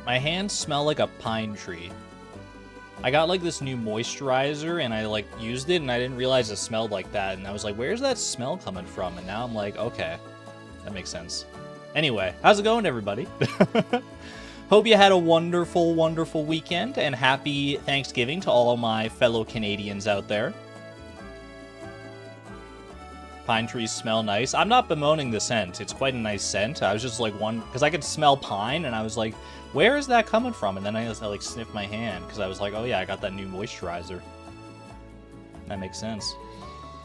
My hands smell like a pine tree. I got like this new moisturizer and I like used it and I didn't realize it smelled like that. And I was like, where's that smell coming from? And now I'm like, okay, that makes sense. Anyway, how's it going, everybody? Hope you had a wonderful, wonderful weekend and happy Thanksgiving to all of my fellow Canadians out there. Pine trees smell nice. I'm not bemoaning the scent. It's quite a nice scent. I was just like because I could smell pine and I was like, where is that coming from? And then I like sniffed my hand because I was like, oh yeah, I got that new moisturizer. That makes sense.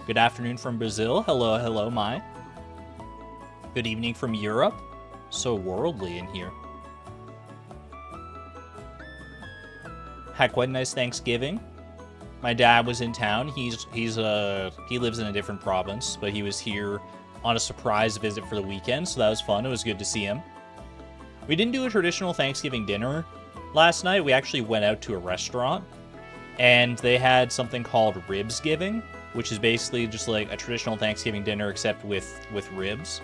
Good afternoon from Brazil. Hello, hello, Mai. Good evening from Europe. So worldly in here. Had quite a nice Thanksgiving. My dad was in town. He lives in a different province, but he was here on a surprise visit for the weekend, so that was fun. It was good to see him. We didn't do a traditional Thanksgiving dinner last night. We actually went out to a restaurant, and they had something called Ribsgiving, which is basically just like a traditional Thanksgiving dinner except with ribs.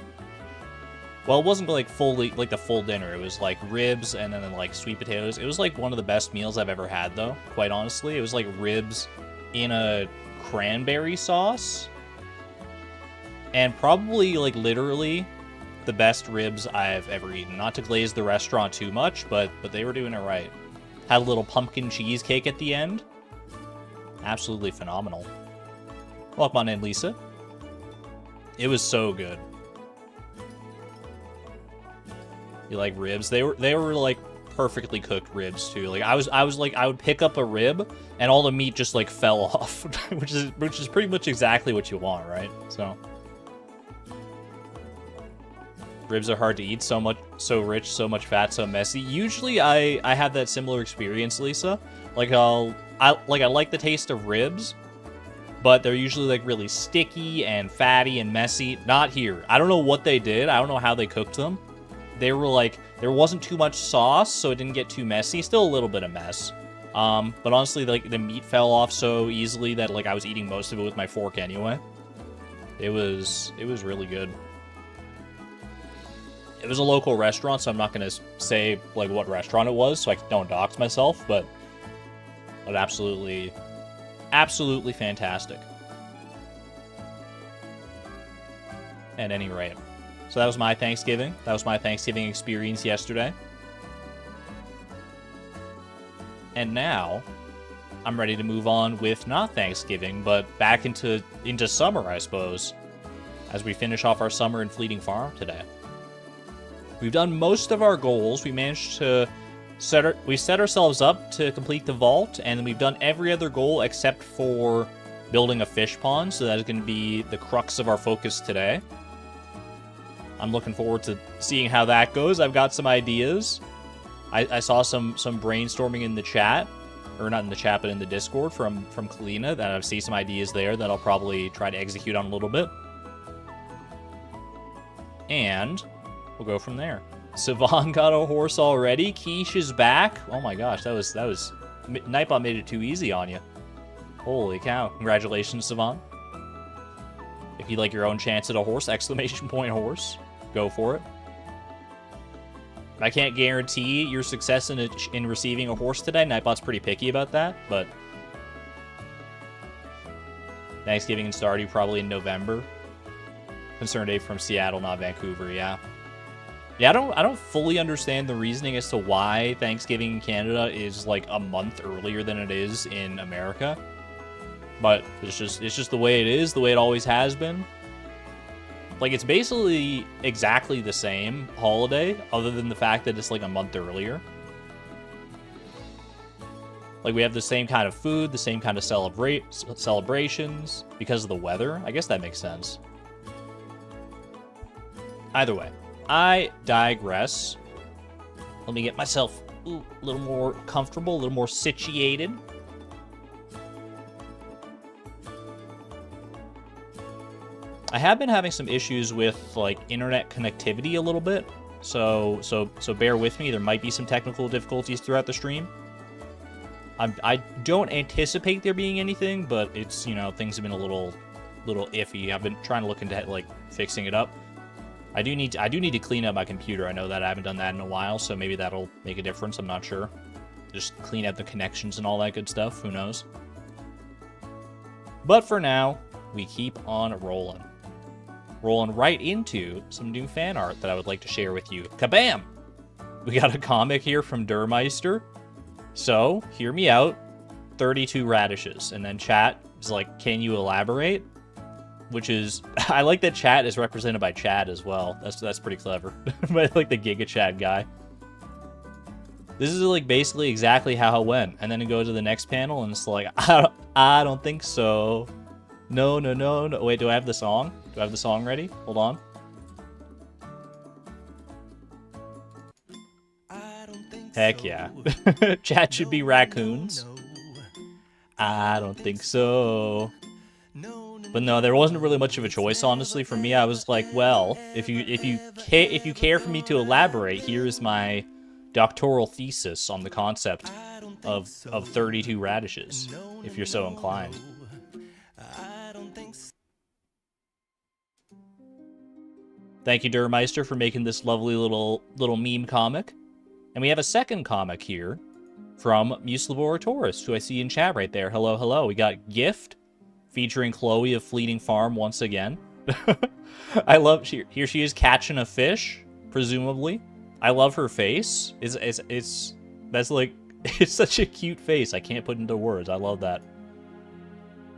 Well, it wasn't like fully like the full dinner. It was like ribs and then like sweet potatoes. It was like one of the best meals I've ever had, though, quite honestly. It was like ribs in a cranberry sauce. And probably like literally the best ribs I've ever eaten. Not to glaze the restaurant too much, but they were doing it right. Had a little pumpkin cheesecake at the end. Absolutely phenomenal. Welcome on in, Lisa. It was so good. You like ribs? They were like perfectly cooked ribs too. Like I was like I would pick up a rib and all the meat just like fell off, which is pretty much exactly what you want, right? So ribs are hard to eat, so rich, so much fat, so messy. Usually I have that similar experience, Lisa. Like I like the taste of ribs, but they're usually like really sticky and fatty and messy. Not here. I don't know what they did. I don't know how they cooked them. They were like, there wasn't too much sauce, so it didn't get too messy. Still a little bit of mess. But honestly, like the meat fell off so easily that like I was eating most of it with my fork anyway. It was really good. It was a local restaurant, so I'm not gonna say like what restaurant it was, so I don't dox myself. But absolutely, absolutely fantastic. At any rate. So that was my Thanksgiving. That was my Thanksgiving experience yesterday. And now, I'm ready to move on with not Thanksgiving, but back into summer, I suppose, as we finish off our summer in Fleeting Farm today. We've done most of our goals. We managed to set ourselves up to complete the vault, and we've done every other goal except for building a fish pond, so that is going to be the crux of our focus today. I'm looking forward to seeing how that goes. I've got some ideas. I saw some brainstorming in the chat, or not in the chat, but in the Discord from Kalina, that I see some ideas there that I'll probably try to execute on a little bit. And we'll go from there. Sivan got a horse already. Quiche is back. Oh my gosh, that was Nightbot made it too easy on you. Holy cow! Congratulations, Sivan. If you like your own chance at a horse, exclamation point horse. Go for it. I can't guarantee your success in receiving a horse today. Nightbot's pretty picky about that, but Thanksgiving in Stardew probably in November. Concern Dave from Seattle, not Vancouver. Yeah, I don't fully understand the reasoning as to why Thanksgiving in Canada is like a month earlier than it is in America, but it's just the way it is, the way it always has been. Like, it's basically exactly the same holiday, other than the fact that it's like a month earlier. Like, we have the same kind of food, the same kind of celebrations, because of the weather. I guess that makes sense. Either way, I digress. Let me get myself a little more comfortable, a little more situated. I have been having some issues with like internet connectivity a little bit, so bear with me. There might be some technical difficulties throughout the stream. I don't anticipate there being anything, but it's, you know, things have been a little iffy. I've been trying to look into like fixing it up. I do need to clean up my computer. I know that I haven't done that in a while, so maybe that'll make a difference. I'm not sure. Just clean out the connections and all that good stuff. Who knows? But for now, we keep on rolling. Rolling right into some new fan art that I would like to share with you. Kabam! We got a comic here from Durmeister. So, hear me out. 32 radishes. And then chat is like, can you elaborate? Which is, I like that chat is represented by Chad as well. That's pretty clever. But like the Giga Chat guy. This is like basically exactly how it went. And then it goes to the next panel and it's like, I don't think so. No. Wait, do I have the song? Do I have the song ready? Hold on. Heck yeah. Chat should be raccoons. I don't think so. But no, there wasn't really much of a choice, honestly. For me, I was like, well, if you care for me to elaborate, here's my doctoral thesis on the concept of 32 radishes, if you're so inclined. Thank you, Durmeister, for making this lovely little meme comic. And we have a second comic here from Muse Laboratoris, who I see in chat right there. Hello, hello. We got Gift, featuring Chloe of Fleeting Farm once again. I love, here she is catching a fish, presumably. I love her face. That's like, it's such a cute face. I can't put into words. I love that.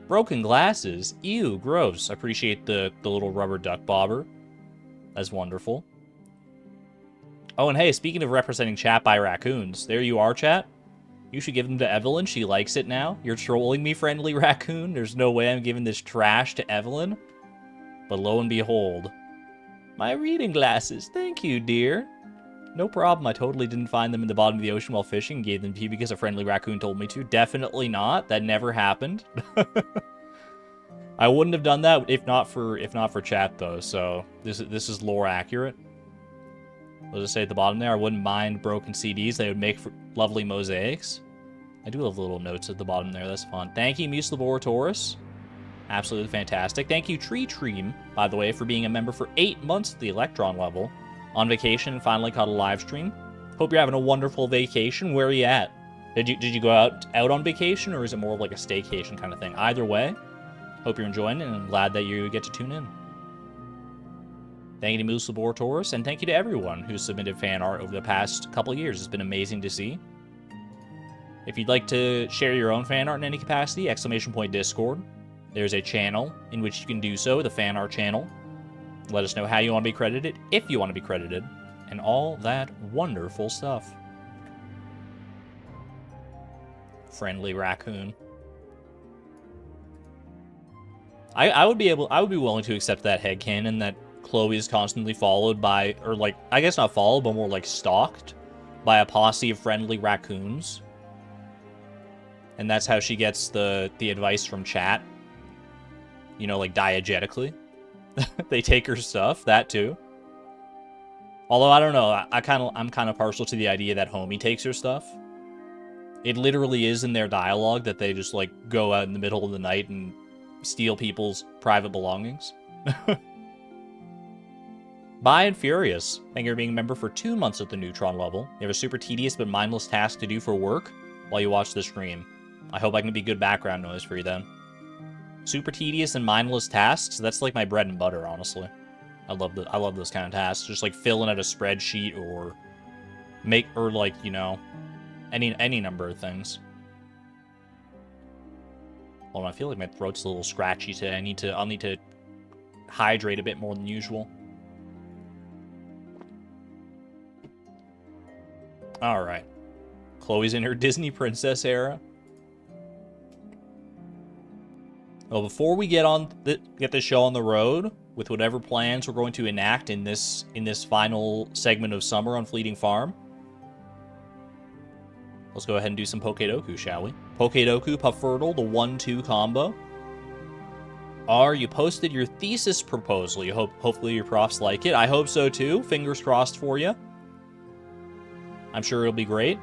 Broken glasses. Ew, gross. I appreciate the little rubber duck bobber. That's wonderful. Oh, and hey, speaking of representing chat by raccoons, there you are, chat. You should give them to Evelyn. She likes it now. You're trolling me, friendly raccoon. There's no way I'm giving this trash to Evelyn. But lo and behold. My reading glasses. Thank you, dear. No problem. I totally didn't find them in the bottom of the ocean while fishing and gave them to you because a friendly raccoon told me to. Definitely not. That never happened. I wouldn't have done that if not for chat, though. So this is lore accurate. What does it say at the bottom there? I wouldn't mind broken CDs. They would make for lovely mosaics. I do love little notes at the bottom there. That's fun. Thank you, Muse Laboratoris. Absolutely fantastic. Thank you, Tree Treem, by the way, for being a member for 8 months at the Electron level. On vacation and finally caught a live stream. Hope you're having a wonderful vacation. Where are you at? Did you go out on vacation, or is it more like a staycation kind of thing? Either way, hope you're enjoying it, and I'm glad that you get to tune in. Thank you to Muse Laboratoris, and thank you to everyone who submitted fan art over the past couple of years. It's been amazing to see. If you'd like to share your own fan art in any capacity, !Discord. There's a channel in which you can do so, the fan art channel. Let us know how you want to be credited, if you want to be credited, and all that wonderful stuff. Friendly raccoon. I would be willing to accept that headcanon that Chloe is constantly followed by, or like, I guess not followed, but more like stalked by a posse of friendly raccoons. And that's how she gets the advice from chat. You know, like diegetically. They take her stuff, that too. Although I don't know, I'm kind of partial to the idea that Homie takes her stuff. It literally is in their dialogue that they just like go out in the middle of the night and steal people's private belongings. Bye and Furious. Thank you for being a member for 2 months at the Neutron level. You have a super tedious but mindless task to do for work while you watch the stream. I hope I can be good background noise for you then. Super tedious and mindless tasks, that's like my bread and butter, honestly. I love those kind of tasks. Just like filling out a spreadsheet or like, you know, any number of things. Hold on, I feel like my throat's a little scratchy today. I'll need to hydrate a bit more than usual. Alright. Chloe's in her Disney princess era. Well, before we get this show on the road with whatever plans we're going to enact in this final segment of summer on Fleeting Farm, let's go ahead and do some Pokedoku, shall we? Pokedoku, Puffurtle, the 1-2 combo. You posted your thesis proposal. Hopefully your profs like it. I hope so too. Fingers crossed for you. I'm sure it'll be great.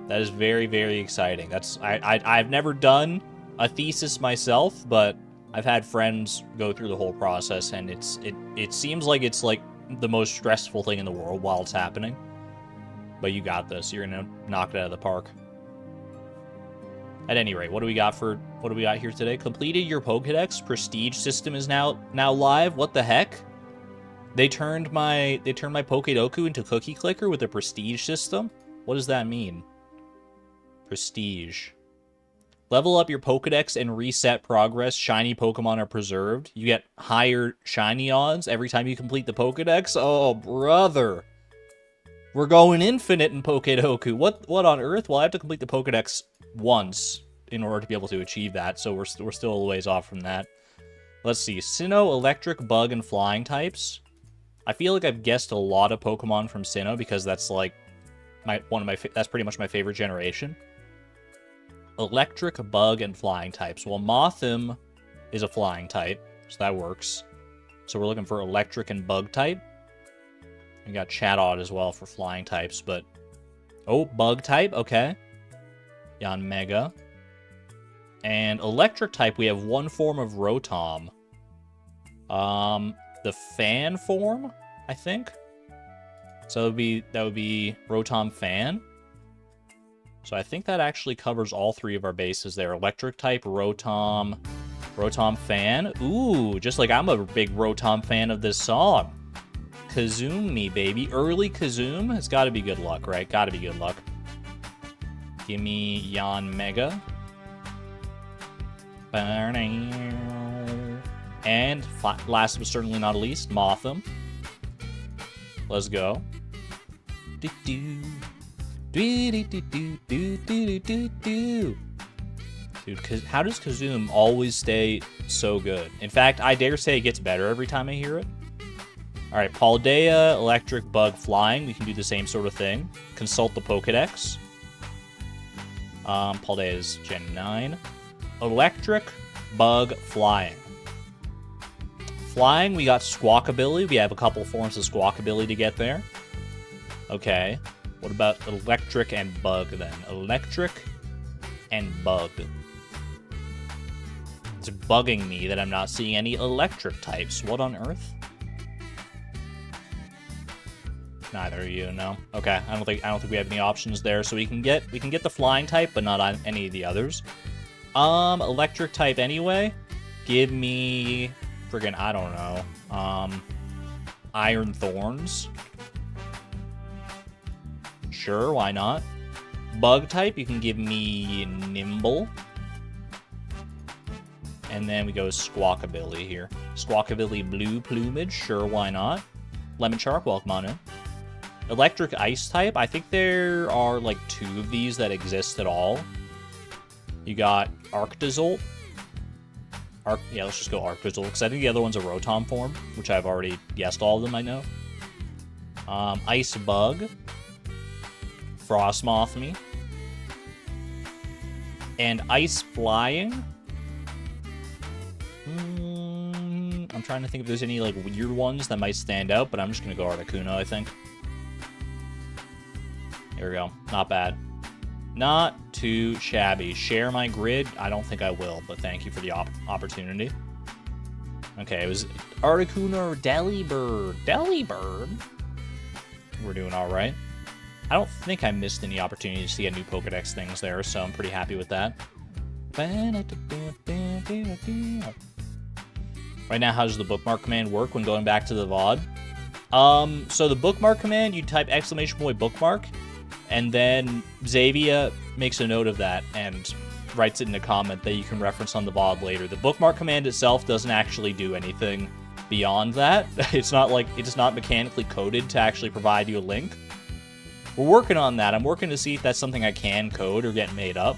That is very, very exciting. I've never done a thesis myself, but I've had friends go through the whole process, and it seems like it's like the most stressful thing in the world while it's happening. But you got this. You're gonna knock it out of the park. At any rate, what do we got here today? Completed your Pokédex. Prestige system is now live. What the heck? They turned my Pokédoku into Cookie Clicker with a Prestige system? What does that mean? Prestige. Level up your Pokédex and reset progress. Shiny Pokemon are preserved. You get higher shiny odds every time you complete the Pokédex. Oh, brother. We're going infinite in Pokédoku. What on earth? Well, I have to complete the Pokédex once in order to be able to achieve that, so we're still a ways off from that. Let's see. Sinnoh, Electric, Bug, and Flying types. I feel like I've guessed a lot of Pokemon from Sinnoh because that's like that's pretty much my favorite generation. Electric, Bug, and Flying types. Well, Mothim is a Flying type, so that works. So we're looking for Electric and Bug type. We got Chatot as well for Flying types, but... Oh, Bug type, okay. Yanmega. And Electric type, we have one form of Rotom. The Fan form, I think? So that would be Rotom Fan. So I think that actually covers all three of our bases there. Electric type, Rotom Fan. Ooh, just like I'm a big Rotom fan of this song. Kazumi, me, baby. Early Kazumi? It's gotta be good luck, right? Gotta be good luck. Give me Yanmega. And last but certainly not least, Mothim. Let's go. Dude, how does Kazumi always stay so good? In fact, I dare say it gets better every time I hear it. Alright, Paldea, Electric, Bug, Flying. We can do the same sort of thing. Consult the Pokédex. Paldea is Gen 9. Electric, Bug, Flying. Flying, we got Squawkabilly. We have a couple forms of Squawkabilly to get there. Okay. What about Electric and Bug, then? Electric and Bug. It's bugging me that I'm not seeing any Electric types. What on earth? Neither of you, no. Okay, I don't think we have any options there. So we can get the Flying type, but not on any of the others. Electric type anyway. Give me friggin' I don't know. Iron Thorns. Sure, why not? Bug type, you can give me Nimble. And then we go Squawkabilly here. Squawkabilly Blue Plumage, sure, why not? Lemon Shark, welcome on in. Electric Ice type, I think there are like 2 of these that exist at all. You got Arctozolt. Yeah, let's just go Arctozolt, because I think the other one's a Rotom form, which I've already guessed all of them, I know. Ice Bug. Frostmothmy. And Ice Flying. I'm trying to think if there's any like weird ones that might stand out, but I'm just going to go Articuno, I think. Here we go. Not bad. Not too shabby. Share my grid? I don't think I will, but thank you for the opportunity. Okay, it was Articuno or Delibird. Delibird? We're doing all right. I don't think I missed any opportunities to get new Pokédex things there, so I'm pretty happy with that. Right now, how does the bookmark command work when going back to the VOD? So the bookmark command, you type ! bookmark, and then Xavier makes a note of that and writes it in a comment that you can reference on the VOD later. The bookmark command itself doesn't actually do anything beyond that. It's not mechanically coded to actually provide you a link. We're working on that. I'm working to see if that's something I can code or get made up.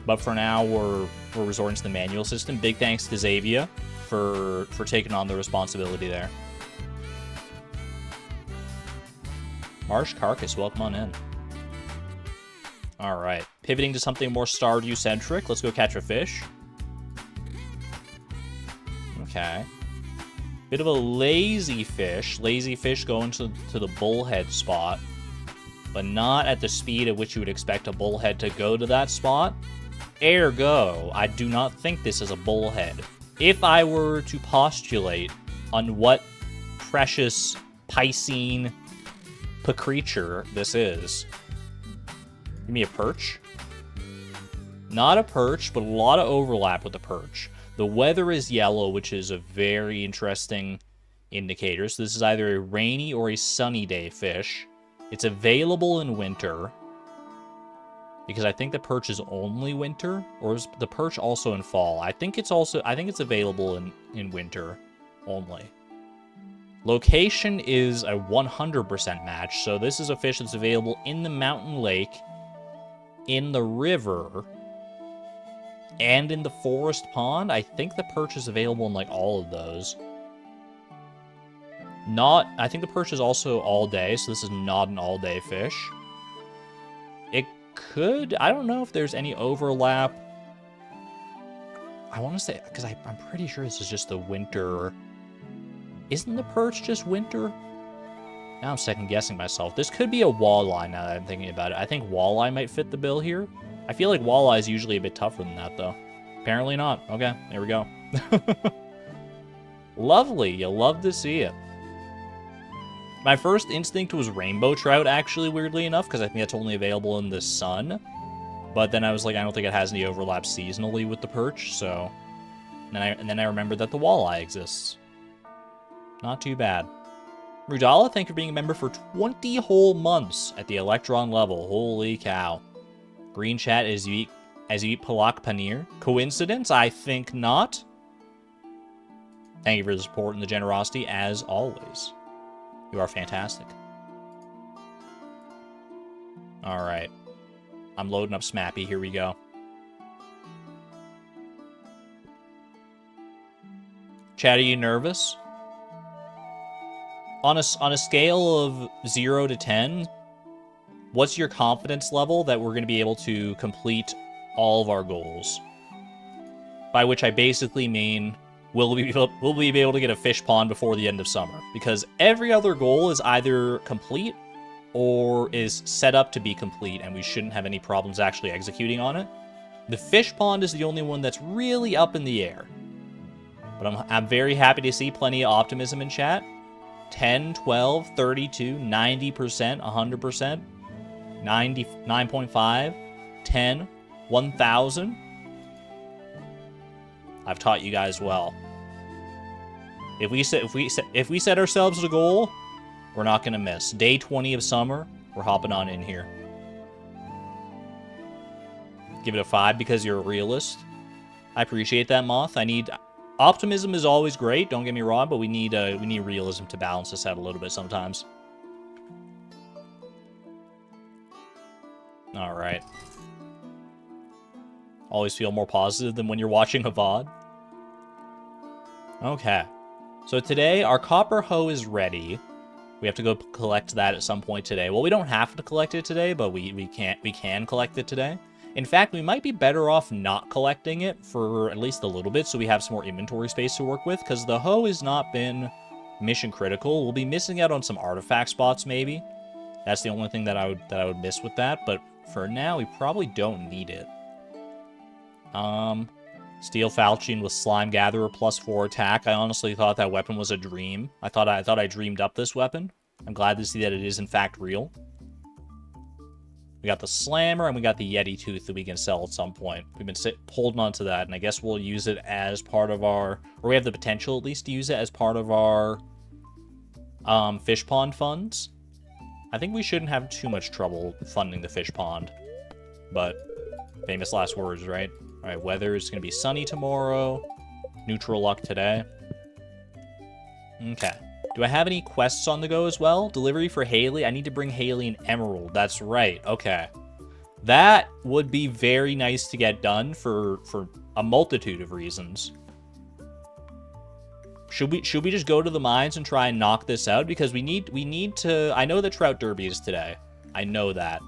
But for now, we're resorting to the manual system. Big thanks to Xavier for taking on the responsibility there. Marsh Carcass, welcome on in. Alright, pivoting to something more Stardew-centric. Let's go catch a fish. Okay. Bit of a lazy fish. Lazy fish going to the bullhead spot. But not at the speed at which you would expect a bullhead to go to that spot. Ergo, I do not think this is a bullhead. If I were to postulate on what precious Piscine creature this is, give me a perch. Not a perch, but a lot of overlap with the perch. The weather is yellow, which is a very interesting indicator. So this is either a rainy or a sunny day fish. It's available in winter, because I think the perch is only winter, or is the perch also in fall? I think it's available in winter only. Location is a 100% match, so this is a fish that's available in the mountain lake, in the river, and in the forest pond. I think the perch is available in like all of those. I think the perch is also all day, so this is not an all day fish. I don't know if there's any overlap. I want to say, because I'm pretty sure this is just the winter. Isn't the perch just winter? Now I'm second guessing myself. This could be a walleye now that I'm thinking about it. I think walleye might fit the bill here. I feel like walleye is usually a bit tougher than that, though. Apparently not. Okay, there we go. Lovely. You love to see it. My first instinct was rainbow trout, actually, weirdly enough, because I think that's only available in the sun. But then I was like, I don't think it has any overlap seasonally with the perch, so... And then I remembered that the walleye exists. Not too bad. Rudala, thank you for being a member for 20 whole months at the Electron level. Holy cow. Green chat as you eat palak paneer. Coincidence? I think not. Thank you for the support and the generosity, as always. You are fantastic. Alright. I'm loading up Smappy. Here we go. Chad, are you nervous? On a scale of 0 to 10, what's your confidence level that we're going to be able to complete all of our goals? By which I basically mean, will we be able to get a fish pond before the end of summer? Because every other goal is either complete or is set up to be complete, and we shouldn't have any problems actually executing on it. The fish pond is the only one that's really up in the air. But I'm very happy to see plenty of optimism in chat. 10, 12, 32, 90%, 100%, 99.5, 10, 1,000. I've taught you guys well. If we set ourselves a goal, we're not gonna miss. Day 20 of summer, we're hopping on in here. Give it a 5 because you're a realist. I appreciate that, Moth. Optimism is always great, don't get me wrong, but we need realism to balance this out a little bit sometimes. All right. Always feel more positive than when you're watching a VOD. Okay. So today, our copper hoe is ready. We have to go collect that at some point today. Well, we don't have to collect it today, but we can collect it today. In fact, we might be better off not collecting it for at least a little bit so we have some more inventory space to work with, because the hoe has not been mission critical. We'll be missing out on some artifact spots, maybe. That's the only thing that I would miss with that, but for now, we probably don't need it. Steel Falchion with Slime Gatherer +4 attack. I honestly thought that weapon was a dream. I thought I dreamed up this weapon. I'm glad to see that it is in fact real. We got the Slammer, and we got the Yeti Tooth that we can sell at some point. We've been holding on to that, and I guess we'll use it as part of our... Or we have the potential, at least, to use it as part of our fish pond funds. I think we shouldn't have too much trouble funding the fish pond. But, famous last words, right? Alright, weather is going to be sunny tomorrow. Neutral luck today. Okay. Do I have any quests on the go as well? Delivery for Haley. I need to bring Haley an emerald. That's right. Okay. That would be very nice to get done for a multitude of reasons. Should we just go to the mines and try and knock this out? Because we need to... I know the Trout Derby is today. I know that.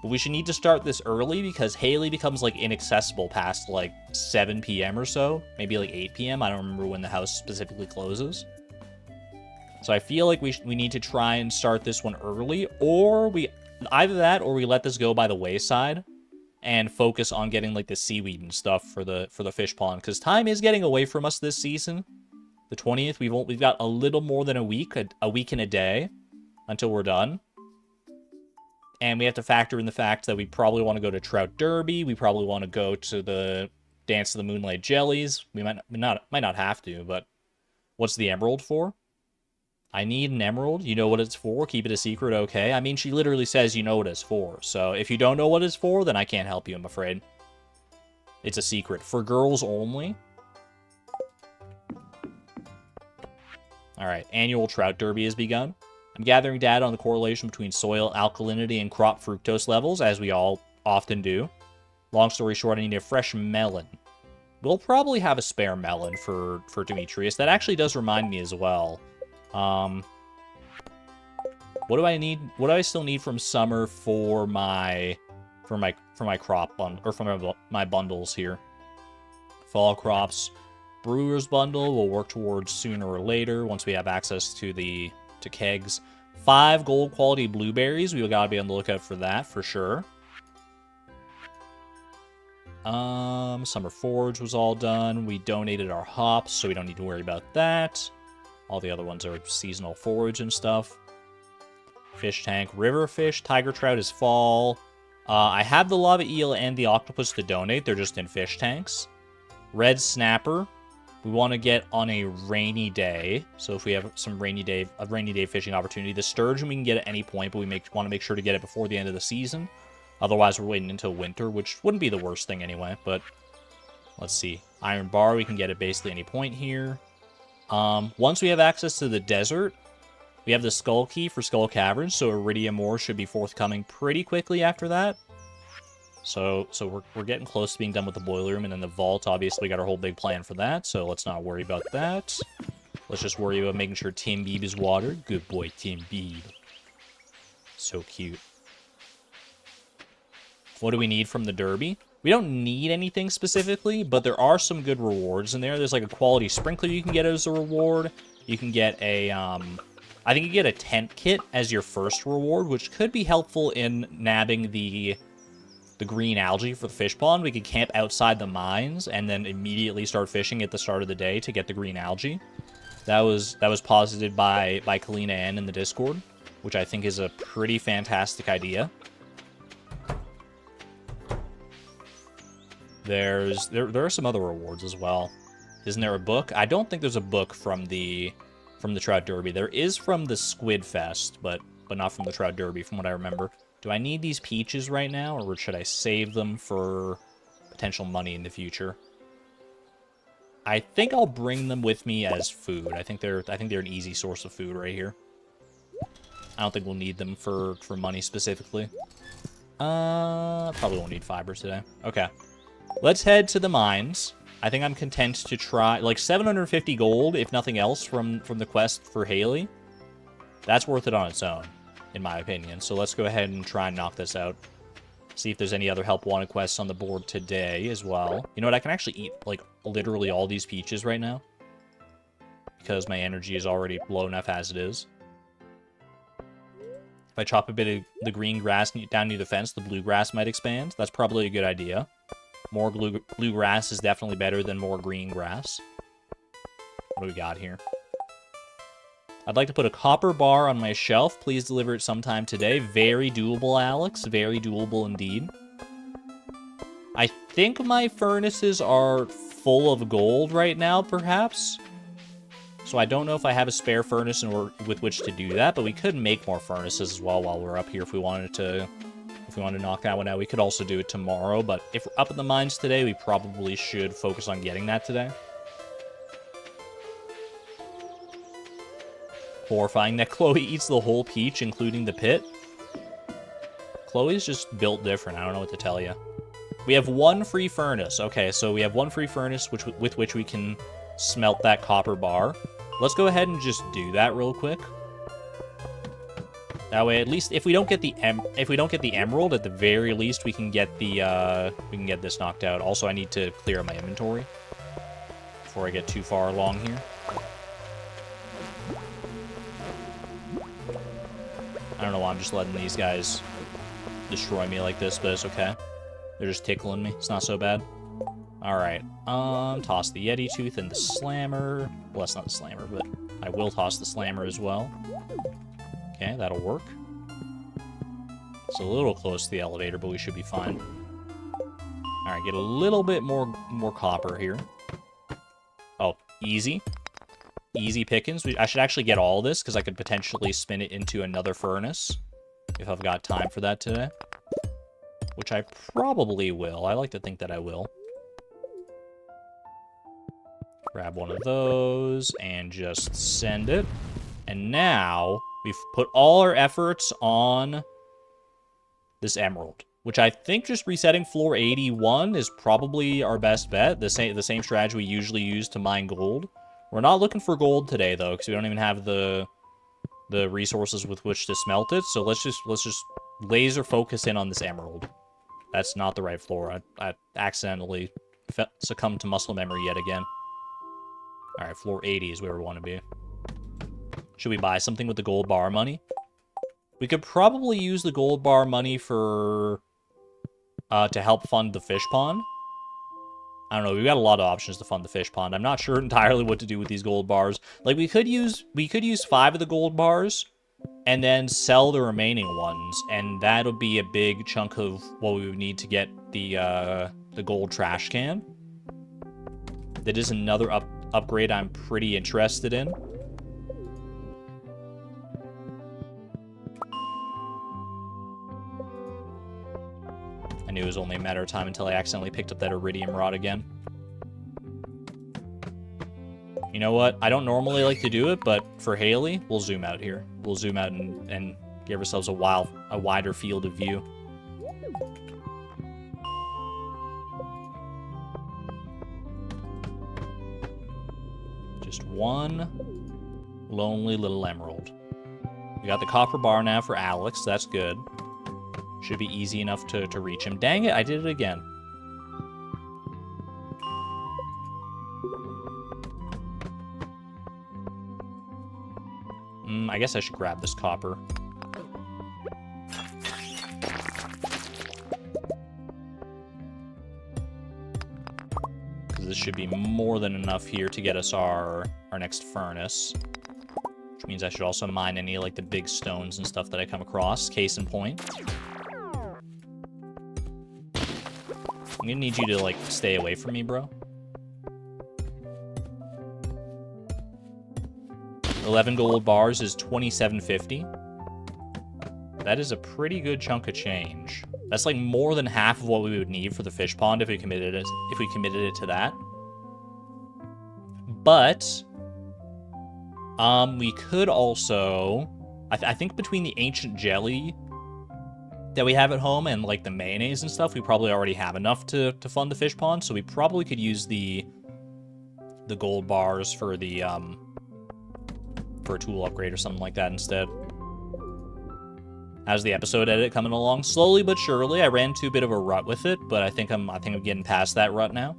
But we should need to start this early because Haley becomes, like, inaccessible past, like, 7 p.m. or so. Maybe, like, 8 p.m. I don't remember when the house specifically closes. So I feel like we need to try and start this one early, or either that or we let this go by the wayside and focus on getting like the seaweed and stuff for the fish pond, because time is getting away from us this season. The 20th, we've got a little more than a week and a day until we're done. And we have to factor in the fact that we probably want to go to Trout Derby. We probably want to go to the Dance of the Moonlight Jellies. We might not have to, but what's the emerald for? I need an emerald. You know what it's for? Keep it a secret, okay? I mean, she literally says you know what it's for. So if you don't know what it's for, then I can't help you, I'm afraid. It's a secret. For girls only. Alright, annual Trout Derby has begun. I'm gathering data on the correlation between soil alkalinity and crop fructose levels, as we all often do. Long story short, I need a fresh melon. We'll probably have a spare melon for Demetrius. That actually does remind me as well. What do I need? What do I still need from summer for my crop bundle, or for my bundles here? Fall crops, brewer's bundle. We'll work towards sooner or later once we have access to kegs. 5 gold quality blueberries. We gotta be on the lookout for that for sure. Summer forage was all done. We donated our hops, so we don't need to worry about that. All the other ones are seasonal forage and stuff. Fish tank, river fish, tiger trout is fall. I have the lava eel and the octopus to donate. They're just in fish tanks. Red snapper, we want to get on a rainy day. So if we have a rainy day fishing opportunity. The sturgeon we can get at any point, but we want to make sure to get it before the end of the season. Otherwise, we're waiting until winter, which wouldn't be the worst thing anyway, but let's see. Iron bar, we can get it basically any point here. Once we have access to the desert, we have the skull key for Skull Caverns, so iridium ore should be forthcoming pretty quickly after that. So we're getting close to being done with the boiler room, and then the vault, obviously, we got our whole big plan for that, so let's not worry about that. Let's just worry about making sure Tim Beeb is watered. Good boy, Tim Beeb. So cute. What do we need from the Derby? We don't need anything specifically, but there are some good rewards in there. There's like a quality sprinkler you can get as a reward. You can get a, I think you get a tent kit as your first reward, which could be helpful in nabbing the green algae for the fish pond. We could camp outside the mines and then immediately start fishing at the start of the day to get the green algae. That was posited by Kalina N in the Discord, which I think is a pretty fantastic idea. There are some other rewards as well. Isn't there a book? I don't think there's a book from the Trout Derby. There is from the Squid Fest, but not from the Trout Derby, from what I remember. Do I need these peaches right now, or should I save them for potential money in the future? I think I'll bring them with me as food. I think they're an easy source of food right here. I don't think we'll need them for money specifically. Probably won't need fiber today. Okay. Let's head to the mines. I think I'm content to try, like, 750 gold, if nothing else, from the quest for Haley. That's worth it on its own, in my opinion. So let's go ahead and try and knock this out. See if there's any other help wanted quests on the board today as well. You know what? I can actually eat, like, literally all these peaches right now, because my energy is already low enough as it is. If I chop a bit of the green grass down near the fence, the blue grass might expand. That's probably a good idea. More blue grass is definitely better than more green grass. What do we got here? I'd like to put a copper bar on my shelf. Please deliver it sometime today. Very doable, Alex. Very doable indeed. I think my furnaces are full of gold right now, perhaps. So I don't know if I have a spare furnace with which to do that, but we could make more furnaces as well while we're up here if we wanted to. If we want to knock that one out, we could also do it tomorrow. But if we're up in the mines today, we probably should focus on getting that today. Horrifying that Chloe eats the whole peach, including the pit. Chloe's just built different. I don't know what to tell you. We have one free furnace. Okay, so we have one free furnace with which we can smelt that copper bar. Let's go ahead and just do that real quick. That way, at least if we don't get the emerald, at the very least we can get this knocked out. Also, I need to clear my inventory before I get too far along here. I don't know why I'm just letting these guys destroy me like this, but it's okay. They're just tickling me. It's not so bad. Alright. Toss the Yeti Tooth and the Slammer. Well, that's not the Slammer, but I will toss the Slammer as well. Okay, that'll work. It's a little close to the elevator, but we should be fine. Alright, get a little bit more copper here. Oh, easy. Easy pickings. I should actually get all this, because I could potentially spin it into another furnace. If I've got time for that today. Which I probably will. I like to think that I will. Grab one of those, and just send it. And now, we've put all our efforts on this emerald. Which I think just resetting floor 81 is probably our best bet. The same strategy we usually use to mine gold. We're not looking for gold today, though, because we don't even have the resources with which to smelt it. So let's just laser focus in on this emerald. That's not the right floor. I accidentally succumbed to muscle memory yet again. Alright, floor 80 is where we want to be. Should we buy something with the gold bar money? We could probably use the gold bar money for... to help fund the fish pond. I don't know, we've got a lot of options to fund the fish pond. I'm not sure entirely what to do with these gold bars. Like, we could use 5 of the gold bars, and then sell the remaining ones, and that'll be a big chunk of what we would need to get the gold trash can. That is another upgrade I'm pretty interested in. I knew it was only a matter of time until I accidentally picked up that iridium rod again. You know what? I don't normally like to do it, but for Haley, we'll zoom out here. We'll zoom out and give ourselves a wider field of view. Just one lonely little emerald. We got the copper bar now for Alex. That's good. Should be easy enough to reach him. Dang it, I did it again. I guess I should grab this copper. Because this should be more than enough here to get us our next furnace. Which means I should also mine any, like, the big stones and stuff that I come across. Case in point. I'm gonna need you to, like, stay away from me, bro. 11 gold bars is 27.50. That is a pretty good chunk of change. That's like more than half of what we would need for the fish pond if we committed it to that. But we could also, I think between the ancient jelly that we have at home and like the mayonnaise and stuff, we probably already have enough to fund the fish pond. So we probably could use the gold bars for the for a tool upgrade or something like that instead. How's the episode edit coming along? Slowly but surely. I ran into a bit of a rut with it, but I think I'm getting past that rut now.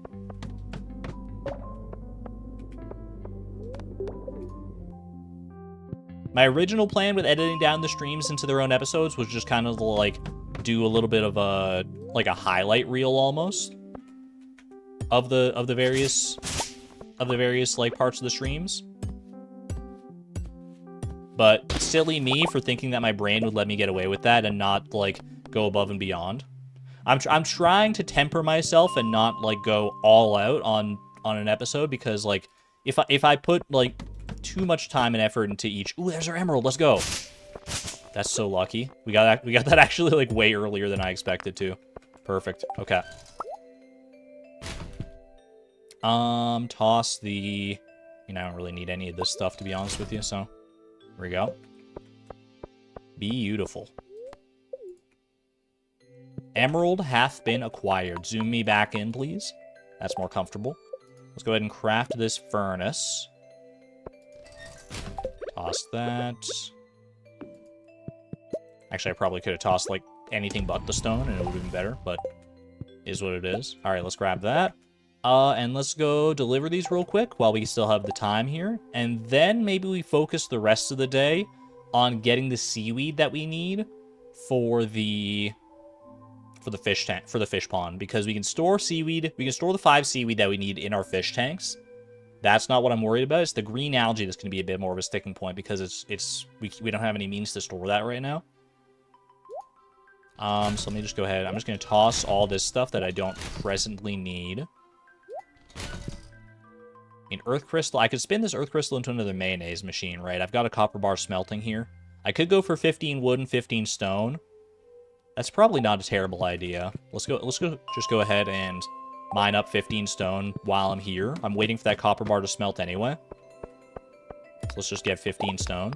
My original plan with editing down the streams into their own episodes was just kind of like do a little bit of a highlight reel almost of the various like parts of the streams. But silly me for thinking that my brain would let me get away with that and not like go above and beyond. I'm trying to temper myself and not like go all out on an episode, because like if I put like too much time and effort into each... Ooh, there's our emerald. Let's go. That's so lucky. We got that actually like way earlier than I expected to. Perfect. Okay. Toss the... I don't really need any of this stuff, to be honest with you, so... There we go. Beautiful. Emerald hath been acquired. Zoom me back in, please. That's more comfortable. Let's go ahead and craft this furnace. Toss that. Actually, I probably could have tossed, like, anything but the stone, and it would have been better, but is what it is. Alright, let's grab that. And let's go deliver these real quick while we still have the time here. And then maybe we focus the rest of the day on getting the seaweed that we need for the for the fish tank, for the fish pond, because we can store seaweed. We can store the 5 seaweed that we need in our fish tanks. That's not what I'm worried about. It's the green algae that's going to be a bit more of a sticking point because we don't have any means to store that right now. So let me just go ahead. I'm just going to toss all this stuff that I don't presently need. An earth crystal. I could spin this earth crystal into another mayonnaise machine, right? I've got a copper bar smelting here. I could go for 15 wood and 15 stone. That's probably not a terrible idea. Let's just go ahead and mine up 15 stone while I'm here. I'm waiting for that copper bar to smelt anyway. So let's just get 15 stone.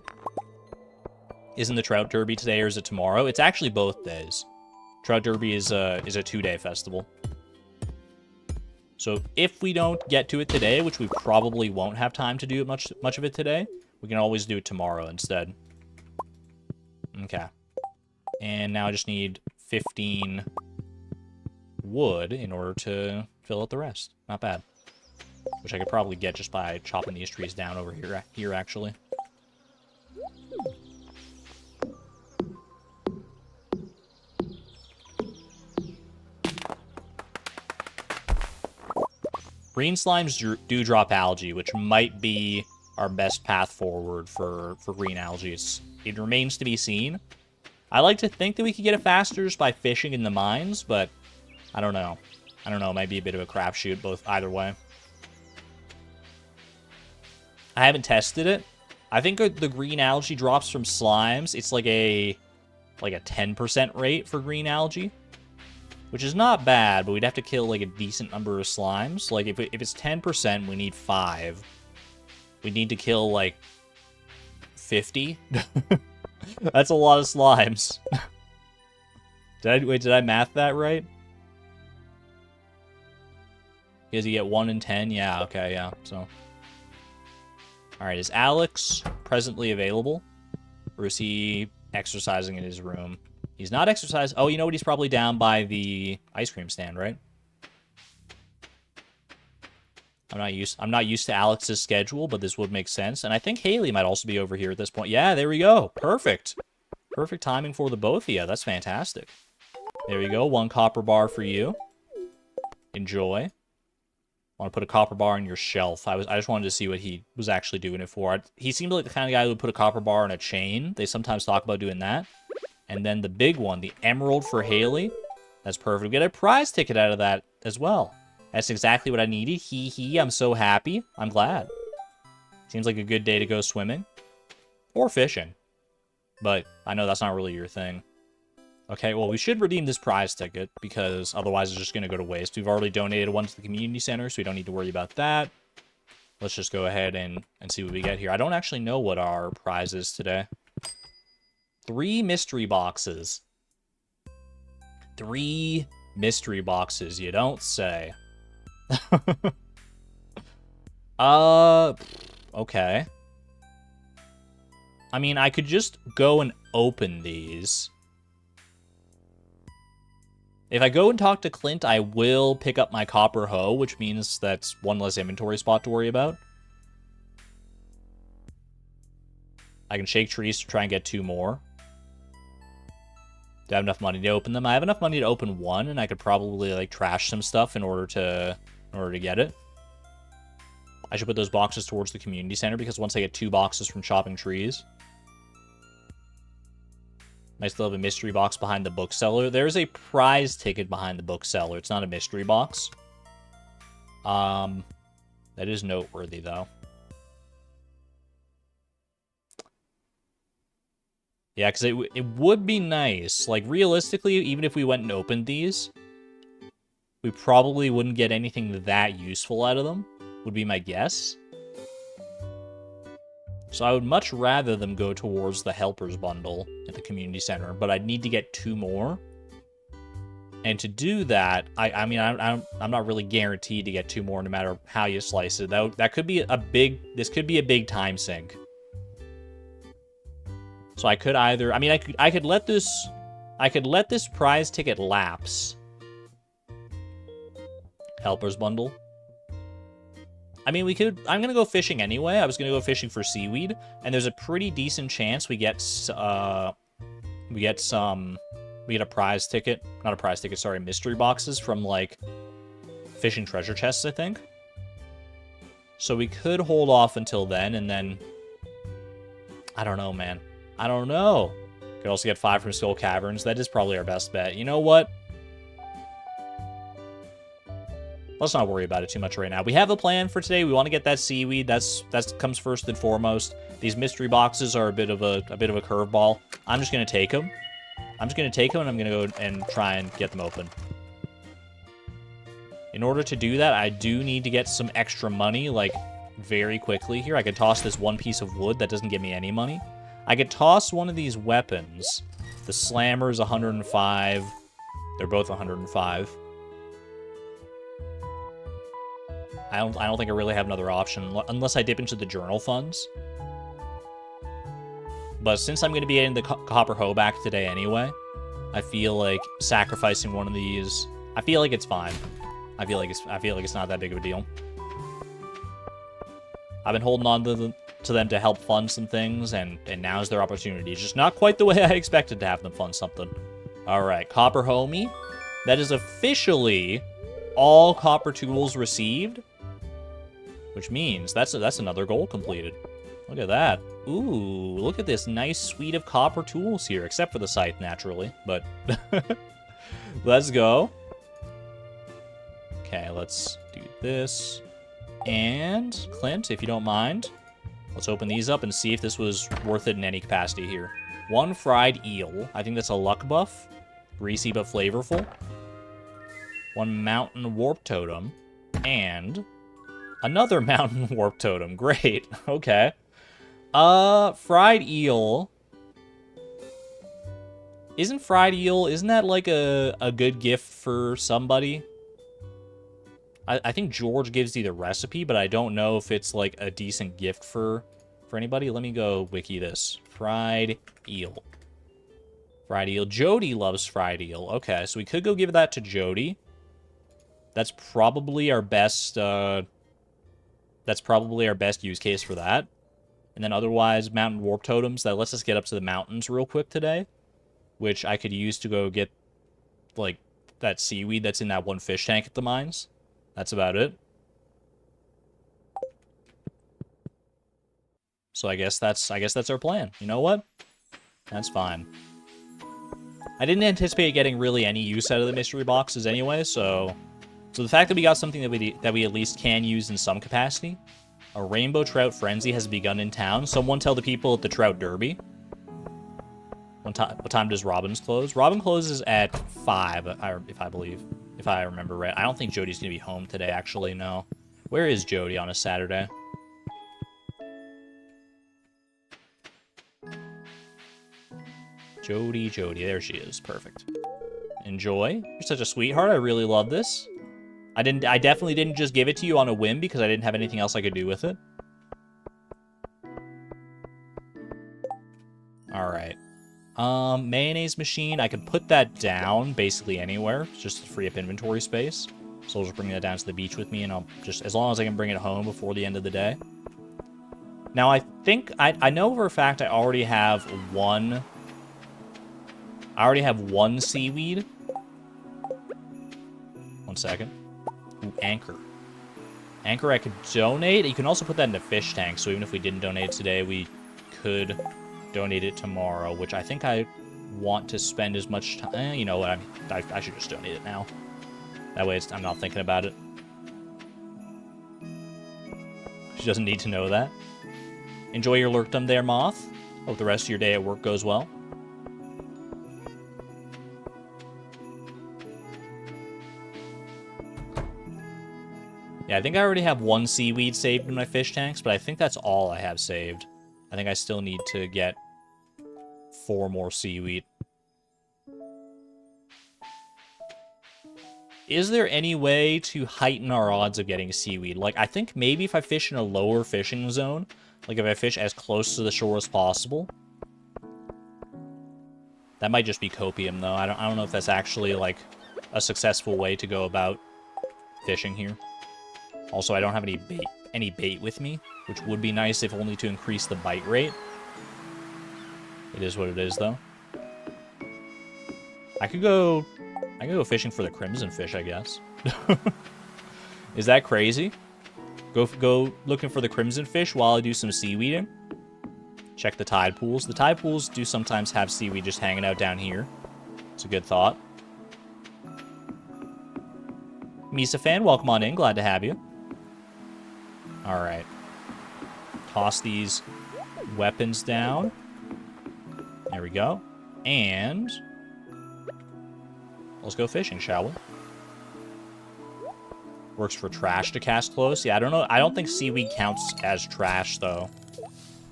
Isn't the Trout Derby today or is it tomorrow? It's actually both days. Trout Derby is a 2-day festival. So if we don't get to it today, which we probably won't have time to do much of it today, we can always do it tomorrow instead. Okay. And now I just need 15 wood in order to fill out the rest. Not bad. Which I could probably get just by chopping these trees down over here actually. Green slimes do drop algae, which might be our best path forward for green algae. It remains to be seen. I like to think that we could get it faster just by fishing in the mines, but I don't know. I don't know. It might be a bit of a crapshoot either way. I haven't tested it. I think the green algae drops from slimes. It's like a 10% rate for green algae, which is not bad, but we'd have to kill like a decent number of slimes. Like if it's 10%, we need 5. We need to kill like 50. That's a lot of slimes. Did I math that right? Because you get 1 in 10? Yeah, okay, yeah, so. Alright, is Alex presently available? Or is he exercising in his room? He's not exercising. Oh, you know what? He's probably down by the ice cream stand, right? I'm not used to Alex's schedule, but this would make sense. And I think Haley might also be over here at this point. Yeah, there we go. Perfect. Perfect timing for the both of you. That's fantastic. There you go. 1 copper bar for you. Enjoy. Want to put a copper bar on your shelf. I just wanted to see what he was actually doing it for. He seemed like the kind of guy who would put a copper bar on a chain. They sometimes talk about doing that. And then the big one, the emerald for Haley. That's perfect. We get a prize ticket out of that as well. That's exactly what I needed. I'm so happy. I'm glad. Seems like a good day to go swimming. Or fishing. But I know that's not really your thing. Okay, well, we should redeem this prize ticket, because otherwise it's just going to go to waste. We've already donated 1 to the community center, so we don't need to worry about that. Let's just go ahead and see what we get here. I don't actually know what our prize is today. 3 mystery boxes. 3 mystery boxes, you don't say. Okay. I mean, I could just go and open these. If I go and talk to Clint, I will pick up my copper hoe, which means that's 1 less inventory spot to worry about. I can shake trees to try and get 2 more. Do I have enough money to open them? I have enough money to open 1, and I could probably like trash some stuff in order to get it. I should put those boxes towards the community center, because once I get 2 boxes from chopping trees. I still have a mystery box behind the bookseller. There's a prize ticket behind the bookseller. It's not a mystery box. That is noteworthy, though. Yeah, because it would be nice. Like, realistically, even if we went and opened these, we probably wouldn't get anything that useful out of them, would be my guess. So I would much rather them go towards the helpers bundle at the community center, but I'd need to get 2 more. And to do that, I mean, I'm not really guaranteed to get 2 more no matter how you slice it. That could be this could be a big time sink. So I could either, I mean, I could let this prize ticket lapse. Helpers bundle. I mean, I'm going to go fishing anyway. I was going to go fishing for seaweed, and there's a pretty decent chance we get some We get a prize ticket. Not a prize ticket, sorry, mystery boxes from, like, fishing treasure chests, I think. So we could hold off until then, and then... I don't know, man. I don't know. Could also get 5 from Skull Caverns. That is probably our best bet. You know what? Let's not worry about it too much right now. We have a plan for today. We want to get that seaweed. That comes first and foremost. These mystery boxes are a bit of a curveball. I'm just gonna take them. And I'm gonna go and try and get them open. In order to do that, I do need to get some extra money, like, very quickly here. I could toss this one piece of wood. That doesn't give me any money. I could toss one of these weapons. The slammer is 105. They're both 105. I don't think I really have another option, unless I dip into the journal funds. But since I'm going to be getting the copper hoe back today anyway, I feel like sacrificing one of these... I feel like it's fine. I feel like it's not that big of a deal. I've been holding on to them to help fund some things, and now's their opportunity. It's just not quite the way I expected to have them fund something. Alright, copper homie. That is officially all copper tools received. Which means that's another goal completed. Look at that. Ooh, look at this nice suite of copper tools here, except for the scythe, naturally. But let's go. Okay, let's do this. And Clint, if you don't mind, let's open these up and see if this was worth it in any capacity here. 1 fried eel. I think that's a luck buff. Greasy but flavorful. 1 mountain warp totem. And another mountain warp totem. Great. Okay. Fried eel. Isn't that like a good gift for somebody? I think George gives you the recipe, but I don't know if it's like a decent gift for anybody. Let me go wiki this. Fried eel. Fried eel. Jody loves fried eel. Okay, so we could go give that to Jody. That's probably our best use case for that. And then otherwise, mountain warp totems. That lets us get up to the mountains real quick today, which I could use to go get, like, that seaweed that's in that one fish tank at the mines. That's about it. So I guess that's our plan. You know what? That's fine. I didn't anticipate getting really any use out of the mystery boxes anyway, so the fact that we got something that we at least can use in some capacity. A rainbow trout frenzy has begun in town. Someone tell the people at the trout derby. What time does Robin's close? Robin closes at 5, if I remember right. I don't think Jody's going to be home today, actually, no. Where is Jody on a Saturday? Jody, there she is. Perfect. Enjoy. You're such a sweetheart. I really love this. I definitely didn't just give it to you on a whim because I didn't have anything else I could do with it. Alright. Mayonnaise machine. I could put that down basically anywhere, just to free up inventory space. So I'll just bring that down to the beach with me, and I'll just, as long as I can bring it home before the end of the day. Now, I think, I know for a fact I already have one seaweed. 1 second. Ooh, anchor. Anchor I could donate. You can also put that in a fish tank, so even if we didn't donate today, we could donate it tomorrow, which I think I want to spend as much time... you know what, I should just donate it now. That way I'm not thinking about it. She doesn't need to know that. Enjoy your lurkdom there, Moth. Hope the rest of your day at work goes well. Yeah, I think I already have 1 seaweed saved in my fish tanks, but I think that's all I have saved. I think I still need to get 4 more seaweed. Is there any way to heighten our odds of getting seaweed? Like, I think maybe if I fish in a lower fishing zone, like if I fish as close to the shore as possible. That might just be copium, though. I don't know if that's actually, like, a successful way to go about fishing here. Also, I don't have any bait with me, which would be nice if only to increase the bite rate. It is what it is, though. I could go fishing for the crimson fish, I guess. Is that crazy? Go looking for the crimson fish while I do some seaweeding. Check the tide pools. The tide pools do sometimes have seaweed just hanging out down here. It's a good thought. Misa fan, welcome on in. Glad to have you. All right. Toss these weapons down. There we go. And let's go fishing, shall we? Works for trash to cast close. Yeah, I don't know. I don't think seaweed counts as trash, though.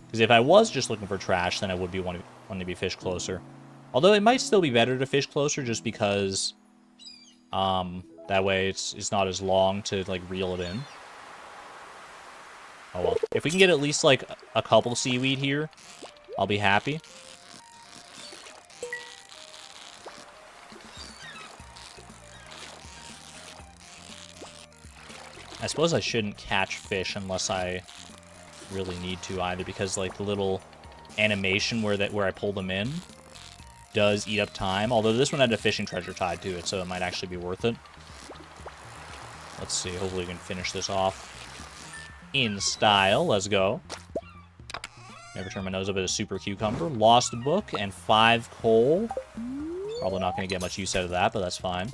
Because if I was just looking for trash, then I would be wanting to be fish closer. Although it might still be better to fish closer just because that way it's not as long to, like, reel it in. Oh, well. If we can get at least, like, a couple seaweed here, I'll be happy. I suppose I shouldn't catch fish unless I really need to either, because like the little animation where I pull them in does eat up time. Although this one had a fishing treasure tied to it, so it might actually be worth it. Let's see. Hopefully we can finish this off in style. Let's go. Never turn my nose up at a super cucumber. Lost book and 5 coal. Probably not going to get much use out of that, but that's fine.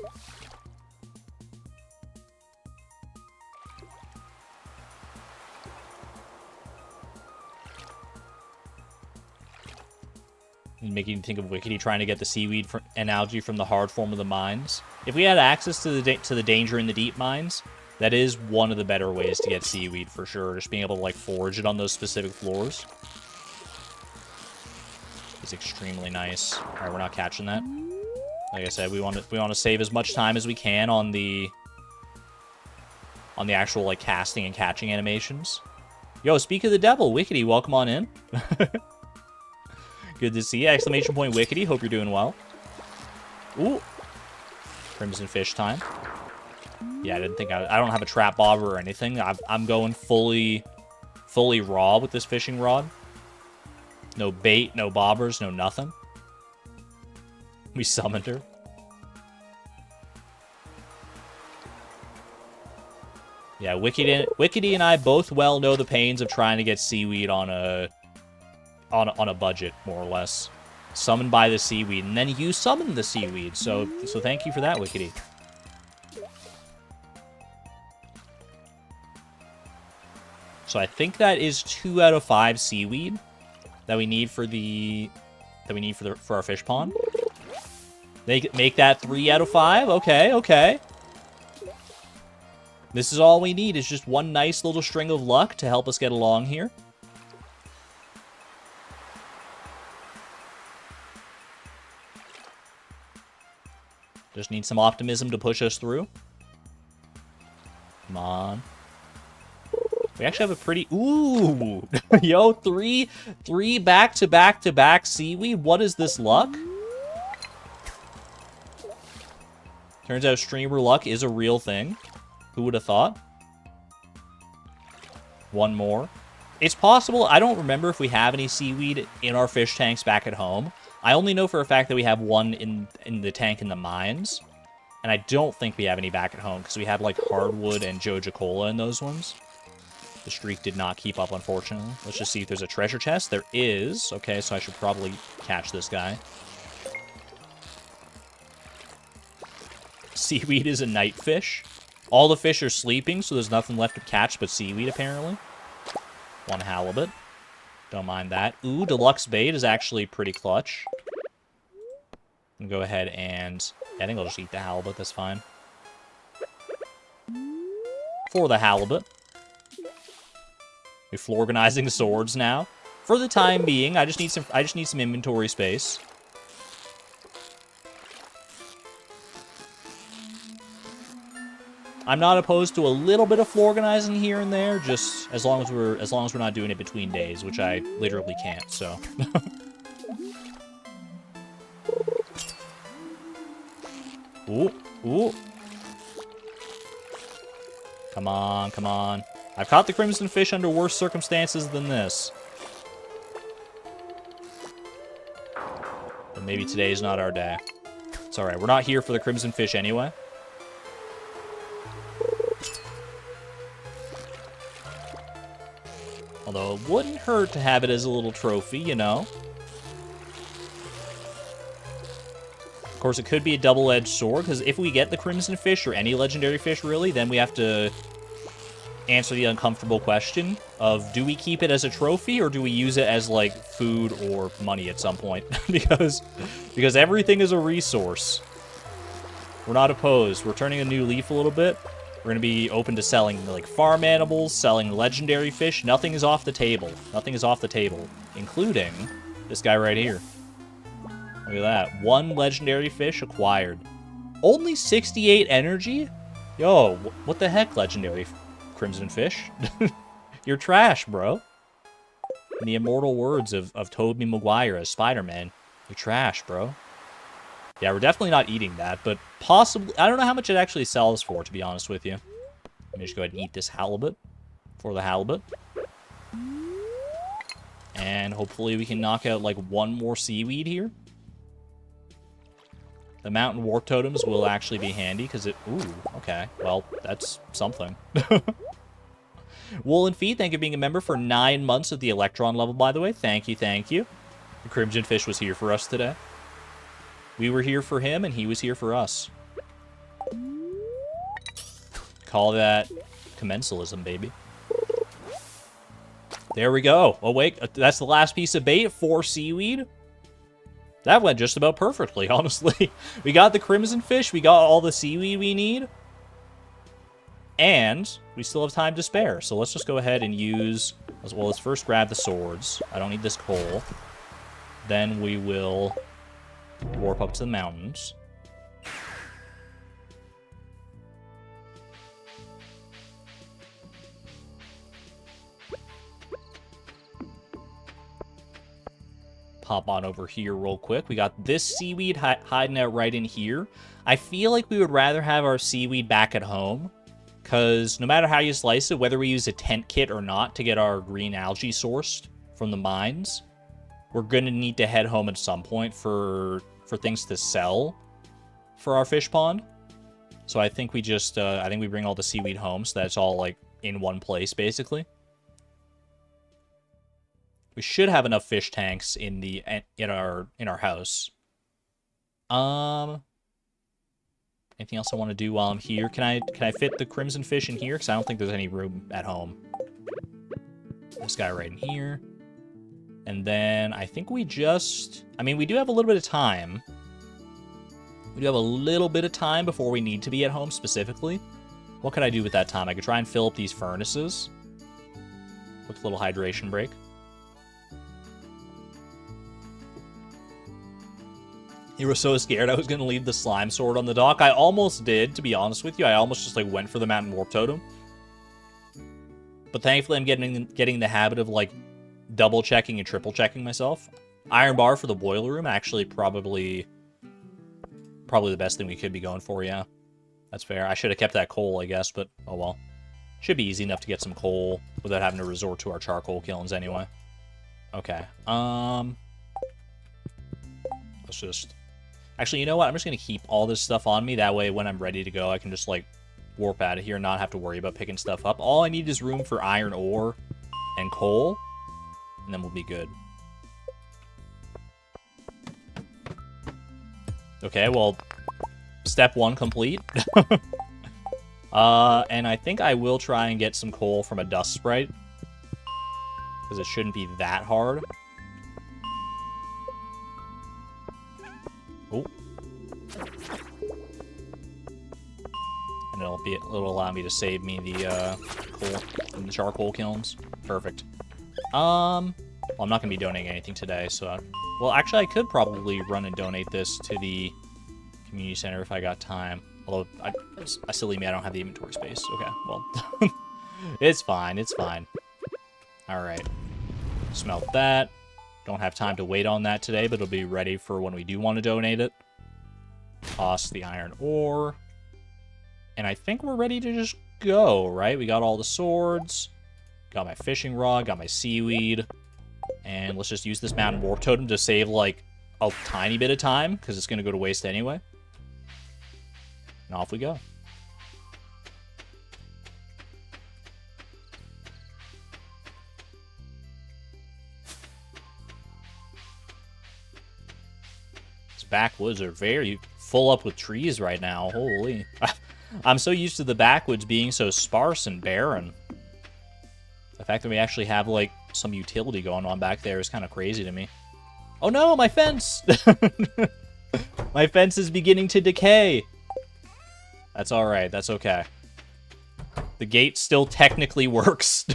Making me think of Wickedy trying to get the seaweed and algae from the hard form of the mines. If we had access to the danger in the deep mines, that is one of the better ways to get seaweed for sure. Just being able to like forage it on those specific floors is extremely nice. All right, we're not catching that. Like I said, we want to save as much time as we can on the actual like casting and catching animations. Yo, speak of the devil, Wickedy, welcome on in. Good to see you. Exclamation point Wickedy. Hope you're doing well. Ooh. Crimson fish time. Yeah, I didn't think I don't have a trap bobber or anything. I'm going fully raw with this fishing rod. No bait, no bobbers, no nothing. We summoned her. Yeah, Wickedy and I both well know the pains of trying to get seaweed on a budget, more or less. Summoned by the seaweed, and then you summon the seaweed. So thank you for that, Wickedy. So I think that is 2 out of 5 seaweed that we need for our fish pond. Make that 3 out of 5. Okay. This is all we need, is just one nice little string of luck to help us get along here. Just need some optimism to push us through. Come on. We actually have a pretty... Ooh! Yo, three back-to-back-to-back seaweed. What is this luck? Turns out streamer luck is a real thing. Who would have thought? One more. It's possible. I don't remember if we have any seaweed in our fish tanks back at home. I only know for a fact that we have one in the tank in the mines. And I don't think we have any back at home, because we had, like, hardwood and Joja Cola in those ones. The streak did not keep up, unfortunately. Let's just see if there's a treasure chest. There is. Okay, so I should probably catch this guy. Seaweed is a night fish. All the fish are sleeping, so there's nothing left to catch but seaweed, apparently. 1 halibut. Don't mind that. Ooh, deluxe bait is actually pretty clutch. I'm gonna go ahead and... I think I'll just eat the halibut, that's fine. For the halibut. We're organizing swords now. For the time being, I just need some inventory space. I'm not opposed to a little bit of floor organizing here and there, just as long as we're not doing it between days, which I literally can't, so. Ooh. Come on. I've caught the crimson fish under worse circumstances than this. But maybe today's not our day. It's alright. We're not here for the crimson fish anyway. Although it wouldn't hurt to have it as a little trophy, you know? Of course, it could be a double-edged sword, because if we get the crimson fish, or any legendary fish, really, then we have to answer the uncomfortable question of, do we keep it as a trophy, or do we use it as, like, food or money at some point? because everything is a resource. We're not opposed. We're turning a new leaf a little bit. We're going to be open to selling, like, farm animals, selling legendary fish. Nothing is off the table. Nothing is off the table, including this guy right here. Look at that. 1 legendary fish acquired. Only 68 energy? Yo, what the heck, legendary crimson fish? You're trash, bro. In the immortal words of Tobey Maguire as Spider-Man, you're trash, bro. Yeah, we're definitely not eating that, but possibly... I don't know how much it actually sells for, to be honest with you. Let me just go ahead and eat this halibut for the halibut. And hopefully we can knock out, like, 1 more seaweed here. The mountain warp totems will actually be handy, because it... Ooh, okay. Well, that's something. Woolen Feet, thank you for being a member for 9 months at the Electron level, by the way. Thank you, thank you. The Crimson Fish was here for us today. We were here for him, and he was here for us. Call that commensalism, baby. There we go. Oh, wait. That's the last piece of bait. 4 seaweed. That went just about perfectly, honestly. We got the crimson fish. We got all the seaweed we need. And we still have time to spare. So let's just go ahead and use... Well, let's first grab the swords. I don't need this coal. Then we will warp up to the mountains. Hop on over here real quick. We got this seaweed hiding out right in here. I feel like we would rather have our seaweed back at home, because no matter how you slice it, whether we use a tent kit or not to get our green algae sourced from the mines, we're going to need to head home at some point for things to sell for our fish pond. So I think we just, I think we bring all the seaweed home so that it's all, like, in one place, basically. We should have enough fish tanks in our house. Anything else I want to do while I'm here? Can I fit the crimson fish in here? Because I don't think there's any room at home. This guy right in here. And then I think we just... I mean, we do have a little bit of time. We do have a little bit of time before we need to be at home specifically. What could I do with that time? I could try and fill up these furnaces. Quick little hydration break. You were so scared I was going to leave the slime sword on the dock. I almost did, to be honest with you. I almost just, like, went for the mountain warp totem. But thankfully I'm getting the habit of, like, double checking and triple checking myself. Iron bar for the boiler room, actually probably the best thing we could be going for, yeah. That's fair. I should have kept that coal, I guess, but oh well. Should be easy enough to get some coal without having to resort to our charcoal kilns anyway. Okay. Let's just... Actually, you know what? I'm just going to keep all this stuff on me. That way, when I'm ready to go, I can just, like, warp out of here and not have to worry about picking stuff up. All I need is room for iron ore and coal, and then we'll be good. Okay, well, step 1 complete. And I think I will try and get some coal from a dust sprite, because it shouldn't be that hard. Oh. And it'll allow me to save me the coal from the charcoal kilns. Perfect. Well, I'm not going to be donating anything today, so... Well, actually, I could probably run and donate this to the community center if I got time. Although, silly me, I don't have the inventory space. Okay, well... It's fine, it's fine. Alright. Smelt that. Don't have time to wait on that today, but it'll be ready for when we do want to donate it. Toss the iron ore. And I think we're ready to just go, right? We got all the swords. Got my fishing rod, got my seaweed. And let's just use this mountain warp totem to save, like, a tiny bit of time, because it's going to go to waste anyway. And off we go. These backwoods are very full up with trees right now. Holy. I'm so used to the backwoods being so sparse and barren. The fact that we actually have, like, some utility going on back there is kind of crazy to me. Oh no, my fence! My fence is beginning to decay. That's alright, that's okay. The gate still technically works.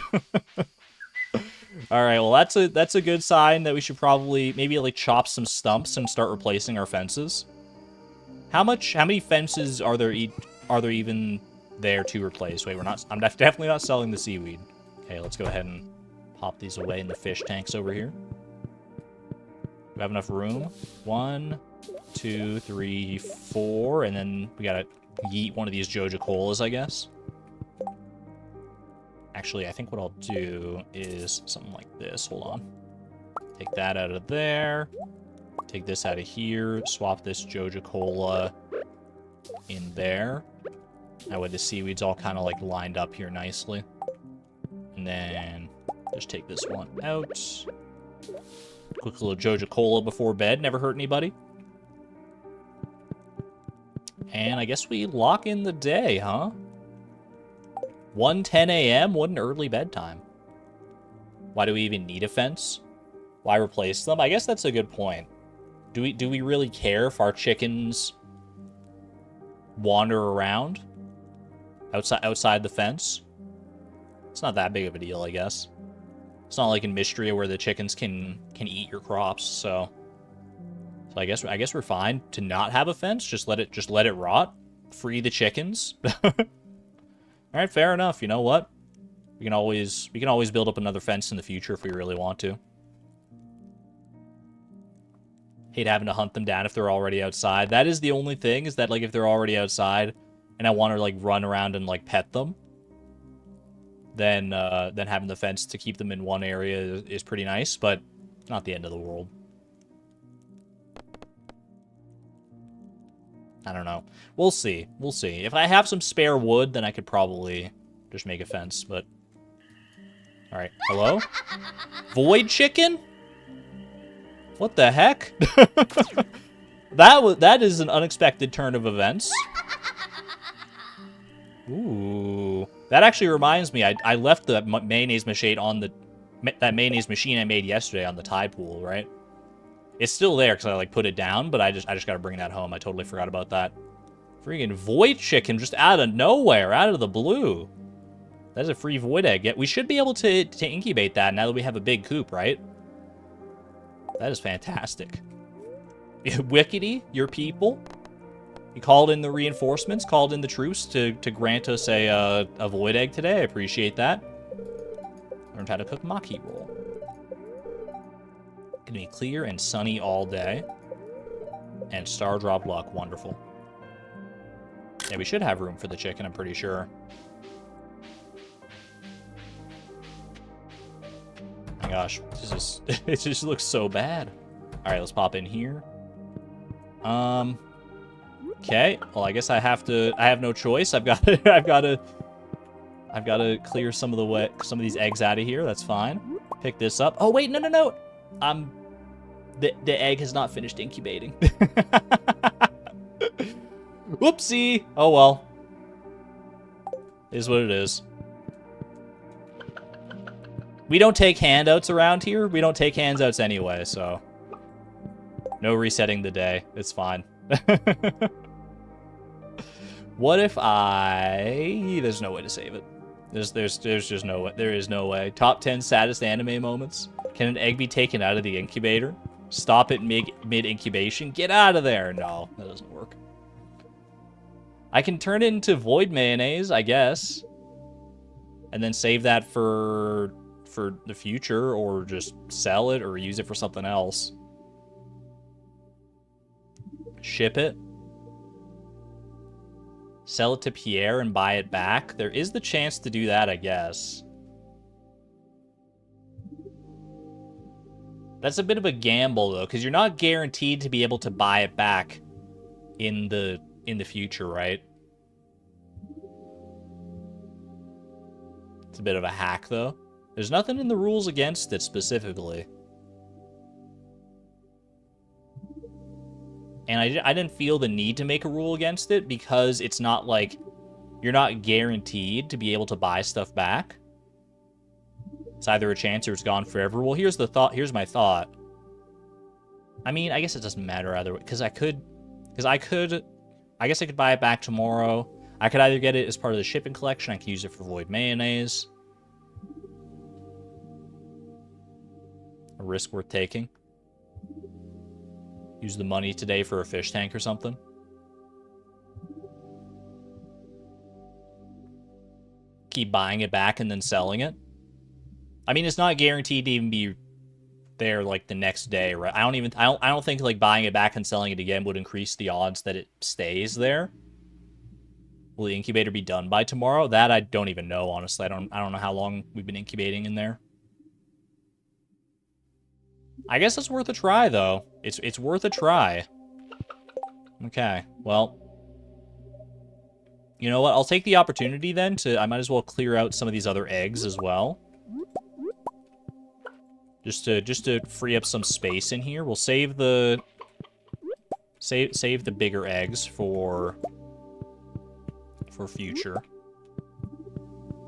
Alright, well that's a good sign that we should probably maybe like chop some stumps and start replacing our fences. How many fences are there even there to replace? Wait, I'm definitely not selling the seaweed. Okay, let's go ahead and pop these away in the fish tanks over here. We have enough room. 1, 2, 3, 4, and then we gotta yeet one of these Joja Colas, I guess. Actually, I think what I'll do is something like this. Hold on. Take that out of there. Take this out of here. Swap this Joja Cola in there. That way the seaweed's all kind of like lined up here nicely. And then just take this one out. Quick little Joja Cola before bed. Never hurt anybody. And I guess we lock in the day, huh? 1:10 a.m.? What an early bedtime. Why do we even need a fence? Why replace them? I guess that's a good point. Do we really care if our chickens wander around outside the fence? It's not that big of a deal, I guess. It's not like in Mystria where the chickens can eat your crops, so I guess we're fine to not have a fence. Just let it rot. Free the chickens. All right, fair enough. You know what? We can always build up another fence in the future if we really want to. Hate having to hunt them down if they're already outside. That is the only thing, is that like if they're already outside and I want to like run around and like pet them, then having the fence to keep them in one area is pretty nice, but not the end of the world. I don't know. We'll see. We'll see. If I have some spare wood, then I could probably just make a fence, but... Alright. Hello? Void chicken? What the heck? That is an unexpected turn of events. Ooh. That actually reminds me, I left the mayonnaise machine on that mayonnaise machine I made yesterday on the tide pool, right? It's still there because I like put it down, but I just gotta bring that home. I totally forgot about that. Freaking void chicken just out of nowhere, out of the blue. That's a free void egg. We should be able to incubate that now that we have a big coop, right? That is fantastic. Wickedy, your people. You called in the reinforcements, called in the troops to grant us a void egg today. I appreciate that. Learned how to cook maki roll. Gonna be clear and sunny all day. And star drop luck. Wonderful. Yeah, we should have room for the chicken, I'm pretty sure. My gosh, it just looks so bad. Alright, let's pop in here. Okay, well I guess I have no choice. I've got to clear some of these eggs out of here. That's fine. Pick this up. Oh wait, no. The egg has not finished incubating. Whoopsie. Oh well. It is what it is. We don't take handouts around here. We don't take handouts anyway, so no resetting the day. It's fine. What if there's no way to save it. There's just no way. There is no way. Top 10 saddest anime moments. Can an egg be taken out of the incubator? Stop it mid-incubation? Get out of there! No, that doesn't work. I can turn it into void mayonnaise, I guess. And then save that for the future, or just sell it, or use it for something else. Ship it. Sell it to Pierre and buy it back. There is the chance to do that, I guess. That's a bit of a gamble, though, because you're not guaranteed to be able to buy it back in the future, right? It's a bit of a hack, though. There's nothing in the rules against it specifically. And I didn't feel the need to make a rule against it because it's not like you're not guaranteed to be able to buy stuff back. It's either a chance or it's gone forever. Well, here's the thought. Here's my thought. I mean, I guess it doesn't matter either way because I guess I could buy it back tomorrow. I could either get it as part of the shipping collection. I could use it for void mayonnaise. A risk worth taking. Use the money today for a fish tank or something. Keep buying it back and then selling it. I mean, it's not guaranteed to even be there like the next day, right? I don't think like buying it back and selling it again would increase the odds that it stays there. Will the incubator be done by tomorrow? That I don't even know, honestly. I don't know how long we've been incubating in there. I guess it's worth a try, though. It's worth a try. Okay, well. You know what? I'll take the opportunity then to... I might as well clear out some of these other eggs as well. Just to free up some space in here. We'll save the... Save the bigger eggs for future.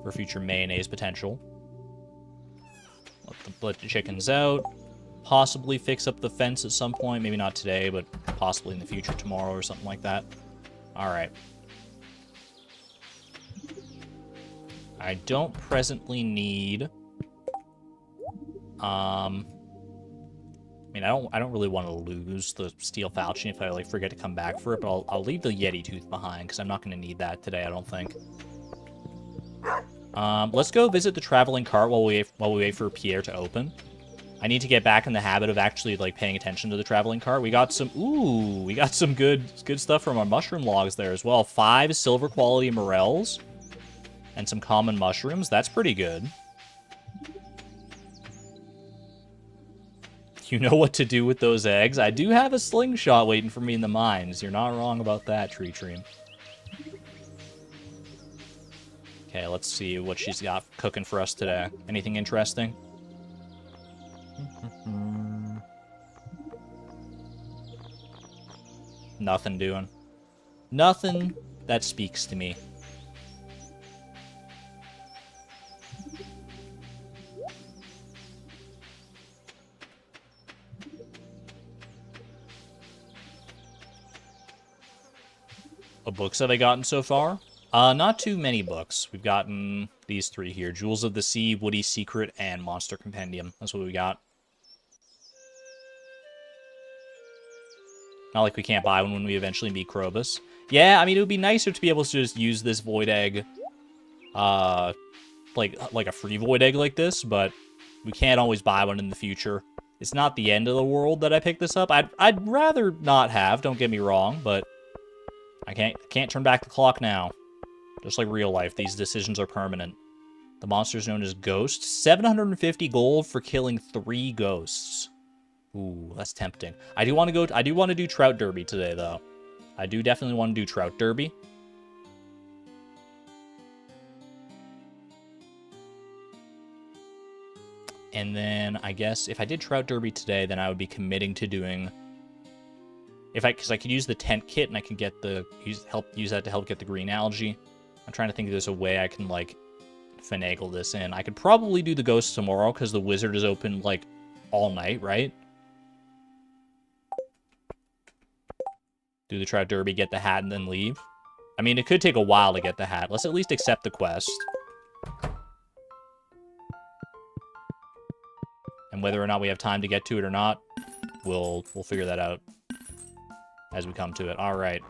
For future mayonnaise potential. Let the chickens out. Possibly fix up the fence at some point. Maybe not today, but possibly in the future, tomorrow or something like that. Alright. I don't presently need... I mean, I don't really want to lose the steel falchion if I like forget to come back for it, but I'll leave the Yeti tooth behind because I'm not going to need that today, I don't think. Let's go visit the traveling cart while we wait for Pierre to open. I need to get back in the habit of actually like paying attention to the traveling cart. We got some good stuff from our mushroom logs there as well. 5 silver quality morels and some common mushrooms. That's pretty good. You know what to do with those eggs. I do have a slingshot waiting for me in the mines. You're not wrong about that, Tree Tream. Okay, let's see what she's got cooking for us today. Anything interesting? Nothing doing. Nothing that speaks to me. What books have I gotten so far? Not too many books. We've gotten these 3 here. Jewels of the Sea, Woody Secret, and Monster Compendium. That's what we got. Not like we can't buy one when we eventually meet Krobus. Yeah, I mean, it would be nicer to be able to just use this void egg, like a free void egg like this, but we can't always buy one in the future. It's not the end of the world that I picked this up. I'd rather not have, don't get me wrong, but I can't turn back the clock now. Just like real life, these decisions are permanent. The monster is known as Ghost. 750 gold for killing 3 ghosts. Ooh, that's tempting. I do want to do Trout Derby today, though. I do definitely want to do Trout Derby. And then I guess if I did Trout Derby today, then I would be committing to doing... Because I could use the tent kit and I could get use that to help get the green algae. I'm trying to think if there's a way I can, like, finagle this in. I could probably do the ghost tomorrow because the wizard is open, like, all night, right? Do the Trout Derby, get the hat, and then leave. I mean, it could take a while to get the hat. Let's at least accept the quest. And whether or not we have time to get to it or not, we'll figure that out as we come to it. All right.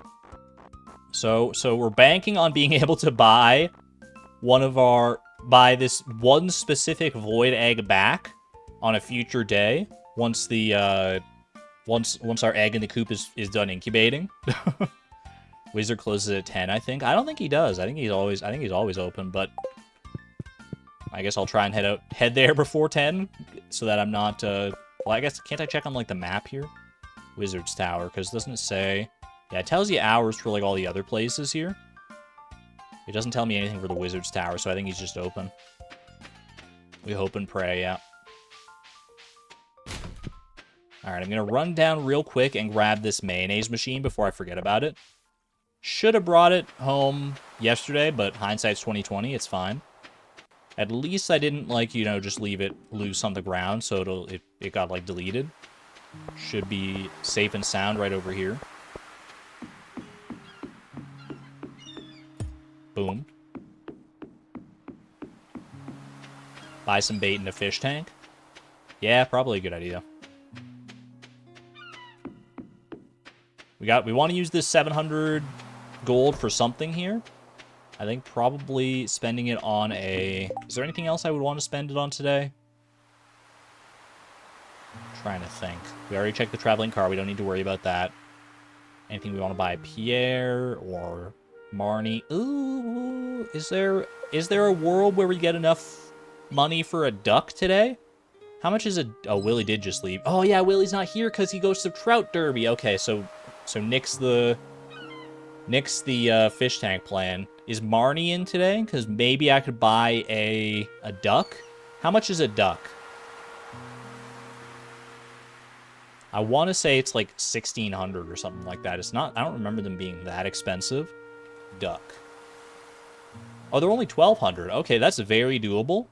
So we're banking on being able to buy this one specific void egg back on a future day once the once our egg in the coop is done incubating. Wizard closes at 10, I think. I don't think he does. I think he's always open, but I guess I'll try and head there before 10 so that I'm not well, I guess can't I check on like the map here? Wizard's Tower, because doesn't it say... Yeah, it tells you hours for like all the other places here. It doesn't tell me anything for the Wizard's Tower, so I think he's just open. We hope and pray, yeah. Alright, I'm going to run down real quick and grab this mayonnaise machine before I forget about it. Should have brought it home yesterday, but hindsight's 2020, it's fine. At least I didn't, like, you know, just leave it loose on the ground, so it got, like, deleted. Should be safe and sound right over here. Boom. Buy some bait in a fish tank. Yeah, probably a good idea. We want to use this 700 gold for something here. I think probably spending it on a... Is there anything else I would want to spend it on today? I'm trying to think. We already checked the traveling car. We don't need to worry about that. Anything we want to buy? Pierre or Marnie? Ooh, is there a world where we get enough money for a duck today? How much is a... Oh, Willie did just leave. Oh, yeah, Willie's not here because he goes to Trout Derby. Okay, so nix the fish tank plan. Is Marnie in today? Because maybe I could buy a duck. How much is a duck? I want to say it's like 1,600 or something like that. It's not... I don't remember them being that expensive. Duck. Oh, they're only 1,200. Okay, that's very doable.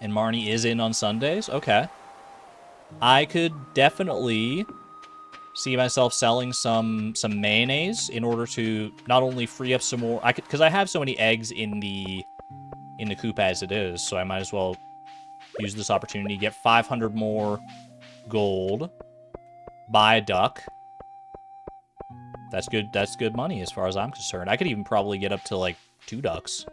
And Marnie is in on Sundays? Okay. I could definitely see myself selling some mayonnaise in order to not only free up some more... Because I have so many eggs in the coop as it is, so I might as well use this opportunity to get 500 more gold, buy a duck. That's good money as far as I'm concerned. I could even probably get up to like 2 ducks.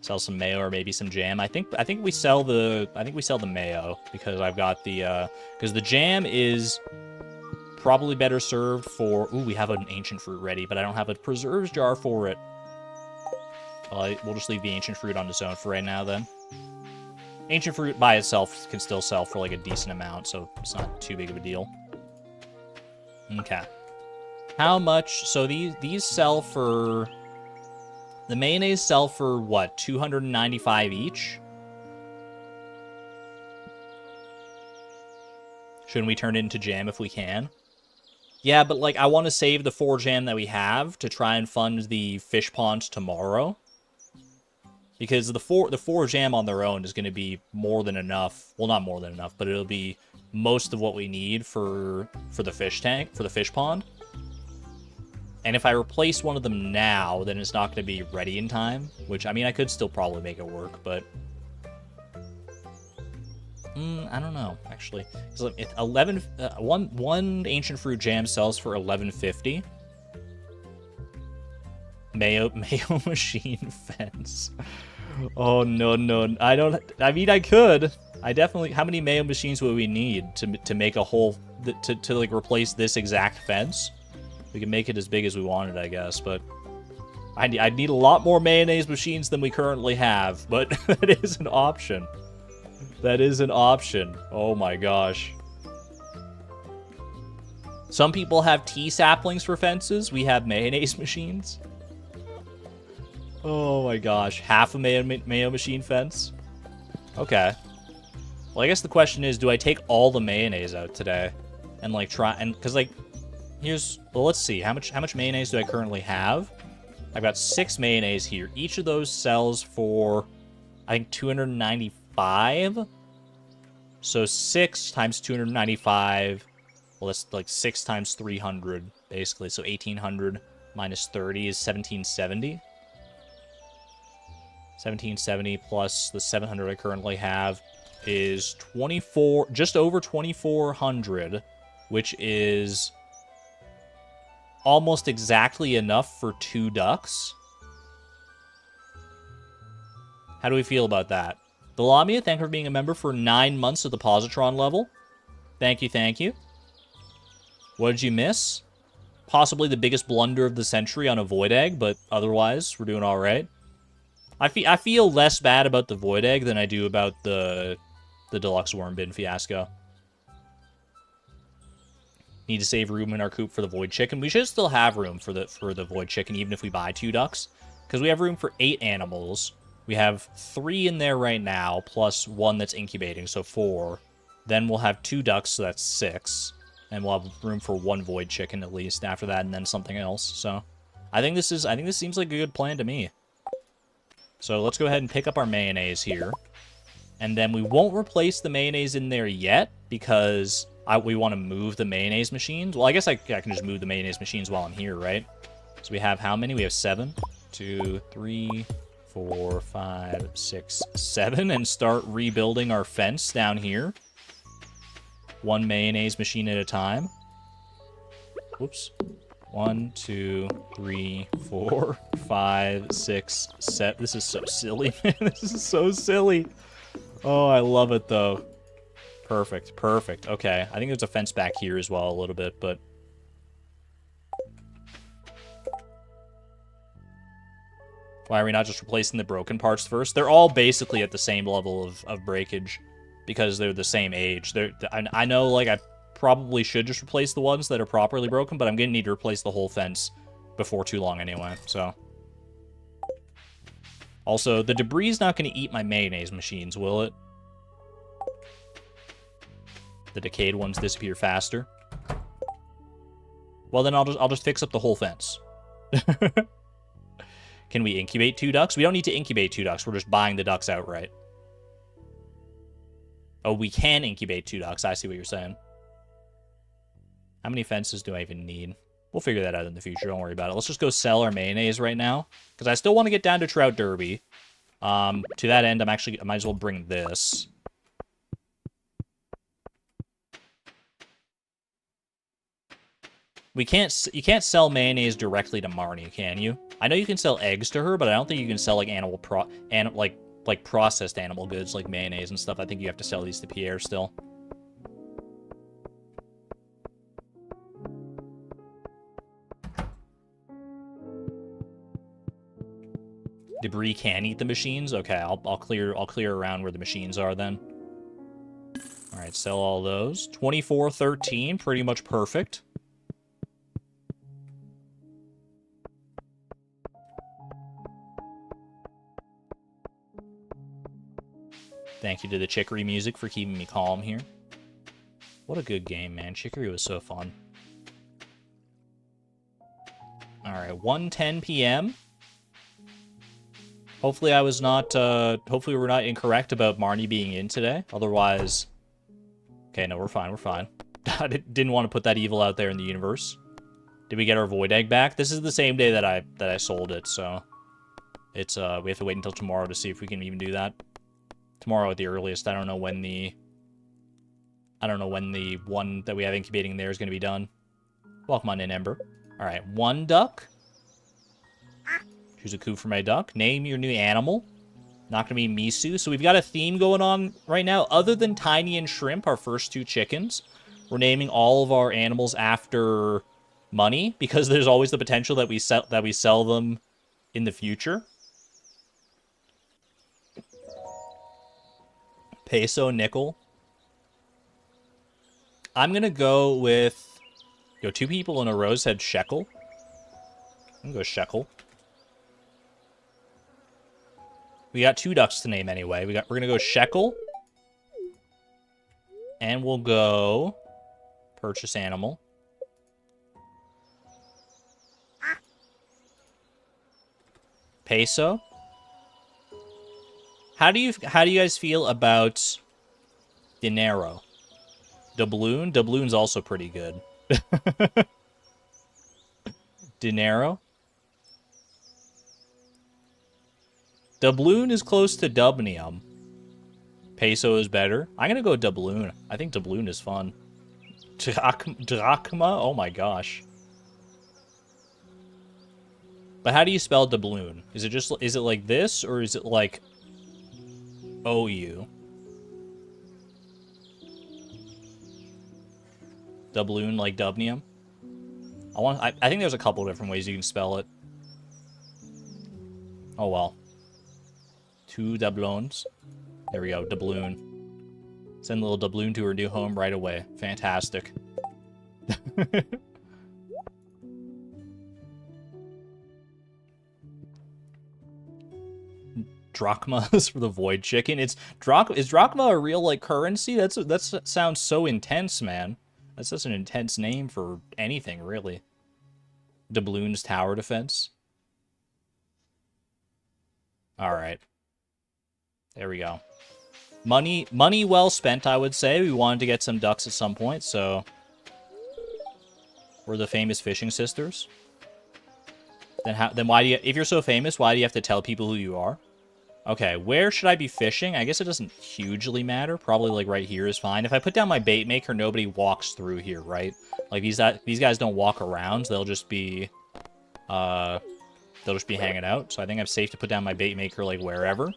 Sell some mayo or maybe some jam. I think we sell the mayo because I've got the because the jam is probably better served for... Ooh, we have an ancient fruit ready, but I don't have a preserves jar for it. Well, we'll just leave the ancient fruit on its own for right now then. Ancient fruit by itself can still sell for like a decent amount, so it's not too big of a deal. Okay. How much? So these sell for... The mayonnaise sell for, what, 295 each? Shouldn't we turn it into jam if we can? Yeah, but, like, I want to save the 4 jam that we have to try and fund the fish pond tomorrow. Because the four jam on their own is going to be more than enough. Well, not more than enough, but it'll be most of what we need for the fish tank, for the fish pond. And if I replace one of them now, then it's not going to be ready in time. Which, I mean, I could still probably make it work, but... I don't know, actually. One ancient fruit jam sells for 11.50. Mayo machine fence. Oh, no. I mean, I could. I definitely... How many mayo machines would we need to make a whole... To like, replace this exact fence? We can make it as big as we wanted, I guess, but... I'd need a lot more mayonnaise machines than we currently have, but that is an option. That is an option. Oh my gosh. Some people have tea saplings for fences. We have mayonnaise machines. Oh my gosh. Half a mayo machine fence? Okay. Well, I guess the question is, do I take all the mayonnaise out today? And, like, try... And, because, like... Here's... Well, let's see. How much mayonnaise do I currently have? I've got 6 mayonnaise here. Each of those sells for, I think, 295. So 6 times 295. Well, that's like 6 times 300, basically. So 1,800 minus 30 is 1,770. 1,770 plus the 700 I currently have is 24, just over 2,400, which is almost exactly enough for 2 ducks. How do we feel about that? The Lamia, thank you for being a member for 9 months at the Positron level. Thank you, thank you. What did you miss? Possibly the biggest blunder of the century on a Void Egg, but otherwise, we're doing alright. I feel less bad about the Void Egg than I do about the Deluxe Worm Bin fiasco. Need to save room in our coop for the void chicken. We should still have room for the void chicken, even if we buy 2 ducks. Because we have room for 8 animals. We have 3 in there right now, plus 1 that's incubating, so 4. Then we'll have 2 ducks, so that's 6. And we'll have room for 1 void chicken at least after that, and then something else. So I think this seems like a good plan to me. So let's go ahead and pick up our mayonnaise here. And then we won't replace the mayonnaise in there yet, because we want to move the mayonnaise machines. Well, I guess I can just move the mayonnaise machines while I'm here, right? So we have how many? We have 7. 2, 3, 4, 5, 6, 7. And start rebuilding our fence down here. 1 mayonnaise machine at a time. Whoops. 1, 2, 3, 4, 5, 6, 7. This is so silly, man. This is so silly. Oh, I love it, though. Perfect, perfect. Okay, I think there's a fence back here as well a little bit, but... Why are we not just replacing the broken parts first? They're all basically at the same level of breakage, because they're the same age. I know, like, I probably should just replace the ones that are properly broken, but I'm going to need to replace the whole fence before too long anyway, so... Also, the debris is not going to eat my mayonnaise machines, will it? The decayed ones disappear faster. Well, then I'll just fix up the whole fence. Can we incubate 2 ducks? We don't need to incubate 2 ducks. We're just buying the ducks outright. Oh, we can incubate 2 ducks. I see what you're saying. How many fences do I even need? We'll figure that out in the future. Don't worry about it. Let's just go sell our mayonnaise right now, because I still want to get down to Trout Derby. To that end, I might as well bring this. You can't sell mayonnaise directly to Marnie, can you? I know you can sell eggs to her, but I don't think you can sell like like processed animal goods like mayonnaise and stuff. I think you have to sell these to Pierre still. Debris can eat the machines. Okay, I'll clear around where the machines are then. All right, sell all those. 2413, pretty much perfect. Thank you to the Chicory music for keeping me calm here. What a good game, man. Chicory was so fun. Alright, 1:10 p.m. Hopefully I was not, hopefully we're not incorrect about Marnie being in today. Otherwise... Okay, no, we're fine, we're fine. I didn't want to put that evil out there in the universe. Did we get our void egg back? This is the same day that I sold it, so... It's, we have to wait until tomorrow to see if we can even do that. Tomorrow at the earliest. I don't know when the one that we have incubating there is going to be done. Welcome on in, Ember. Alright, 1 duck. Choose a coop for my duck. Name your new animal. Not going to be Misu. So we've got a theme going on right now. Other than Tiny and Shrimp, our first 2 chickens, we're naming all of our animals after money, because there's always the potential that we sell them in the future. Peso, nickel. I'm going to go with... 2 people in a row said shekel. I'm going to go shekel. We got 2 ducks to name anyway. We're going to go shekel. And we'll go... purchase animal. Peso. How do you guys feel about dinero? Doubloon? Doubloon's also pretty good. Dinero? Doubloon is close to dubnium. Peso is better. I'm gonna go doubloon. I think doubloon is fun. Drachma? Oh my gosh. But how do you spell doubloon? Is it like this, or is it like OU? Doubloon like dubnium? I think there's a couple different ways you can spell it. Oh well. 2 doubloons. There we go, doubloon. Send a little doubloon to her new home right away. Fantastic. Drachmas for the void chicken. Is drachma a real like currency? That sounds so intense, man. That's just an intense name for anything, really. Doubloon's tower defense. All right. There we go. Money well spent, I would say. We wanted to get some ducks at some point, so we're the famous fishing sisters. Then why do you, if you're so famous, why do you have to tell people who you are? Okay, where should I be fishing? I guess it doesn't hugely matter. Probably like right here is fine. If I put down my bait maker, nobody walks through here, right? Like these guys don't walk around. So they'll just be hanging out. So I think I'm safe to put down my bait maker like wherever,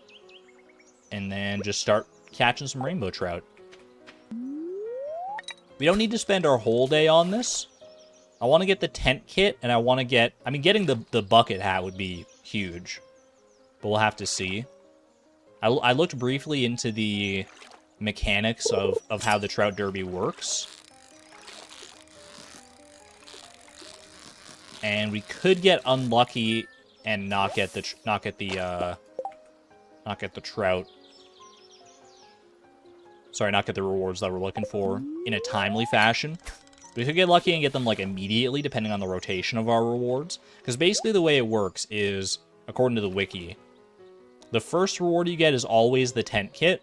and then just start catching some rainbow trout. We don't need to spend our whole day on this. I want to get the tent kit, and I want to get... I mean, getting the bucket hat would be huge, but we'll have to see. I looked briefly into the mechanics of how the Trout Derby works. And we could get unlucky and not get the trout. Sorry, not get the rewards that we're looking for in a timely fashion. We could get lucky and get them like immediately, depending on the rotation of our rewards. Because basically the way it works is, according to the wiki, the first reward you get is always the tent kit,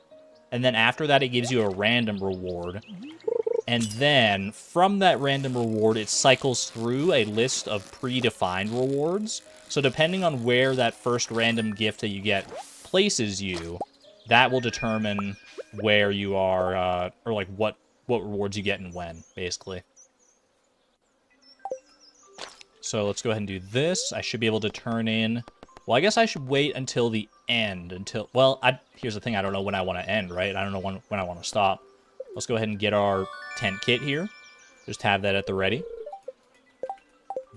and then after that it gives you a random reward. And then, from that random reward, it cycles through a list of predefined rewards. So depending on where that first random gift that you get places you, that will determine where you are, or like what rewards you get and when, basically. So let's go ahead and do this. I should be able to turn in... Well, I guess I should wait until the end, until... Well, here's the thing, I don't know when I want to end, right? I don't know when I want to stop. Let's go ahead and get our tent kit here. Just have that at the ready.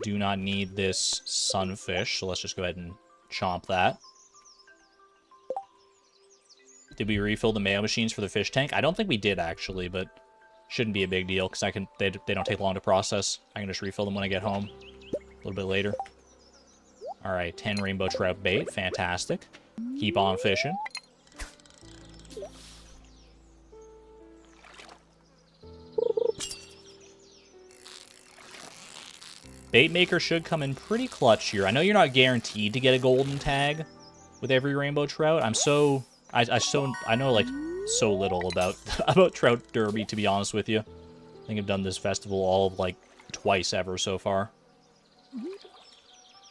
Do not need this sunfish, so let's just go ahead and chomp that. Did we refill the mayo machines for the fish tank? I don't think we did, actually, but shouldn't be a big deal, because they don't take long to process. I can just refill them when I get home a little bit later. Alright, 10 rainbow trout bait. Fantastic. Keep on fishing. Bait maker should come in pretty clutch here. I know you're not guaranteed to get a golden tag with every rainbow trout. I know like so little about Trout Derby, to be honest with you. I think I've done this festival all of like twice ever so far.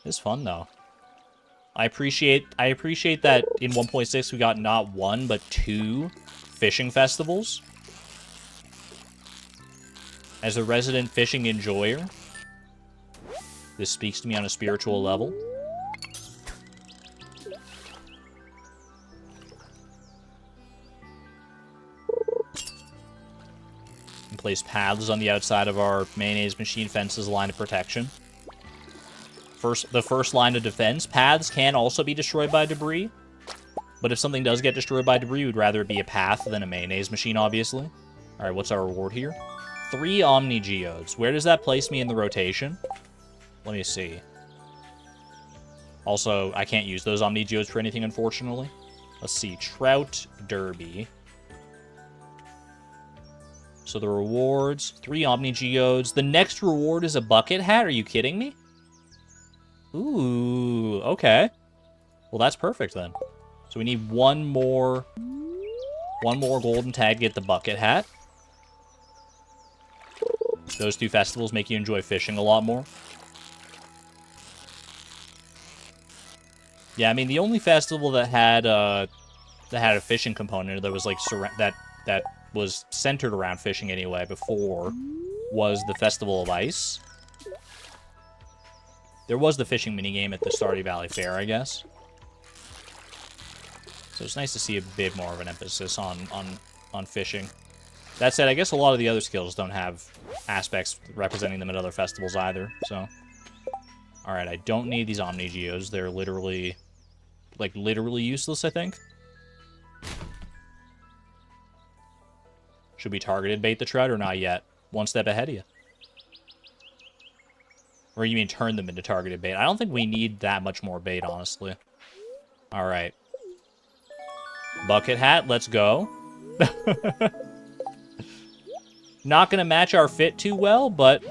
It's fun though. I appreciate that in 1.6 we got not one but 2 fishing festivals. As a resident fishing enjoyer, this speaks to me on a spiritual level. And place paths on the outside of our mayonnaise machine fence as a line of protection. The first line of defense. Paths can also be destroyed by debris. But if something does get destroyed by debris, we'd rather it be a path than a mayonnaise machine, obviously. Alright, what's our reward here? 3 Omni Geodes. Where does that place me in the rotation? Let me see. Also, I can't use those Omni Geodes for anything, unfortunately. Let's see. Trout Derby. So the rewards, 3 Omni Geodes. The next reward is a bucket hat? Are you kidding me? Ooh, okay. Well, that's perfect then. So we need one more golden tag to get the bucket hat. Those 2 festivals make you enjoy fishing a lot more. Yeah, I mean, the only festival that had a fishing component that was like that was centered around fishing anyway before was the Festival of Ice. There was the fishing minigame at the Stardew Valley Fair, I guess. So it's nice to see a bit more of an emphasis on fishing. That said, I guess a lot of the other skills don't have aspects representing them at other festivals either, so... Alright, I don't need these Omni Geodes. They're literally useless, I think. Should we targeted bait the trout or not yet? One step ahead of you. Or you mean turn them into targeted bait? I don't think we need that much more bait, honestly. All right. Bucket hat, let's go. Not gonna match our fit too well, but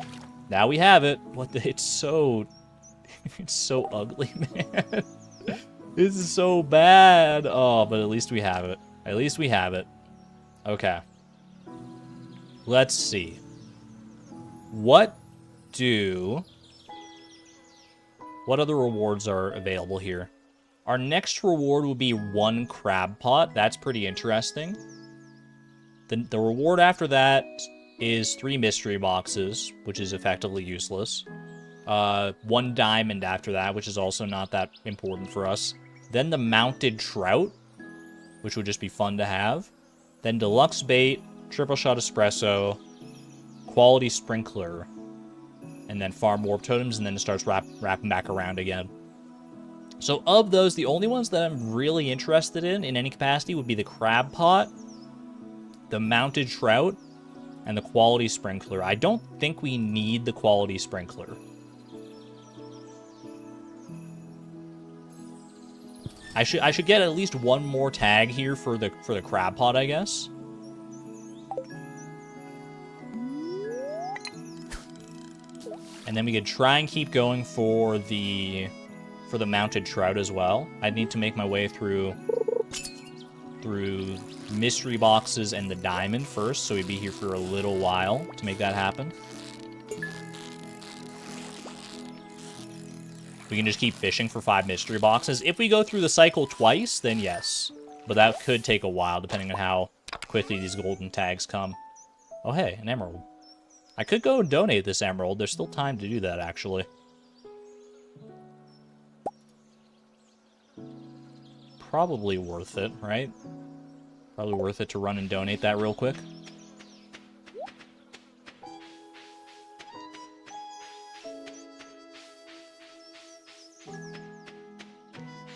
now we have it. What the? It's so ugly, man. This is so bad. Oh, but at least we have it. At least we have it. Okay. Let's see. What other rewards are available here? Our next reward will be 1 crab pot. That's pretty interesting. The reward after that is 3 mystery boxes, which is effectively useless. 1 diamond after that, which is also not that important for us. Then the mounted trout, which would just be fun to have. Then deluxe bait, triple shot espresso, quality sprinkler, and then farm warp totems, and then it starts wrapping back around again. So of those, the only ones that I'm really interested in any capacity would be the crab pot, the mounted trout, and the quality sprinkler. I don't think we need the quality sprinkler. I should get at least 1 more tag here for the crab pot, I guess. And then we could try and keep going for the mounted trout as well. I'd need to make my way through mystery boxes and the diamond first, so we'd be here for a little while to make that happen. We can just keep fishing for 5 mystery boxes. If we go through the cycle twice, then yes. But that could take a while, depending on how quickly these golden tags come. Oh, hey, an emerald. I could go and donate this emerald. There's still time to do that, actually. Probably worth it, right? Probably worth it to run and donate that real quick.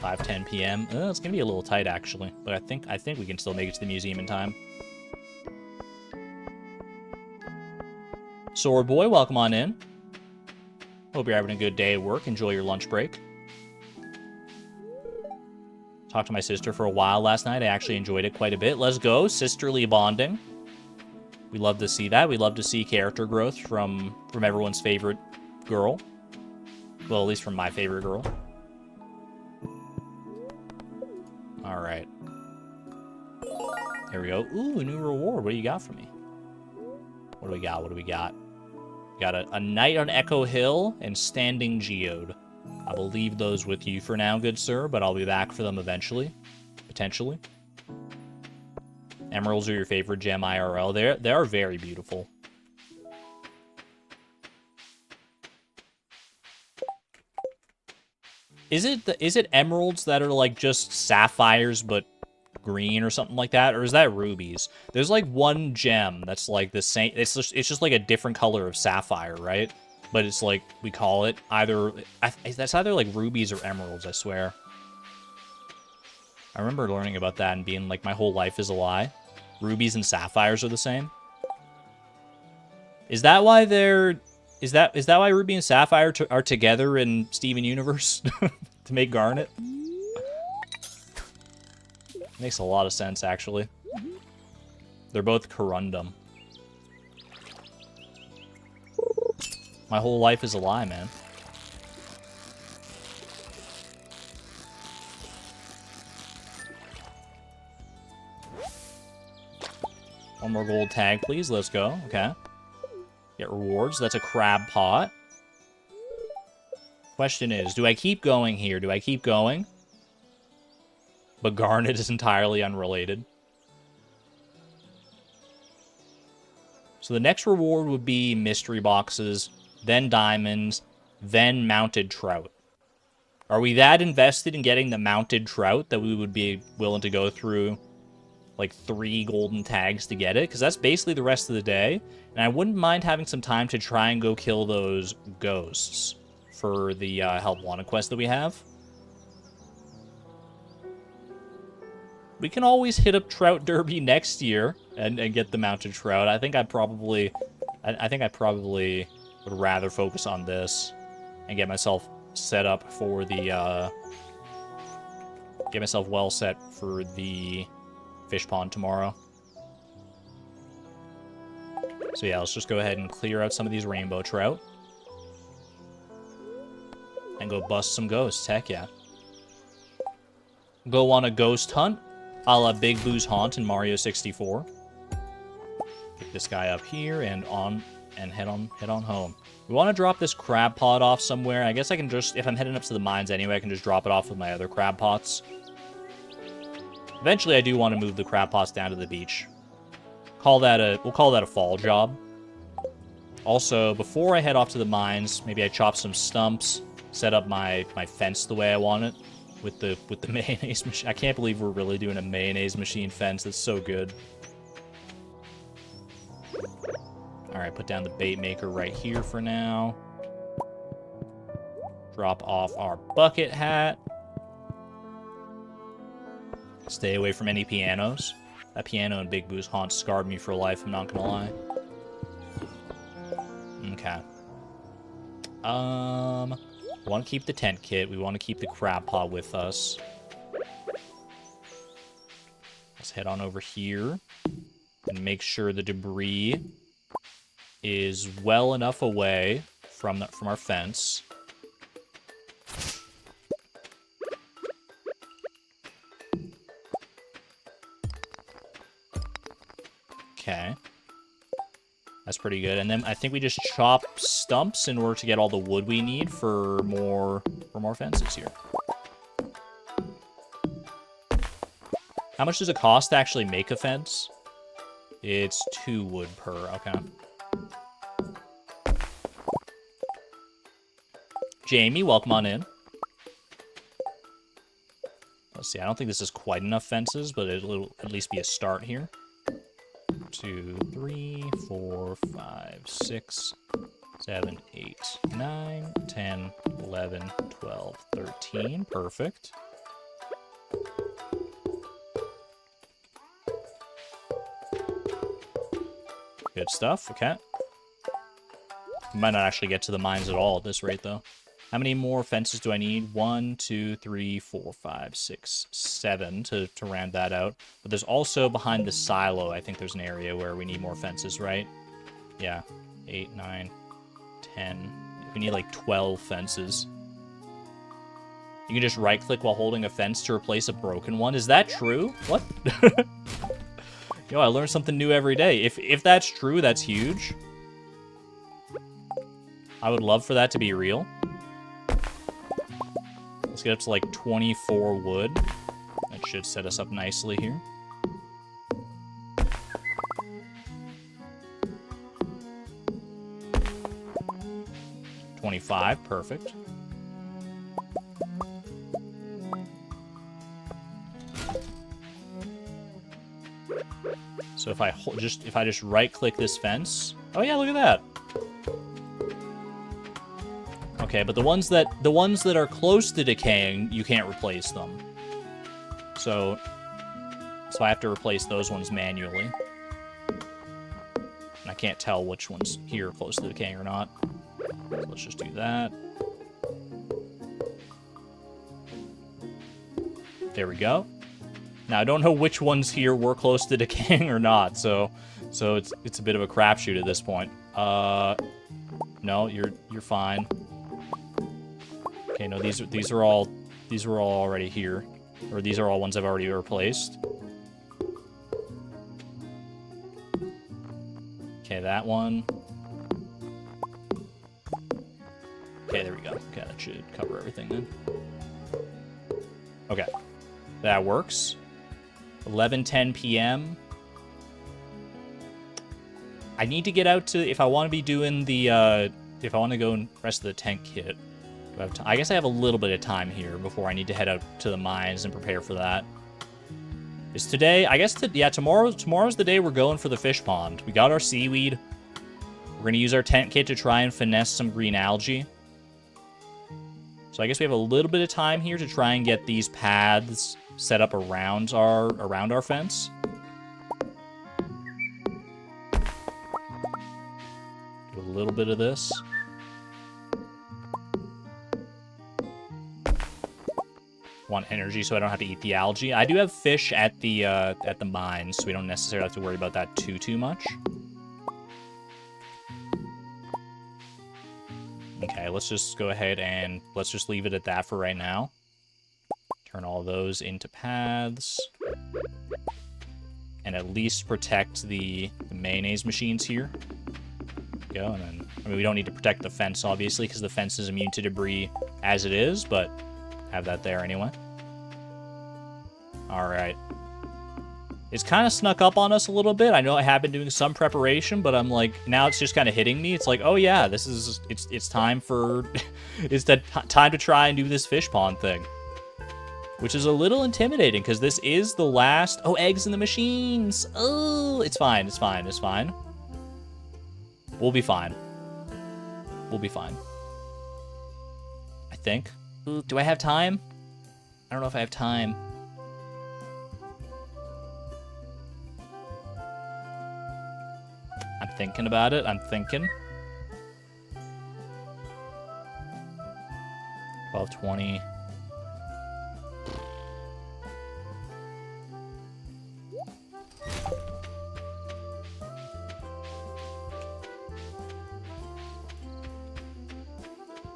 5:10 p.m. It's gonna be a little tight, actually, but I think we can still make it to the museum in time. Sword Boy, welcome on in. Hope you're having a good day at work. Enjoy your lunch break. Talked to my sister for a while last night. I actually enjoyed it quite a bit. Let's go. Sisterly bonding. We love to see that. We love to see character growth from everyone's favorite girl. Well, at least from my favorite girl. Alright. There we go. Ooh, a new reward. What do you got for me? What do we got? What do we got? We got a Night on Echo Hill and Standing Geode. I will leave those with you for now, good sir, but I'll be back for them eventually. Potentially. Emeralds are your favorite gem IRL. They are very beautiful. Is it emeralds that are like just sapphires but green or something like that, or is that rubies? There's like one gem that's like the same. It's just like a different color of sapphire, right? But it's like we call it either that's either like rubies or emeralds. I swear. I remember learning about that and being like, my whole life is a lie. Rubies and sapphires are the same. Is that why they're? Is that why Ruby and Sapphire are together in Steven Universe to make Garnet? Makes a lot of sense, actually. They're both corundum. My whole life is a lie, man. One more gold tag, please. Let's go. Okay. Get rewards. That's a crab pot. Question is, do I keep going here? Do I keep going? But Garnet is entirely unrelated. So the next reward would be mystery boxes, then diamonds, then mounted trout. Are we that invested in getting the mounted trout that we would be willing to go through like 3 golden tags to get it? Because that's basically the rest of the day. And I wouldn't mind having some time to try and go kill those ghosts for the Help Wanted quest that we have. We can always hit up Trout Derby next year and get the mounted trout. I think I probably would rather focus on this. and get myself set up for the, get myself well set for the fish pond tomorrow. So yeah, let's just go ahead and clear out some of these rainbow trout. And go bust some ghosts, heck yeah. Go on a ghost hunt, a la Big Boo's Haunt in Mario 64. Pick this guy up here and on and head on home. We want to drop this crab pot off somewhere. I guess I can just, if I'm heading up to the mines anyway, I can just drop it off with my other crab pots. Eventually, I do want to move the crab pots down to the beach. We'll call that a fall job. Also, before I head off to the mines, maybe I chop some stumps, set up my fence the way I want it with the mayonnaise machine. I can't believe we're really doing a mayonnaise machine fence. That's so good. All right, put down the bait maker right here for now. Drop off our bucket hat. Stay away from any pianos. That piano in Big Boo's Haunt scarred me for life, I'm not gonna lie. Okay. We want to keep the tent kit. We want to keep the crab pot with us. Let's head on over here and make sure the debris is well enough away from our fence. Okay. That's pretty good. And then I think we just chop stumps in order to get all the wood we need for more fences here. How much does it cost to actually make a fence? It's 2 wood per, okay. Jamie, welcome on in. Let's see, I don't think this is quite enough fences, but it'll at least be a start here. 2, 3, 4, 5, 6, 7, 8, 9, 10, 11, 12, 13. Perfect. Good stuff. Okay. We might not actually get to the mines at all at this rate, though. How many more fences do I need? 1, 2, 3, 4, 5, 6, 7 to round that out. But there's also behind the silo, I think there's an area where we need more fences, right? Yeah. 8, 9, 10. We need like 12 fences. You can just right-click while holding a fence to replace a broken one. Is that true? What? Yo, I learn something new every day. If that's true, that's huge. I would love for that to be real. Let's get up to like 24 wood. That should set us up nicely here. $25, perfect. So if I just right-click this fence, oh yeah, look at that. Okay, but the ones that are close to decaying, you can't replace them. So I have to replace those ones manually. And I can't tell which ones here are close to decaying or not. So let's just do that. There we go. Now I don't know which ones here were close to decaying or not, so it's a bit of a crapshoot at this point. No, you're fine. Okay, no, these are all already here, or these are all ones I've already replaced. Okay, that one. Okay, there we go. Okay, that should cover everything then. Okay, that works. 11:10 p.m. I need to get out to, if I want to be doing the, if I want to go and rest of the tent kit. I guess I have a little bit of time here before I need to head out to the mines and prepare for that. Is today, I guess, yeah, tomorrow's the day we're going for the fish pond. We got our seaweed. We're going to use our tent kit to try and finesse some green algae. So I guess we have a little bit of time here to try and get these paths set up around our fence. Do a little bit of this. want energy so I don't have to eat the algae. I do have fish at the mines, so we don't necessarily have to worry about that too much. Okay, let's just go ahead and let's just leave it at that for right now. Turn all those into paths. And at least protect the mayonnaise machines here. Go, and then, I mean, we don't need to protect the fence, obviously, because the fence is immune to debris as it is, but have that there anyway. Alright. It's kind of snuck up on us a little bit. I know I have been doing some preparation, but I'm like, now it's just kind of hitting me. It's like, oh yeah, this is, it's time for, it's the time to try and do this fish pond thing. Which is a little intimidating, because this is the last, oh, eggs in the machines. Oh, it's fine, it's fine, it's fine. We'll be fine. We'll be fine. I think. Ooh, do I have time? I don't know if I have time. I'm thinking about it. I'm thinking. 12:20.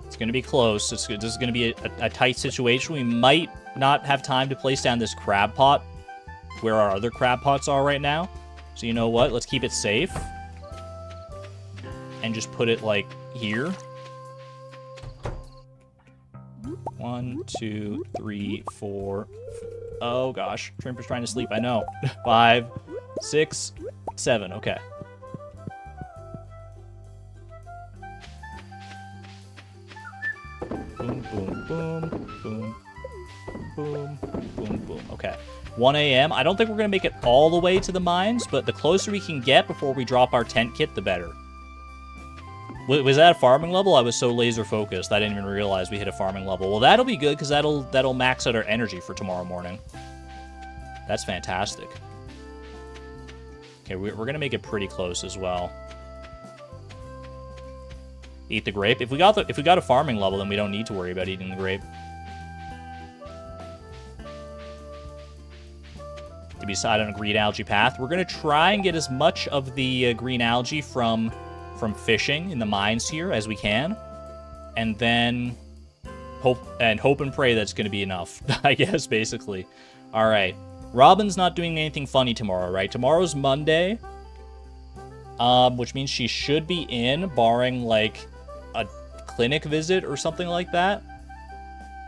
It's going to be close. This is going to be a tight situation. We might not have time to place down this crab pot where our other crab pots are right now. So you know what? Let's keep it safe. And just put it, like, here. 1, 2, 3, 4. Oh, gosh. Shrimper's trying to sleep. I know. 5, 6, 7. Okay. Boom, boom, boom, boom, boom, boom, boom. Okay. 1 a.m. I don't think we're going to make it all the way to the mines, but the closer we can get before we drop our tent kit, the better. Was that a farming level? I was so laser focused, I didn't even realize we hit a farming level. Well, that'll be good, because that'll max out our energy for tomorrow morning. That's fantastic. Okay, we're going to make it pretty close as well. Eat the grape. If we got a farming level, then we don't need to worry about eating the grape. To be decided on a green algae path. We're going to try and get as much of the green algae from fishing in the mines here as we can. And then hope and pray that's going to be enough, I guess, basically. All right. Robin's not doing anything funny tomorrow, right? Tomorrow's Monday, which means she should be in, barring, like, a clinic visit or something like that.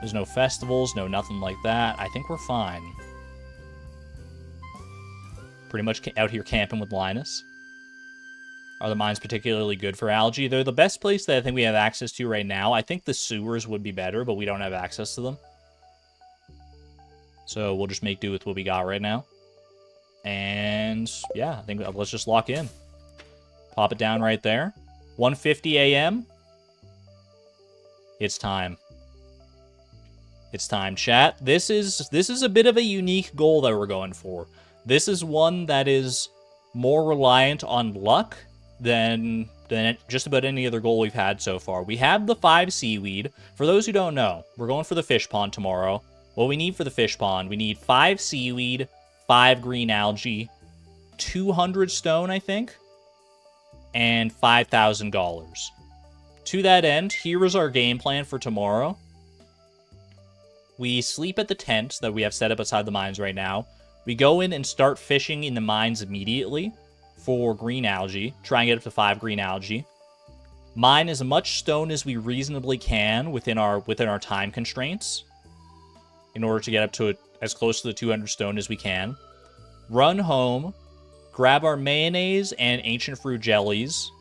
There's no festivals, no nothing like that. I think we're fine. Pretty much out here camping with Linus. Are the mines particularly good for algae? They're the best place that I think we have access to right now. I think the sewers would be better, but we don't have access to them. So we'll just make do with what we got right now. And yeah, I think let's just lock in. Pop it down right there. 1:50 a.m. It's time. It's time, chat. This is a bit of a unique goal that we're going for. This is one that is more reliant on luck than just about any other goal we've had so far. We have the 5 seaweed. For those who don't know, we're going for the fish pond tomorrow. What we need for the fish pond, we need 5 seaweed, 5 green algae, 200 stone, I think, and $5,000. To that end, here is our game plan for tomorrow. We sleep at the tent that we have set up outside the mines right now. We go in and start fishing in the mines immediately for green algae. Try and get up to 5 green algae. Mine as much stone as we reasonably can within our time constraints in order to get up to as close to the 200 stone as we can. Run home, grab our mayonnaise and ancient fruit jellies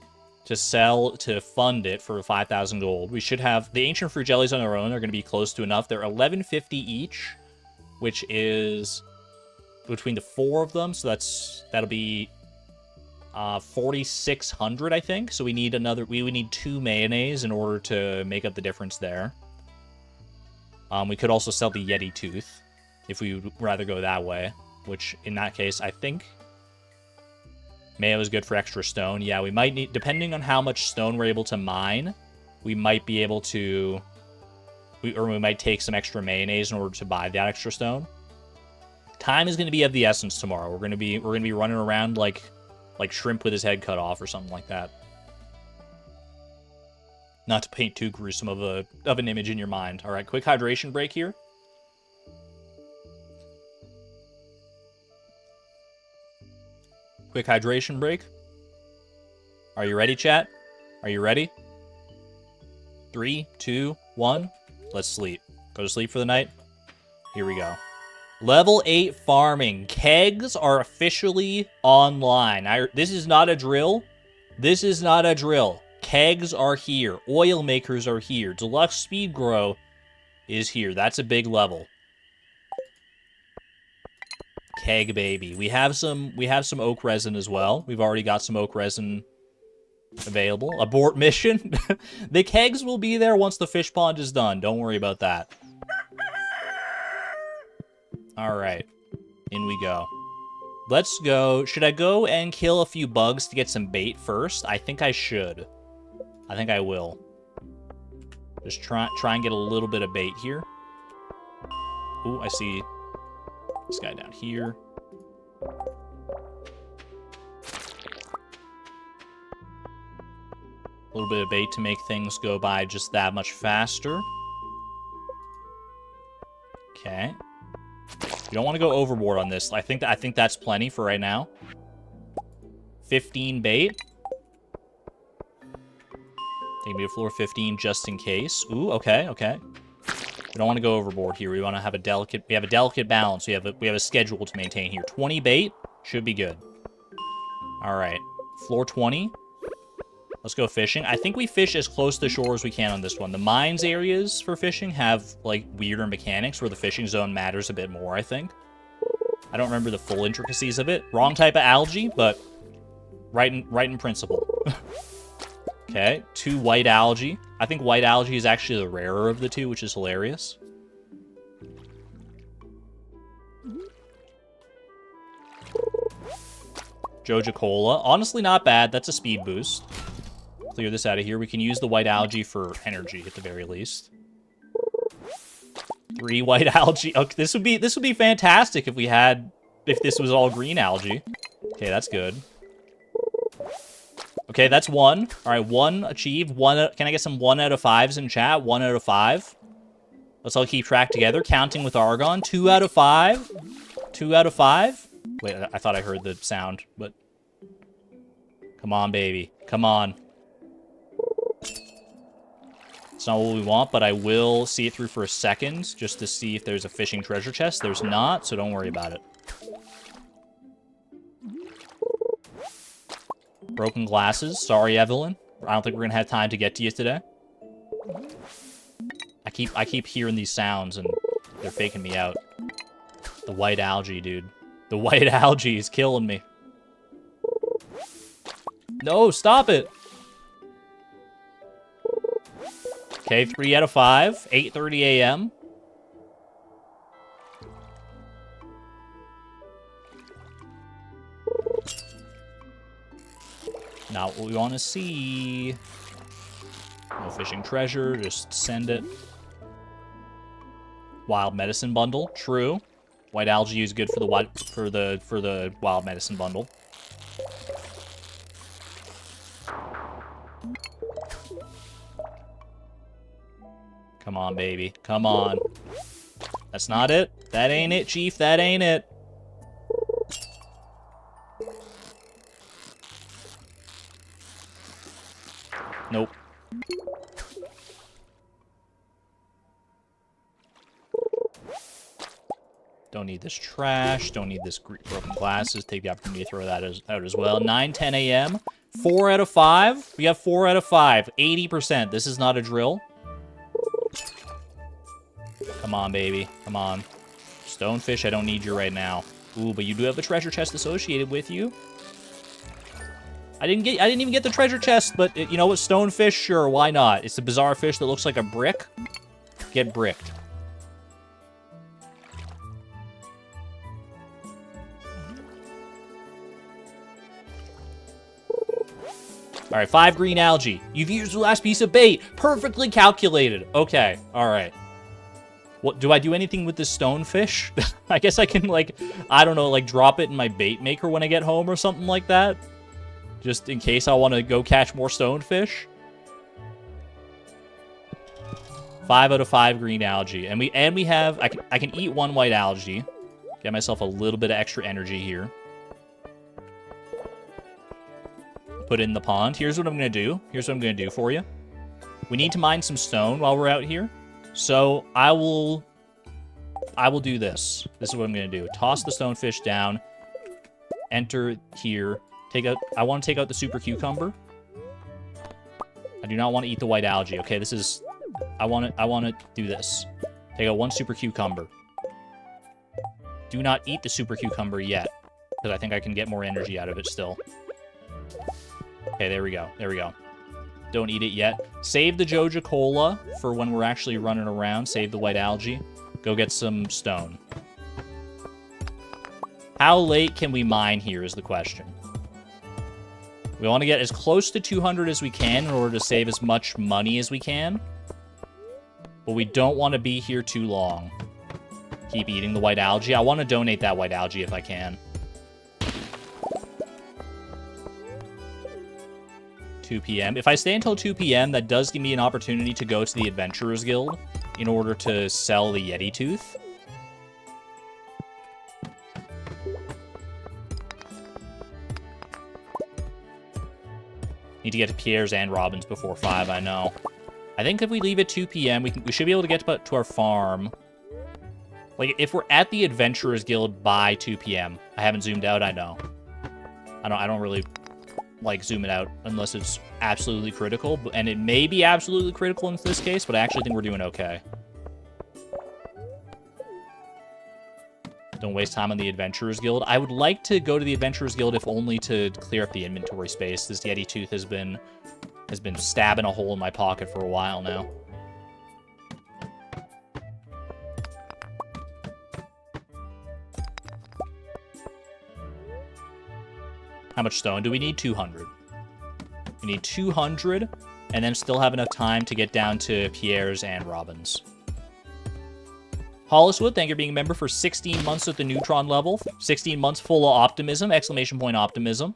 to sell to fund it for 5,000 gold. We should have the ancient fruit jellies on their own are going to be close to enough. They're 11.50 each, which is between the 4 of them, so that'll be 4,600, I think. So we need we would need 2 mayonnaise in order to make up the difference there. We could also sell the Yeti tooth if we would rather go that way, which in that case, I think mayo is good for extra stone. Yeah, we might need, depending on how much stone we're able to mine, we might be able to we might take some extra mayonnaise in order to buy that extra stone. Time is going to be of the essence tomorrow. We're going to be running around like shrimp with his head cut off or something like that. Not to paint too gruesome of an image in your mind. All right, quick hydration break here. Quick hydration break. Are you ready, chat? Are you ready? 3, 2, 1. Let's sleep. Go to sleep for the night. Here we go. Level 8 farming. Kegs are officially online. This is not a drill. This is not a drill. Kegs are here. Oil makers are here. Deluxe speed grow is here. That's a big level. Keg baby. We have some oak resin as well. We've already got some oak resin available. Abort mission. The kegs will be there once the fish pond is done. Don't worry about that. All right. In we go. Let's go. Should I go and kill a few bugs to get some bait first? I think I should. I think I will. Just try and get a little bit of bait here. Ooh, I see this guy down here. A little bit of bait to make things go by just that much faster. Okay. You don't want to go overboard on this. I think that's plenty for right now. 15 bait. Take me to floor 15 just in case. Ooh, okay, okay. We don't want to go overboard here. We want to have a delicate balance. We have a schedule to maintain here. 20 bait should be good. All right. Floor 20. Let's go fishing. I think we fish as close to the shore as we can on this one. The mines areas for fishing have, like, weirder mechanics where the fishing zone matters a bit more, I think. I don't remember the full intricacies of it. Wrong type of algae, but right in principle. Okay, 2 white algae. I think white algae is actually the rarer of the two, which is hilarious. Joja Cola. Honestly, not bad. That's a speed boost. Clear this out of here. We can use the white algae for energy at the very least. 3 white algae. Okay, this would be fantastic if this was all green algae. Okay, that's good. Okay, that's 1. All right, 1 achieved. Can I get some 1 out of 5s in chat? 1 out of 5. Let's all keep track together. Counting with Argon. 2 out of 5. 2 out of 5. Wait, I thought I heard the sound, but come on, baby. Come on. It's not what we want, but I will see it through for a second just to see if there's a fishing treasure chest. There's not, so don't worry about it. Broken glasses. Sorry, Evelyn. I don't think we're gonna have time to get to you today. I keep hearing these sounds and they're faking me out. The white algae, dude. The white algae is killing me. No, stop it. Okay, 3 out of 5. 8:30 a.m. Not what we want to see. No fishing treasure, just send it. Wild medicine bundle, true. White algae is good for the wild medicine bundle. Come on, baby. Come on. That's not it. That ain't it, Chief. That ain't it. Nope. Don't need this trash. Don't need this broken glasses. Take the opportunity to throw that out as well. 9:10 a.m. 4 out of 5. We have 4 out of 5. 80%. This is not a drill. Come on, baby. Come on. Stonefish, I don't need you right now. Ooh, but you do have a treasure chest associated with you. I didn't even get the treasure chest, but you know what? Stonefish, sure, why not? It's a bizarre fish that looks like a brick. Get bricked. All right, 5 green algae. You've used the last piece of bait. Perfectly calculated. Okay, all right. What, do I do anything with the stonefish? I guess I can, like, I don't know, like, drop it in my bait maker when I get home or something like that. Just in case I want to go catch more stonefish. 5 out of 5 green algae. And we have, I can eat 1 white algae. Get myself a little bit of extra energy here. Put it in the pond. Here's what I'm going to do. Here's what I'm going to do for you. We need to mine some stone while we're out here. So I will do this. This is what I'm going to do. Toss the stonefish down. Enter here. I want to take out the super cucumber. I do not want to eat the white algae. Okay, this is... I want to do this. Take out 1 super cucumber. Do not eat the super cucumber yet, because I think I can get more energy out of it still. Okay, there we go. There we go. Don't eat it yet. Save the Joja Cola for when we're actually running around. Save the white algae. Go get some stone. How late can we mine here is the question. We want to get as close to 200 as we can in order to save as much money as we can. But we don't want to be here too long. Keep eating the white algae. I want to donate that white algae if I can. 2 p.m. If I stay until 2 p.m., that does give me an opportunity to go to the Adventurers Guild in order to sell the Yeti Tooth. Need to get to Pierre's and Robin's before 5, I know. I think if we leave at 2 p.m., we should be able to get to our farm. Like, if we're at the Adventurers Guild by 2 p.m. I haven't zoomed out, I know. I don't really like zoom it out unless it's absolutely critical. And it may be absolutely critical in this case, but I actually think we're doing okay. Don't waste time on the Adventurers Guild. I would like to go to the Adventurers Guild if only to clear up the inventory space. This Yeti Tooth has been stabbing a hole in my pocket for a while now. How much stone do we need? 200. We need 200, and then still have enough time to get down to Pierre's and Robin's. Holliswood, thank you for being a member for 16 months at the Neutron level. 16 months full of optimism, exclamation point optimism.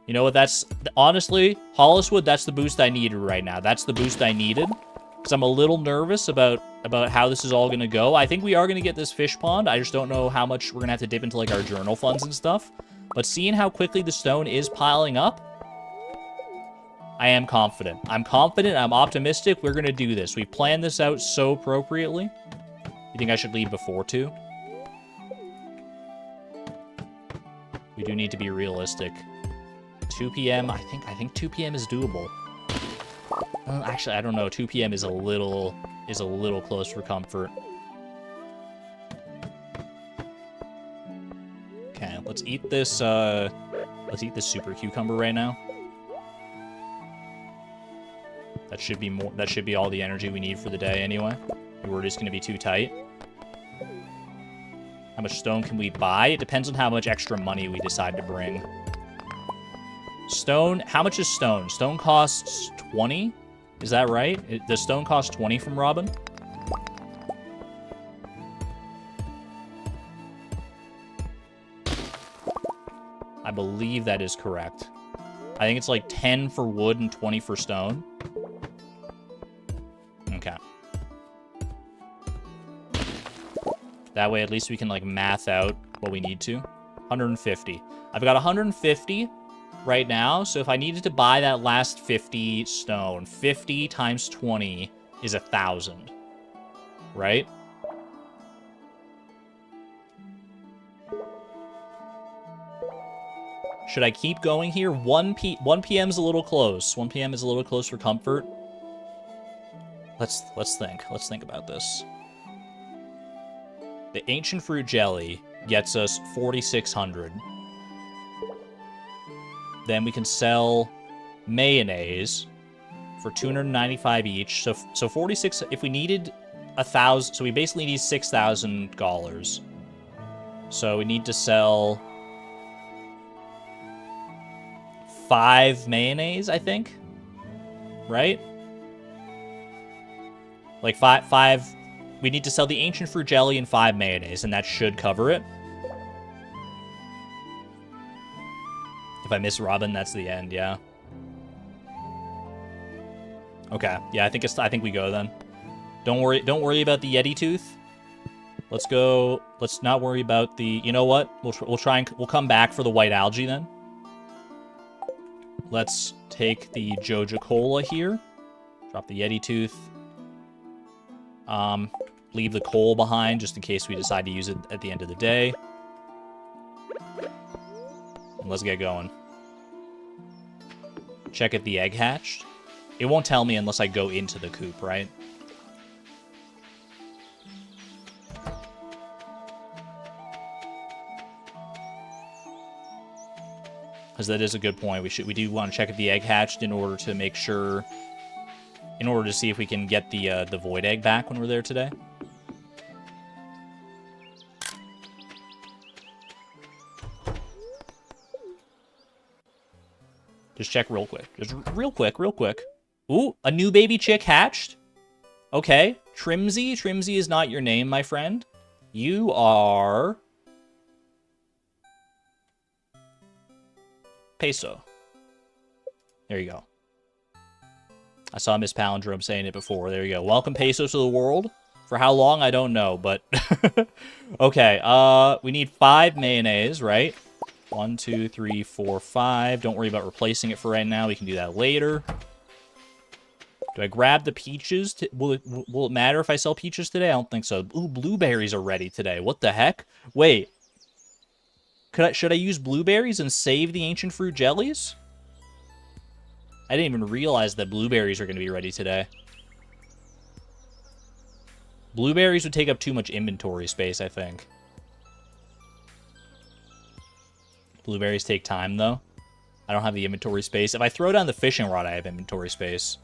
You know what, that's... Honestly, Holliswood, that's the boost I needed right now. That's the boost I needed. Because I'm a little nervous about how this is all going to go. I think we are going to get this fish pond. I just don't know how much we're going to have to dip into, like, our journal funds and stuff. But seeing how quickly the stone is piling up, I am confident. I'm confident. I'm optimistic. We're going to do this. We planned this out so appropriately. You think I should leave before 2? We do need to be realistic. 2 p.m. I think 2 p.m. is doable. Actually, I don't know. 2 p.m. is a little close for comfort. Okay, let's eat this super cucumber right now. That should be all the energy we need for the day anyway. We're just going to be too tight. How much stone can we buy? It depends on how much extra money we decide to bring. Stone, how much is stone? Stone costs 20? Is that right? Does stone cost 20 from Robin? I believe that is correct. I think it's like 10 for wood and 20 for stone. Okay. That way, at least we can, like, math out what we need to. 150. I've got 150 right now, so if I needed to buy that last 50 stone, 50 times 20 is 1,000. Right? Should I keep going here? 1 p.m. is a little close. 1 p.m. is a little close for comfort. Let's think. Let's think about this. The ancient fruit jelly gets us 4,600. Then we can sell mayonnaise for 295 each. So 46. If we needed 1,000, so we basically need $6,000. So we need to sell 5 mayonnaise, I think. Right? Like five. We need to sell the ancient fruit jelly and 5 mayonnaise, and that should cover it. If I miss Robin, that's the end. Yeah. Okay. Yeah, I think we go then. Don't worry about the Yeti tooth. Let's go. Let's not worry about the. You know what? We'll come back for the white algae then. Let's take the Joja Cola here. Drop the Yeti tooth. Leave the coal behind just in case we decide to use it at the end of the day. And let's get going. Check if the egg hatched. It won't tell me unless I go into the coop, right? Because that is a good point. We do want to check if the egg hatched in order to make sure, in order to see if we can get the void egg back when we're there today. Just check real quick. Just real quick. Ooh, a new baby chick hatched. Okay, Trimsy. Trimsy is not your name, my friend. You are Peso. There you go. I saw Miss Palindrome saying it before. There you go. Welcome, Peso, to the world. For how long, I don't know, but... Okay, we need 5 mayonnaise, right? 1, 2, 3, 4, 5. Don't worry about replacing it for right now. We can do that later. Do I grab the peaches? Will it matter if I sell peaches today? I don't think so. Ooh, blueberries are ready today. What the heck? Wait. Should I use blueberries and save the ancient fruit jellies? I didn't even realize that blueberries are going to be ready today. Blueberries would take up too much inventory space, I think. Blueberries take time, though. I don't have the inventory space. If I throw down the fishing rod, I have inventory space.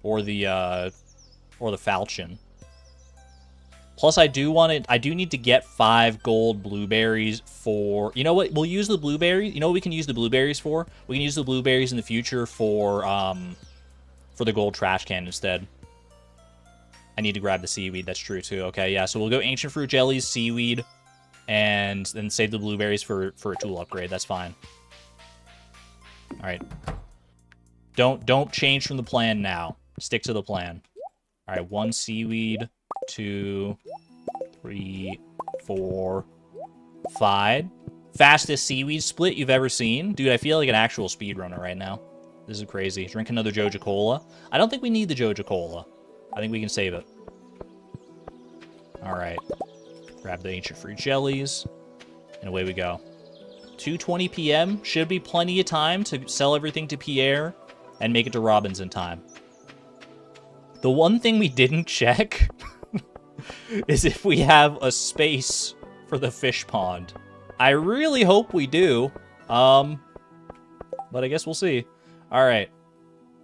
Or the falchion. Plus, I do need to get 5 gold blueberries for... You know what? We'll use the blueberries. You know what we can use the blueberries for? We can use the blueberries in the future for the gold trash can instead. I need to grab the seaweed. That's true, too. Okay, yeah. So we'll go ancient fruit jellies, seaweed, and then save the blueberries for a tool upgrade. That's fine. All right. Don't change from the plan now. Stick to the plan. All right, 1 seaweed, 2, 3, 4, 5. Fastest seaweed split you've ever seen. Dude, I feel like an actual speedrunner right now. This is crazy. Drink another Joja Cola. I don't think we need the Joja Cola. I think we can save it. All right. Grab the ancient fruit jellies. And away we go. 2:20 p.m. Should be plenty of time to sell everything to Pierre and make it to Robin's in time. The one thing we didn't check is if we have a space for the fish pond. I really hope we do. But I guess we'll see. All right.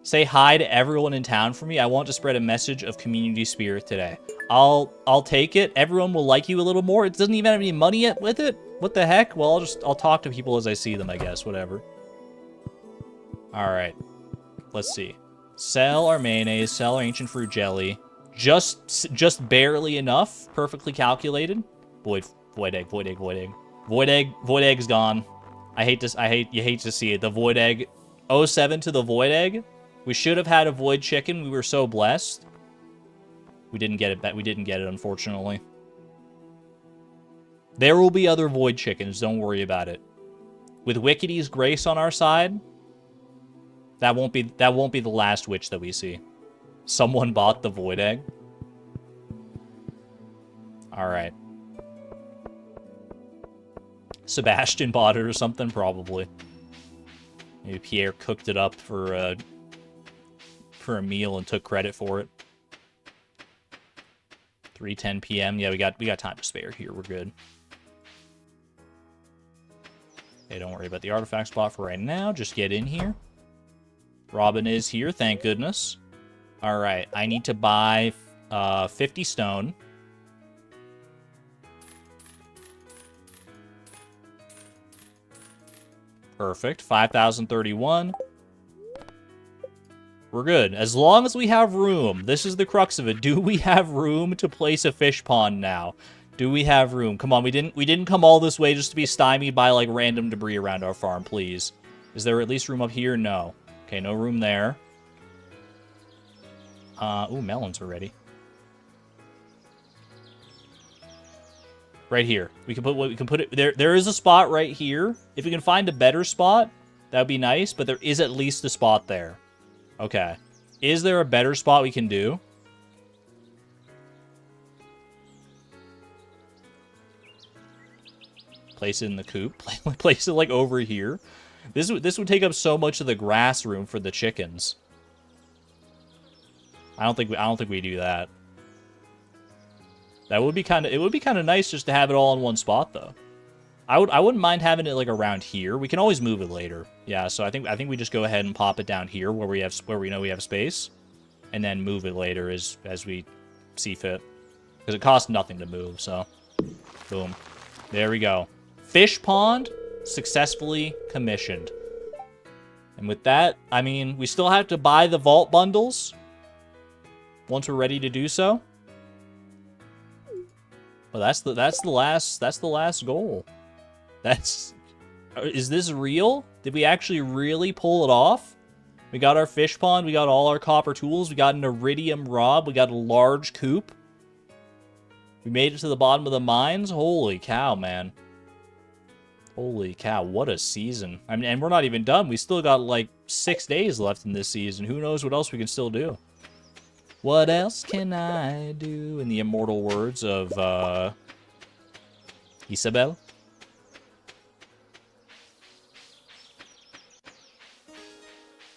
Say hi to everyone in town for me. I want to spread a message of community spirit today. I'll take it. Everyone will like you a little more. It doesn't even have any money yet with it. What the heck? Well, I'll talk to people as I see them, I guess. Whatever. All right. Let's see. Sell our mayonnaise. Sell our ancient fruit jelly. Just barely enough. Perfectly calculated. Void egg. Void egg's gone. You hate to see it. The void egg. 07 to the void egg. We should have had a void chicken. We were so blessed. We didn't get it. We didn't get it, unfortunately. There will be other void chickens. Don't worry about it. With Wickedy's grace on our side, that won't be the last witch that we see. Someone bought the void egg. All right. Sebastian bought it or something, probably. Maybe Pierre cooked it up for a meal and took credit for it. 3:10 p.m. Yeah, we got time to spare here. We're good. Okay, don't worry about the artifact spot for right now. Just get in here. Robin is here, thank goodness. All right, I need to buy 50 stone. Perfect. 5,031. We're good. As long as we have room. This is the crux of it. Do we have room to place a fish pond now? Do we have room? Come on, we didn't come all this way just to be stymied by, like, random debris around our farm, please. Is there at least room up here? No. Okay, no room there. Ooh, melons are ready. Right here. We can put it there is a spot right here. If we can find a better spot, that would be nice, but there is at least a spot there. Okay. Is there a better spot we can do? Place it in the coop. Place it, like, over here. This would take up so much of the grass room for the chickens. I don't think we do that. It would be kind of nice just to have it all in one spot, though. I wouldn't mind having it, like, around here. We can always move it later. Yeah, so I think we just go ahead and pop it down here where we know we have space, and then move it later as we see fit. Because it costs nothing to move, so boom. There we go. Fish pond successfully commissioned. And with that, I mean, we still have to buy the vault bundles once we're ready to do so. Well, that's the last goal. Is this real? Did we actually really pull it off? We got our fish pond, we got all our copper tools, we got an iridium rod, we got a large coop. We made it to the bottom of the mines. Holy cow, man. Holy cow, what a season. I mean, and we're not even done. We still got, like, 6 days left in this season. Who knows what else we can still do. What else can I do? In the immortal words of, Isabel.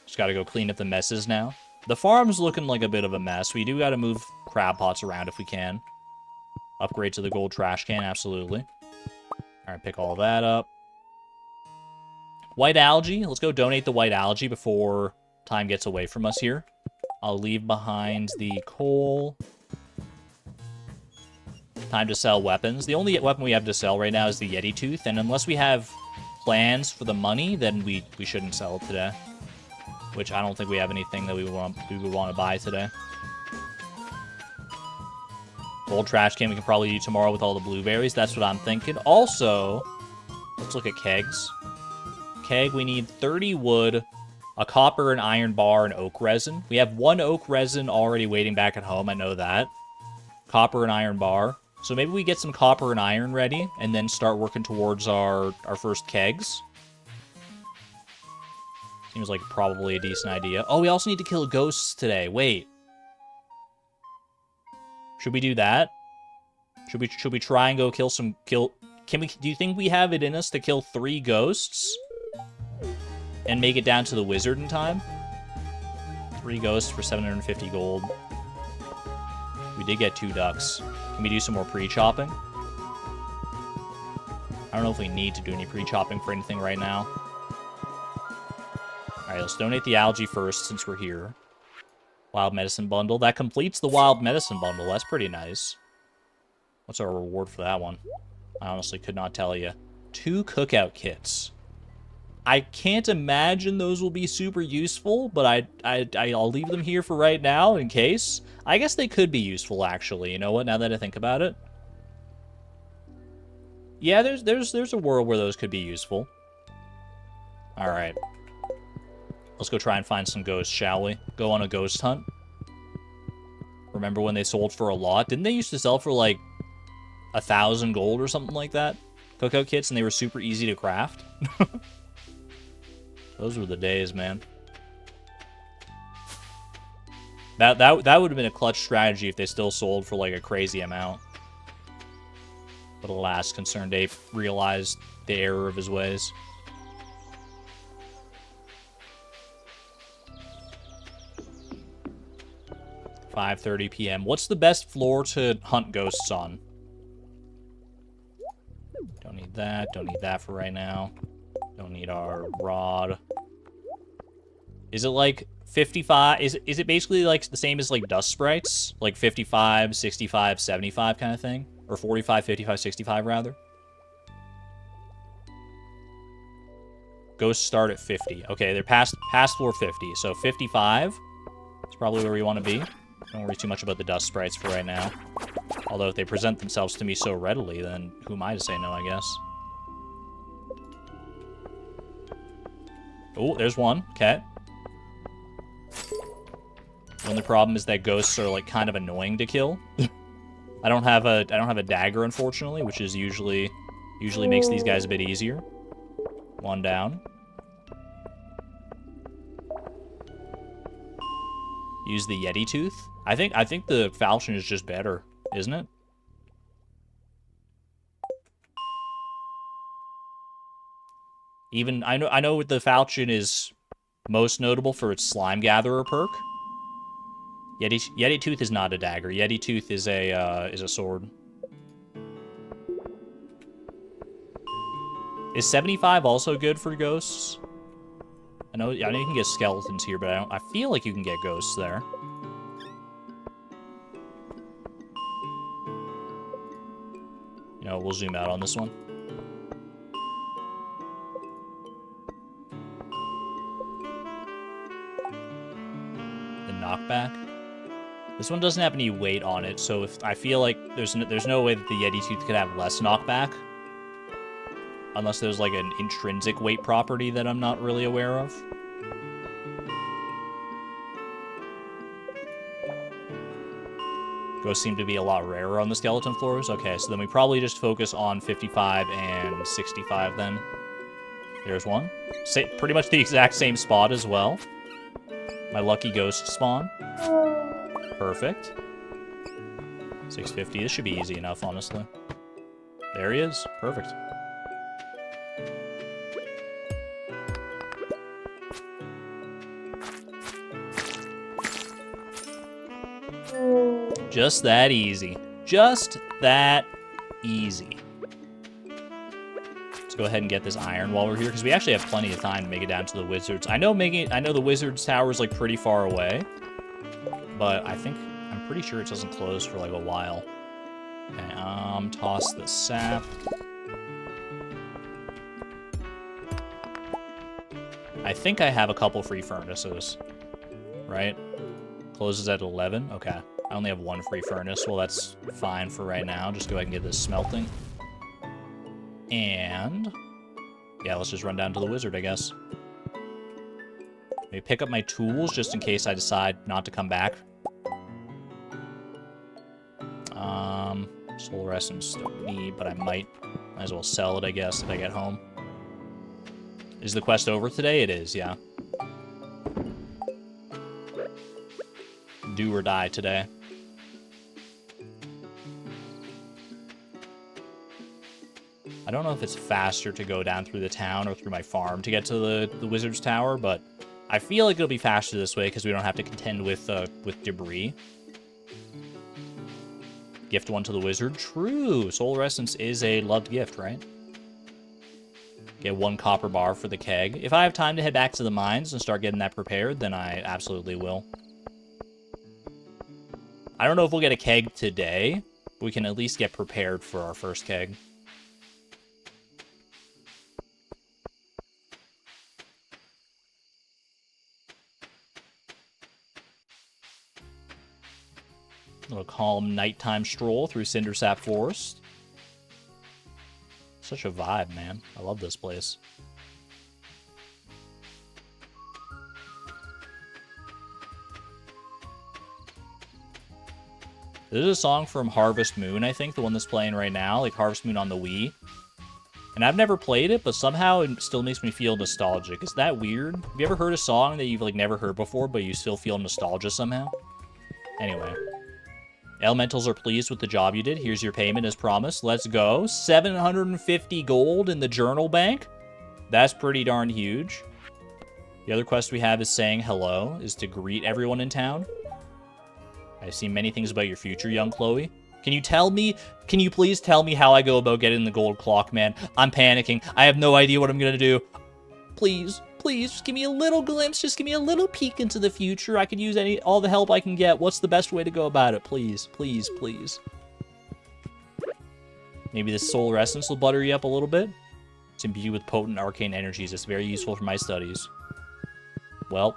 Just gotta go clean up the messes now. The farm's looking like a bit of a mess. We do gotta move crab pots around if we can. Upgrade to the gold trash can, absolutely. Alright, pick all that up. White algae. Let's go donate the white algae before time gets away from us here. I'll leave behind the coal. Time to sell weapons. The only weapon we have to sell right now is the Yeti Tooth, and unless we have plans for the money, then we shouldn't sell it today. Which I don't think we have anything that we would want to buy today. Gold trash can we can probably do tomorrow with all the blueberries. That's what I'm thinking. Also, let's look at kegs. Keg, we need 30 wood, a copper and iron bar, and oak resin. We have 1 oak resin already waiting back at home. I know that. Copper and iron bar. So maybe we get some copper and iron ready, and then start working towards our first kegs. Seems like probably a decent idea. Oh, we also need to kill ghosts today. Wait. Should we do that? Should we try and go kill some... Do you think we have it in us to kill 3 ghosts? And make it down to the wizard in time? 3 ghosts for 750 gold. We did get 2 ducks. Can we do some more pre-chopping? I don't know if we need to do any pre-chopping for anything right now. Alright, let's donate the algae first since we're here. Wild medicine bundle. That completes the wild medicine bundle. That's pretty nice. What's our reward for that one? I honestly could not tell you. 2 cookout kits. I can't imagine those will be super useful, but I'll leave them here for right now in case. I guess they could be useful, actually. You know what? Now that I think about it. Yeah, there's a world where those could be useful. All right. Let's go try and find some ghosts, shall we? Go on a ghost hunt. Remember when they sold for a lot? Didn't they used to sell for like 1,000 gold or something like that? Cookout kits, and they were super easy to craft. Those were the days, man. That would have been a clutch strategy if they still sold for like a crazy amount. But alas, Concerned Ape realized the error of his ways. $5:30 p.m. What's the best floor to hunt ghosts on? Don't need that. Don't need that for right now. Don't need our rod. Is it like 55? Is it basically like the same as like dust sprites? Like 55, 65, 75 kind of thing? Or 45, 55, 65 rather? Ghosts start at 50. Okay, they're past floor 50. So 55. It's probably where we want to be. Don't worry too much about the dust sprites for right now. Although if they present themselves to me so readily, then who am I to say no, I guess? Oh, there's one. Okay. The only problem is that ghosts are, like, kind of annoying to kill. I don't have a dagger, unfortunately, which is usually makes these guys a bit easier. One down. Use the Yeti tooth. I think the falchion is just better, isn't it? Even I know the falchion is most notable for its slime gatherer perk. Yeti tooth is not a dagger. Yeti tooth is a sword. Is 75 also good for ghosts? I know you can get skeletons here, but I feel like you can get ghosts there. You know, we'll zoom out on this one. The knockback. This one doesn't have any weight on it, so if I feel like there's no way that the Yeti tooth could have less knockback. Unless there's like an intrinsic weight property that I'm not really aware of. Ghosts seem to be a lot rarer on the skeleton floors. Okay, so then we probably just focus on 55 and 65 then. There's one. Pretty much the exact same spot as well. My lucky ghost spawn. Perfect. 650. This should be easy enough, honestly. There he is. Perfect. Just that easy. Just that easy. Let's go ahead and get this iron while we're here, because we actually have plenty of time to make it down to the wizards. I know the wizards tower is like pretty far away, but I'm pretty sure it doesn't close for like a while. Okay, toss the sap. I think I have a couple free furnaces, right? Closes at 11. Okay. I only have one free furnace. Well, that's fine for right now. Just go ahead and get this smelting. And yeah, let's just run down to the wizard, I guess. Maybe pick up my tools just in case I decide not to come back. Solar essence don't need, but I might as well sell it, I guess, if I get home. Is the quest over today? It is, yeah. Do or die today. I don't know if it's faster to go down through the town or through my farm to get to the wizard's tower, but I feel like it'll be faster this way because we don't have to contend with debris. Gift one to the wizard. True. Solar essence is a loved gift, right? Get 1 copper bar for the keg. If I have time to head back to the mines and start getting that prepared, then I absolutely will. I don't know if we'll get a keg today, but we can at least get prepared for our first keg. A little calm nighttime stroll through Cindersap Forest. Such a vibe, man. I love this place. This is a song from Harvest Moon, I think, the one that's playing right now, like Harvest Moon on the Wii. And I've never played it, but somehow it still makes me feel nostalgic. Is that weird? Have you ever heard a song that you've like never heard before, but you still feel nostalgia somehow? Anyway. Elementals are pleased with the job you did. Here's your payment as promised. Let's go. 750 gold in the journal bank. That's pretty darn huge. The other quest we have is saying hello, is to greet everyone in town. I've seen many things about your future, young Chloe. Can you please tell me how I go about getting the gold clock, man? I'm panicking. I have no idea what I'm gonna do. Please, please, just give me a little glimpse. Just give me a little peek into the future. I could use all the help I can get. What's the best way to go about it? Please, please, please. Maybe this solar essence will butter you up a little bit. It's imbued with potent arcane energies. It's very useful for my studies. Well.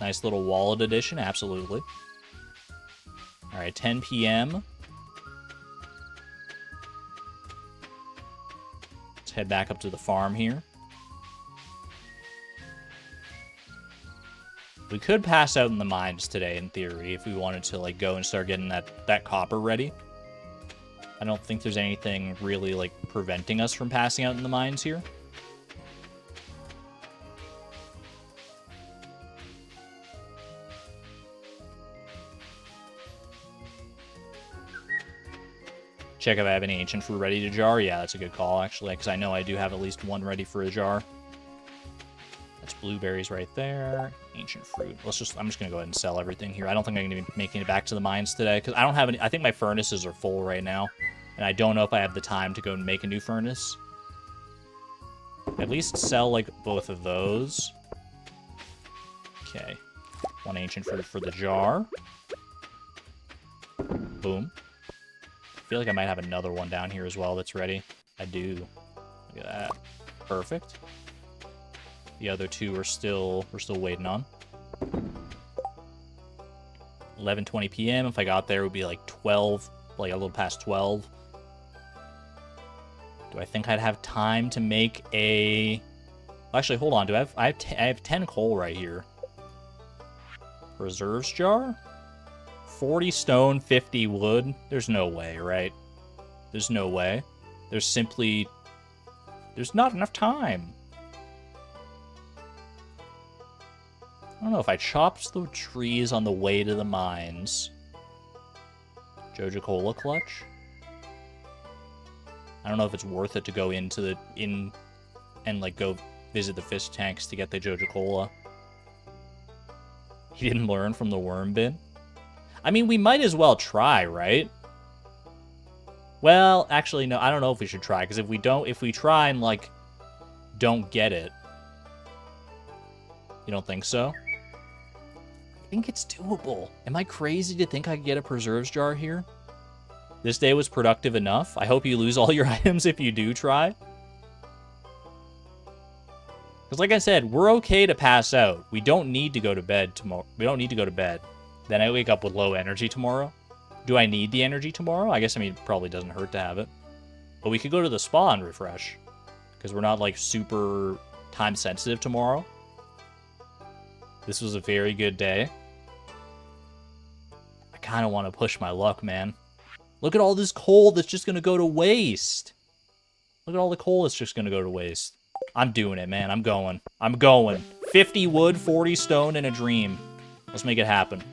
Nice little wallet edition, absolutely. All right, 10 p.m. Let's head back up to the farm here. We could pass out in the mines today, in theory, if we wanted to like go and start getting that copper ready. I don't think there's anything really like preventing us from passing out in the mines here. Check if I have any ancient fruit ready to jar. Yeah, that's a good call, actually, because I know I do have at least one ready for a jar. That's blueberries right there. Ancient fruit. I'm just going to go ahead and sell everything here. I don't think I'm going to be making it back to the mines today, because I don't have any. I think my furnaces are full right now, and I don't know if I have the time to go and make a new furnace. At least sell, like, both of those. Okay. One ancient fruit for the jar. Boom. I feel like I might have another one down here as well that's ready. I do. Look at that. Perfect. The other two we're still waiting on. 11:20 p.m. If I got there, it would be like 12, like a little past 12. Do I think I'd have time to make a... Actually, hold on. I have 10 coal right here. Reserves jar? 40 stone, 50 wood. There's no way, right? There's no way. There's not enough time. I don't know if I chopped the trees on the way to the mines. Joja Cola clutch. I don't know if it's worth it to go into and like go visit the fish tanks to get the Joja Cola. He didn't learn from the worm bin. I mean, we might as well try, right? Well, actually, no, I don't know if we should try, because if we try and, like, don't get it. You don't think so? I think it's doable. Am I crazy to think I could get a preserves jar here? This day was productive enough. I hope you lose all your items if you do try. Because like I said, we're okay to pass out. We don't need to go to bed tomorrow. We don't need to go to bed. Then I wake up with low energy tomorrow. Do I need the energy tomorrow? I guess, I mean, it probably doesn't hurt to have it. But we could go to the spa and refresh. Because we're not, like, super time sensitive tomorrow. This was a very good day. I kind of want to push my luck, man. Look at all this coal that's just going to go to waste. Look at all the coal that's just going to go to waste. I'm doing it, man. I'm going. 50 wood, 40 stone, and a dream. Let's make it happen.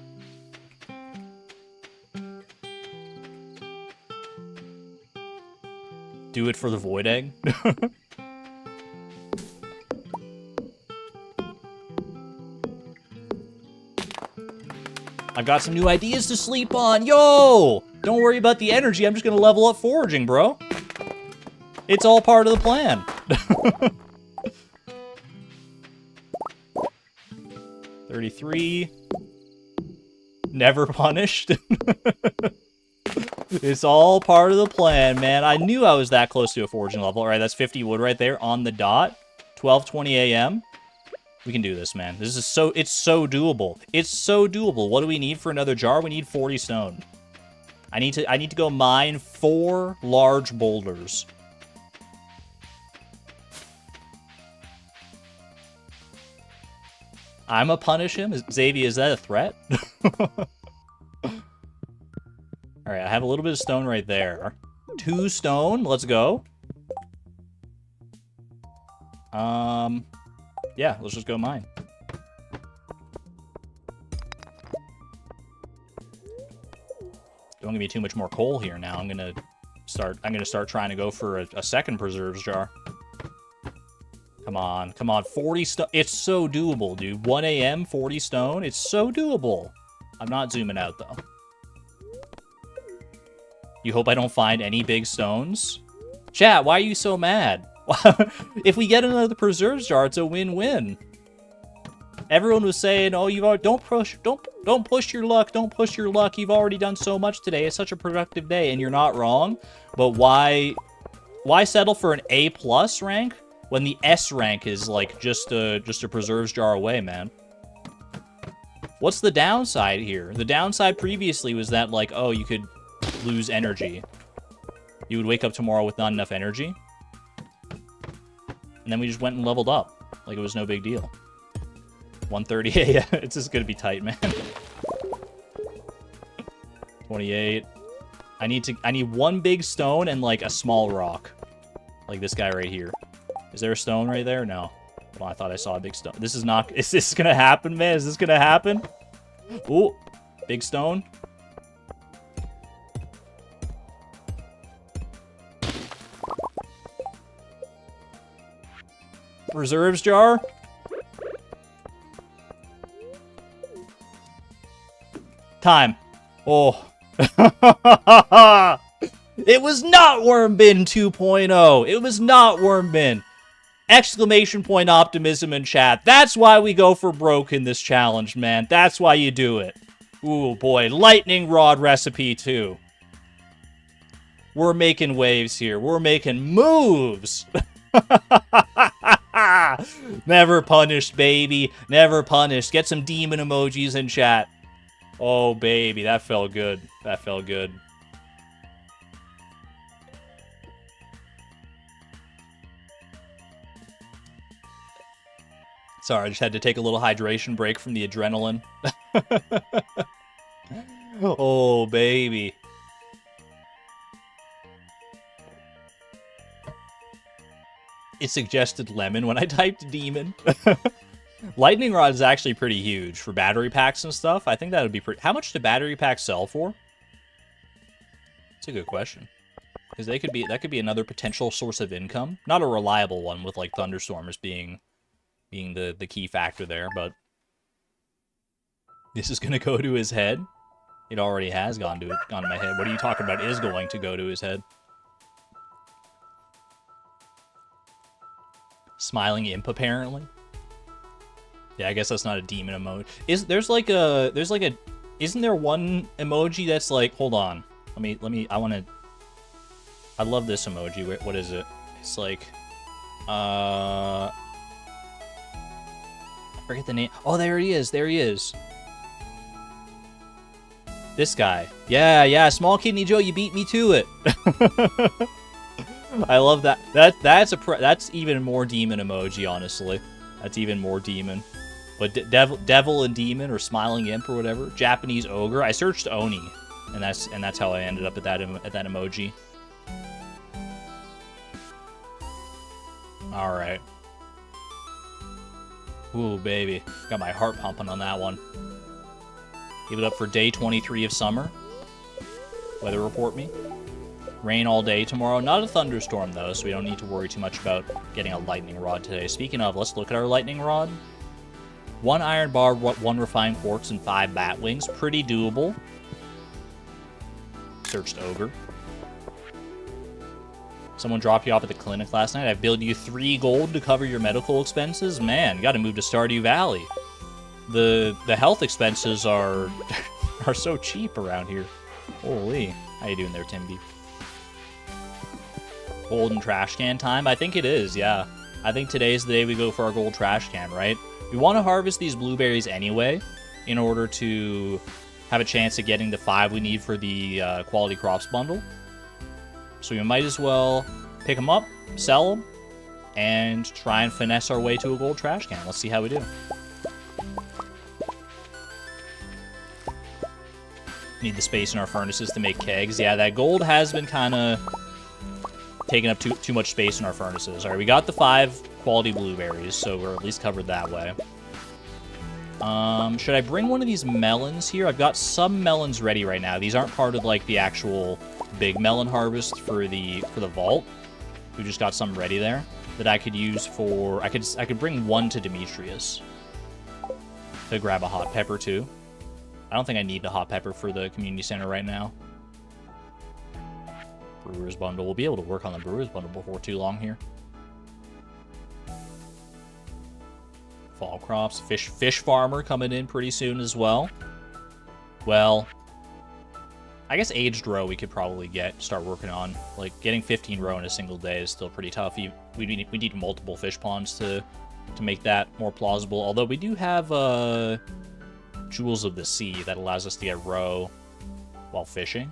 Do it for the void egg. I've got some new ideas to sleep on. Yo! Don't worry about the energy. I'm just going to level up foraging, bro. It's all part of the plan. 33. Never punished. It's all part of the plan, man. I knew I was that close to a foraging level. All right, that's 50 wood right there on the dot. 12:20 a.m. We can do this, man. It's so doable. It's so doable. What do we need for another jar? We need 40 stone. I need to go mine 4 large boulders. I'ma punish him? Xavier, is that a threat? Alright, I have a little bit of stone right there. 2 stone, let's go. Yeah, let's just go mine. Don't give me too much more coal here now. I'm gonna start trying to go for a second preserves jar. Come on, 40 stone. It's so doable, dude. 1 a.m., 40 stone. It's so doable. I'm not zooming out, though. You hope I don't find any big stones? Chat, why are you so mad? If we get another preserves jar, it's a win-win. Everyone was saying, "Oh, don't push your luck. Don't push your luck. You've already done so much today. It's such a productive day," and you're not wrong. But why settle for an A+ rank when the S rank is like just a preserves jar away, man? What's the downside here? The downside previously was that, like, oh, you could lose energy. You would wake up tomorrow with not enough energy. And then we just went and leveled up. Like it was no big deal. 130, yeah, it's just gonna be tight, man. 28. I need one big stone and, like, a small rock. Like this guy right here. Is there a stone right there? No. Hold on, I thought I saw a big stone. This is not... Is this gonna happen, man? Is this gonna happen? Ooh. Big stone. Reserves jar. Time. Oh. It was not Worm Bin 2.0. It was not Worm Bin. Exclamation point optimism in chat. That's why we go for broke in this challenge, man. That's why you do it. Ooh, boy. Lightning rod recipe, too. We're making waves here. We're making moves. Never punished, baby. Never punished. Get some demon emojis in chat. Oh, baby. That felt good. That felt good. Sorry, I just had to take a little hydration break from the adrenaline. Oh, baby. It suggested lemon when I typed demon. Lightning rod is actually pretty huge for battery packs and stuff. I think that would be pretty... How much do battery packs sell for? That's a good question. Because that could be another potential source of income. Not a reliable one with, like, thunderstorms being the key factor there, but this is going to go to his head. It already has gone to my head. What are you talking about is going to go to his head? Smiling imp, apparently. Yeah, I guess that's not a demon emoji. Isn't there one emoji that's like, hold on. I love this emoji. What is it? It's like, I forget the name. Oh, there he is. There he is. This guy. Yeah, Small Kidney Joe, you beat me to it. I love that. That's even more demon emoji, honestly. That's even more demon. But devil and demon or smiling imp or whatever. Japanese ogre. I searched Oni, and that's how I ended up at that emoji. All right. Ooh, baby. Got my heart pumping on that one. Give it up for day 23 of summer. Weather report me. Rain all day tomorrow. Not a thunderstorm, though, so we don't need to worry too much about getting a lightning rod today. Speaking of, let's look at our lightning rod. 1 iron bar, 1 refined quartz, and 5 bat wings. Pretty doable. Searched ogre. Someone dropped you off at the clinic last night. I billed you 3 gold to cover your medical expenses. Man, you got to move to Stardew Valley. The health expenses are so cheap around here. Holy. How you doing there, Timby? Golden trash can time? I think it is, yeah. I think today's the day we go for our gold trash can, right? We want to harvest these blueberries anyway in order to have a chance at getting the 5 we need for the quality crops bundle. So we might as well pick them up, sell them, and try and finesse our way to a gold trash can. Let's see how we do. Need the space in our furnaces to make kegs. Yeah, that gold has been kind of taking up too much space in our furnaces. All right, we got the 5 quality blueberries, so we're at least covered that way. Should I bring one of these melons here? I've got some melons ready right now. These aren't part of, like, the actual big melon harvest for the vault. We just got some ready there that I could use for... I could bring one to Demetrius to grab a hot pepper, too. I don't think I need the hot pepper for the community center right now. Brewer's bundle. We'll be able to work on the brewer's bundle before too long here. Fall crops. Fish farmer coming in pretty soon as well. Well, I guess aged roe we could probably start working on. Like, getting 15 roe in a single day is still pretty tough. We need multiple fish ponds to make that more plausible. Although we do have Jewels of the Sea that allows us to get roe while fishing.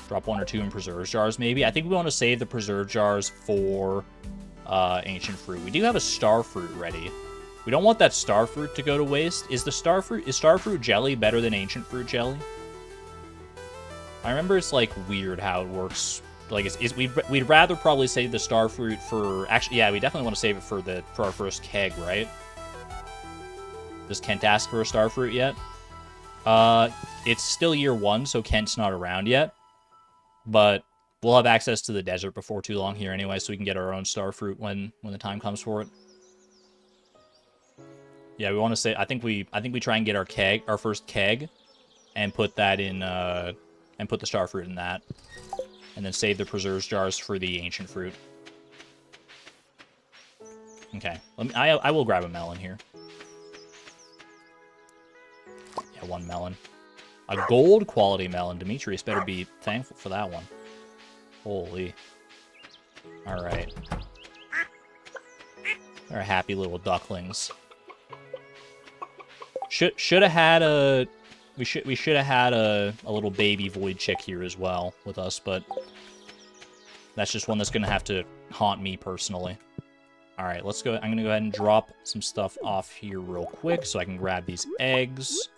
Drop 1 or 2 in preserve jars, maybe. I think we want to save the preserve jars for ancient fruit. We do have a star fruit ready. We don't want that star fruit to go to waste. Is star fruit jelly better than ancient fruit jelly? I remember it's like weird how it works. Like we'd rather probably save the star fruit for actually, yeah, we definitely want to save it for our first keg, right? Does Kent ask for a star fruit yet? It's still year 1, so Kent's not around yet. But we'll have access to the desert before too long here anyway, so we can get our own star fruit when the time comes for it. Yeah, we want to say I think we try and get our first keg, and put that in and put the star fruit in that, and then save the preserves jars for the ancient fruit. Okay, I will grab a melon here. Yeah, 1 melon. A gold quality melon. Demetrius better be thankful for that one. Holy. Alright. They're happy little ducklings. Should have had a... We should have had a little baby void chick here as well with us, but... That's just one that's going to have to haunt me personally. Alright, let's go. I'm going to go ahead and drop some stuff off here real quick so I can grab these eggs.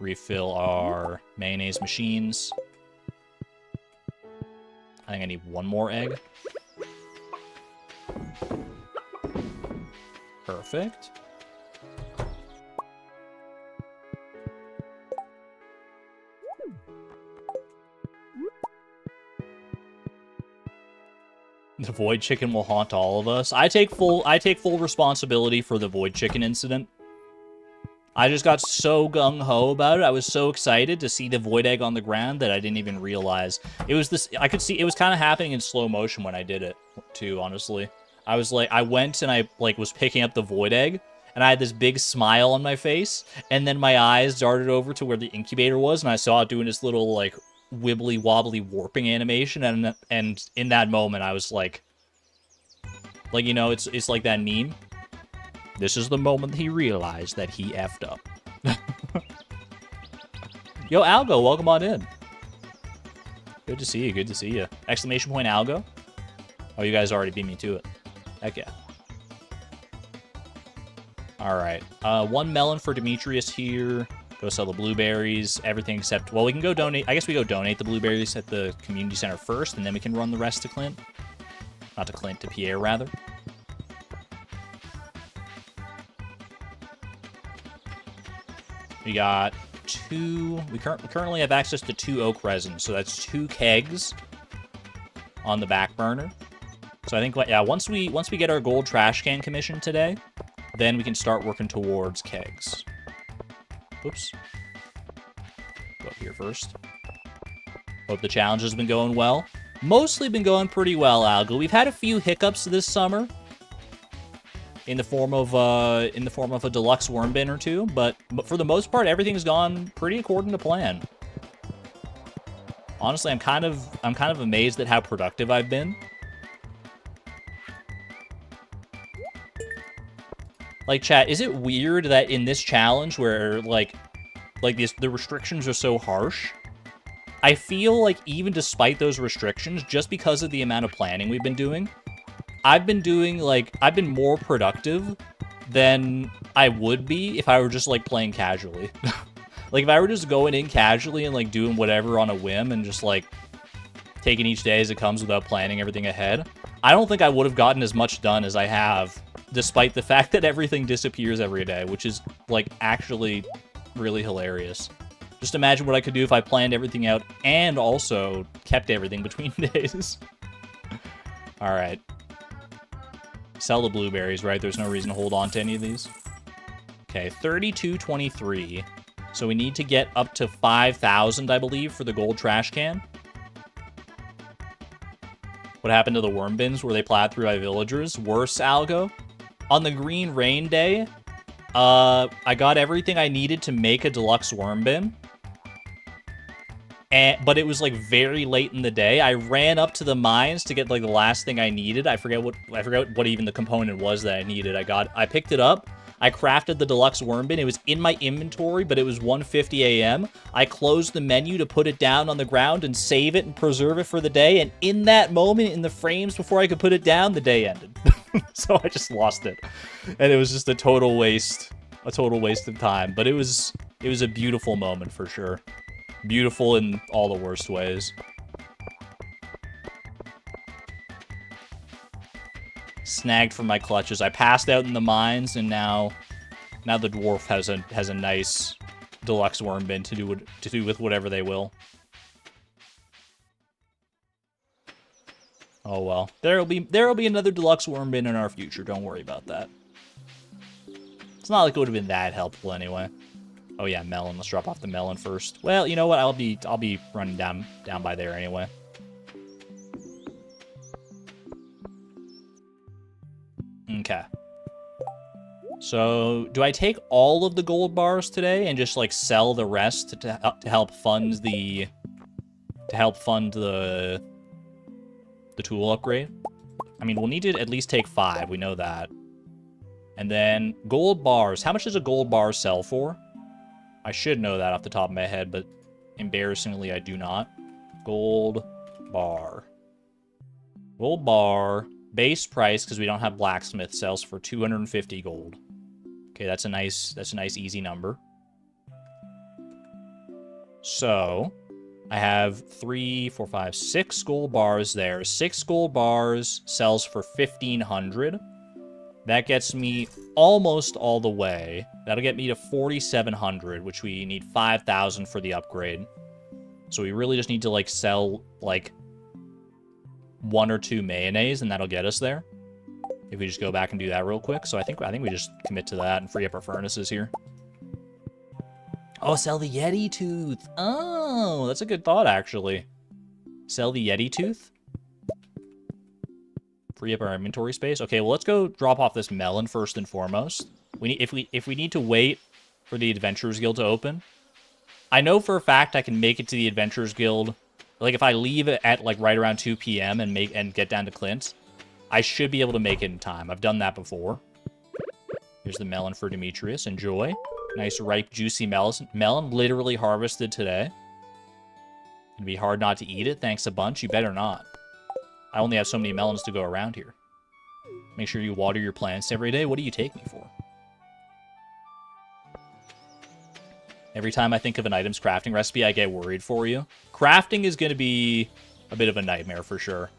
Refill our mayonnaise machines. I think I need 1 more egg. Perfect. The void chicken will haunt all of us. I take full responsibility for the void chicken incident. I just got so gung-ho about it. I was so excited to see the void egg on the ground that I didn't even realize. It was this... I could see... It was kind of happening in slow motion when I did it, too, honestly. I was like... I went and I, like, was picking up the void egg, and I had this big smile on my face, and then my eyes darted over to where the incubator was, and I saw it doing this little, like, wibbly-wobbly warping animation, and in that moment, I was like... Like, you know, it's like that meme. This is the moment he realized that he effed up. Yo, Algo, welcome on in. Good to see you, good to see you. Exclamation point, Algo. Oh, you guys already beat me to it. Heck yeah. Alright. 1 melon for Demetrius here. Go sell the blueberries. Everything except... Well, we can go donate... I guess we go donate the blueberries at the community center first, and then we can run the rest to Clint. Not to Clint, to Pierre, rather. We got 2... We currently have access to 2 oak resin, so that's 2 kegs on the back burner. So I think, yeah, once we get our gold trash can commission today, then we can start working towards kegs. Oops. Go up here first. Hope the challenge has been going well. Mostly been going pretty well, Algo. We've had a few hiccups this summer. In the form of a deluxe worm bin or 2, but for the most part, everything's gone pretty according to plan. Honestly, I'm kind of amazed at how productive I've been. Like, chat, is it weird that in this challenge where like the restrictions are so harsh, I feel like even despite those restrictions, just because of the amount of planning we've been doing, I've been more productive than I would be if I were just, like, playing casually. Like, if I were just going in casually and, like, doing whatever on a whim and just, like, taking each day as it comes without planning everything ahead, I don't think I would have gotten as much done as I have, despite the fact that everything disappears every day, which is, like, actually really hilarious. Just imagine what I could do if I planned everything out and also kept everything between days. Alright. Sell the blueberries, right? There's no reason to hold on to any of these. Okay, 3223. So we need to get up to 5,000, I believe, for the gold trash can. What happened to the worm bins? Were they plowed through by villagers? Worse, Algo. On the green rain day, I got everything I needed to make a deluxe worm bin. But it was, like, very late in the day. I ran up to the mines to get, like, the last thing I needed. I forget what even the component was that I needed. I picked it up. I crafted the deluxe worm bin. It was in my inventory, but it was 1:50 a.m. I closed the menu to put it down on the ground and save it and preserve it for the day. And in that moment, in the frames before I could put it down, the day ended. So I just lost it. And it was just a total waste of time. But it was a beautiful moment for sure. Beautiful in all the worst ways. Snagged from my clutches. I passed out in the mines, and now the dwarf has a nice deluxe worm bin to do with whatever they will. Oh well, there'll be another deluxe worm bin in our future. Don't worry about that. It's not like it would have been that helpful anyway. Oh yeah, melon. Let's drop off the melon first. Well, you know what? I'll be running down by there anyway. Okay. So, do I take all of the gold bars today and just like sell the rest to help fund the tool upgrade? I mean, we'll need to at least take 5. We know that. And then gold bars. How much does a gold bar sell for? I should know that off the top of my head, but embarrassingly, I do not. Gold bar. Gold bar. Base price, because we don't have blacksmith, sells for 250 gold. Okay, that's a nice easy number. So, I have 3, 4, 5, 6 gold bars there. 6 gold bars sells for 1,500. That gets me almost all the way. That'll get me to 4,700, which we need 5,000 for the upgrade. So we really just need to, like, sell, like, 1 or 2 mayonnaise, and that'll get us there. If we just go back and do that real quick. So I think we just commit to that and free up our furnaces here. Oh, sell the Yeti tooth. Oh, that's a good thought, actually. Sell the Yeti tooth. Free up our inventory space. Okay, well, let's go drop off this melon first and foremost. If we need to wait for the Adventurers Guild to open, I know for a fact I can make it to the Adventurers Guild. Like, if I leave it at, like, right around 2 p.m. and get down to Clint, I should be able to make it in time. I've done that before. Here's the melon for Demetrius. Enjoy. Nice, ripe, juicy melon. Literally harvested today. It'd be hard not to eat it. Thanks a bunch. You better not. I only have so many melons to go around here. Make sure you water your plants every day. What do you take me for? Every time I think of an items crafting recipe, I get worried for you. Crafting is going to be a bit of a nightmare for sure.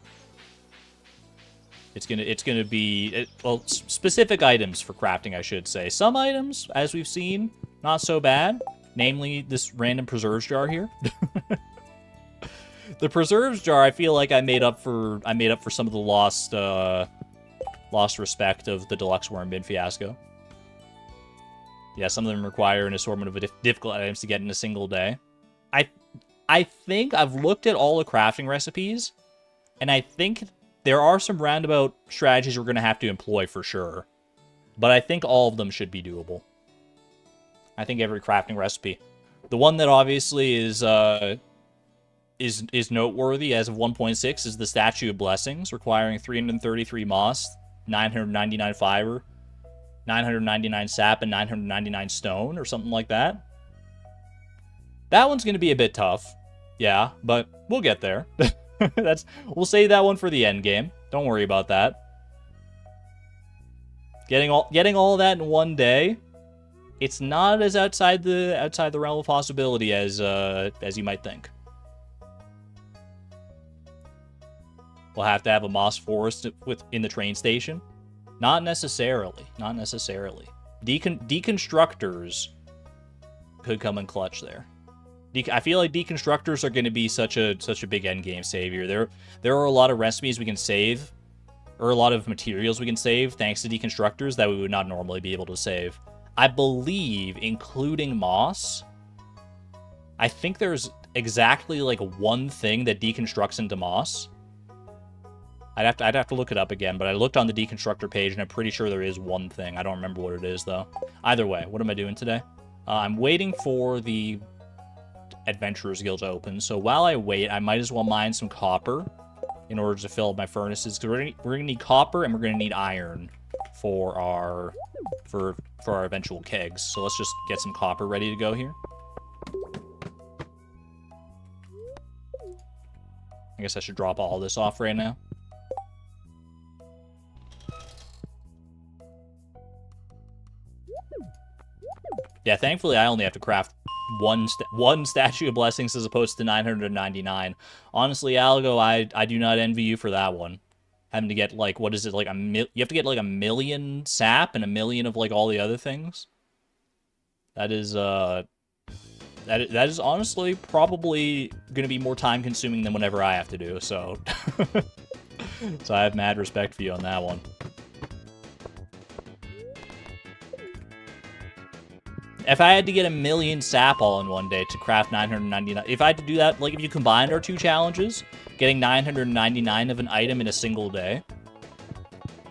It's gonna be well, specific items for crafting, I should say. Some items, as we've seen, not so bad. Namely, this random preserves jar here. The preserves jar, I feel like I made up for some of the lost respect of the deluxe worm bin fiasco. Yeah, some of them require an assortment of difficult items to get in a single day. I think I've looked at all the crafting recipes, and I think there are some roundabout strategies we're going to have to employ for sure. But I think all of them should be doable. I think every crafting recipe. The one that obviously is noteworthy as of 1.6 is the Statue of Blessings, requiring 333 moss, 999 fiber, 999 sap, and 999 stone, or something like that. That one's going to be a bit tough. Yeah, but we'll get there. We'll save that one for the end game. Don't worry about that. Getting all of that in one day, it's not as outside the realm of possibility as you might think. We'll have to have a moss forest in the train station. Not necessarily. Not necessarily. Deconstructors could come in clutch there. I feel like deconstructors are going to be such a big endgame savior. There are a lot of recipes we can save, or a lot of materials we can save thanks to deconstructors that we would not normally be able to save. I believe, including moss, I think there's exactly like one thing that deconstructs into moss. I'd have to look it up again, but I looked on the deconstructor page and I'm pretty sure there is one thing. I don't remember what it is though. Either way, what am I doing today? I'm waiting for the Adventurers Guild to open. So while I wait, I might as well mine some copper in order to fill up my furnaces, because we're gonna need copper and we're gonna need iron for for our eventual kegs. So let's just get some copper ready to go here. I guess I should drop all this off right now. Yeah, thankfully I only have to craft one Statue of Blessings as opposed to 999. Honestly, Algo, I do not envy you for that one. Having to get, like, what is it, like you have to get like 1,000,000 sap and 1,000,000 of like all the other things. That is that is honestly probably gonna be more time consuming than whenever I have to do, so so I have mad respect for you on that one. If I had to get 1,000,000 sap all in one day to craft 999, if I had to do that, like if you combined our two challenges, getting 999 of an item in a single day.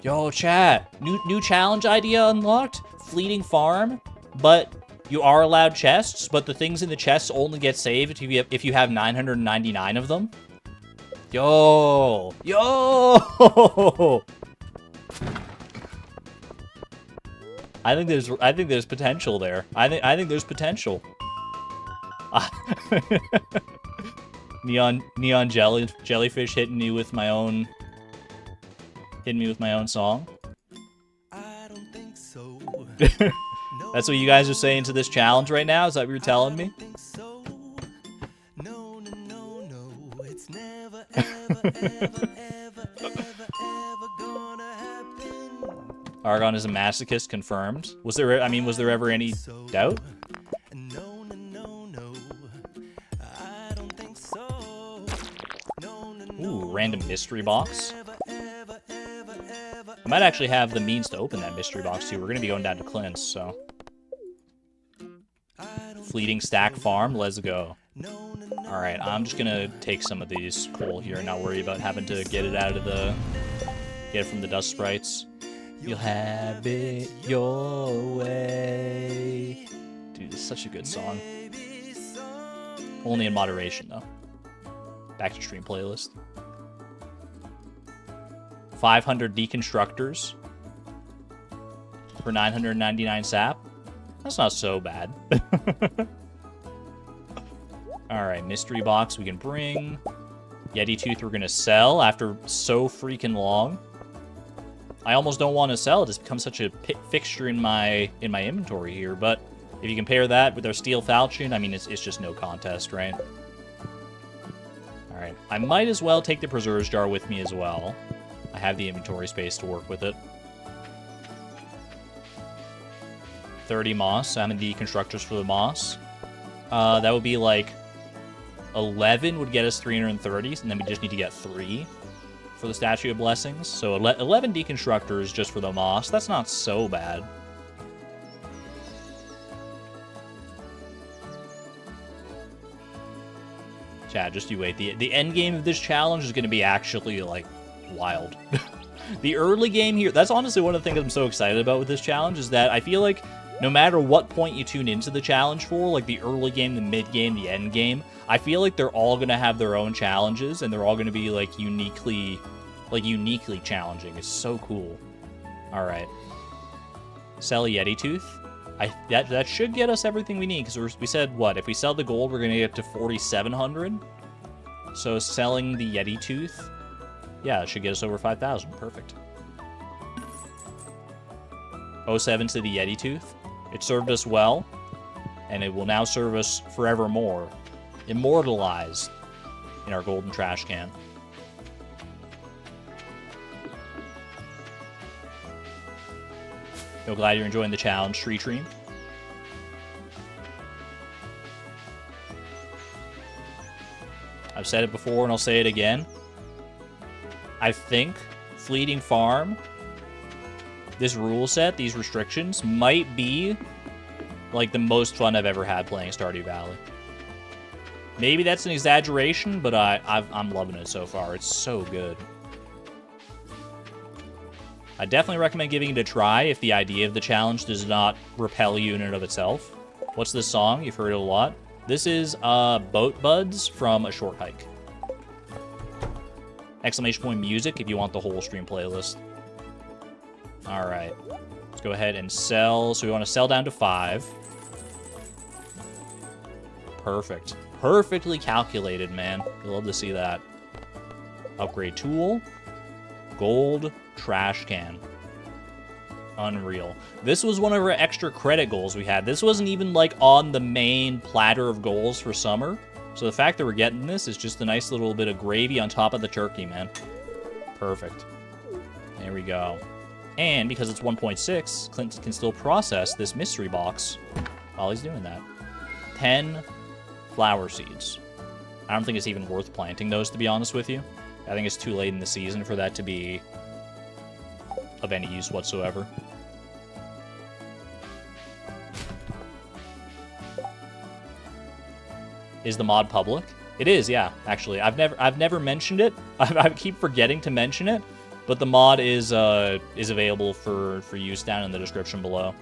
Yo, chat, new challenge idea unlocked, Fleeting Farm, but you are allowed chests, but the things in the chests only get saved if you have 999 of them. Yo! I think there's potential there. I think there's potential. Neon jellyfish hitting me with my own song. I don't think so. That's what you guys are saying to this challenge right now? Is that what you're telling me? No, it's never, ever gonna happen. Argon is a masochist, confirmed. Was there ever any doubt? No, I don't think so. Ooh, random mystery box. I might actually have the means to open that mystery box too. We're gonna be going down to Clint's, so. Fleeting Stack Farm, let's go. Alright, I'm just gonna take some of these coal here and not worry about having to get it from the dust sprites. You'll have it your way. Dude, this is such a good song. Only in moderation, though. Back to stream playlist. 500 deconstructors for 999 sap. That's not so bad. Alright, mystery box we can bring. Yeti tooth we're gonna sell after so freaking long. I almost don't want to sell it. It's become such a fixture in my inventory here, but if you compare that with our steel falchion, I mean, it's just no contest, right? Alright, I might as well take the preserves jar with me as well. I have the inventory space to work with it. 30 moss. I'm in the constructors for the moss. That would be like 11 would get us 330, and then we just need to get 3 for the Statue of Blessings. So 11 deconstructors just for the moss. That's not so bad. Chad, just you wait. The end game of this challenge is going to be actually, like, wild. The early game here, that's honestly one of the things I'm so excited about with this challenge, is that I feel like no matter what point you tune into the challenge for, like the early game, the mid game, the end game, I feel like they're all going to have their own challenges, and they're all going to be, like, uniquely challenging. It's so cool. Alright. Sell a Yeti tooth. That should get us everything we need, because we said, what, if we sell the gold, we're going to get to 4,700? So selling the Yeti tooth, yeah, it should get us over 5,000. Perfect. 07 to the Yeti tooth. It served us well, and it will now serve us forevermore. Immortalized in our golden trash can. So glad you're enjoying the challenge, Tree Tree. I've said it before and I'll say it again. I think Fleeting Farm, this rule set, these restrictions, might be like the most fun I've ever had playing Stardew Valley. Maybe that's an exaggeration, but I'm loving it so far. It's so good. I definitely recommend giving it a try if the idea of the challenge does not repel you in and of itself. What's this song? You've heard it a lot. This is Boat Buds from A Short Hike. Exclamation point music if you want the whole stream playlist. Alright. Let's go ahead and sell. So we want to sell down to 5. Perfect. Perfectly calculated, man. I love to see that. Upgrade tool. Gold trash can. Unreal. This was one of our extra credit goals we had. This wasn't even like on the main platter of goals for summer. So the fact that we're getting this is just a nice little bit of gravy on top of the turkey, man. Perfect. There we go. And because it's 1.6, Clint can still process this mystery box while he's doing that. 10 flower seeds. I don't think it's even worth planting those, to be honest with you. I think it's too late in the season for that to be of any use whatsoever. Is the mod public? It is, yeah, actually. I've never mentioned it. I keep forgetting to mention it, but the mod is available for use down in the description below.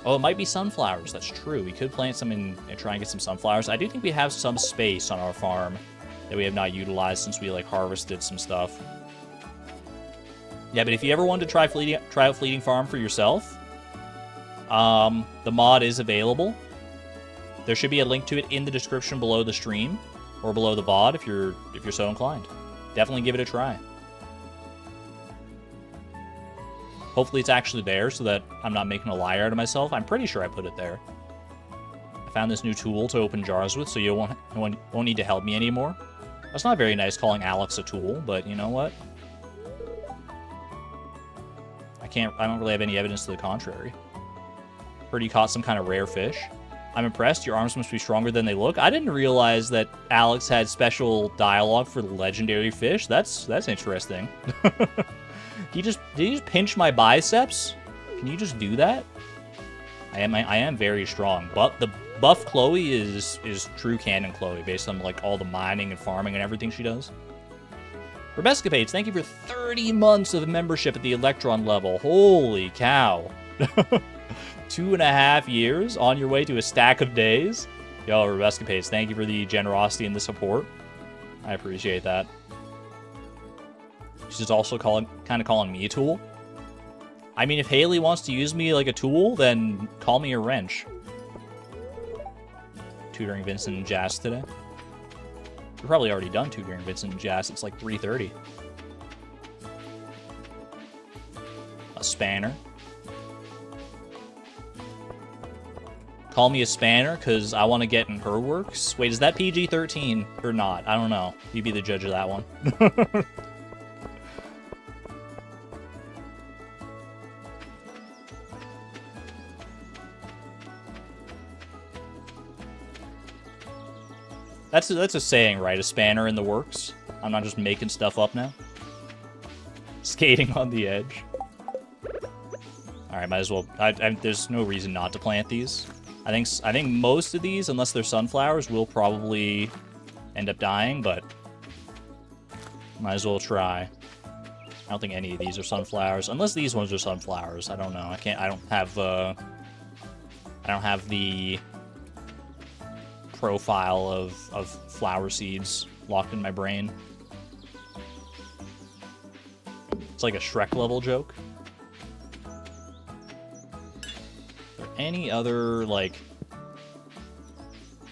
Oh, it might be sunflowers. That's true. We could plant some and try and get some sunflowers. I do think we have some space on our farm that we have not utilized since we like harvested some stuff. Yeah, but if you ever wanted to try out Fleeting Farm for yourself, the mod is available. There should be a link to it in the description below the stream or below the VOD if you're so inclined. Definitely give it a try. Hopefully it's actually there so that I'm not making a liar out of myself. I'm pretty sure I put it there. I found this new tool to open jars with, so you won't need to help me anymore. That's not very nice calling Alex a tool, but you know what? I don't really have any evidence to the contrary. Heard you caught some kind of rare fish. I'm impressed. Your arms must be stronger than they look. I didn't realize that Alex had special dialogue for the legendary fish. That's interesting. Did he just pinch my biceps? Can you just do that? I am very strong. But the buff Chloe is true canon Chloe based on like all the mining and farming and everything she does. Rebescapades, thank you for 30 months of membership at the Electron level. Holy cow. 2.5 years on your way to a stack of days. Yo, Rebescapades, thank you for the generosity and the support. I appreciate that. She's also kind of calling me a tool. I mean, if Haley wants to use me like a tool, then call me a wrench. Tutoring Vincent and Jazz today. You're probably already done tutoring Vincent and Jazz. It's like 3:30. A spanner. Call me a spanner because I want to get in her works. Wait, is that PG-13 or not? I don't know. You be the judge of that one. That's a saying, right? A spanner in the works. I'm not just making stuff up now. Skating on the edge. Alright, might as well... there's no reason not to plant these. I think most of these, unless they're sunflowers, will probably end up dying, but... might as well try. I don't think any of these are sunflowers. Unless these ones are sunflowers. I don't know. I don't have the profile of flower seeds locked in my brain. It's like a Shrek level joke. Are there any other like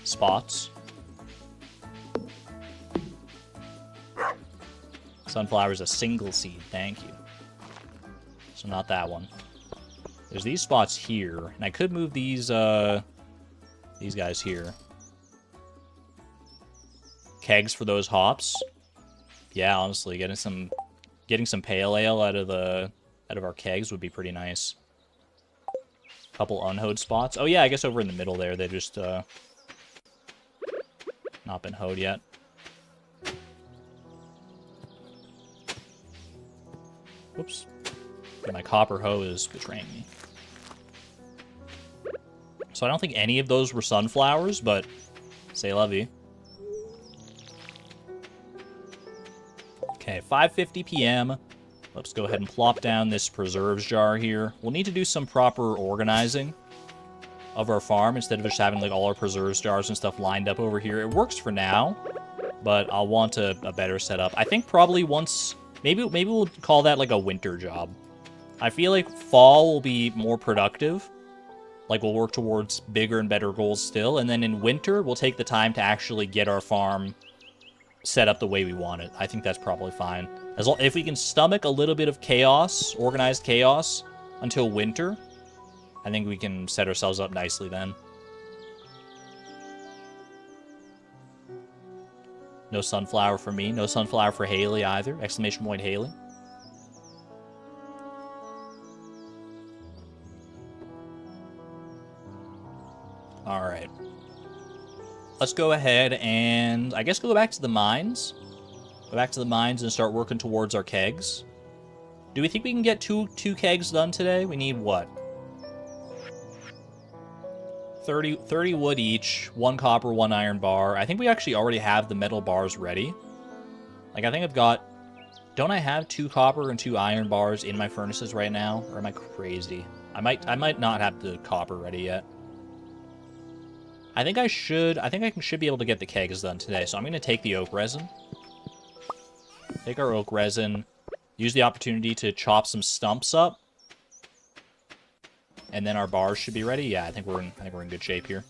spots? Sunflower is a single seed, thank you. So not that one. There's these spots here, and I could move these guys here. Kegs for those hops. Yeah, honestly, getting some pale ale out of our kegs would be pretty nice. Couple unhoed spots. Oh yeah, I guess over in the middle there, they just not been hoed yet. Whoops. My copper hoe is betraying me. So I don't think any of those were sunflowers, but say la vie. Okay, 5:50 p.m. Let's go ahead and plop down this preserves jar here. We'll need to do some proper organizing of our farm instead of just having like all our preserves jars and stuff lined up over here. It works for now, but I'll want a better setup. I think probably once, maybe we'll call that like a winter job. I feel like fall will be more productive. Like, we'll work towards bigger and better goals still. And then in winter, we'll take the time to actually get our farm set up the way we want it. I think that's probably fine. If we can stomach a little bit of chaos, organized chaos, until winter, I think we can set ourselves up nicely then. No sunflower for me. No sunflower for Haley either. Exclamation point Haley. Alright. Let's go ahead and, I guess, go back to the mines. Go back to the mines and start working towards our kegs. Do we think we can get two kegs done today? We need what? 30 wood each, 1 copper, 1 iron bar. I think we actually already have the metal bars ready. Like, I think I've got... Don't I have 2 copper and 2 iron bars in my furnaces right now? Or am I crazy? I might not have the copper ready yet. I think I should be able to get the kegs done today. So I'm going to take the oak resin. Take our oak resin. Use the opportunity to chop some stumps up. And then our bars should be ready. Yeah, I think we're in good shape here.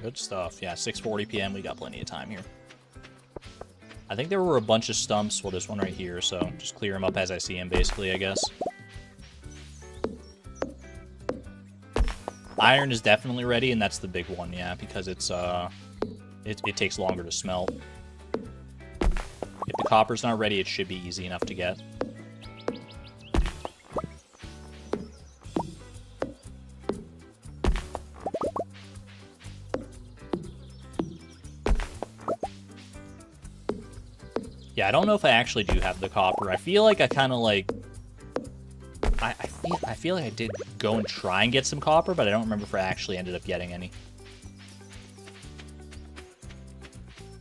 Good stuff. Yeah, 6:40 p.m. We got plenty of time here. I think there were a bunch of stumps. Well, there's one right here, so just clear them up as I see them, basically, I guess. Iron is definitely ready, and that's the big one, yeah, because it takes longer to smelt. If the copper's not ready, it should be easy enough to get. Yeah, I don't know if I actually do have the copper. I feel like I kind of like... I feel like I did go and try and get some copper, but I don't remember if I actually ended up getting any.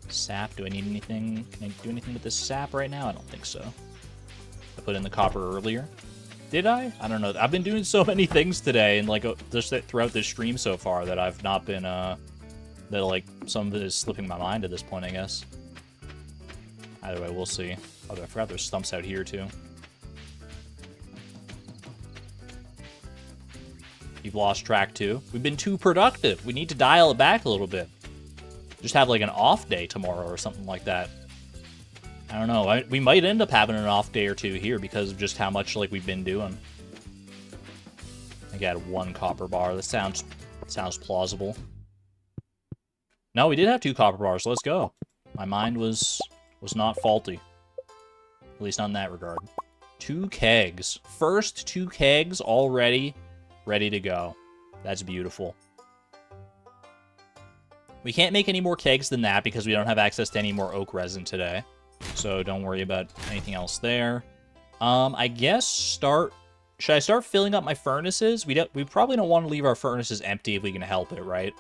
Sap, do I need anything? Can I do anything with this sap right now? I don't think so. I put in the copper earlier. Did I? I don't know. I've been doing so many things today, and like just throughout this stream so far, that I've not been, that like some of it is slipping my mind at this point, I guess. Either way, we'll see. Oh, I forgot there's stumps out here too. You've lost track too. We've been too productive. We need to dial it back a little bit. Just have like an off day tomorrow or something like that. I don't know. We might end up having an off day or two here because of just how much like we've been doing. I got 1 copper bar. That sounds plausible. No, we did have 2 copper bars. Let's go. My mind was not faulty. At least not in that regard. 2 kegs. First 2 kegs already ready to go. That's beautiful. We can't make any more kegs than that because we don't have access to any more oak resin today. So don't worry about anything else there. I guess should I start filling up my furnaces? We probably don't want to leave our furnaces empty if we can help it, right?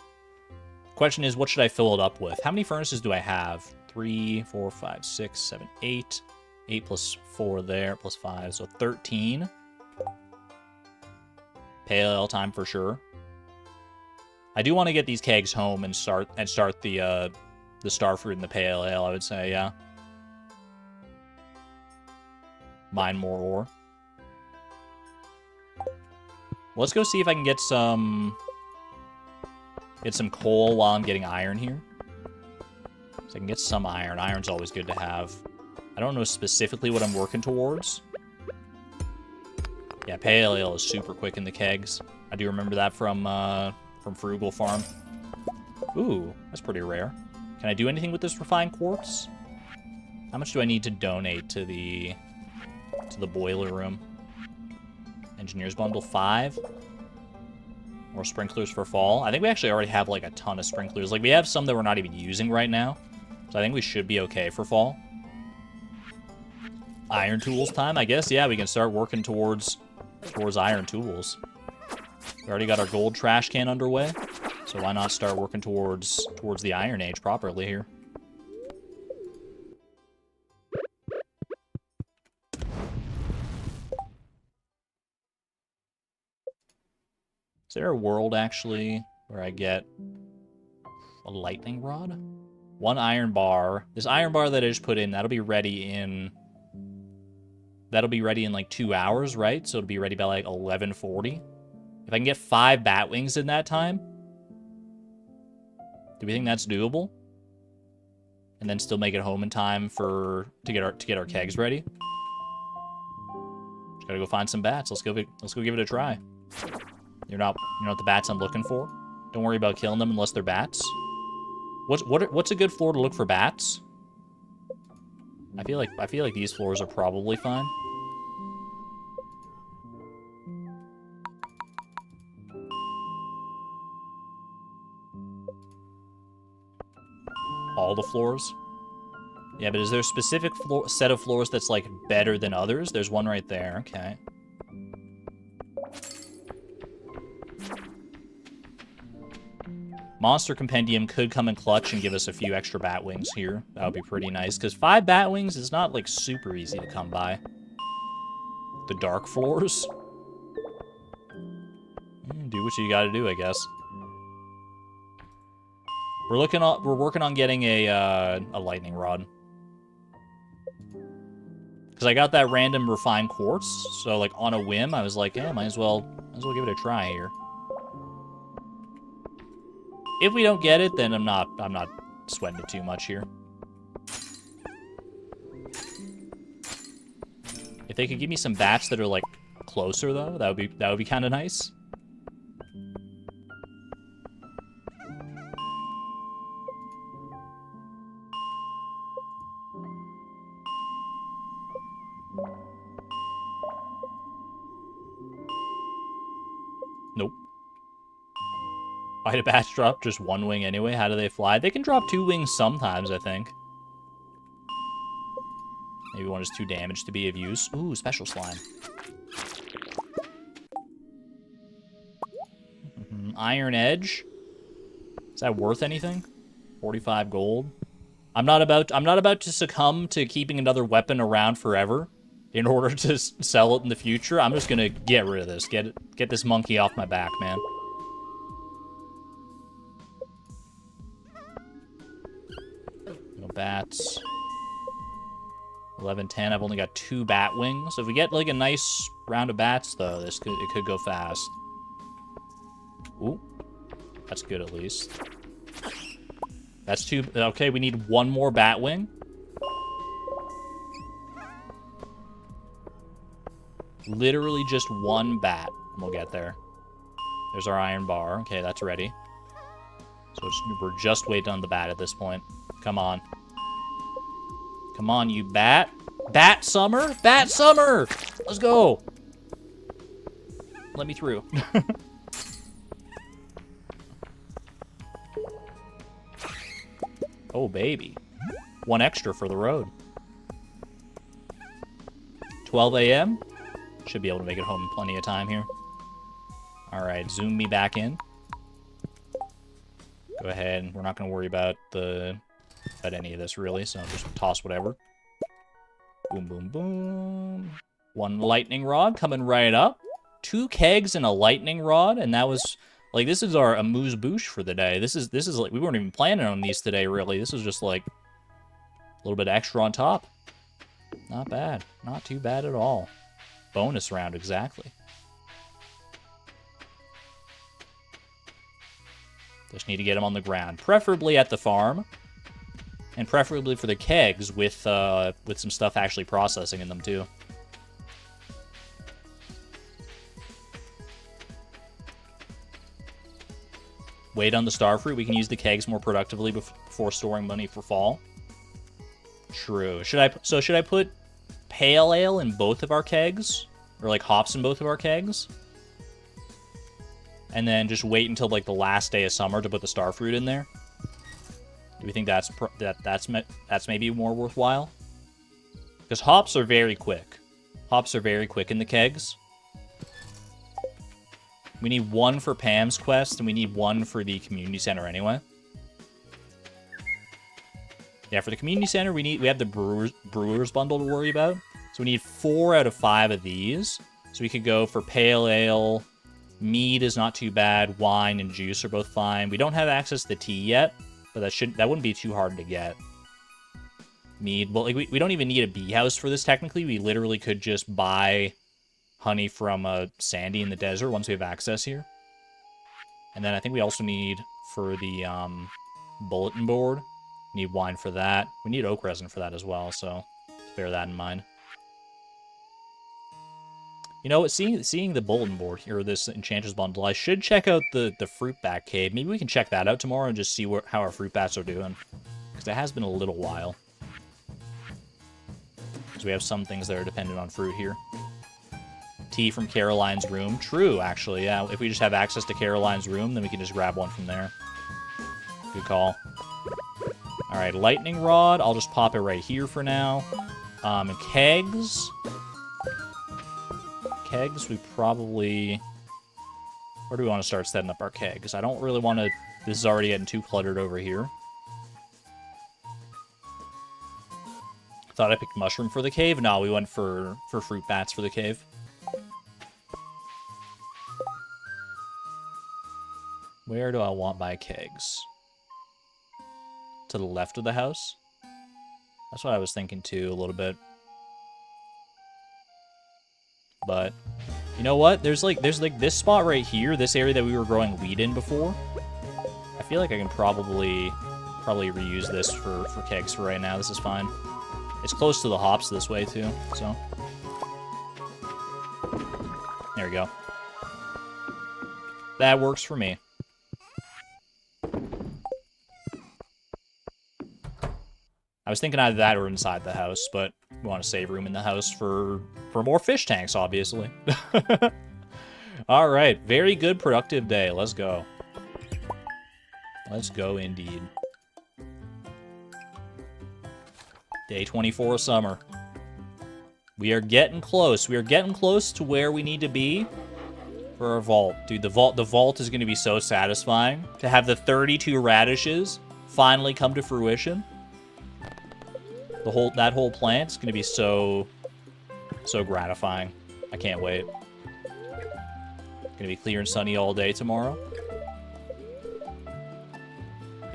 Question is, what should I fill it up with? How many furnaces do I have? 3, 4, 5, 6, 7, 8. 8 plus 4 there, plus 5, so 13. Pale ale time for sure. I do want to get these kegs home and start the starfruit and the pale ale, I would say, yeah. Mine more ore. Let's go see if I can get some coal while I'm getting iron here. So I can get some iron. Iron's always good to have. I don't know specifically what I'm working towards. Yeah, pale ale is super quick in the kegs. I do remember that from Frugal Farm. Ooh, that's pretty rare. Can I do anything with this refined quartz? How much do I need to donate to the boiler room? Engineer's bundle 5. More sprinklers for fall. I think we actually already have like a ton of sprinklers. Like we have some that we're not even using right now. So I think we should be okay for fall. Iron tools time, I guess. Yeah, we can start working towards iron tools. We already got our gold trash can underway, so why not start working towards the Iron Age properly here? Is there a world actually where I get a lightning rod? 1 iron bar. This iron bar that I just put in, that'll be ready in... That'll be ready in like 2 hours, right? So it'll be ready by like 11:40. If I can get 5 bat wings in that time, do we think that's doable? And then still make it home in time to get our kegs ready. Just gotta go find some bats. Let's go give it a try. You're not the bats I'm looking for. Don't worry about killing them unless they're bats. What's a good floor to look for bats? I feel like these floors are probably fine. All the floors? Yeah, but is there a specific set of floors that's, like, better than others? There's one right there. Okay. Monster Compendium could come in clutch and give us a few extra bat wings here. That would be pretty nice, because 5 bat wings is not, like, super easy to come by. The dark floors? Do what you gotta do, I guess. We're working on getting a lightning rod. Because I got that random refined quartz, so like on a whim, I was like, yeah, might as well give it a try here. If we don't get it, then I'm not sweating it too much here. If they could give me some bats that are like closer though, that would be kind of nice. Nope. Why do bats drop just 1 wing anyway? How do they fly? They can drop 2 wings sometimes, I think. Maybe one is too damaged to be of use. Ooh, special slime. Iron Edge. Is that worth anything? 45 gold. I'm not about to succumb to keeping another weapon around forever in order to sell it in the future. I'm just gonna get rid of this. Get this monkey off my back, man. No bats. 11, 10. I've only got 2 bat wings. If we get like a nice round of bats, though, it could go fast. Ooh, that's good at least. That's 2. Okay, we need 1 more bat wing. Literally just 1 bat, and we'll get there. There's our iron bar. Okay, that's ready. So we're just waiting on the bat at this point. Come on. Come on, you bat. Bat summer? Bat summer! Let's go. Let me through. Oh, baby. 1 extra for the road. 12 a.m.? Should be able to make it home in plenty of time here. Alright, zoom me back in. Go ahead. We're not going to worry about any of this, really, so just toss whatever. Boom, boom, boom. 1 lightning rod coming right up. 2 kegs and a lightning rod, and that was... Like, this is our amuse-bouche for the day. This is like, we weren't even planning on these today, really. This is just, like, a little bit extra on top. Not bad. Not too bad at all. Bonus round, exactly. Just need to get them on the ground. Preferably at the farm. And preferably for the kegs with some stuff actually processing in them, too. Wait on the starfruit. We can use the kegs more productively before storing money for fall. True. Should I put pale ale in both of our kegs? Or like hops in both of our kegs? And then just wait until like the last day of summer to put the starfruit in there? Do we think that's maybe more worthwhile? Because hops are very quick. Hops are very quick in the kegs. We need 1 for Pam's quest, and we need 1 for the community center anyway. Yeah, for the community center, we have the brewers bundle to worry about. So we need 4 out of 5 of these. So we could go for pale ale. Mead is not too bad. Wine and juice are both fine. We don't have access to tea yet. But that wouldn't be too hard to get. Well, like, we don't even need a bee house for this, technically. We literally could just buy honey from Sandy in the desert once we have access here. And then I think we also need, for the bulletin board, we need wine for that. We need oak resin for that as well, so bear that in mind. You know what, seeing the bulletin board here, this Enchantress bundle, I should check out the fruit bat cave. Maybe we can check that out tomorrow and just see how our fruit bats are doing. Because it has been a little while. Because we have some things that are dependent on fruit here. Tea from Caroline's room. True, actually, yeah. If we just have access to Caroline's room, then we can just grab one from there. Good call. Alright, lightning rod. I'll just pop it right here for now. Kegs. Kegs, we probably... Where do we want to start setting up our kegs? I don't really want to... This is already getting too cluttered over here. Thought I picked mushroom for the cave. No, we went for fruit bats for the cave. Where do I want my kegs? To the left of the house? That's what I was thinking too, a little bit. But, you know what? There's like this spot right here, this area that we were growing wheat in before. I feel like I can probably reuse this for kegs for right now. This is fine. It's close to the hops this way too, so. There we go. That works for me. I was thinking either that or inside the house, but we want to save room in the house for more fish tanks, obviously. All right, very good, productive day. Let's go. Let's go indeed. Day 24 of summer. We are getting close. We are getting close to where we need to be for our vault. Dude, the vault is going to be so satisfying. To have the 32 radishes finally come to fruition. That whole plant's going to be so gratifying. I can't wait. Going to be clear and sunny all day tomorrow.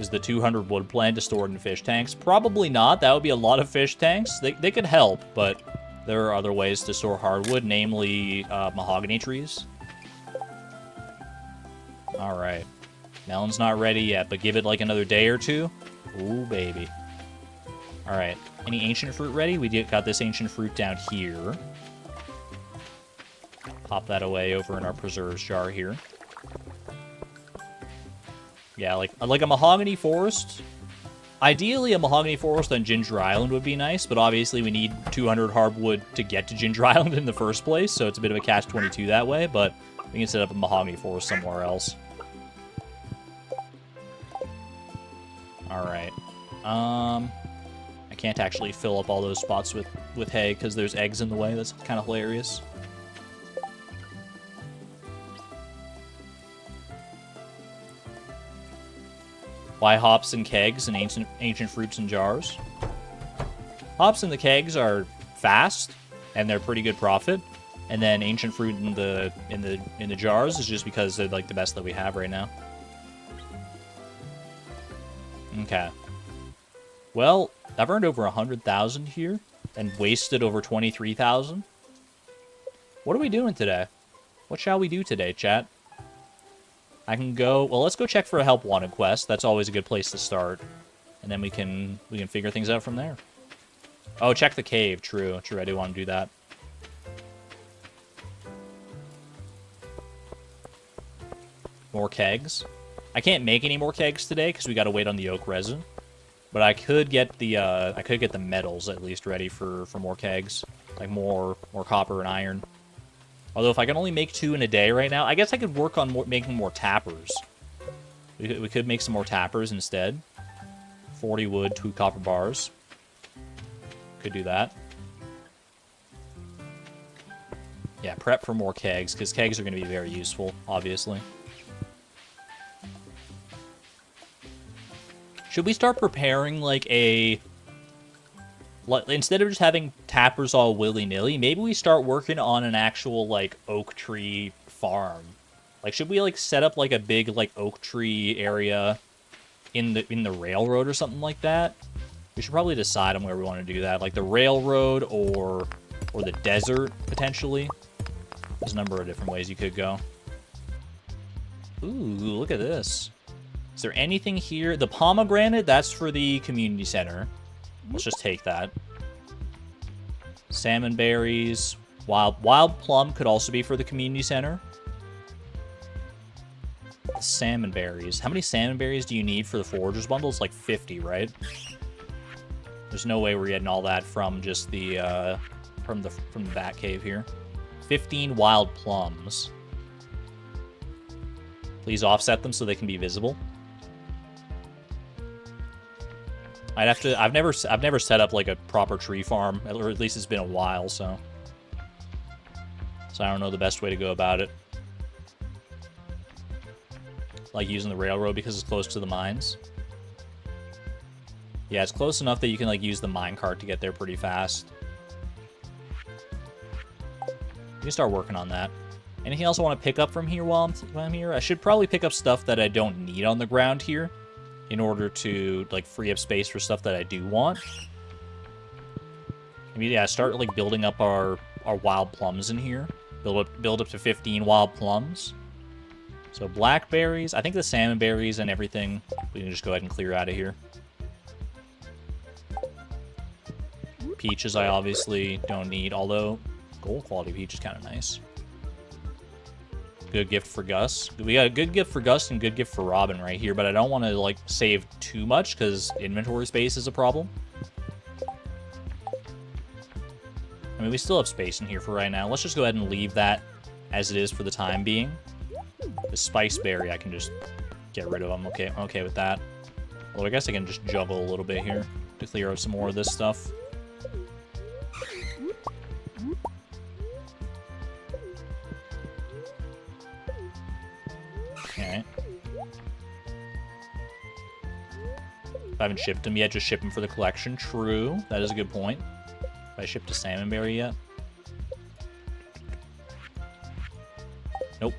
Is the 200 wood plant to store it in fish tanks? Probably not. That would be a lot of fish tanks. They could help, but there are other ways to store hardwood, namely mahogany trees. All right. Melon's not ready yet, but give it like another day or two. Ooh, baby. All right. Any ancient fruit ready? We got this ancient fruit down here. Pop that away over in our preserves jar here. Yeah, like a mahogany forest. Ideally, a mahogany forest on Ginger Island would be nice, but obviously we need 200 hardwood to get to Ginger Island in the first place, so it's a bit of a catch-22 that way, but we can set up a mahogany forest somewhere else. Alright. I can't actually fill up all those spots with hay because there's eggs in the way. That's kind of hilarious. Why hops and kegs and ancient fruits in jars? Hops in the kegs are fast and they're pretty good profit, and then ancient fruit in the jars is just because they're like the best that we have right now. Okay. Well, I've earned over 100,000 here and wasted over 23,000. What are we doing today? What shall we do today, chat? I can go... Well, let's go check for a help wanted quest. That's always a good place to start. And then we can figure things out from there. Oh, check the cave. True. True, I do want to do that. More kegs. I can't make any more kegs today because we got to wait on the oak resin. But I could get the metals at least ready for more kegs. Like more copper and iron. Although if I can only make 2 in a day right now, I guess I could work on making more tappers. We could make some more tappers instead. 40 wood, 2 copper bars. Could do that. Yeah, prep for more kegs, because kegs are going to be very useful, obviously. Should we start preparing, like, instead of just having tappers all willy-nilly, maybe we start working on an actual, like, oak tree farm. Like, should we, like, set up, like, a big, like, oak tree area in the railroad or something like that. We should probably decide on where we want to do that, like the railroad or the desert potentially. There's a number of different ways you could go. Ooh, look at this. Is there anything here? The pomegranate, that's for the community center. Let's just take that. Salmon berries. Wild plum could also be for the community center. Salmon berries. How many salmon berries do you need for the foragers bundle? It's like 50, right? There's no way we're getting all that from just the from the bat cave here. 15 wild plums. Please offset them so they can be visible. I'd have to. I've never set up like a proper tree farm, or at least it's been a while, so I don't know the best way to go about it. Like using the railroad because it's close to the mines. Yeah, it's close enough that you can like use the minecart to get there pretty fast. You can start working on that. Anything else I want to pick up from here while I'm here? I should probably pick up stuff that I don't need on the ground here in order to like free up space for stuff that I do want. I mean, yeah, start like building up our wild plums in here. Build up to 15 wild plums. So blackberries. I think the salmon berries and everything we can just go ahead and clear out of here. Peaches I obviously don't need, although gold quality peach is kind of nice. Good gift for Gus. We got a good gift for Gus and good gift for Robin right here, but I don't want to like save too much because inventory space is a problem. I mean, we still have space in here for right now. Let's just go ahead and leave that as it is for the time being. The spice berry, I can just get rid of them. Okay, I'm okay with that. Well, I guess I can just juggle a little bit here to clear out some more of this stuff. Okay. If I haven't shipped them yet, just ship them for the collection. True. That is a good point. Have I shipped a salmon berry yet? Nope.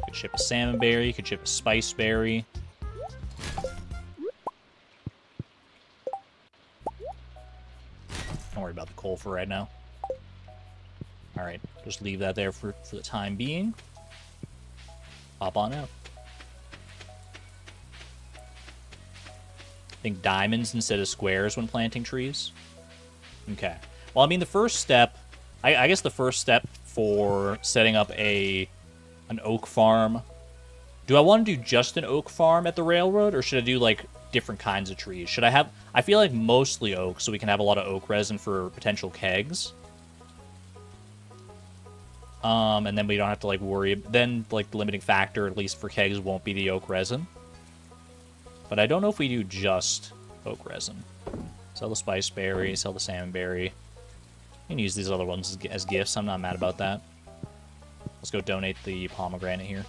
Could ship a salmon berry. Could ship a spice berry. Don't worry about the coal for right now. Alright. Just leave that there for the time being. Hop on out. Think diamonds instead of squares when planting trees. Okay. Well, I mean, the first step... I guess the first step for setting up an oak farm... Do I want to do just an oak farm at the railroad, or should I do, like, different kinds of trees? Should I have... I feel like mostly oak, so we can have a lot of oak resin for potential kegs. And then we don't have to, like, worry... Then, like, the limiting factor, at least for kegs, won't be the oak resin. But I don't know if we do just oak resin. Sell the spice berry, sell the salmon berry. You can use these other ones as gifts. I'm not mad about that. Let's go donate the pomegranate here.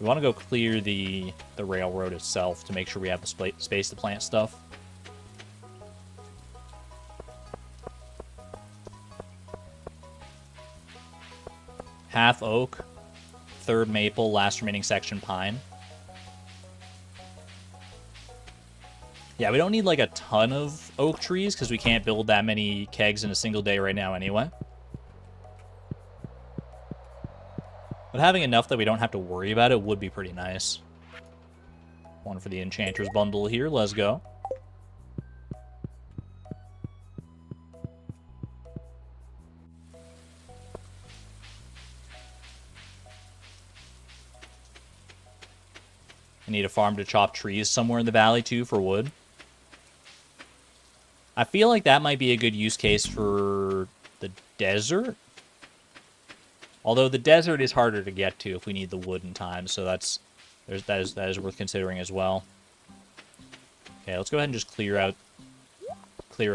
We want to go clear the railroad itself to make sure we have the space to plant stuff. Half oak, third maple, last remaining section pine. Yeah, we don't need like a ton of oak trees because we can't build that many kegs in a single day right now anyway. But having enough that we don't have to worry about it would be pretty nice. One for the Enchanter's bundle here. Let's go. I need a farm to chop trees somewhere in the valley too for wood. I feel like that might be a good use case for the desert. Although the desert is harder to get to if we need the wood in time, so that is worth considering as well. Okay, let's go ahead and just clear out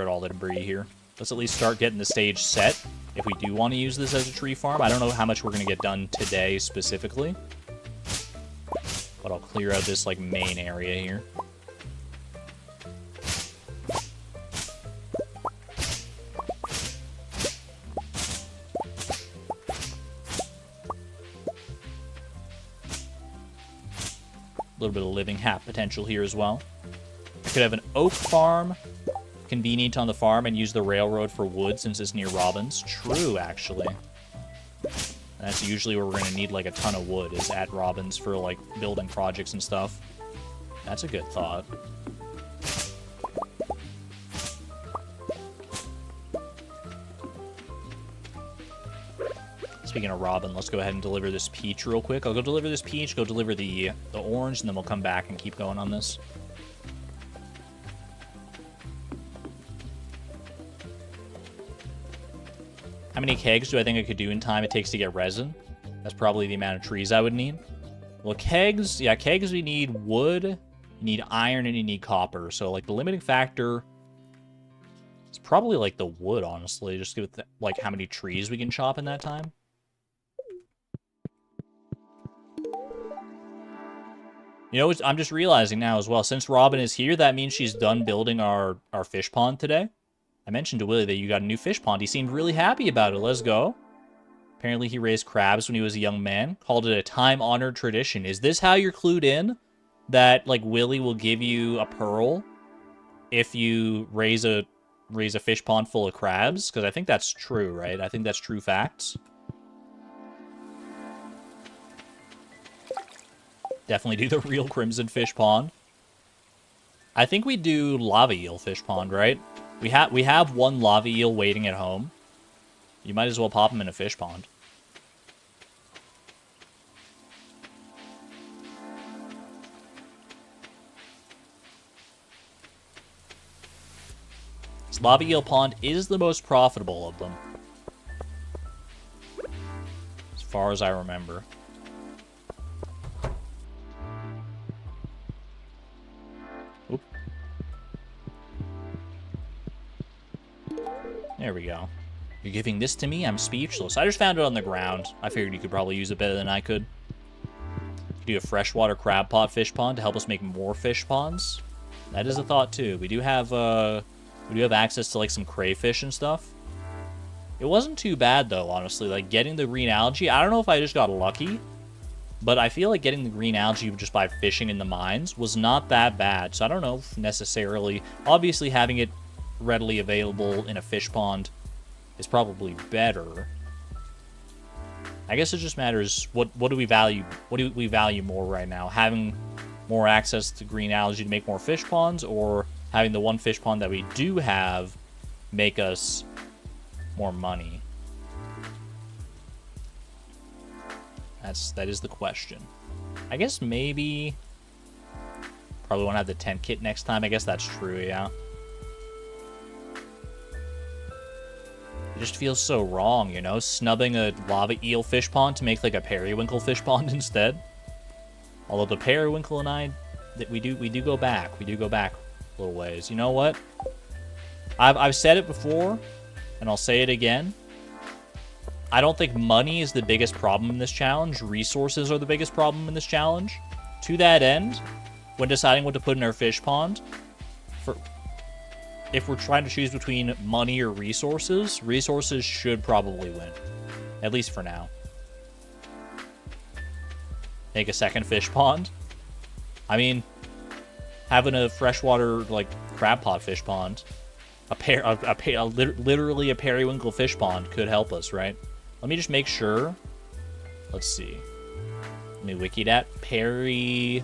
all the debris here. Let's at least start getting the stage set if we do want to use this as a tree farm. I don't know how much we're going to get done today specifically, but I'll clear out this like main area here. little bit of living hap potential here as well. I could have an oak farm, convenient on the farm, and use the railroad for wood since it's near Robin's. True, actually. That's usually where we're going to need, like, a ton of wood, is at Robin's for, like, building projects and stuff. That's a good thought. Speaking of Robin, let's go ahead and deliver this peach real quick. I'll go deliver this peach, go deliver the orange, and then we'll come back and keep going on this. How many kegs do I think I could do in time it takes to get resin? That's probably the amount of trees I would need. Well, kegs, yeah, kegs we need wood, you need iron, and you need copper. So, like, the limiting factor is probably, like, the wood, honestly. Just give it, like, how many trees we can chop in that time. You know, I'm just realizing now as well, since Robin is here, that means she's done building our fish pond today. I mentioned to Willie that you got a new fish pond. He seemed really happy about it. Let's go. Apparently he raised crabs when he was a young man. Called it a time-honored tradition. Is this how you're clued in? That, like, Willie will give you a pearl if you raise a fish pond full of crabs? Because I think that's true, right? I think that's true facts. Definitely do the real Crimson Fish Pond. I think we do Lava Eel Fish Pond, right? We have one Lava Eel waiting at home. You might as well pop him in a fish pond. This Lava Eel Pond is the most profitable of them. As far as I remember. There we go. You're giving this to me? I'm speechless. I just found it on the ground. I figured you could probably use it better than I could. Do a freshwater crab pot fish pond to help us make more fish ponds. That is a thought too. We do have access to like some crayfish and stuff. It wasn't too bad though, honestly. Like getting the green algae. I don't know if I just got lucky, but I feel like getting the green algae just by fishing in the mines was not that bad. So I don't know if necessarily. Obviously, having it readily available in a fish pond is probably better. I guess it just matters what do we value more right now, having more access to green algae to make more fish ponds, or having the one fish pond that we do have make us more money. That is the question. I guess maybe probably want to have the tent kit next time. I guess that's true, yeah. It just feels so wrong, you know, snubbing a lava eel fish pond to make like a periwinkle fish pond instead. Although the periwinkle and I, we do go back. We do go back a little ways. You know what? I've said it before, and I'll say it again. I don't think money is the biggest problem in this challenge. Resources are the biggest problem in this challenge. To that end, when deciding what to put in our fish pond, if we're trying to choose between money or resources, resources should probably win. At least for now. Make a second fish pond. I mean, having a freshwater, like, crab pot fish pond, literally a periwinkle fish pond could help us, right? Let me just make sure. Let's see. Let me wiki that. Periwinkle.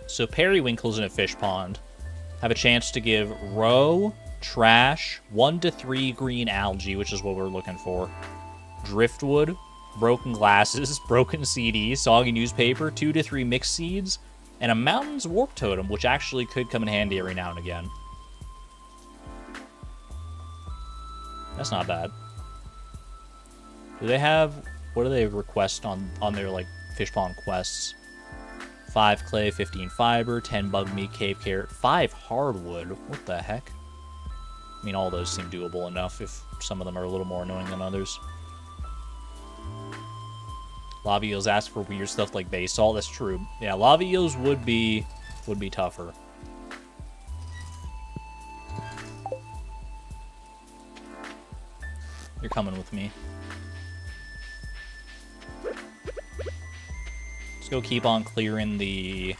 So periwinkles in a fish pond have a chance to give roe, trash, 1 to 3 green algae, which is what we're looking for, driftwood, broken glasses, broken CDs, soggy newspaper, 2 to 3 mixed seeds, and a mountain's warp totem, which actually could come in handy every now and again. That's not bad. Do they have... What do they request on their, like, fish pond quests? 5 clay, 15 fiber, 10 bug meat, cave carrot, 5 hardwood. What the heck? I mean, all those seem doable enough if some of them are a little more annoying than others. Lava eels ask for weird stuff like basalt. That's true. Yeah, lava eels would be tougher. You're coming with me. go keep on clearing the...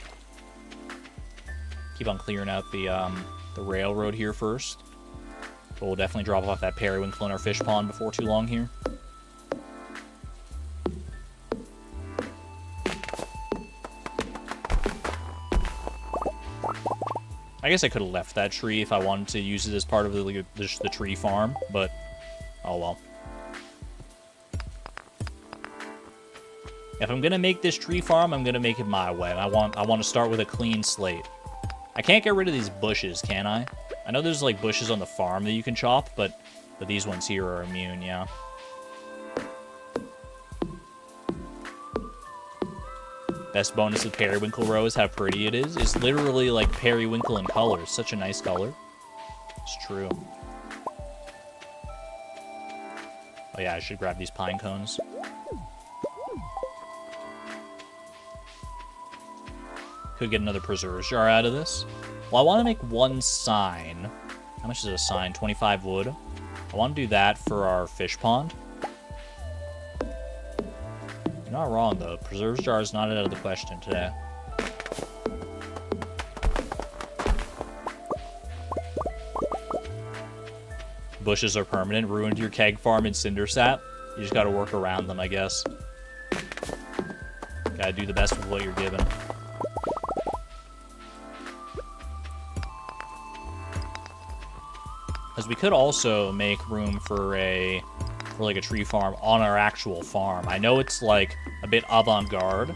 Keep on clearing out the railroad here first. But we'll definitely drop off that periwinkle in our fish pond before too long here. I guess I could have left that tree if I wanted to use it as part of the tree farm, but oh well. If I'm gonna make this tree farm, I'm gonna make it my way. And I want to start with a clean slate. I can't get rid of these bushes, can I? I know there's like bushes on the farm that you can chop, but these ones here are immune, yeah. Best bonus of periwinkle row is how pretty it is. It's literally like periwinkle in color. Such a nice color. It's true. Oh yeah, I should grab these pine cones. Could get another preserves jar out of this. Well, I want to make one sign. How much is a sign? 25 wood. I want to do that for our fish pond. You're not wrong, though. Preserves jar is not out of the question today. Bushes are permanent. Ruined your keg farm in Cindersap. You just gotta work around them, I guess. Gotta do the best with what you're given. Because we could also make room for like a tree farm on our actual farm. I know it's like a bit avant-garde.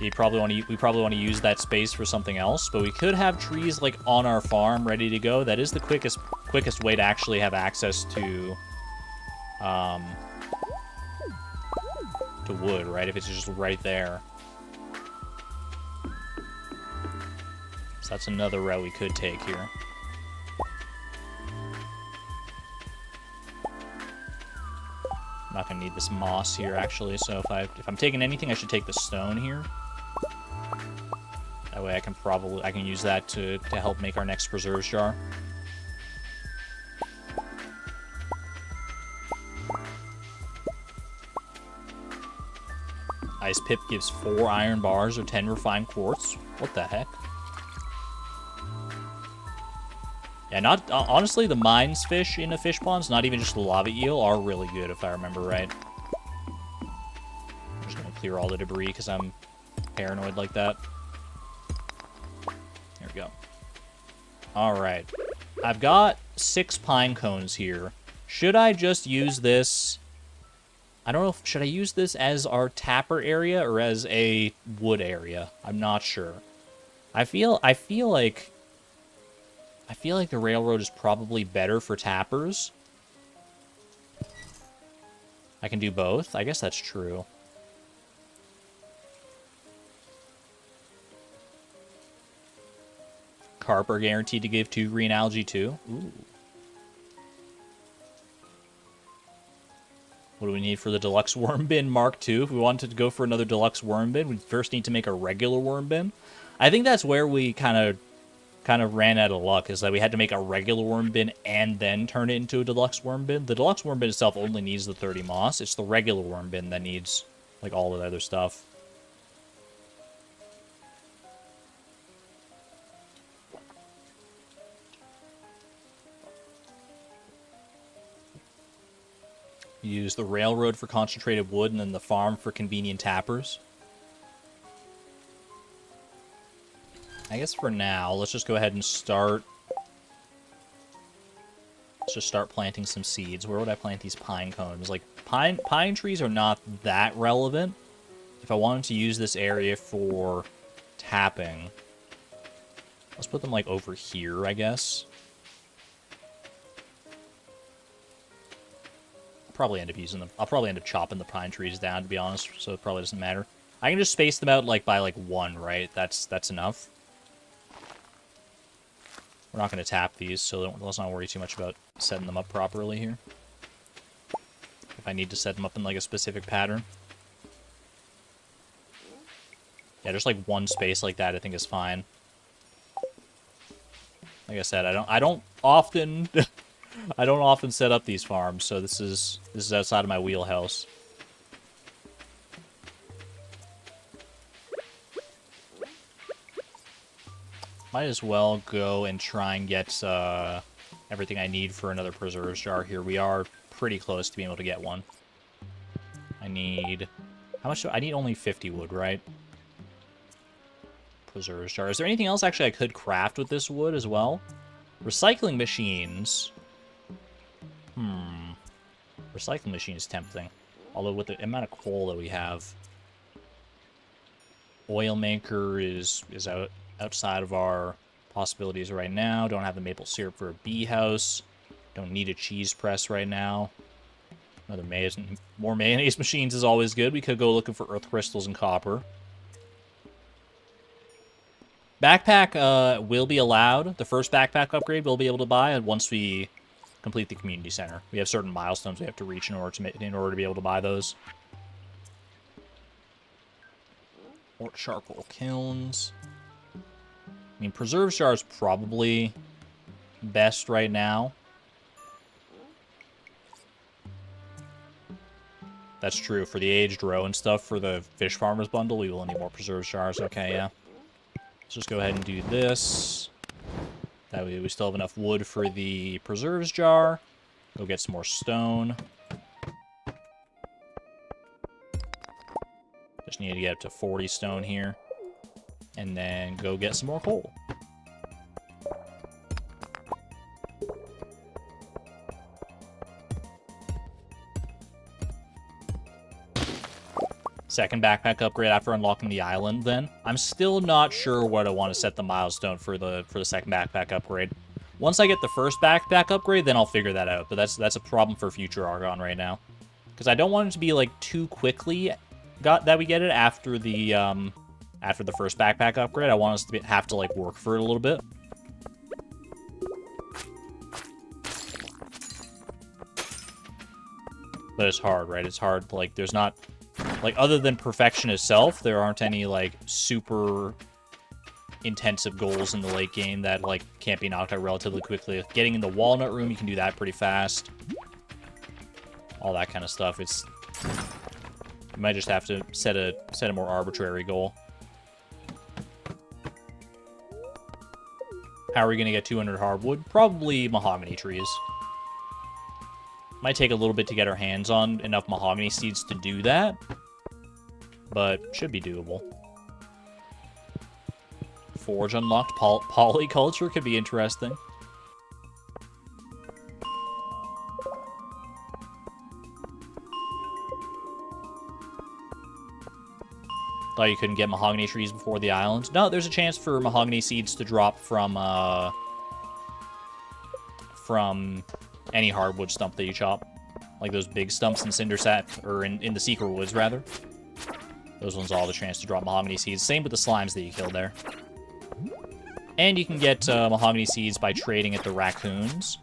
We probably want to use that space for something else, but we could have trees like on our farm ready to go. That is the quickest way to actually have access to wood, right? If it's just right there. So that's another route we could take here. I'm not gonna need this moss here, actually, so if I'm taking anything, I should take the stone here. That way I can use that to help make our next preserves jar. Ice Pip gives 4 iron bars or 10 refined quartz. What the heck? Yeah, honestly, the mines fish in the fish ponds, not even just the lava eel, are really good, if I remember right. I'm just going to clear all the debris because I'm paranoid like that. There we go. Alright. I've got 6 pine cones here. Should I just use this? I don't know if... Should I use this as our tapper area or as a wood area? I'm not sure. I feel like the railroad is probably better for tappers. I can do both. I guess that's true. Carp are guaranteed to give 2 green algae too. Ooh. What do we need for the deluxe worm bin Mark II? If we wanted to go for another deluxe worm bin, we first need to make a regular worm bin. I think that's where we kind of ran out of luck, is that we had to make a regular worm bin and then turn it into a deluxe worm bin. The deluxe worm bin itself only needs the 30 moss. It's the regular worm bin that needs like all of the other stuff. Use the railroad for concentrated wood and then the farm for convenient tappers. I guess for now, let's just go ahead and start. Let's just start planting some seeds. Where would I plant these pine cones? Like, pine trees are not that relevant. If I wanted to use this area for tapping, let's put them, like, over here, I guess. I'll probably end up using them. I'll probably end up chopping the pine trees down, to be honest, so it probably doesn't matter. I can just space them out, like, by, like, 1, right? That's enough. We're not going to tap these, so let's not worry too much about setting them up properly here. If I need to set them up in, like, a specific pattern. Yeah, just, like, 1 space like that I think is fine. Like I said, I don't often... I don't often set up these farms, so this is outside of my wheelhouse. Might as well go and try and get everything I need for another preserves jar here. We are pretty close to being able to get one. I need... How much do I need? Only 50 wood, right? Preserves jar. Is there anything else actually I could craft with this wood as well? Recycling machines. Recycling machine is tempting. Although with the amount of coal that we have... Oil maker is outside of our possibilities right now. Don't have the maple syrup for a bee house. Don't need a cheese press right now. Another more mayonnaise machines is always good. We could go looking for earth crystals and copper. Backpack will be allowed. The first backpack upgrade we'll be able to buy once we complete the community center. We have certain milestones we have to reach in order to be able to buy those. Or charcoal kilns. I mean, preserve jar is probably best right now. That's true. For the aged roe and stuff, for the fish farmers bundle, we will need more preserve jars. Okay, yeah. Let's just go ahead and do this. That way we still have enough wood for the preserves jar. Go get some more stone. Just need to get up to 40 stone here. And then go get some more coal. Second backpack upgrade after unlocking the island, then. I'm still not sure what I want to set the milestone for the second backpack upgrade. Once I get the first backpack upgrade, then I'll figure that out. But that's a problem for future Argon right now. Because I don't want it to be, like, too quickly that we get it after the first backpack upgrade. I want us to have to, like, work for it a little bit. But it's hard, right? It's hard, like, there's not... Like, other than perfection itself, there aren't any, like, super intensive goals in the late game that, like, can't be knocked out relatively quickly. Getting in the walnut room, you can do that pretty fast. All that kind of stuff. It's... You might just have to set a more arbitrary goal. How are we going to get 200 hardwood? Probably mahogany trees. Might take a little bit to get our hands on enough mahogany seeds to do that, but should be doable. Forge unlocked. Polyculture could be interesting. Thought you couldn't get mahogany trees before the island. No, there's a chance for mahogany seeds to drop from any hardwood stump that you chop. Like those big stumps in Cindersat, or in the Secret Woods, rather. Those ones all have a chance to drop mahogany seeds. Same with the slimes that you killed there. And you can get mahogany seeds by trading at the raccoons.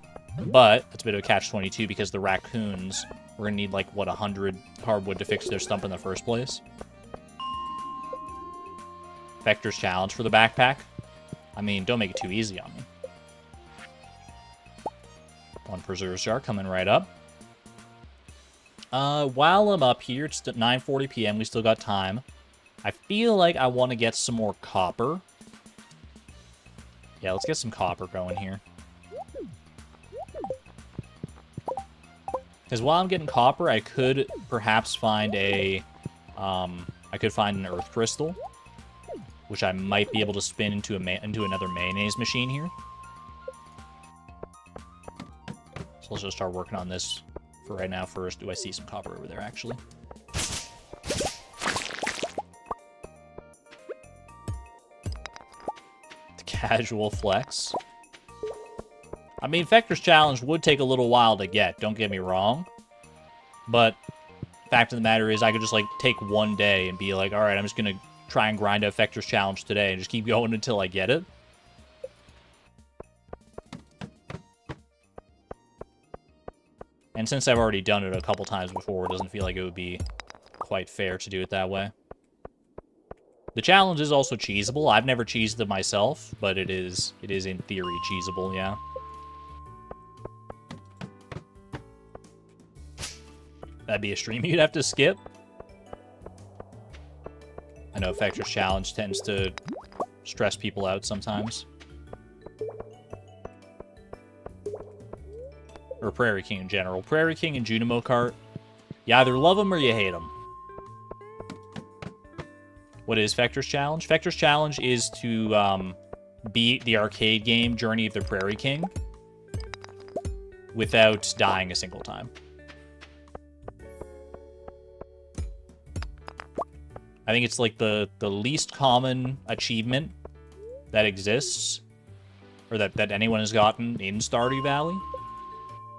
But that's a bit of a catch-22 because the raccoons, we're going to need, like, what, 100 hardwood to fix their stump in the first place. Vector's challenge for the backpack. I mean, don't make it too easy on me. One preserves jar coming right up. While I'm up here, it's at 9:40 p.m. We still got time. I feel like I want to get some more copper. Yeah, let's get some copper going here. Because while I'm getting copper, I could perhaps find an earth crystal, which I might be able to spin into another mayonnaise machine here. So let's just start working on this for right now first. Do I see some copper over there, actually? The casual flex. I mean, Vector's challenge would take a little while to get, don't get me wrong. But fact of the matter is I could just, like, take one day and be like, alright, I'm just going to try and grind out Vector's challenge today and just keep going until I get it. And since I've already done it a couple times before, it doesn't feel like it would be quite fair to do it that way. The challenge is also cheesable. I've never cheesed it myself, but it is in theory cheesable, yeah. That'd be a stream you'd have to skip. I know Vector's challenge tends to stress people out sometimes. Or Prairie King in general. Prairie King and Junimo Kart. You either love them or you hate them. What is Vector's Challenge? Vector's Challenge is to beat the arcade game Journey of the Prairie King without dying a single time. I think it's like the least common achievement that exists, or that anyone has gotten in Stardew Valley.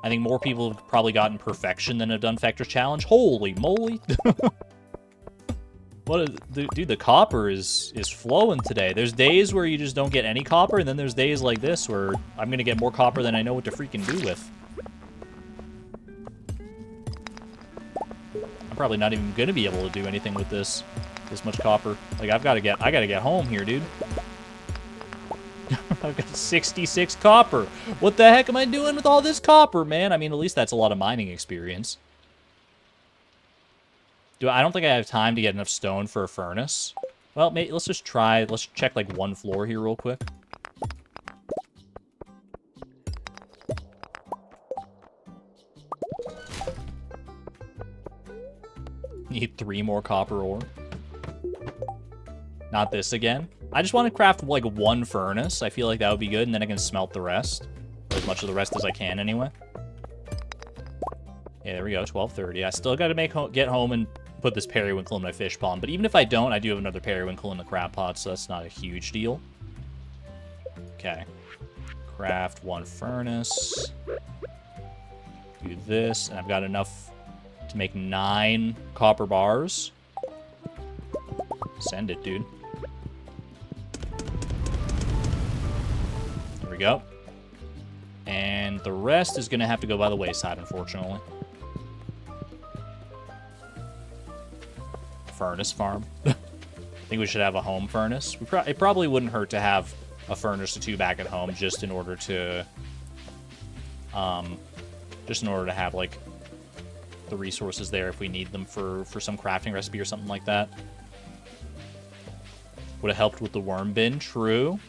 I think more people have probably gotten perfection than have done Vector's Challenge. Holy moly! Dude, the copper is flowing today. There's days where you just don't get any copper, and then there's days like this where I'm gonna get more copper than I know what to freaking do with. I'm probably not even gonna be able to do anything with this much copper. Like, I gotta get home here, dude. I've got 66 copper. What the heck am I doing with all this copper, man? I mean, at least that's a lot of mining experience. I don't think I have time to get enough stone for a furnace. Well, let's just try. Let's check, like, one floor here real quick. Need 3 more copper ore. Not this again. I just want to craft, like, one furnace. I feel like that would be good, and then I can smelt the rest. Or as much of the rest as I can, anyway. Yeah, there we go, 12:30. I still got to get home and put this periwinkle in my fish pond. But even if I don't, I do have another periwinkle in the crab pot, so that's not a huge deal. Okay. Craft 1 furnace. Do this, and I've got enough to make 9 copper bars. Send it, dude. There we go. And the rest is going to have to go by the wayside, unfortunately. Furnace farm. I think we should have a home furnace. It probably wouldn't hurt to have a furnace or 2 back at home, just in order to have, like, the resources there if we need them for some crafting recipe or something like that. Would have helped with the worm bin, true.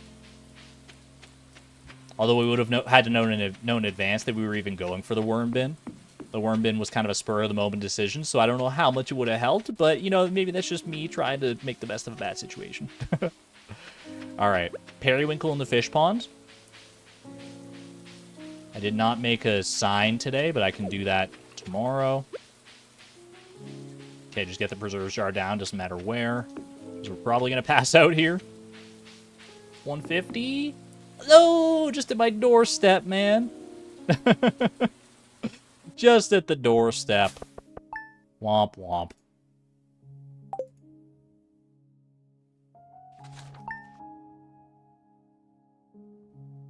Although we would have had to know in advance that we were even going for the worm bin. The worm bin was kind of a spur-of-the-moment decision, so I don't know how much it would have helped, but, you know, maybe that's just me trying to make the best of a bad situation. Alright, periwinkle in the fish pond. I did not make a sign today, but I can do that tomorrow. Okay, just get the preserves jar down, doesn't matter where. Because we're probably going to pass out here. 150? No, just at my doorstep, man. Just at the doorstep. Womp womp.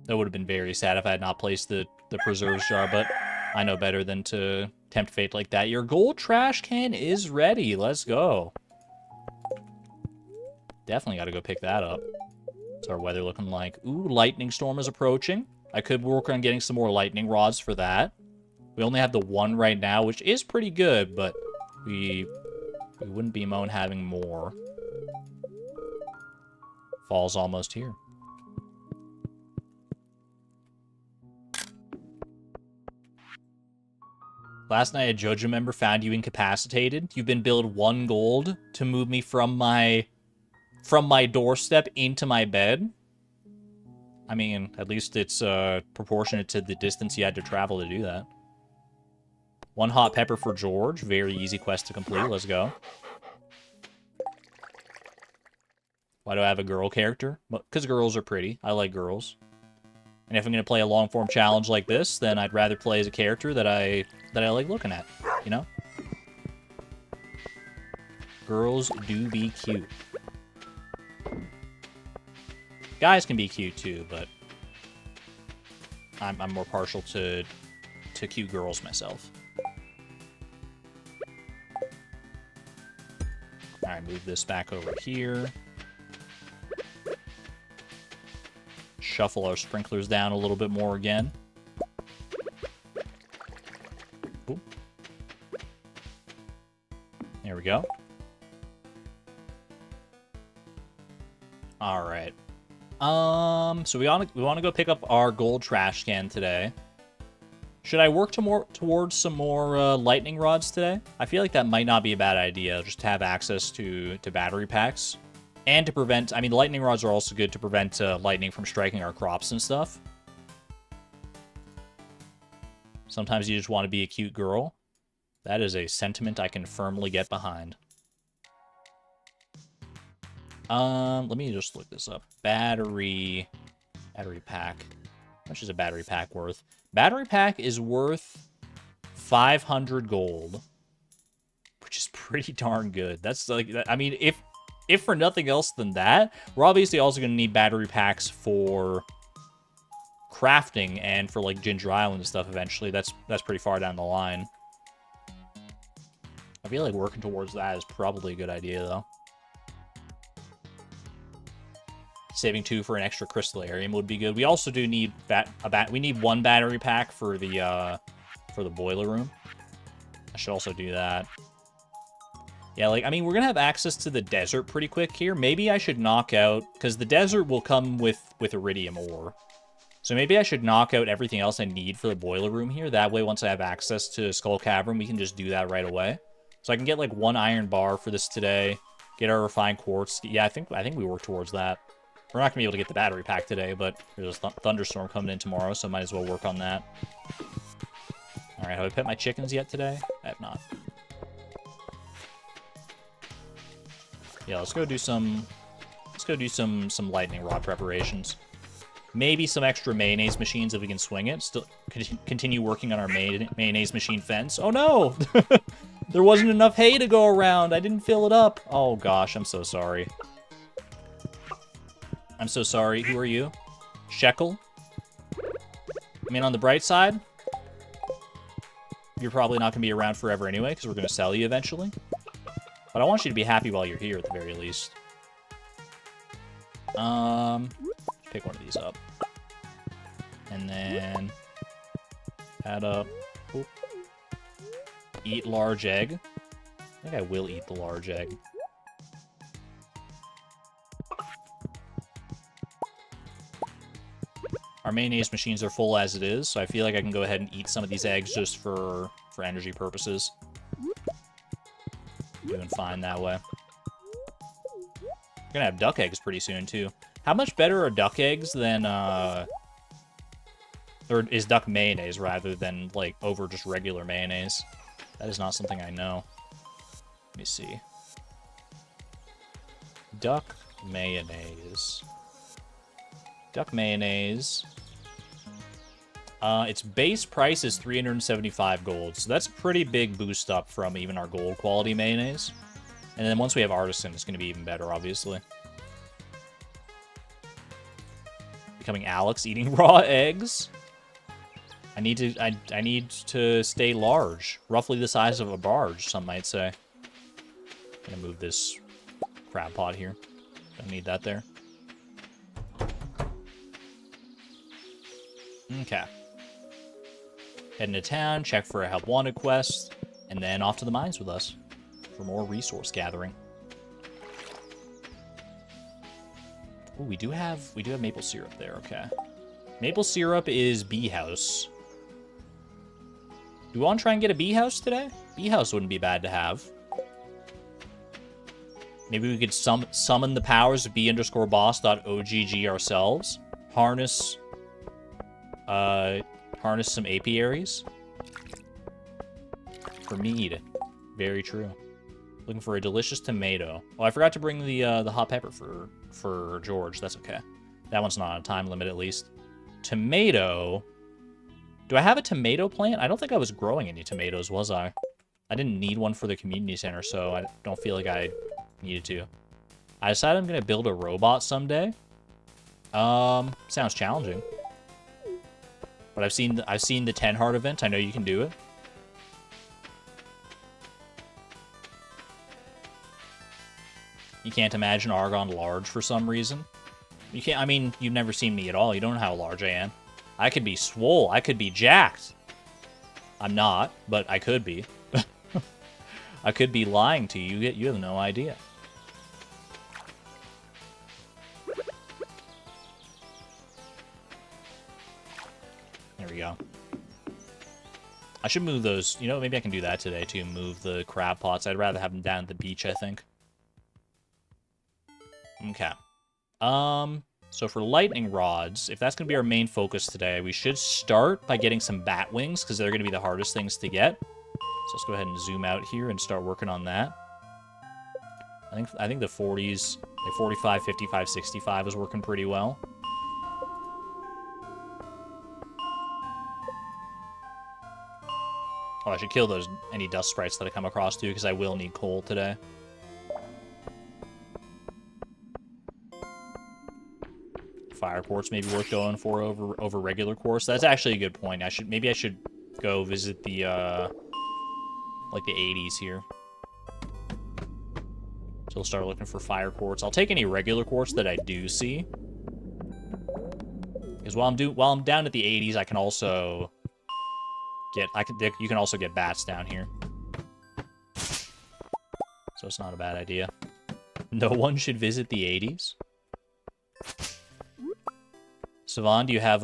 That would have been very sad if I had not placed the preserves jar, but I know better than to tempt fate like that. Your gold trash can is ready. Let's go. Definitely got to go pick that up. What's our weather looking like? Ooh, lightning storm is approaching. I could work on getting some more lightning rods for that. We only have the 1 right now, which is pretty good, but we wouldn't be moan having more. Fall's almost here. Last night a Jojo member found you incapacitated. You've been billed 1 gold to move me from my doorstep into my bed. I mean, at least it's proportionate to the distance you had to travel to do that. 1 hot pepper for George. Very easy quest to complete. Let's go. Why do I have a girl character? Because girls are pretty. I like girls. And if I'm going to play a long-form challenge like this, then I'd rather play as a character that I like looking at, you know? Girls do be cute. Guys can be cute too, but I'm more partial to cute girls myself. Alright, move this back over here. Shuffle our sprinklers down a little bit more again. Ooh. There we go. All right. So we want to go pick up our gold trash can today. Should I work towards some more lightning rods today? I feel like that might not be a bad idea, just to have access to battery packs. And to prevent... I mean, lightning rods are also good to prevent lightning from striking our crops and stuff. Sometimes you just want to be a cute girl. That is a sentiment I can firmly get behind. Let me just look this up. Battery pack. How much is a battery pack worth? Battery pack is worth 500 gold, which is pretty darn good. That's like, I mean, if for nothing else than that, we're obviously also going to need battery packs for crafting and for like Ginger Island and stuff eventually. That's pretty far down the line. I feel like working towards that is probably a good idea though. Saving 2 for an extra crystallarium would be good. We also do need we need 1 battery pack for the boiler room. I should also do that. Yeah, like, I mean, we're gonna have access to the desert pretty quick here. Maybe I should knock out, because the desert will come with iridium ore. So maybe I should knock out everything else I need for the boiler room here. That way, once I have access to Skull Cavern, we can just do that right away. So I can get like 1 iron bar for this today. Get our refined quartz. Yeah, I think we work towards that. We're not gonna be able to get the battery pack today, but there's a thunderstorm coming in tomorrow, so might as well work on that. All right, have I pet my chickens yet today? I have not. Yeah, let's go do some lightning rod preparations. Maybe some extra mayonnaise machines if we can swing it. Still continue working on our mayonnaise machine fence. Oh no! There wasn't enough hay to go around. I didn't fill it up. Oh gosh, I'm so sorry. I'm so sorry. Who are you? Shekel? I mean, on the bright side, you're probably not going to be around forever anyway, because we're going to sell you eventually. But I want you to be happy while you're here, at the very least. Pick one of these up. And then add up. Oop. Eat large egg. I think I will eat the large egg. Our mayonnaise machines are full as it is, so I feel like I can go ahead and eat some of these eggs just for energy purposes. Doing fine that way. We're gonna have duck eggs pretty soon, too. How much better are duck eggs than, or is duck mayonnaise rather than, like, over just regular mayonnaise? That is not something I know. Let me see. Duck mayonnaise. Duck mayonnaise. Its base price is 375 gold, so that's a pretty big boost up from even our gold quality mayonnaise. And then once we have artisan, it's going to be even better, obviously. Becoming Alex, eating raw eggs. I need to stay large, roughly the size of a barge, some might say. I'm gonna move this crab pot here. Don't need that there. Okay. Heading to town, check for a help wanted quest, and then off to the mines with us for more resource gathering. Oh, we do have maple syrup there. Okay. Maple syrup is bee house. Do we want to try and get a bee house today? Bee house wouldn't be bad to have. Maybe we could summon the powers of b_boss.ogg ourselves. Harness some apiaries. For mead. Very true. Looking for a delicious tomato. Oh, I forgot to bring the hot pepper for George. That's okay. That one's not on a time limit, at least. Tomato. Do I have a tomato plant? I don't think I was growing any tomatoes, was I? I didn't need one for the community center, so I don't feel like I needed to. I decided I'm gonna build a robot someday. Sounds challenging. But I've seen the 10 heart event. I know you can do it. You can't imagine Argon large for some reason. You can't. I mean, you've never seen me at all. You don't know how large I am. I could be swole. I could be jacked. I'm not, but I could be. I could be lying to you. You have no idea. There we go. I should move those. You know, maybe I can do that today, too. Move the crab pots. I'd rather have them down at the beach, I think. Okay. So for lightning rods, if that's going to be our main focus today, we should start by getting some bat wings, because they're going to be the hardest things to get. So let's go ahead and zoom out here and start working on that. I think the 40s, like 45, 55, 65 was working pretty well. Oh, I should kill any dust sprites that I come across too, because I will need coal today. Fire quartz maybe worth going for over regular quartz. That's actually a good point. Maybe I should go visit the like the 80s here. So we'll start looking for fire quartz. I'll take any regular quartz that I do see. Because while I'm down at the 80s, I can also you can also get bats down here. So it's not a bad idea. No one should visit the 80s. Savon, do you have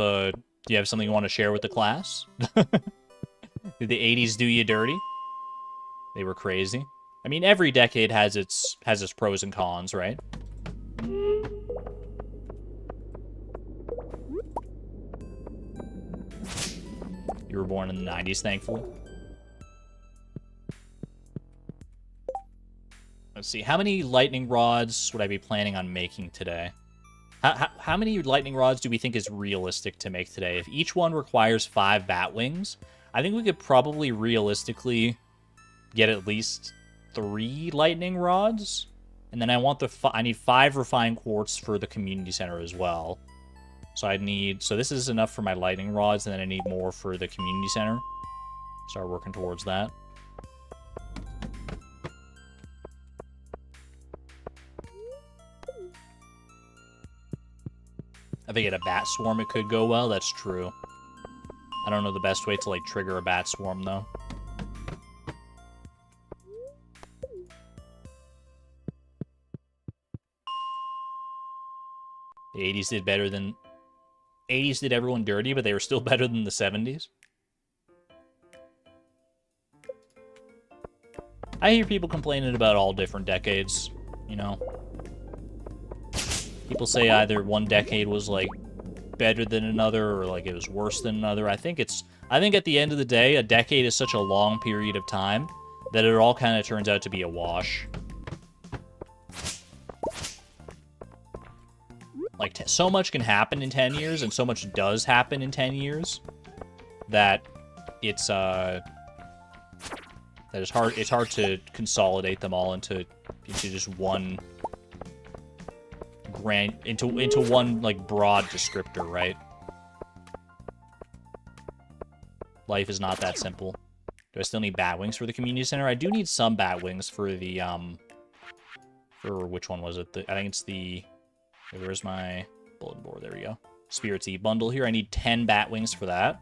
something you want to share with the class? Did the 80s do you dirty? They were crazy. I mean, every decade has its pros and cons, right? You were born in the 90s, thankfully. Let's see. How many lightning rods would I be planning on making today? How many lightning rods do we think is realistic to make today? If each one requires 5 bat wings, I think we could probably realistically get at least 3 lightning rods. And then I need 5 refined quartz for the community center as well. So this is enough for my lightning rods, and then I need more for the community center. Start working towards that. If I get a bat swarm, it could go well. That's true. I don't know the best way to, like, trigger a bat swarm, though. The 80s did better than... 80s did everyone dirty, but they were still better than the 70s. I hear people complaining about all different decades, you know. People say either one decade was, like, better than another, or, like, it was worse than another. I think at the end of the day, a decade is such a long period of time that it all kind of turns out to be a wash. Like, so much can happen in 10 years, and so much does happen in 10 years, that it's hard to consolidate them all into just one into one, like, broad descriptor, right? Life is not that simple. Do I still need bat wings for the community center? I do need some bat wings for the for which one was it? I think it's the... Where's my bulletin board? There we go. Spirits Eve bundle here. I need 10 bat wings for that.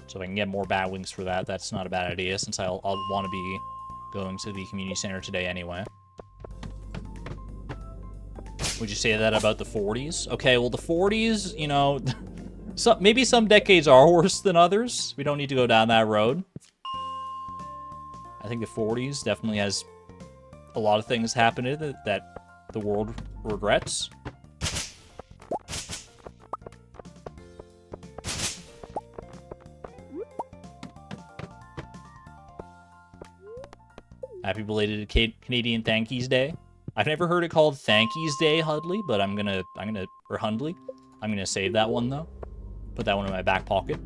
So if I can get more bat wings for that, that's not a bad idea, since I'll want to be going to the community center today anyway. Would you say that about the 40s? Okay, well, the 40s, you know, maybe some decades are worse than others. We don't need to go down that road. I think the 40s definitely has a lot of things happen in it that the world regrets. Happy belated Canadian Thankies Day. I've never heard it called Thankies Day, Hudley, but or Hundley. I'm gonna save that one though. Put that one in my back pocket.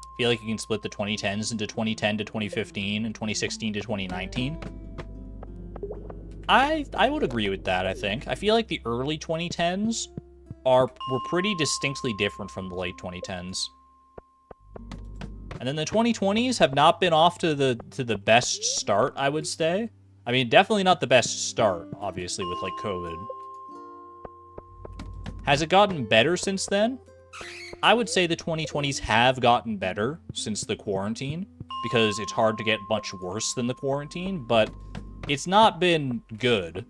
I feel like you can split the 2010s into 2010 to 2015 and 2016 to 2019. I would agree with that, I think. I feel like the early 2010s were pretty distinctly different from the late 2010s. And then the 2020s have not been off to the best start, I would say. I mean, definitely not the best start, obviously, with, like, COVID. Has it gotten better since then? I would say the 2020s have gotten better since the quarantine. because it's hard to get much worse than the quarantine, but it's not been good.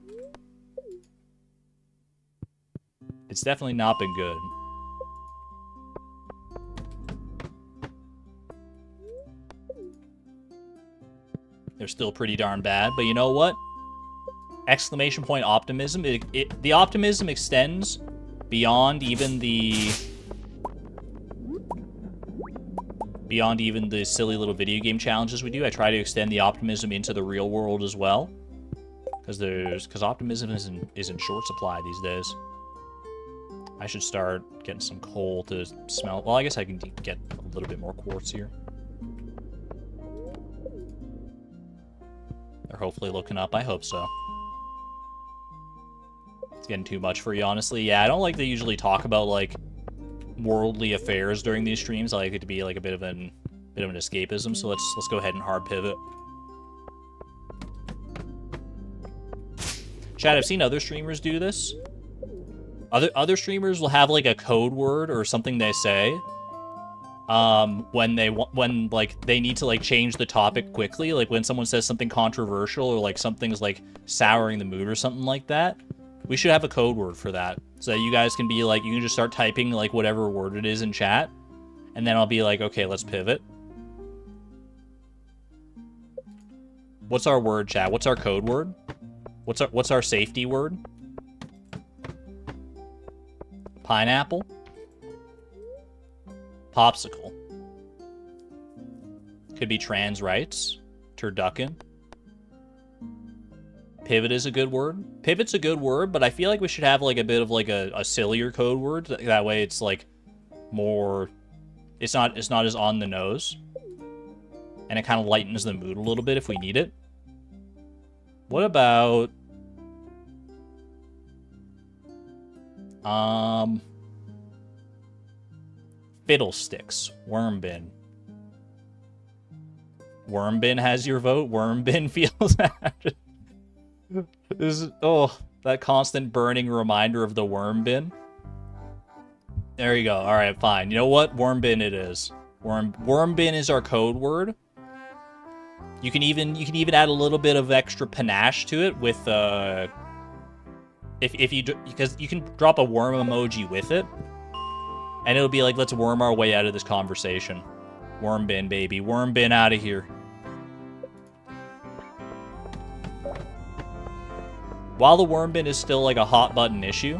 It's definitely not been good. They're still pretty darn bad, but you know what? Exclamation point optimism. The optimism extends beyond even the silly little video game challenges we do. I try to extend the optimism into the real world as well, because optimism is in short supply these days. I should start getting some coal to smelt. Well, I guess I can get a little bit more quartz here. They're hopefully looking up. I hope so. It's getting too much for you, honestly. Yeah, I don't like to usually talk about, like, worldly affairs during these streams. I like it to be, like, a bit of an escapism, so let's go ahead and hard pivot. Chad, I've seen other streamers do this. Other streamers will have, like, a code word or something they say when like they need to, like, change the topic quickly, like when someone says something controversial or like something's like souring the mood or something like that. We should have a code word for that, so that you guys can be like, you can just start typing like whatever word it is in chat, and then I'll be like, okay, let's pivot. What's our word, chat? What's our code word? What's our safety word? Pineapple. Popsicle. Could be trans rights. Turducken. Pivot is a good word. Pivot's a good word, but I feel like we should have like a bit of like a sillier code word. That way it's like more, it's not as on the nose. And it kind of lightens the mood a little bit if we need it. What about Fiddlesticks. Worm bin. Worm bin has your vote. Worm bin feels that. That constant burning reminder of the worm bin. There you go. All right, fine. You know what? Worm bin it is. Worm bin is our code word. You can even add a little bit of extra panache to it with if you do, because you can drop a worm emoji with it, and it'll be like, let's worm our way out of this conversation. Worm bin, baby. Worm bin out of here. While the worm bin is still like a hot button issue,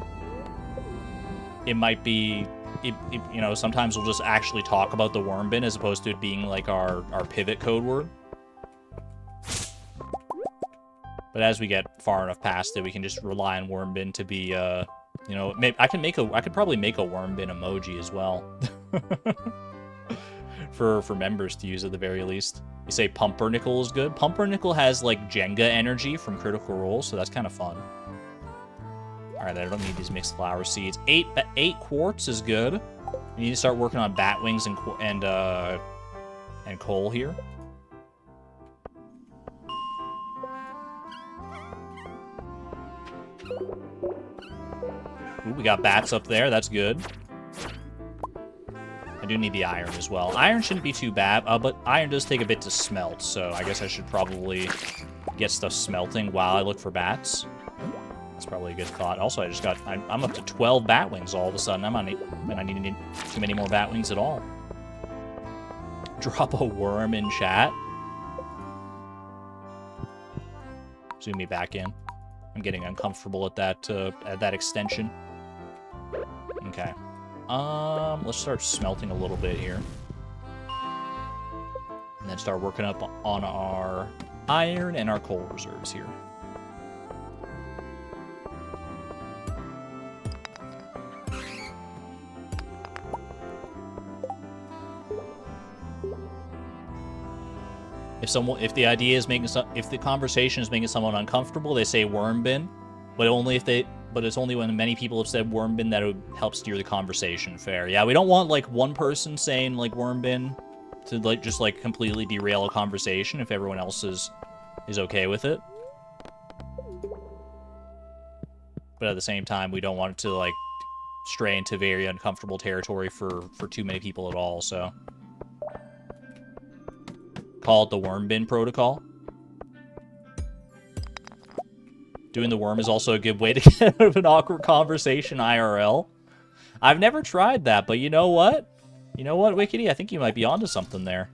it might be, you know, sometimes we'll just actually talk about the worm bin as opposed to it being like our pivot code word. But as we get far enough past it, we can just rely on worm bin to be, you know, maybe I could probably make a worm bin emoji as well. for members to use at the very least. You say Pumpernickel is good. Pumpernickel has like Jenga energy from Critical Role, so that's kind of fun. Alright, I don't need these mixed flower seeds. 8 quartz is good. We need to start working on bat wings and coal here. Ooh, we got bats up there. That's good. I do need the iron as well. Iron shouldn't be too bad, but iron does take a bit to smelt, so I guess I should probably get stuff smelting while I look for bats. That's probably a good thought. Also, I'm up to 12 bat wings all of a sudden. I might need too many more bat wings at all. Drop a worm in chat. Zoom me back in. I'm getting uncomfortable at that extension. Okay. Let's start smelting a little bit here. And then start working up on our iron and our coal reserves here. If the idea is if the conversation is making someone uncomfortable, they say worm bin, but it's only when many people have said worm bin that it would help steer the conversation. Fair. Yeah, we don't want like one person saying like worm bin to like just like completely derail a conversation if everyone else is okay with it. But at the same time, we don't want it to like stray into very uncomfortable territory for too many people at all, so. call it the worm bin protocol. Doing the worm is also a good way to get out of an awkward conversation IRL. I've never tried that, but you know what? You know what, Wickedy? I think you might be onto something there.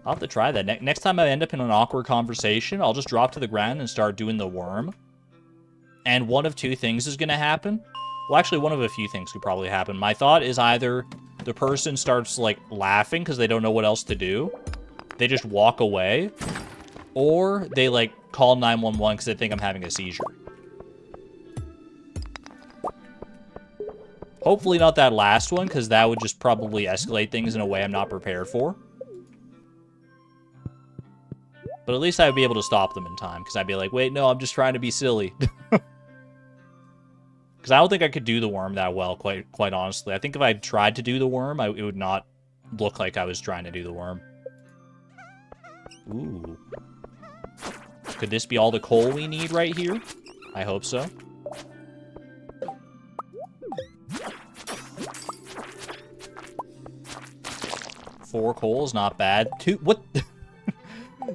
I'll have to try that. Next time I end up in an awkward conversation, I'll just drop to the ground and start doing the worm. And one of two things is going to happen. Well, actually, one of a few things could probably happen. My thought is either the person starts, like, laughing because they don't know what else to do. They just walk away. Or they, like, call 911 because they think I'm having a seizure. Hopefully not that last one, because that would just probably escalate things in a way I'm not prepared for. But at least I would be able to stop them in time, because I'd be like, wait, no, I'm just trying to be silly. Because I don't think I could do the worm that well, quite honestly. I think if I tried to do the worm, it would not look like I was trying to do the worm. Ooh. Could this be all the coal we need right here? I hope so. Four coal is not bad. What?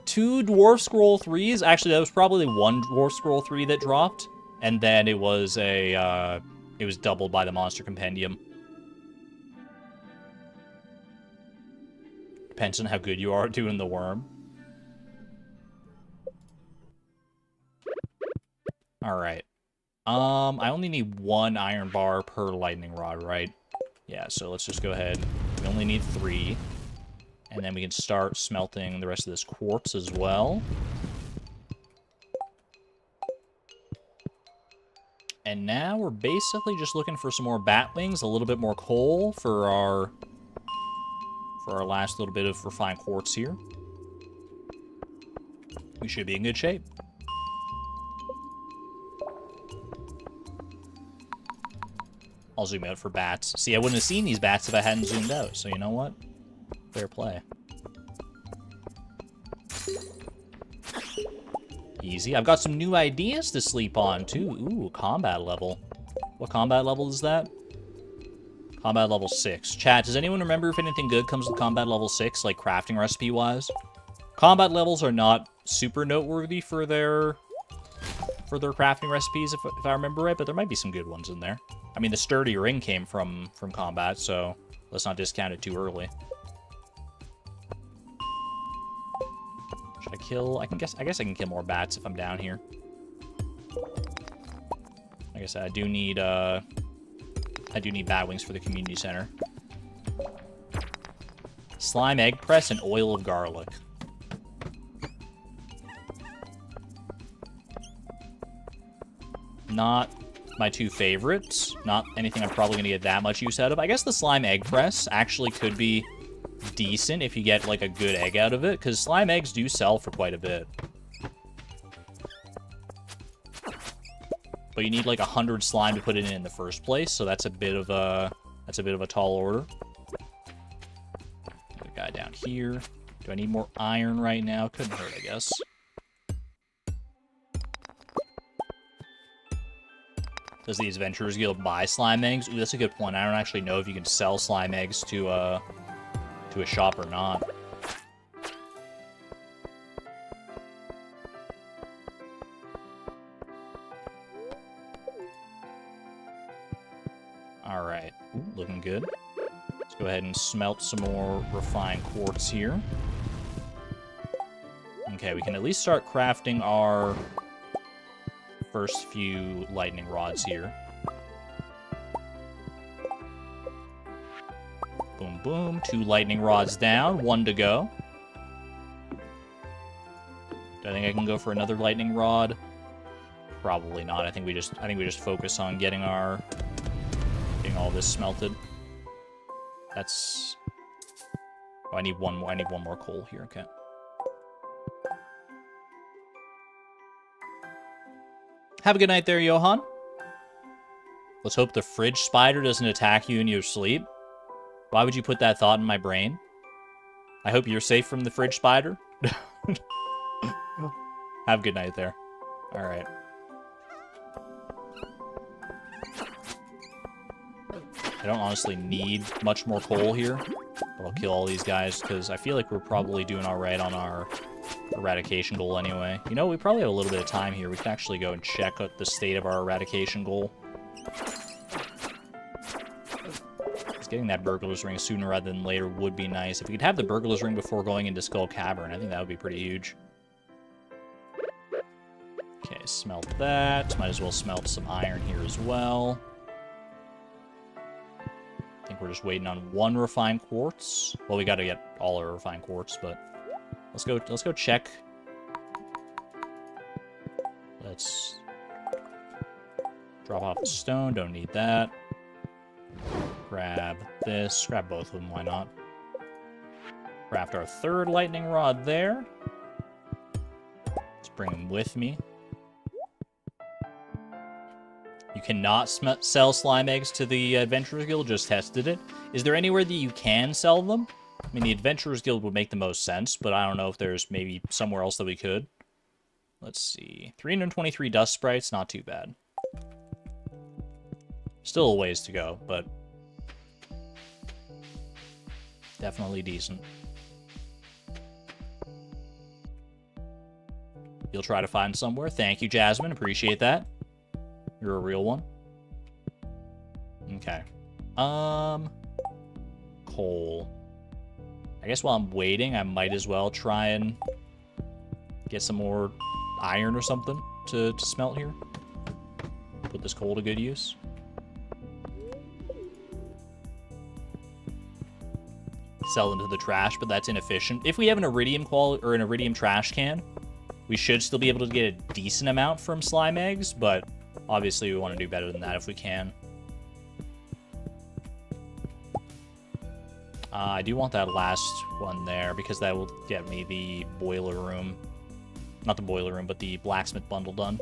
Two Dwarf Scroll 3s? Actually, that was probably one Dwarf Scroll 3 that dropped. And then it was it was doubled by the Monster Compendium. Depends on how good you are at doing the worm. Alright. I only need one iron bar per lightning rod, right? Yeah, so let's just go ahead. We only need 3. And then we can start smelting the rest of this quartz as well. And now we're basically just looking for some more bat wings, a little bit more coal for our last little bit of refined quartz here. We should be in good shape. I'll zoom out for bats. See, I wouldn't have seen these bats if I hadn't zoomed out, so you know what? Fair play. Easy. I've got some new ideas to sleep on, too. Ooh, combat level. What combat level is that? Combat level 6. Chat, does anyone remember if anything good comes with combat level 6, like crafting recipe-wise? Combat levels are not super noteworthy for their crafting recipes, if I remember right, but there might be some good ones in there. I mean, the sturdy ring came from combat, so let's not discount it too early. Should I kill? I guess I can kill more bats if I'm down here. Like I said, I do need bat wings for the community center. Slime egg press and oil of garlic. Not my two favorites. Not anything I'm probably going to get that much use out of. I guess the slime egg press actually could be decent if you get, like, a good egg out of it, because slime eggs do sell for quite a bit. But you need, like, 100 slime to put it in the first place, so that's a bit of a tall order. Got a guy down here. Do I need more iron right now? Couldn't hurt, I guess. Does the Adventurers Guild buy slime eggs? Ooh, that's a good point. I don't actually know if you can sell slime eggs to a shop or not. Alright. Looking good. Let's go ahead and smelt some more refined quartz here. Okay, we can at least start crafting our first few lightning rods here. Boom, boom. 2 lightning rods down. 1 to go. Do I think I can go for another lightning rod? Probably not. I think we just focus on getting all this smelted. That's... Oh, I need one more. I need one more coal here. Okay. Have a good night there, Johan. Let's hope the fridge spider doesn't attack you in your sleep. Why would you put that thought in my brain? I hope you're safe from the fridge spider. Have a good night there. Alright. I don't honestly need much more coal here, but I'll kill all these guys because I feel like we're probably doing all right on our eradication goal anyway. You know, we probably have a little bit of time here. We can actually go and check out the state of our eradication goal. Getting that burglar's ring sooner rather than later would be nice. If we could have the burglar's ring before going into Skull Cavern, I think that would be pretty huge. Okay, smelt that. Might as well smelt some iron here as well. I think we're just waiting on one refined quartz. Well, we got to get all our refined quartz, but let's go check. Let's drop off the stone. Don't need that. Grab this. Grab both of them, why not? Craft our third lightning rod there. Let's bring them with me. You cannot sell slime eggs to the Adventurers Guild, just tested it. Is there anywhere that you can sell them? I mean, the Adventurers Guild would make the most sense, but I don't know if there's maybe somewhere else that we could. Let's see. 323 dust sprites, not too bad. Still a ways to go, but definitely decent. You'll try to find somewhere. Thank you, Jasmine. Appreciate that. You're a real one. Okay. Coal. I guess while I'm waiting, I might as well try and get some more iron or something to smelt here. Put this coal to good use. Sell them to the trash, but that's inefficient. If we have an iridium or an iridium trash can, we should still be able to get a decent amount from slime eggs, but obviously we want to do better than that if we can. I do want that last one there because that will get me the boiler room. Not the boiler room, but the blacksmith bundle done.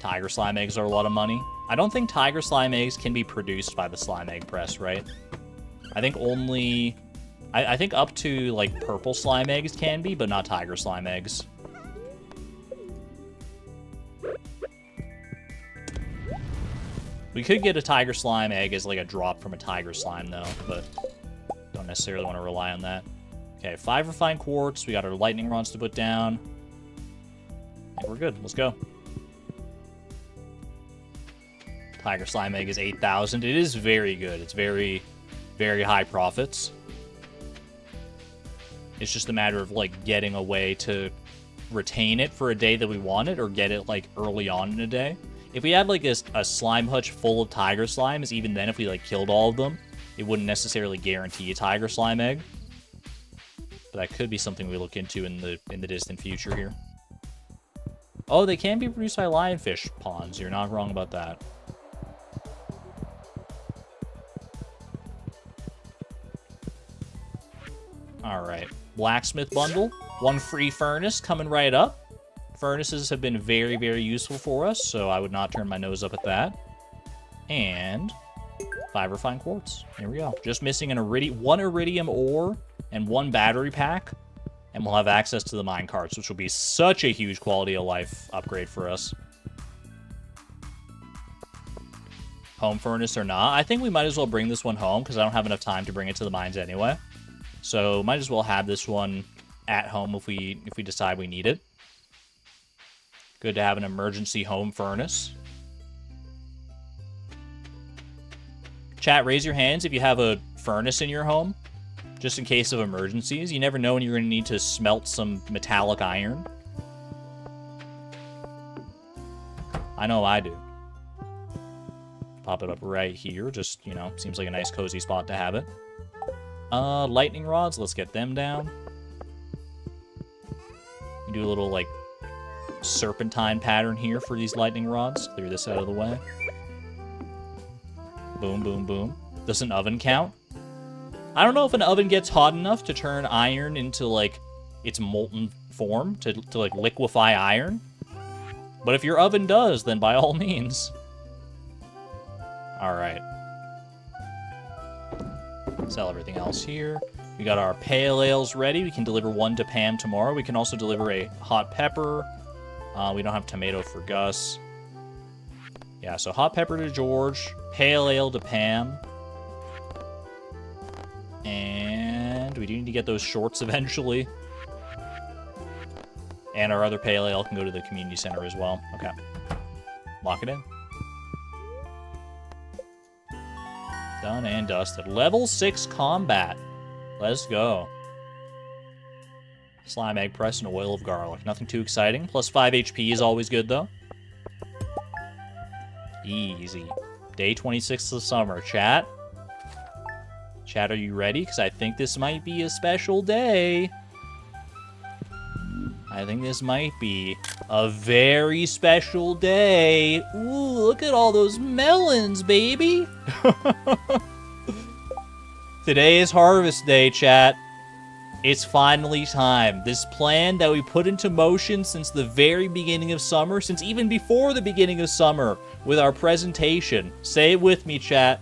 Tiger slime eggs are a lot of money. I don't think tiger slime eggs can be produced by the slime egg press, right? I think only... I think up to, like, purple slime eggs can be, but not tiger slime eggs. We could get a tiger slime egg as, like, a drop from a tiger slime, though, but don't necessarily want to rely on that. Okay, 5 refined quartz. We got our lightning rods to put down. I think we're good. Let's go. Tiger slime egg is 8,000. It is very good. It's very, very high profits. It's just a matter of, like, getting a way to retain it for a day that we want it or get it, like, early on in a day. If we had, like, a slime hutch full of tiger slimes, even then if we, like, killed all of them, it wouldn't necessarily guarantee a tiger slime egg. But that could be something we look into in the distant future here. Oh, they can be produced by lionfish ponds. You're not wrong about that. Alright, blacksmith bundle. 1 free furnace coming right up. Furnaces have been very, very useful for us, so I would not turn my nose up at that. And 5 refined quartz. Here we go. Just missing an 1 iridium ore and 1 battery pack, and we'll have access to the mine carts, which will be such a huge quality of life upgrade for us. Home furnace or not, I think we might as well bring this one home because I don't have enough time to bring it to the mines anyway. So might as well have this one at home if we decide we need it. Good to have an emergency home furnace. Chat, raise your hands if you have a furnace in your home, just in case of emergencies. You never know when you're going to need to smelt some metallic iron. I know I do. Pop it up right here. Just, you know, seems like a nice cozy spot to have it. Lightning rods, let's get them down. We do a little, like, serpentine pattern here for these lightning rods. Clear this out of the way. Boom, boom, boom. Does an oven count? I don't know if an oven gets hot enough to turn iron into, like, its molten form, to like, liquefy iron. But if your oven does, then by all means. Alright. Sell everything else here. We got our pale ales ready. We can deliver one to Pam tomorrow. We can also deliver a hot pepper. We don't have tomato for Gus. Yeah, so hot pepper to George, pale ale to Pam. And we do need to get those shorts eventually. And our other pale ale can go to the community center as well. Okay. Lock it in. Done and dusted. Level 6 combat. Let's go. Slime egg press and oil of garlic. Nothing too exciting. Plus 5 HP is always good, though. Easy. Day 26 of the summer. Chat? Chat, are you ready? Because I think this might be a special day. I think this might be a very special day. Ooh, look at all those melons, baby. Today is harvest day, chat. It's finally time. This plan that we put into motion since the very beginning of summer, since even before the beginning of summer, with our presentation. Say it with me, chat.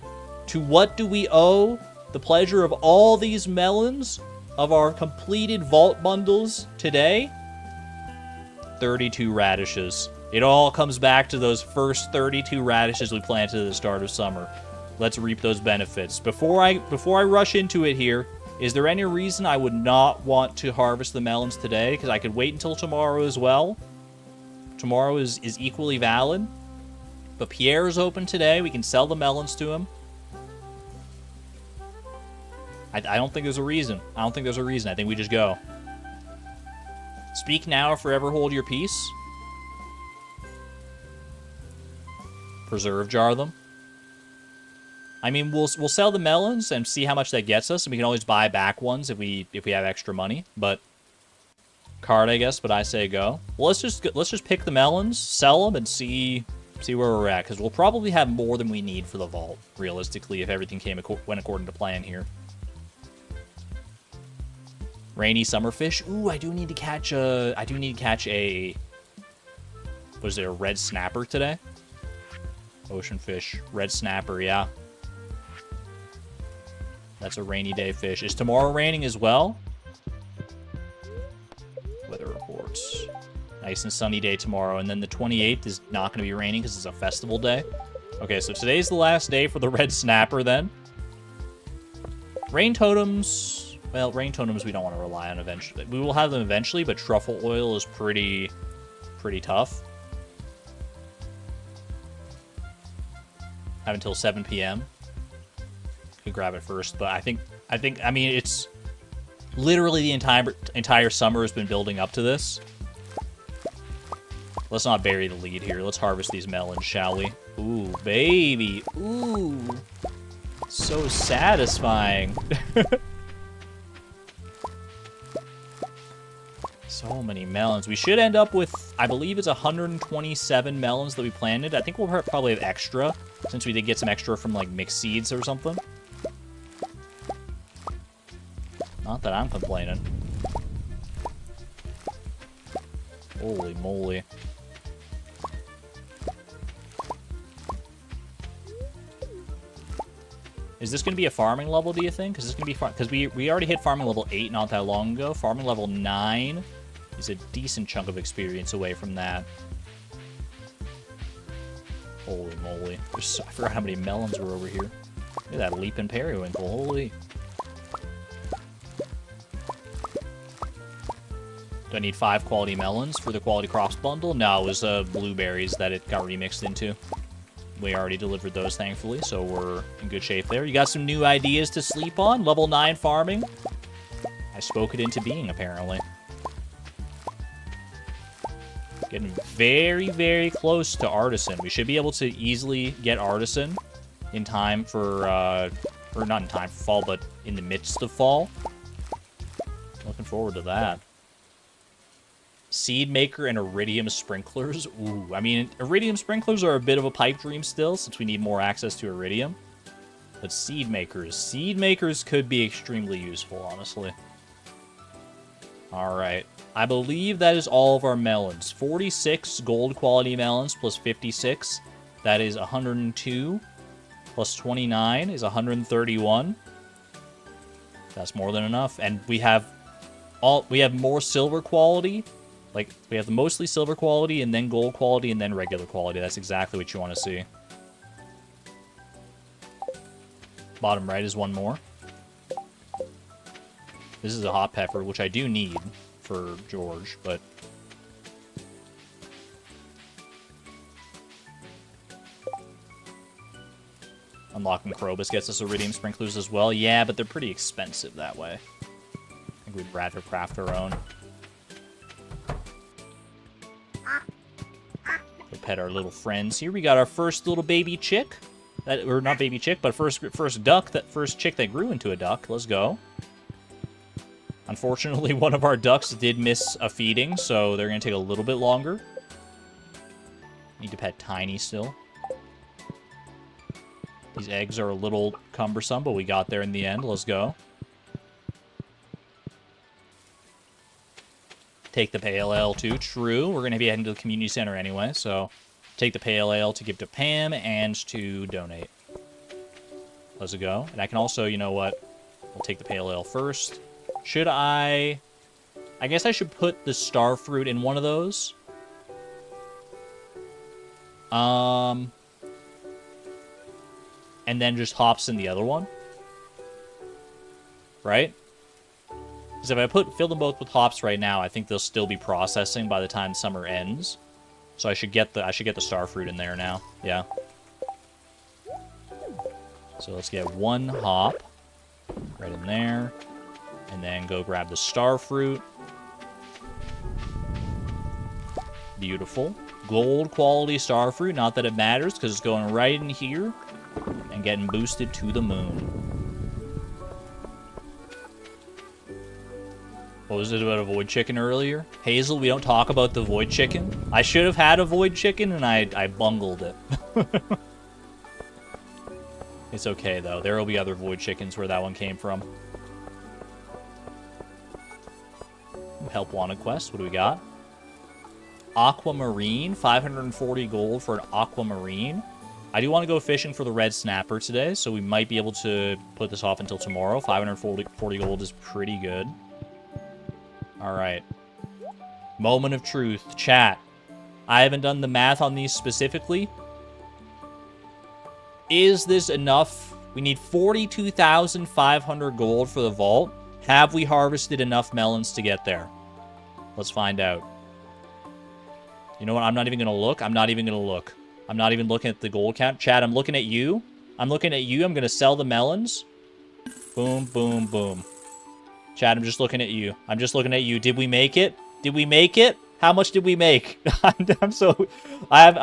To what do we owe the pleasure of all these melons of our completed vault bundles today? 32 radishes. It all comes back to those first 32 radishes we planted at the start of summer. Let's reap those benefits. Before I rush into it here, is there any reason I would not want to harvest the melons today? Because I could wait until tomorrow as well. Tomorrow is equally valid. But Pierre is open today. We can sell the melons to him. I don't think there's a reason. I think we just go. Speak now or forever hold your peace. Preserve jar them. I mean, we'll sell the melons and see how much that gets us, and we can always buy back ones if we have extra money. But card, I guess. But I say go. Well, let's just pick the melons, sell them, and see where we're at, because we'll probably have more than we need for the vault, realistically, if everything went according to plan here. Rainy summer fish. Ooh, I do need to catch a. Was there a red snapper today? Ocean fish, red snapper. Yeah. That's a rainy day fish. Is tomorrow raining as well? Weather reports. Nice and sunny day tomorrow, and then the 28th is not going to be raining because it's a festival day. Okay, so today's the last day for the red snapper then. Rain totems. Well, rain totems we don't want to rely on eventually. We will have them eventually, but truffle oil is pretty tough. Have until 7 p.m. Could grab it first, but I mean, it's literally the entire summer has been building up to this. Let's not bury the lead here. Let's harvest these melons, shall we? Ooh, baby. Ooh. So satisfying. So many melons. We should end up with, I believe it's 127 melons that we planted. I think we'll probably have extra, since we did get some extra from, like, mixed seeds or something. Not that I'm complaining. Holy moly. Is this going to be a farming level, do you think? Because we already hit farming level 8 not that long ago. Farming level 9 is a decent chunk of experience away from that. Holy moly. I forgot how many melons were over here. Look at that leaping periwinkle. Holy. Do I need 5 quality melons for the quality crops bundle? No, it was blueberries that it got remixed into. We already delivered those, thankfully, so we're in good shape there. You got some new ideas to sleep on? Level 9 farming? I spoke it into being, apparently. Getting very, very close to Artisan. We should be able to easily get Artisan in time for, or not in time for fall, but in the midst of fall. Looking forward to that. Seed maker and iridium sprinklers. Ooh, I mean, iridium sprinklers are a bit of a pipe dream still, since we need more access to iridium. But seed makers could be extremely useful, honestly. Alright, I believe that is all of our melons. 46 gold quality melons plus 56. That is 102. Plus 29 is 131. That's more than enough. And we have more silver quality. Like, we have mostly silver quality, and then gold quality, and then regular quality. That's exactly what you want to see. Bottom right is one more. This is a hot pepper, which I do need for George, but... Unlocking Krobus gets us iridium sprinklers as well. Yeah, but they're pretty expensive that way. I think we'd rather craft our own. Go pet our little friends here. We got our first little baby chick. Or not baby chick, but first duck. That first chick that grew into a duck. Let's go. Unfortunately, one of our ducks did miss a feeding, so they're going to take a little bit longer. Need to pet Tiny still. These eggs are a little cumbersome, but we got there in the end. Let's go. Take the pale ale too. True. We're going to be heading to the community center anyway, so take the pale ale to give to Pam and to donate. Let's go. And I can also, you know what? We'll take the pale ale first. Should I guess I should put the star fruit in one of those. And then just hops in the other one. Right? Because if I fill them both with hops right now, I think they'll still be processing by the time summer ends. So I should get the star fruit in there now. Yeah. So let's get one hop right in there. And then go grab the star fruit. Beautiful. Gold quality star fruit. Not that it matters, because it's going right in here and getting boosted to the moon. What was it about a void chicken earlier? Hazel, we don't talk about the void chicken. I should have had a void chicken, and I bungled it. It's okay, though. There will be other void chickens where that one came from. Help wanted quest. What do we got? Aquamarine. 540 gold for an aquamarine. I do want to go fishing for the red snapper today, so we might be able to put this off until tomorrow. 540 gold is pretty good. Alright. Moment of truth. Chat. I haven't done the math on these specifically. Is this enough? We need 42,500 gold for the vault. Have we harvested enough melons to get there? Let's find out. You know what? I'm not even going to look. I'm not even going to look. I'm not even looking at the gold count. Chad, I'm looking at you. I'm looking at you. I'm going to sell the melons. Boom, boom, boom. Chad, I'm just looking at you. I'm just looking at you. Did we make it? Did we make it? How much did we make? I'm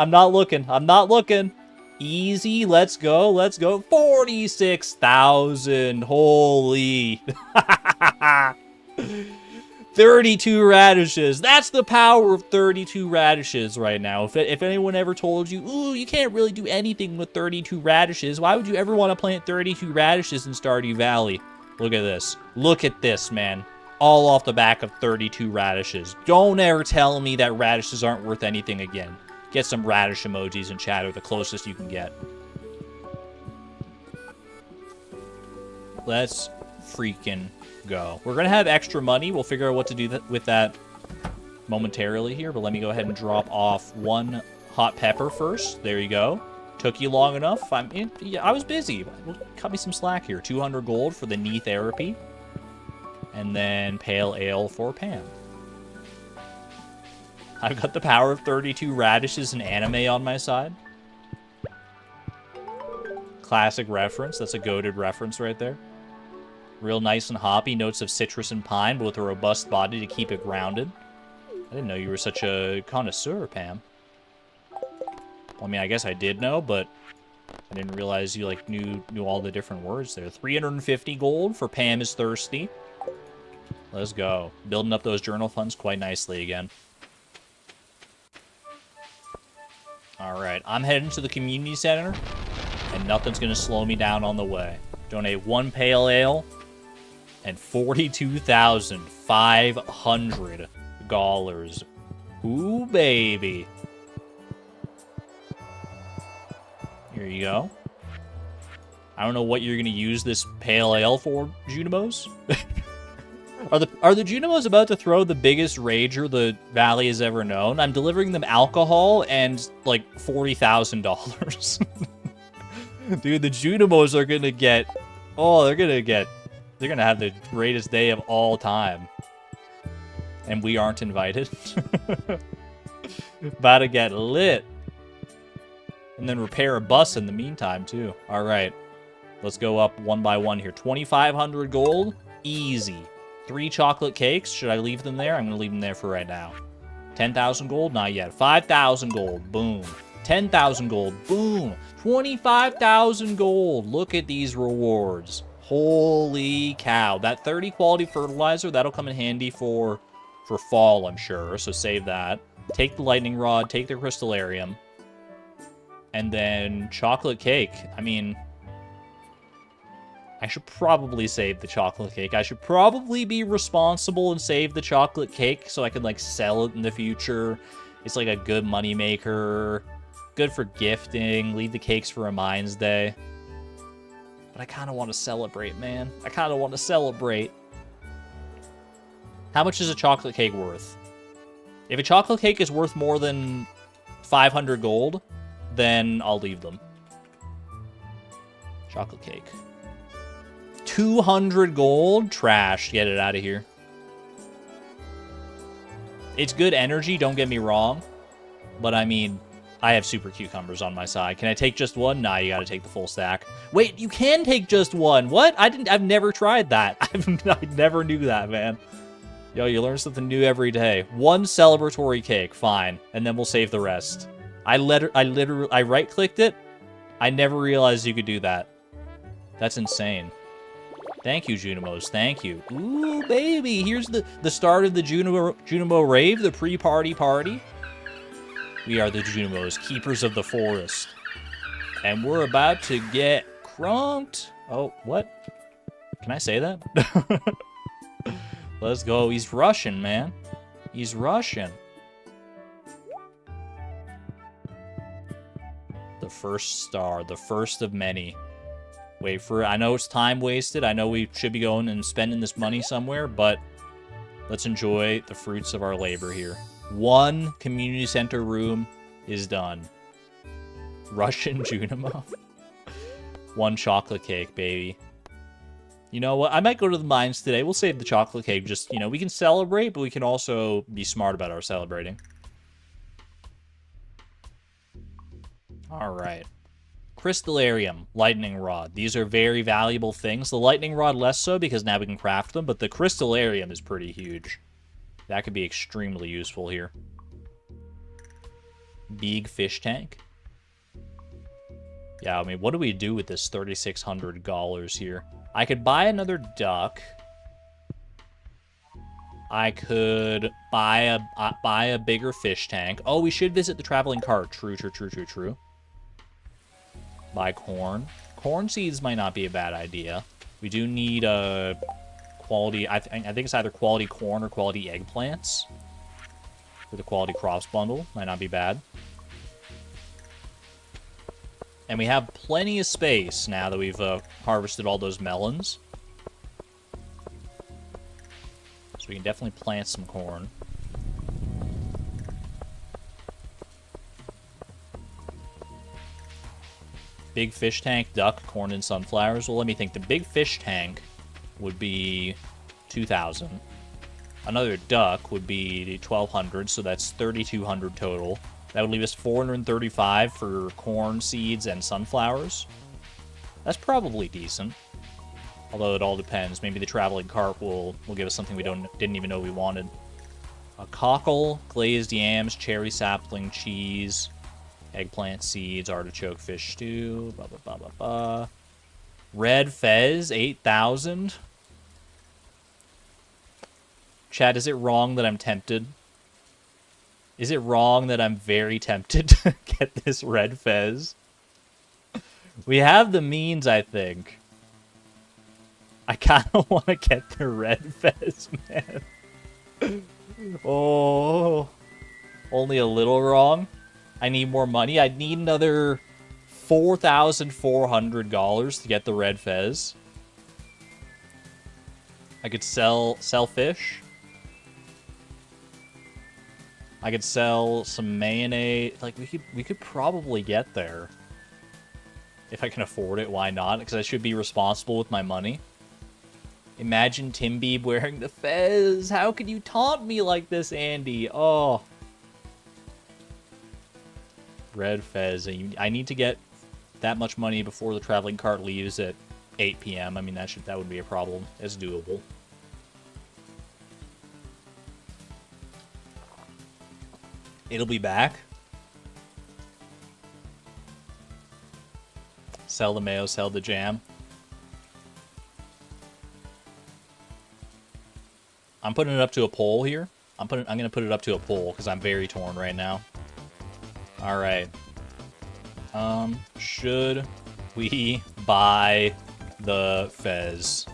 not looking. I'm not looking. Easy. Let's go. Let's go. 46,000. Holy. 32 radishes. That's the power of 32 radishes right now. If anyone ever told you, ooh, you can't really do anything with 32 radishes, why would you ever want to plant 32 radishes in Stardew Valley? Look at this. Look at this, man. All off the back of 32 radishes. Don't ever tell me that radishes aren't worth anything again. Get some radish emojis in chat, or the closest you can get. Let's freaking go. We're going to have extra money. We'll figure out what to do with that momentarily here, but let me go ahead and drop off one hot pepper first. There you go. Took you long enough. Yeah, I was busy. Cut me some slack here. 200 gold for the knee therapy. And then pale ale for Pam. I've got the power of 32 radishes and anime on my side. Classic reference. That's a goated reference right there. Real nice and hoppy. Notes of citrus and pine, but with a robust body to keep it grounded. I didn't know you were such a connoisseur, Pam. Well, I mean, I guess I did know, but I didn't realize you like knew all the different words there. 350 gold for Pam is thirsty. Let's go. Building up those journal funds quite nicely again. Alright, I'm heading to the community center, and nothing's going to slow me down on the way. Donate one pale ale, and 42,500 dollars. Ooh, baby. Here you go. I don't know what you're gonna use this pale ale for, Junimos. Are the Junimos about to throw the biggest rager the Valley has ever known? I'm delivering them alcohol and like $40,000. Dude, the Junimos are gonna get. Oh, they're gonna have the greatest day of all time. And we aren't invited. About to get lit. And then repair a bus in the meantime, too. Alright. Let's go up one by one here. 2,500 gold. Easy. 3 chocolate cakes. Should I leave them there? I'm going to leave them there for right now. 10,000 gold? Not yet. 5,000 gold. Boom. 10,000 gold. Boom. 25,000 gold. Look at these rewards. Holy cow. That 30 quality fertilizer, that'll come in handy for fall, I'm sure. So save that. Take the lightning rod. Take the crystallarium. And then chocolate cake. I mean, I should probably save the chocolate cake. I should probably be responsible and save the chocolate cake so I can, like, sell it in the future. It's, like, a good money maker. Good for gifting. Leave the cakes for a Mines Day. But I kind of want to celebrate, man. I kind of want to celebrate. How much is a chocolate cake worth? If a chocolate cake is worth more than 500 gold, then I'll leave them. Chocolate cake. 200 gold? Trash. Get it out of here. It's good energy, don't get me wrong. But I mean, I have super cucumbers on my side. Can I take just one? Nah, you gotta take the full stack. Wait, you can take just one. What? I've never tried that. I never knew that, man. Yo, you learn something new every day. 1 celebratory cake, fine. And then we'll save the rest. I right-clicked it. I never realized you could do that. That's insane. Thank you, Junimos. Thank you. Ooh, baby. Here's the start of the Junimo rave, the pre-party party. We are the Junimos, keepers of the forest. And we're about to get crunked. Oh, what? Can I say that? Let's go. He's Russian, man. He's Russian. The first star, the first of many. Wait for it. I know it's time wasted. I know we should be going and spending this money somewhere, but let's enjoy the fruits of our labor here. 1 community center room is done. Russian Junimo. 1 chocolate cake, baby. You know what? I might go to the mines today. We'll save the chocolate cake. Just, you know, we can celebrate, but we can also be smart about our celebrating. All right. Crystallarium, lightning rod. These are very valuable things. The lightning rod less so because now we can craft them, but the crystallarium is pretty huge. That could be extremely useful here. Big fish tank. Yeah, I mean, what do we do with this $3,600 here? I could buy another duck. I could buy a bigger fish tank. Oh, we should visit the traveling cart. True. Buy corn. Corn seeds might not be a bad idea. We do need a quality. I think it's either quality corn or quality eggplants for the quality crops bundle. Might not be bad. And we have plenty of space now that we've harvested all those melons. So we can definitely plant some corn. Big fish tank, duck, corn, and sunflowers. Well, let me think. The big fish tank would be 2,000. Another duck would be 1,200, so that's 3,200 total. That would leave us 435 for corn, seeds, and sunflowers. That's probably decent. Although it all depends. Maybe the traveling cart will give us something we didn't even know we wanted. A cockle, glazed yams, cherry sapling, cheese, eggplant seeds, artichoke fish stew, blah, blah, blah, blah, blah. Red fez, 8,000. Chad, is it wrong that I'm tempted? Is it wrong that I'm very tempted to get this red fez? We have the means, I think. I kind of want to get the red fez, man. Oh, only a little wrong. I need more money. I need another $4,400 to get the red fez. I could sell fish. I could sell some mayonnaise. Like, we could probably get there. If I can afford it, why not? Because I should be responsible with my money. Imagine Tim Beeb wearing the fez. How could you taunt me like this, Andy? Oh. Red fez. I need to get that much money before the traveling cart leaves at 8 p.m. I mean, that would be a problem. It's doable. It'll be back. Sell the mayo, sell the jam. I'm putting it up to a poll here. I'm gonna put it up to a poll because I'm very torn right now. All right. Should we buy the fez?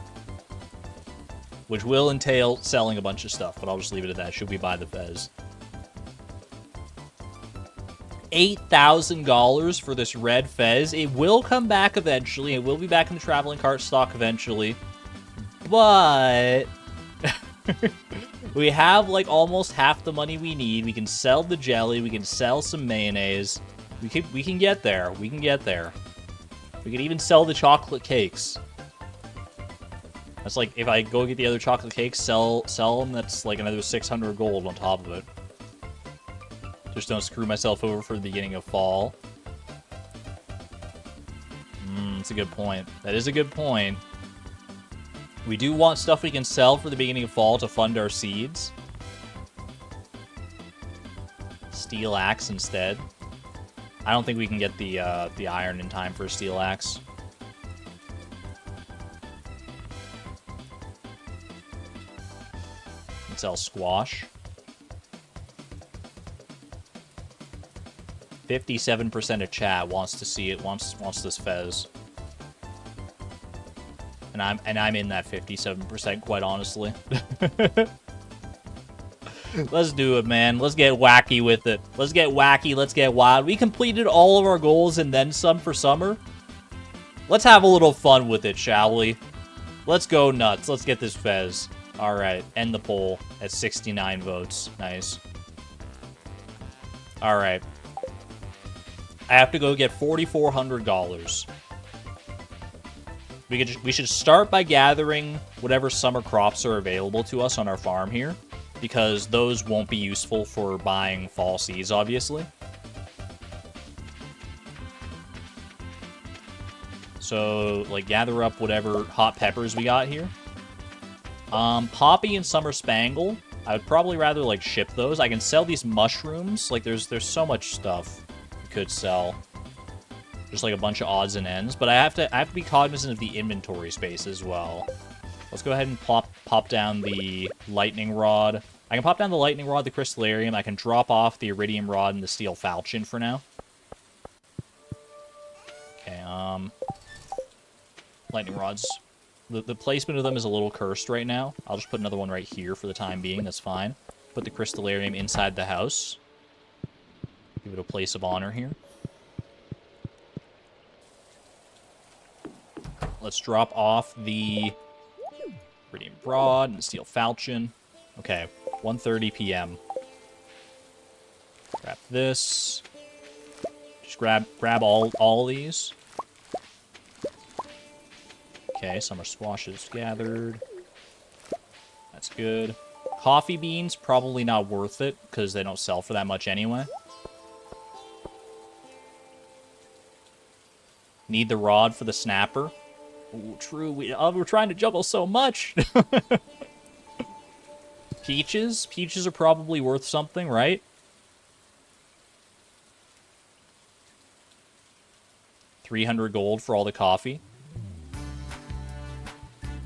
Which will entail selling a bunch of stuff, but I'll just leave it at that. Should we buy the fez? $8,000 for this red fez. It will come back eventually. It will be back in the traveling cart stock eventually. But we have like almost half the money we need. We can sell the jelly. We can sell some mayonnaise. We can get there. We can get there. We could even sell the chocolate cakes. That's like, if I go get the other chocolate cakes, sell them, that's like another 600 gold on top of it. Just don't screw myself over for the beginning of fall. That's a good point. That is a good point. We do want stuff we can sell for the beginning of fall to fund our seeds. Steel axe instead. I don't think we can get the iron in time for a steel axe. Let's sell squash. 57% of chat wants to see it, wants this fez. And I'm in that 57%, quite honestly. Let's do it, man. Let's get wacky with it. Let's get wacky, let's get wild. We completed all of our goals and then some for summer. Let's have a little fun with it, shall we? Let's go nuts. Let's get this fez. Alright, end the poll at 69 votes. Nice. Alright. I have to go get $4,400. We should start by gathering whatever summer crops are available to us on our farm here, because those won't be useful for buying fall seeds, obviously. So, like, gather up whatever hot peppers we got here. Poppy and summer spangle. I would probably rather, like, ship those. I can sell these mushrooms. Like, there's so much stuff could sell. Just like a bunch of odds and ends, but I have to be cognizant of the inventory space as well. Let's go ahead and pop down the lightning rod. I can pop down the lightning rod, the crystallarium. I can drop off the iridium rod and the steel falchion for now. Okay, lightning rods. The placement of them is a little cursed right now. I'll just put another one right here for the time being. That's fine. Put the crystallarium inside the house. Give it a place of honor here. Let's drop off the iridium rod and the steel falchion. Okay, 1:30 p.m. Grab this. Just grab all these. Okay, summer squash is gathered. That's good. Coffee beans, probably not worth it, because they don't sell for that much anyway. Need the rod for the snapper. Ooh, true. We're trying to juggle so much. Peaches? Peaches are probably worth something, right? $300 gold for all the coffee.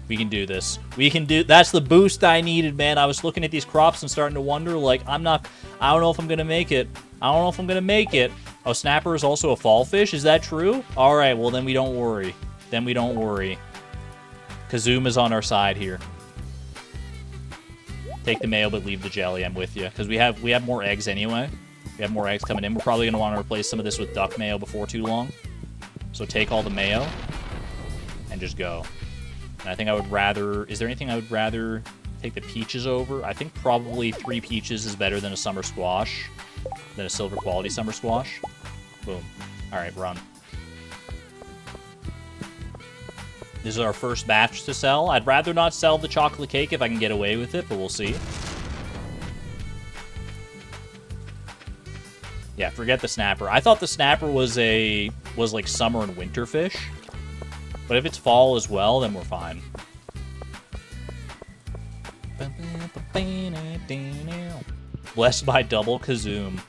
We can do this. We can do... That's the boost I needed, man. I was looking at these crops and starting to wonder, like, I don't know if I'm going to make it. I don't know if I'm going to make it. Oh, snapper is also a fall fish? Is that true? All right, well, then we don't worry. Then we don't worry. Kazuma's on our side here. Take the mayo, but leave the jelly. I'm with you. Because we have more eggs anyway. We have more eggs coming in. We're probably going to want to replace some of this with duck mayo before too long. So take all the mayo and just go. And I think I would rather... Is there anything I would rather take the peaches over? I think probably 3 peaches is better than a summer squash. Than a silver quality summer squash. Boom. Alright, run. This is our first batch to sell. I'd rather not sell the chocolate cake if I can get away with it, but we'll see. Yeah, forget the snapper. I thought the snapper was like summer and winter fish. But if it's fall as well, then we're fine. Blessed by double kazoom.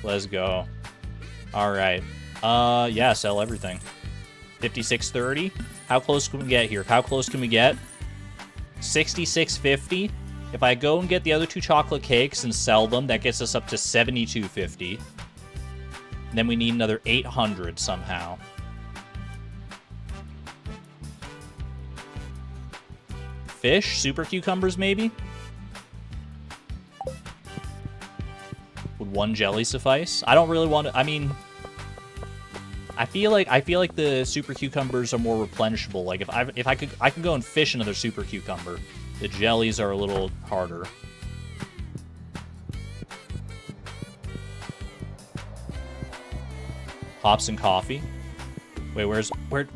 Let's go. Alright. Yeah, sell everything. 56.30. How close can we get here? How close can we get? 66.50. If I go and get the other 2 chocolate cakes and sell them, that gets us up to 72.50. Then we need another 800 somehow. Fish? Super cucumbers, maybe? Would 1 jelly suffice? I don't really want to... I mean... I feel like the super cucumbers are more replenishable. Like if I could go and fish another super cucumber. The jellies are a little harder. Hops and coffee. Wait, where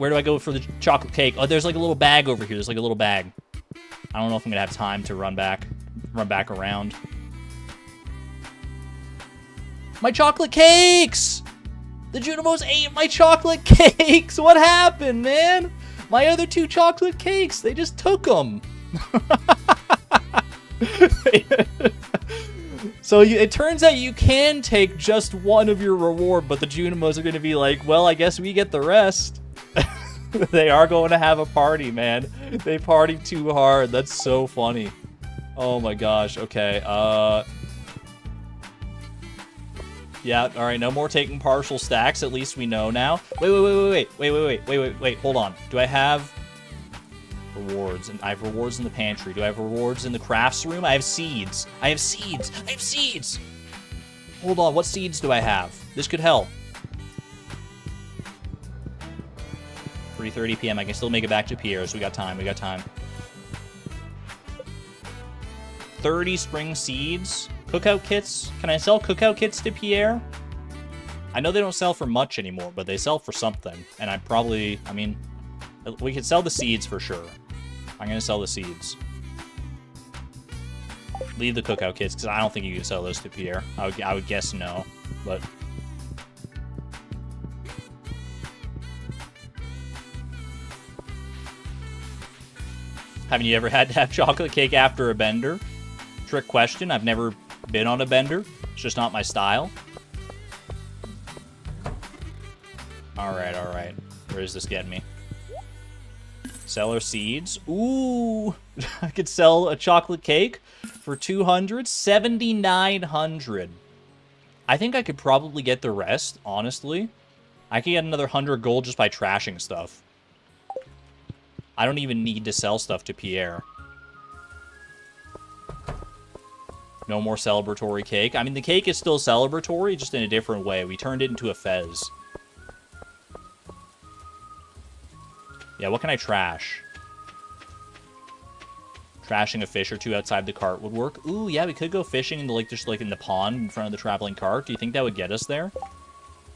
do I go for the chocolate cake? Oh, there's like a little bag over here. There's like a little bag. I don't know if I'm gonna have time to run back around. My chocolate cakes! The Junimos ate my chocolate cakes! What happened, man? My other 2 chocolate cakes, they just took them. So it turns out you can take just 1 of your reward, but the Junimos are going to be like, well, I guess we get the rest. They are going to have a party, man. They partied too hard. That's so funny. Oh my gosh. Okay. Yeah, alright, no more taking partial stacks, at least we know now. Wait, hold on. Do I have rewards? And I have rewards in the pantry. Do I have rewards in the crafts room? I have seeds. I have seeds! Hold on, what seeds do I have? This could help. 3:30 p.m. I can still make it back to Pierre's. We got time. 30 spring seeds. Cookout kits. Can I sell cookout kits to Pierre? I know they don't sell for much anymore, but they sell for something. And I mean, we could sell the seeds for sure. I'm going to sell the seeds. Leave the cookout kits, because I don't think you can sell those to Pierre. I would guess no, but... Haven't you ever had to have chocolate cake after a bender? Trick question. I've never been on a bender. It's just not my style. Alright. Where is this getting me? Seller seeds. Ooh! I could sell a chocolate cake for 200. 7,900. I think I could probably get the rest, honestly. I could get another 100 gold just by trashing stuff. I don't even need to sell stuff to Pierre. No more celebratory cake. I mean, the cake is still celebratory, just in a different way. We turned it into a fez. Yeah, what can I trash? Trashing a fish or 2 outside the cart would work. Ooh, yeah, we could go fishing in the, just like in the pond in front of the traveling cart. Do you think that would get us there?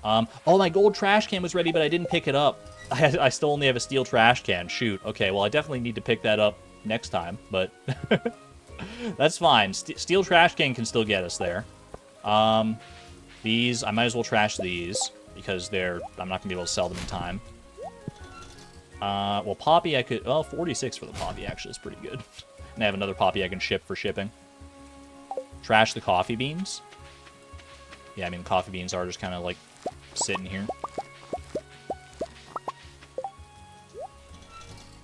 Oh, my gold trash can was ready, but I didn't pick it up. I still only have a steel trash can. Shoot. Okay, well, I definitely need to pick that up next time, but... That's fine. Steel trash can still get us there. These, I might as well trash these, because I'm not going to be able to sell them in time. Well, Poppy I could... Well, 46 for the Poppy, actually, is pretty good. And I have another Poppy I can ship for shipping. Trash the coffee beans. Yeah, I mean, coffee beans are just kind of, like, sitting here.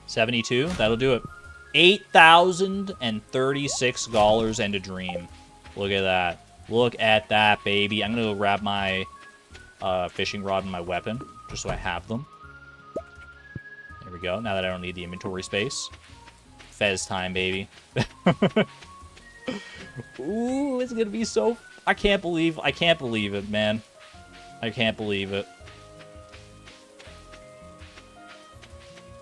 72, that'll do it. $8,036 and a dream. Look at that. Look at that, baby. I'm going to go grab my fishing rod and my weapon, just so I have them. There we go. Now that I don't need the inventory space. Fez time, baby. Ooh, it's going to be so... I can't believe it, man. I can't believe it.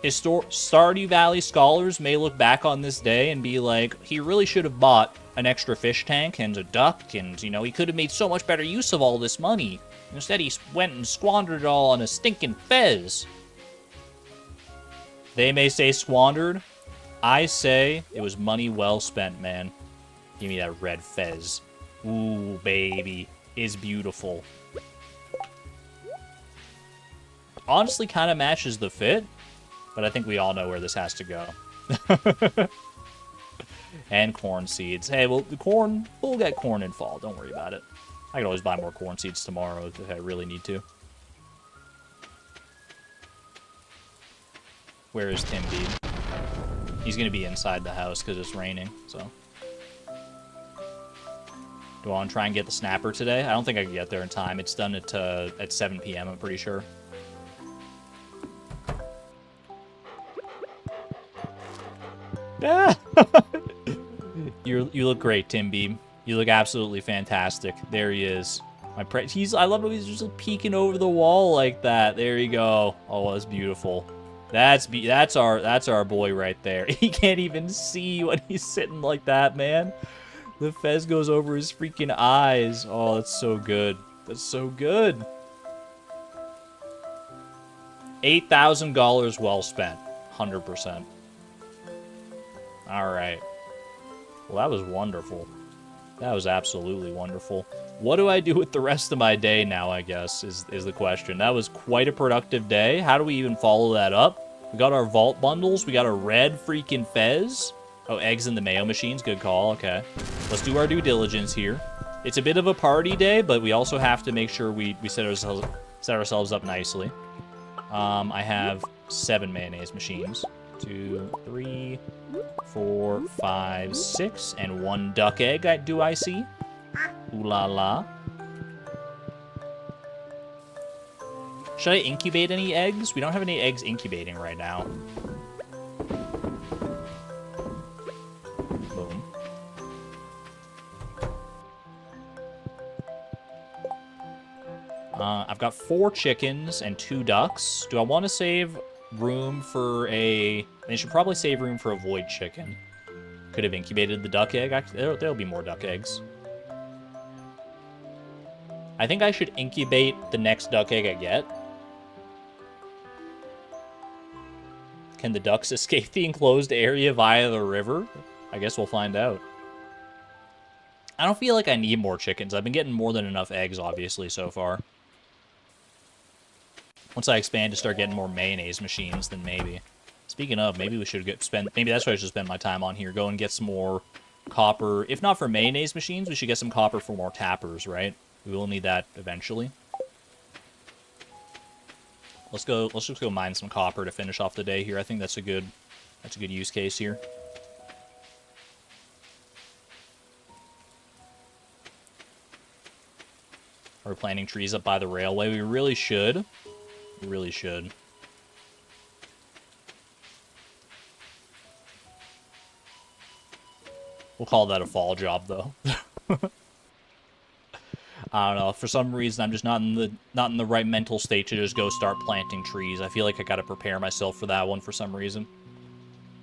Stardew Valley scholars may look back on this day and be like, he really should have bought an extra fish tank and a duck, and, you know, he could have made so much better use of all this money. Instead, he went and squandered it all on a stinking fez. They may say squandered. I say it was money well spent, man. Give me that red fez. Ooh, baby. Is beautiful. Honestly, kind of matches the fit, but I think we all know where this has to go. And corn seeds. Hey, well, the corn, we'll get corn in fall. Don't worry about it. I can always buy more corn seeds tomorrow if I really need to. Where is Tim B? He's going to be inside the house because it's raining, so. Do I want to try and get the snapper today? I don't think I can get there in time. It's done at 7 p.m., I'm pretty sure. Ah! You look great, Tim Beam. You look absolutely fantastic. There he is. I love how he's just peeking over the wall like that. There you go. Oh, that's beautiful. That's our boy right there. He can't even see when he's sitting like that, man. The fez goes over his freaking eyes. Oh, that's so good. That's so good. $8,000 well spent. 100%. All right. Well, that was wonderful. That was absolutely wonderful. What do I do with the rest of my day now, I guess, is the question. That was quite a productive day. How do we even follow that up? We got our vault bundles. We got a red freaking fez. Oh, eggs in the mayo machines. Good call. Okay. Let's do our due diligence here. It's a bit of a party day, but we also have to make sure we set ourselves up nicely. I have 7 mayonnaise machines. 2, 3, 4, 5, 6, and 1 duck egg, do I see? Ooh la la. Should I incubate any eggs? We don't have any eggs incubating right now. Boom. I've got 4 chickens and 2 ducks. Do I want to save room for they should probably save room for a void chicken. Could have incubated the duck egg. There'll be more duck eggs. I think I should incubate the next duck egg I get. Can the ducks escape the enclosed area via the river? I guess we'll find out. I don't feel like I need more chickens. I've been getting more than enough eggs, obviously, so far. Once I expand to start getting more mayonnaise machines, then maybe. Speaking of, maybe we should maybe that's what I should spend my time on here. Go and get some more copper. If not for mayonnaise machines, we should get some copper for more tappers, right? We will need that eventually. Let's just go mine some copper to finish off the day here. I think that's a good use case here. Are we planting trees up by the railway? We really should. We really should. We'll call that a fall job, though. I don't know. For some reason, I'm just not in the right mental state to just go start planting trees. I feel like I gotta prepare myself for that one for some reason.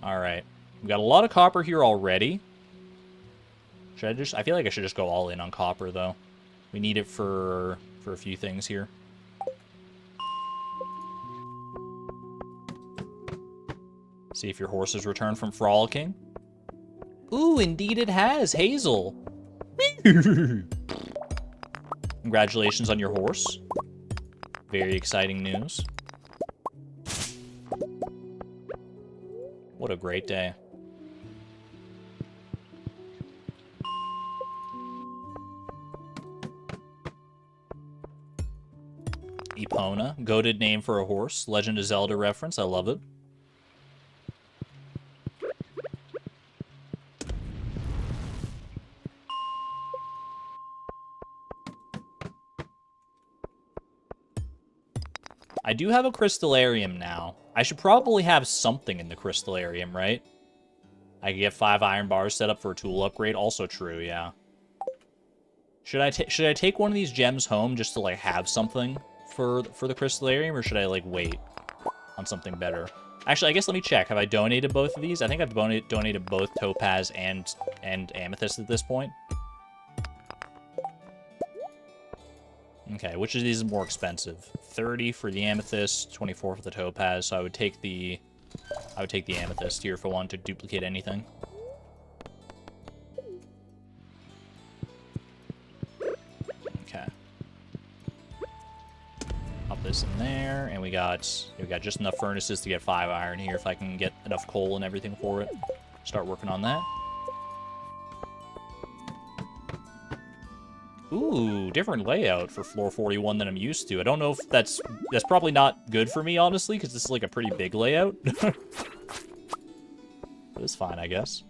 All right, we got a lot of copper here already. I feel like I should just go all in on copper, though. We need it for a few things here. See if your horse has returned from frolicking. Ooh, indeed it has, Hazel. Congratulations on your horse. Very exciting news. What a great day. Epona, goated name for a horse. Legend of Zelda reference, I love it. I do have a crystallarium now. I should probably have something in the crystallarium, right? I can get 5 iron bars set up for a tool upgrade. Also true, yeah. Should I take one of these gems home just to, like, have something for the crystallarium, or should I, like, wait on something better? Actually, I guess let me check. Have I donated both of these? I think I've donated both topaz and amethyst at this point. Okay, which of these is more expensive? 30 for the amethyst, 24 for the topaz. So I would take the amethyst here if I wanted to duplicate anything. Okay. Pop this in there, and we got just enough furnaces to get 5 iron here. If I can get enough coal and everything for it, start working on that. Ooh, different layout for floor 41 than I'm used to. I don't know if that's probably not good for me, honestly, because this is like a pretty big layout. But it's fine, I guess.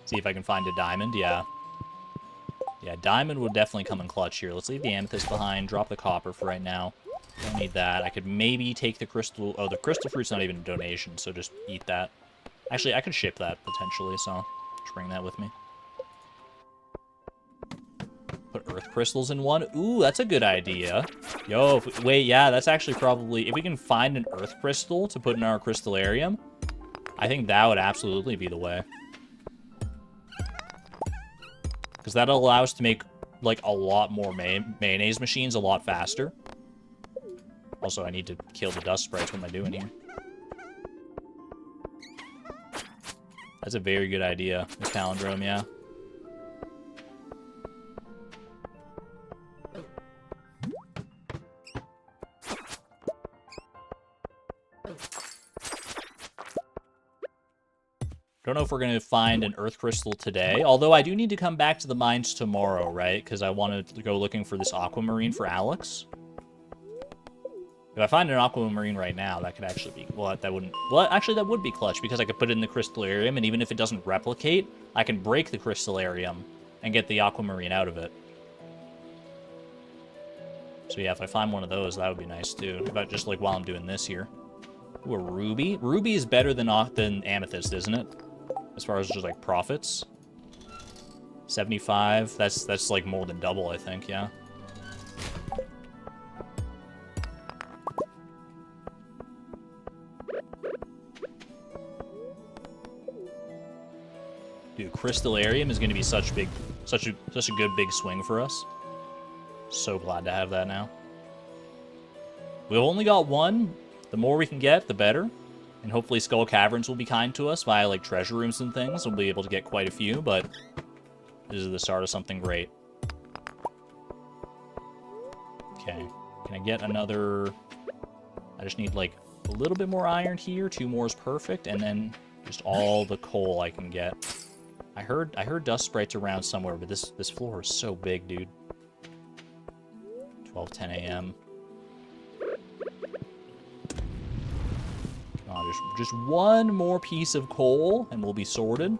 See if I can find a diamond. Yeah, diamond would definitely come in clutch here. Let's leave the amethyst behind, drop the copper for right now. Don't need that. I could maybe take the crystal. Oh, the crystal fruit's not even a donation, so just eat that. Actually, I could ship that, potentially, so just bring that with me. Put earth crystals in one. Ooh, that's a good idea. Yo, wait, yeah, that's actually probably... If we can find an earth crystal to put in our crystallarium, I think that would absolutely be the way. Because that'll allow us to make, like, a lot more mayonnaise machines a lot faster. Also, I need to kill the dust sprites. What am I doing here? That's a very good idea, this palindrome, yeah. Don't know if we're going to find an earth crystal today, although I do need to come back to the mines tomorrow, right? Because I wanted to go looking for this aquamarine for Alex. If I find an aquamarine right now, that could actually be... Well, that wouldn't... Well, actually, that would be clutch, because I could put it in the crystallarium, and even if it doesn't replicate, I can break the crystallarium and get the aquamarine out of it. So yeah, if I find one of those, that would be nice, too. About just, like, while I'm doing this here. Ooh, a ruby? Ruby is better than amethyst, isn't it? As far as just, like, profits. 75. That's like, more than double, I think, yeah. Dude, crystallarium is going to be such a good big swing for us. So glad to have that now. We've only got one. The more we can get, the better. And hopefully Skull Caverns will be kind to us via, like, treasure rooms and things. We'll be able to get quite a few, but this is the start of something great. Okay. Can I get another... I just need, like, a little bit more iron here. 2 more is perfect. And then just all the coal I can get. I heard dust sprites around somewhere, but this floor is so big, dude. 12:10 a.m. Come on, just one more piece of coal, and we'll be sorted.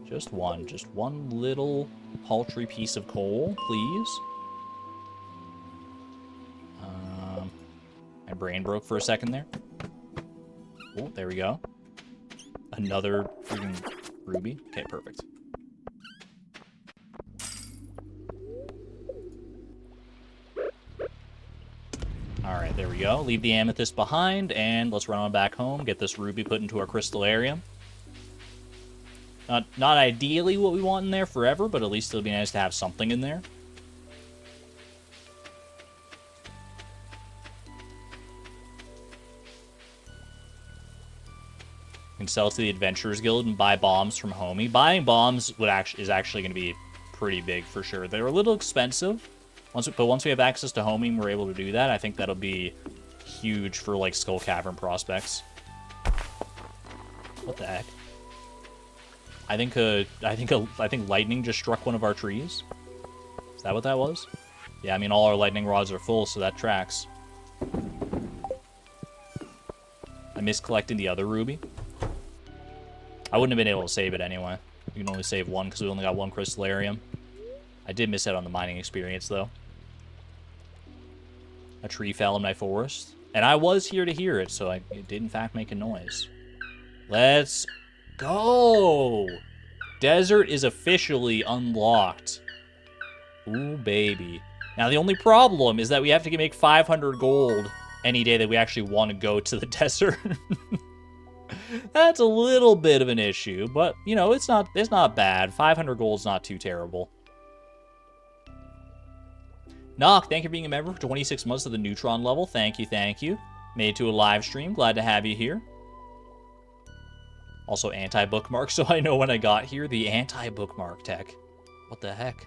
Just one little paltry piece of coal, please. My brain broke for a second there. Oh, there we go. Another freaking ruby. Okay, perfect. Alright, there we go. Leave the amethyst behind, and let's run on back home, get this ruby put into our crystallarium. Not ideally what we want in there forever, but at least it'll be nice to have something in there. You can sell to the Adventurers Guild and buy bombs from Homie. Buying bombs is actually going to be pretty big for sure. They're a little expensive, but once we have access to Homie and we're able to do that, I think that'll be huge for, like, Skull Cavern prospects. What the heck? I think lightning just struck one of our trees. Is that what that was? Yeah, I mean, all our lightning rods are full, so that tracks. I missed collecting the other ruby. I wouldn't have been able to save it anyway. You can only save one because we only got one crystallarium. I did miss out on the mining experience, though. A tree fell in my forest. And I was here to hear it, so it did in fact make a noise. Let's go! Desert is officially unlocked. Ooh, baby. Now, the only problem is that we have to make 500 gold any day that we actually want to go to the desert. That's a little bit of an issue, but, you know, it's not bad. 500 gold's not too terrible. Knock, thank you for being a member for 26 months of the Neutron level. Thank you, thank you. Made it to a live stream. Glad to have you here. Also, anti-bookmark, so I know when I got here. The anti-bookmark tech. What the heck?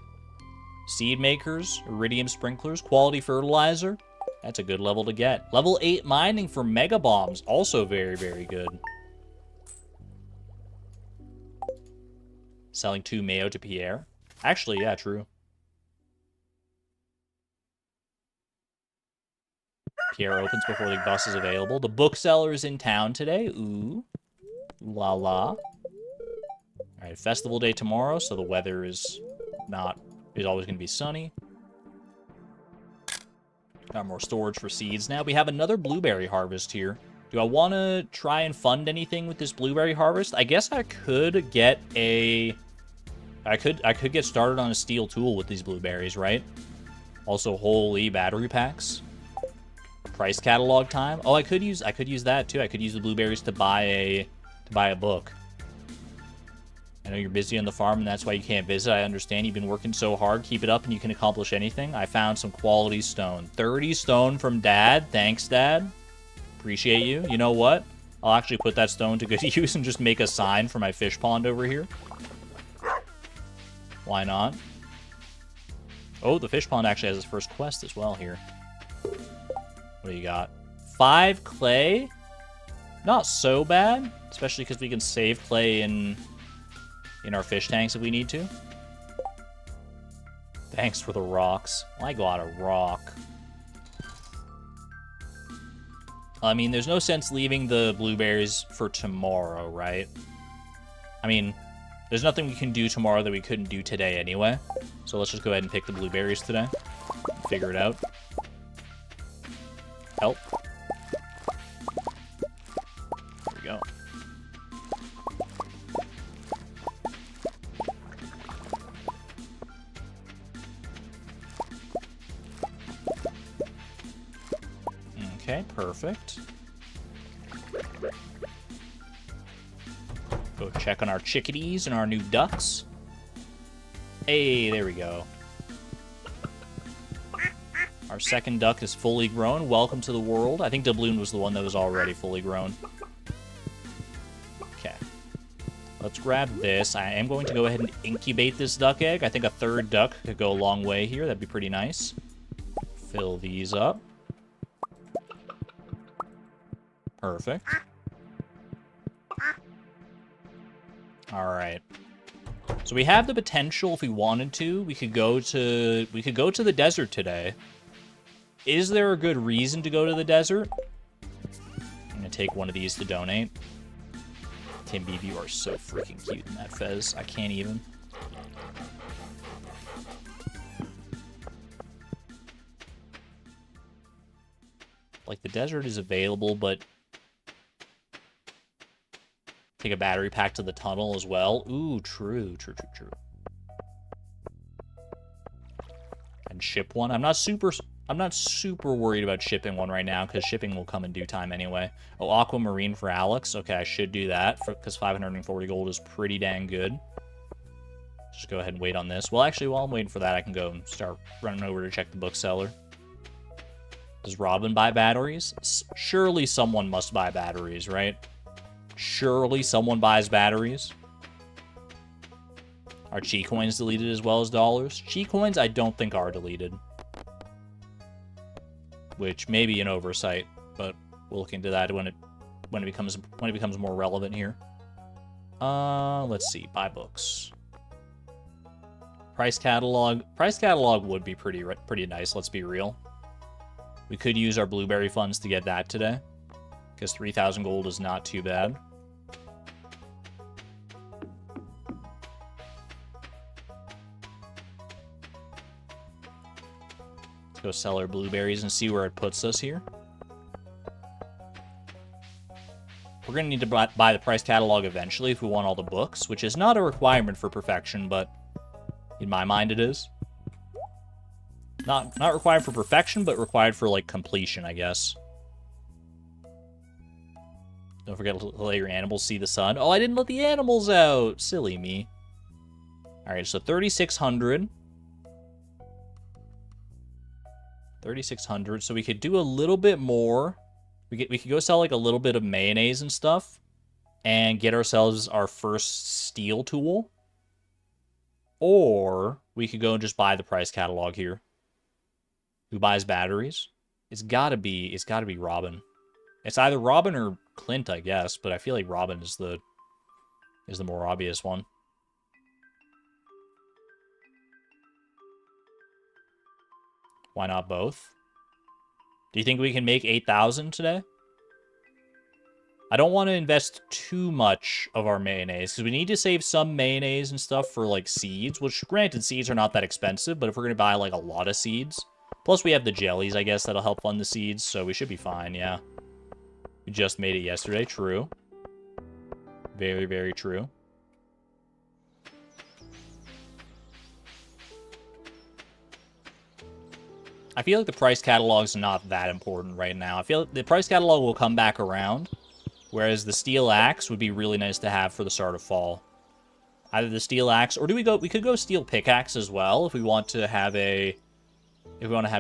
Seed makers, iridium sprinklers, quality fertilizer. That's a good level to get. Level 8 mining for mega bombs. Also very, very good. Selling 2 mayo to Pierre. Actually, yeah, true. Pierre opens before the bus is available. The bookseller is in town today. Ooh. La la. Alright, festival day tomorrow, so the weather is always going to be sunny. Got more storage for seeds. Now we have another blueberry harvest here. Do I want to try and fund anything with this blueberry harvest? I guess I could get a... I could get started on a steel tool with these blueberries, right? Also, holy battery packs. Price catalog time. Oh, I could use that too. I could use the blueberries to buy a book. I know you're busy on the farm and that's why you can't visit. I understand you've been working so hard. Keep it up and you can accomplish anything. I found some quality stone. 30 stone from Dad. Thanks, Dad. Appreciate you. You know what? I'll actually put that stone to good use and just make a sign for my fish pond over here. Why not? Oh, the fish pond actually has its first quest as well here. What do you got? 5 clay? Not so bad. Especially because we can save clay in our fish tanks if we need to. Thanks for the rocks. I got a rock. I mean, there's no sense leaving the blueberries for tomorrow, right? I mean, there's nothing we can do tomorrow that we couldn't do today anyway. So let's just go ahead and pick the blueberries today. Figure it out. Help. There we go. Okay, perfect. Go check on our chickadees and our new ducks. Hey, there we go. Our second duck is fully grown. Welcome to the world. I think Doubloon was the one that was already fully grown. Okay. Let's grab this. I am going to go ahead and incubate this duck egg. I think a third duck could go a long way here. That'd be pretty nice. Fill these up. Perfect. Alright. So we have the potential, if we wanted to, we could go to the desert today. Is there a good reason to go to the desert? I'm gonna take one of these to donate. Tim Beebe, you are so freaking cute in that fez. I can't even. Like, the desert is available, but take a battery pack to the tunnel as well. Ooh, true. And ship one. I'm not super worried about shipping one right now, because shipping will come in due time anyway. Oh, aquamarine for Alex. Okay, I should do that, because 540 gold is pretty dang good. Just go ahead and wait on this. Well, actually, while I'm waiting for that, I can go and start running over to check the bookseller. Does Robin buy batteries? Surely someone must buy batteries, right? Surely someone buys batteries. Are chi coins deleted as well as dollars? Chi coins I don't think are deleted. Which may be an oversight, but we'll look into that when it becomes more relevant here. Let's see, buy books. Price catalog. Price catalog would be pretty nice, let's be real. We could use our blueberry funds to get that today, because 3,000 gold is not too bad. Let's go sell our blueberries and see where it puts us here. We're going to need to buy the price catalog eventually if we want all the books, which is not a requirement for perfection, but in my mind it is. Not required for perfection, but required for, like, completion, I guess. Don't forget to let your animals see the sun. Oh, I didn't let the animals out! Silly me. Alright, so 3,600. 3,600. So we could do a little bit more. We could go sell, like, a little bit of mayonnaise and stuff. And get ourselves our first steel tool. Or we could go and just buy the price catalog here. Who buys batteries? It's gotta be Robin. It's either Robin or Clint, I guess, but I feel like Robin is the more obvious one. Why not both? Do you think we can make 8,000 today? I don't want to invest too much of our mayonnaise, because we need to save some mayonnaise and stuff for, like, seeds, which, granted, seeds are not that expensive, but if we're going to buy, like, a lot of seeds... Plus, we have the jellies, I guess, that'll help fund the seeds, so we should be fine, yeah. We just made it yesterday, true. Very, very true. I feel like the price catalog's not that important right now. I feel like the price catalog will come back around, whereas the steel axe would be really nice to have for the start of fall. Either the steel axe, or we could go steel pickaxe as well, if we want to have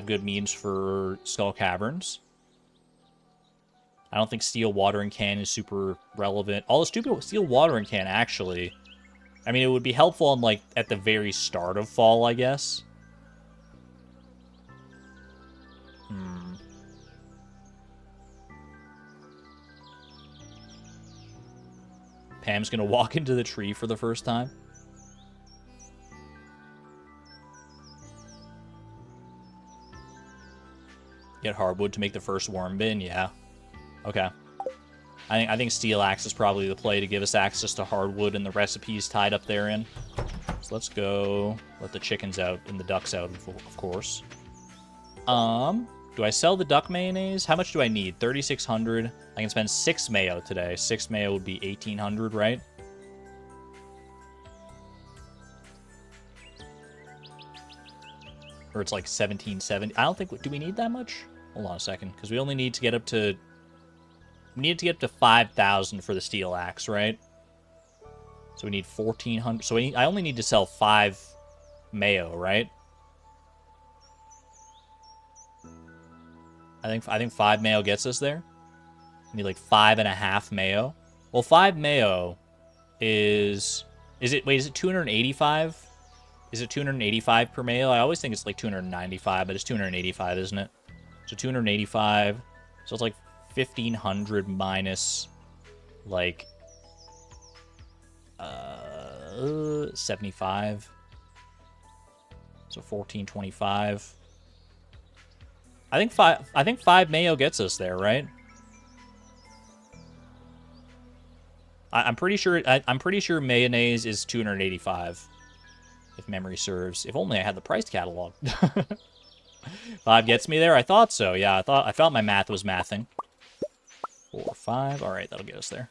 good means for Skull Caverns. I don't think steel watering can is super relevant. All the stupid steel watering can, actually. I mean, it would be helpful on, like, at the very start of fall, I guess. Pam's gonna walk into the tree for the first time. Get hardwood to make the first worm bin, yeah. Okay. I think steel axe is probably the play to give us access to hardwood and the recipes tied up therein. So let's go let the chickens out and the ducks out, of course. Do I sell the duck mayonnaise? How much do I need? 3,600. I can spend 6 mayo today. 6 mayo would be 1,800, right? Or it's like 1,770. I don't think... Do we need that much? Hold on a second, because we only need to get up to... We need to get up to 5,000 for the steel axe, right? So we need 1,400. So I only need to sell 5 mayo, right? I think 5 mayo gets us there. We need like 5.5 mayo. Well, 5 mayo is... Wait, is it 285? Is it 285 per mayo? I always think it's like 295, but it's 285, isn't it? So 285. So it's like 1,500 minus like 75. So 1,425. I think 5 mayo gets us there, right? I'm pretty sure mayonnaise is 285, if memory serves. If only I had the price catalog. 5 gets me there. I thought so. Yeah, I felt my math was mathing. 4, 5. All right, that'll get us there.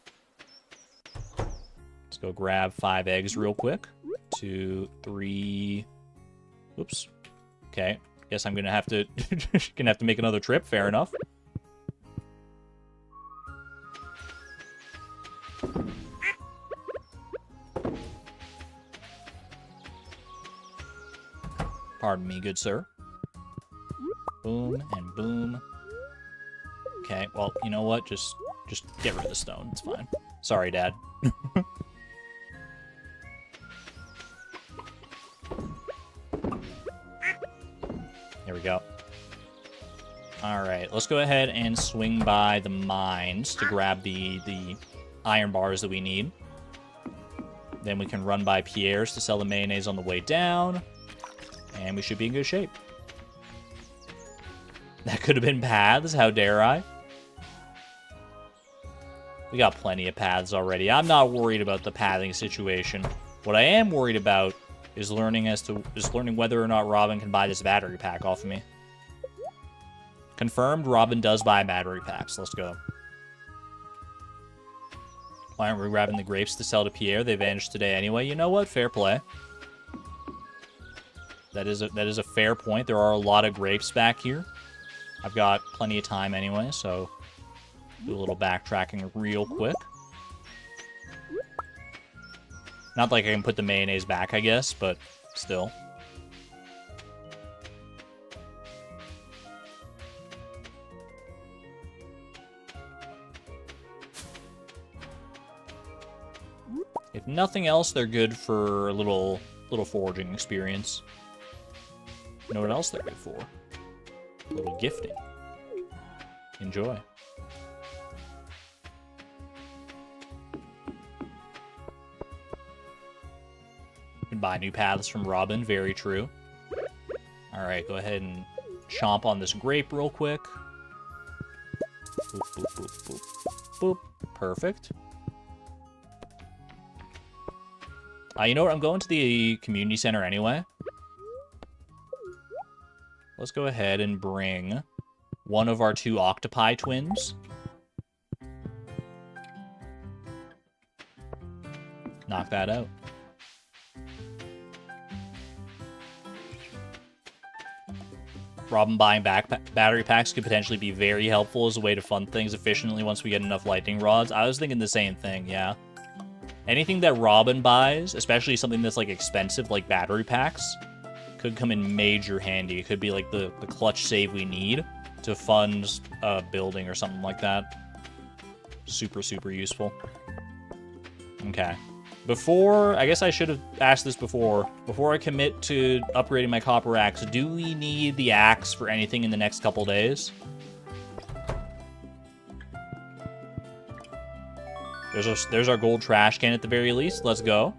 Let's go grab 5 eggs real quick. 2, 3. Oops. Okay. Guess I'm gonna have to make another trip. Fair enough. Pardon me, good sir. Boom and boom. Okay, well, you know what? Just get rid of the stone. It's fine. Sorry, Dad. There we go. Alright, let's go ahead and swing by the mines to grab the iron bars that we need. Then we can run by Pierre's to sell the mayonnaise on the way down. And we should be in good shape. That could have been paths, how dare I? We got plenty of paths already. I'm not worried about the pathing situation. What I am worried about is learning whether or not Robin can buy this battery pack off of me. Confirmed, Robin does buy battery packs. Let's go. Why aren't we grabbing the grapes to sell to Pierre? They vanished today anyway. You know what? Fair play. That is a fair point. There are a lot of grapes back here. I've got plenty of time anyway, so do a little backtracking real quick. Not like I can put the mayonnaise back, I guess, but still. If nothing else, they're good for a little foraging experience. You know what else they're good for? A little gifting. Enjoy. You can buy new paths from Robin, very true. Alright, go ahead and chomp on this grape real quick. Boop, boop, boop, boop, boop. Perfect. You know what? I'm going to the community center anyway. Let's go ahead and bring one of our 2 octopi twins. Knock that out. Robin buying battery packs could potentially be very helpful as a way to fund things efficiently once we get enough lightning rods. I was thinking the same thing, yeah. Anything that Robin buys, especially something that's, like, expensive, like battery packs, could come in major handy. It could be, like, the clutch save we need to fund a building or something like that. Super, super useful. Okay. I guess I should have asked this before. Before I commit to upgrading my copper axe, do we need the axe for anything in the next couple days? There's our gold trash can at the very least. Let's go.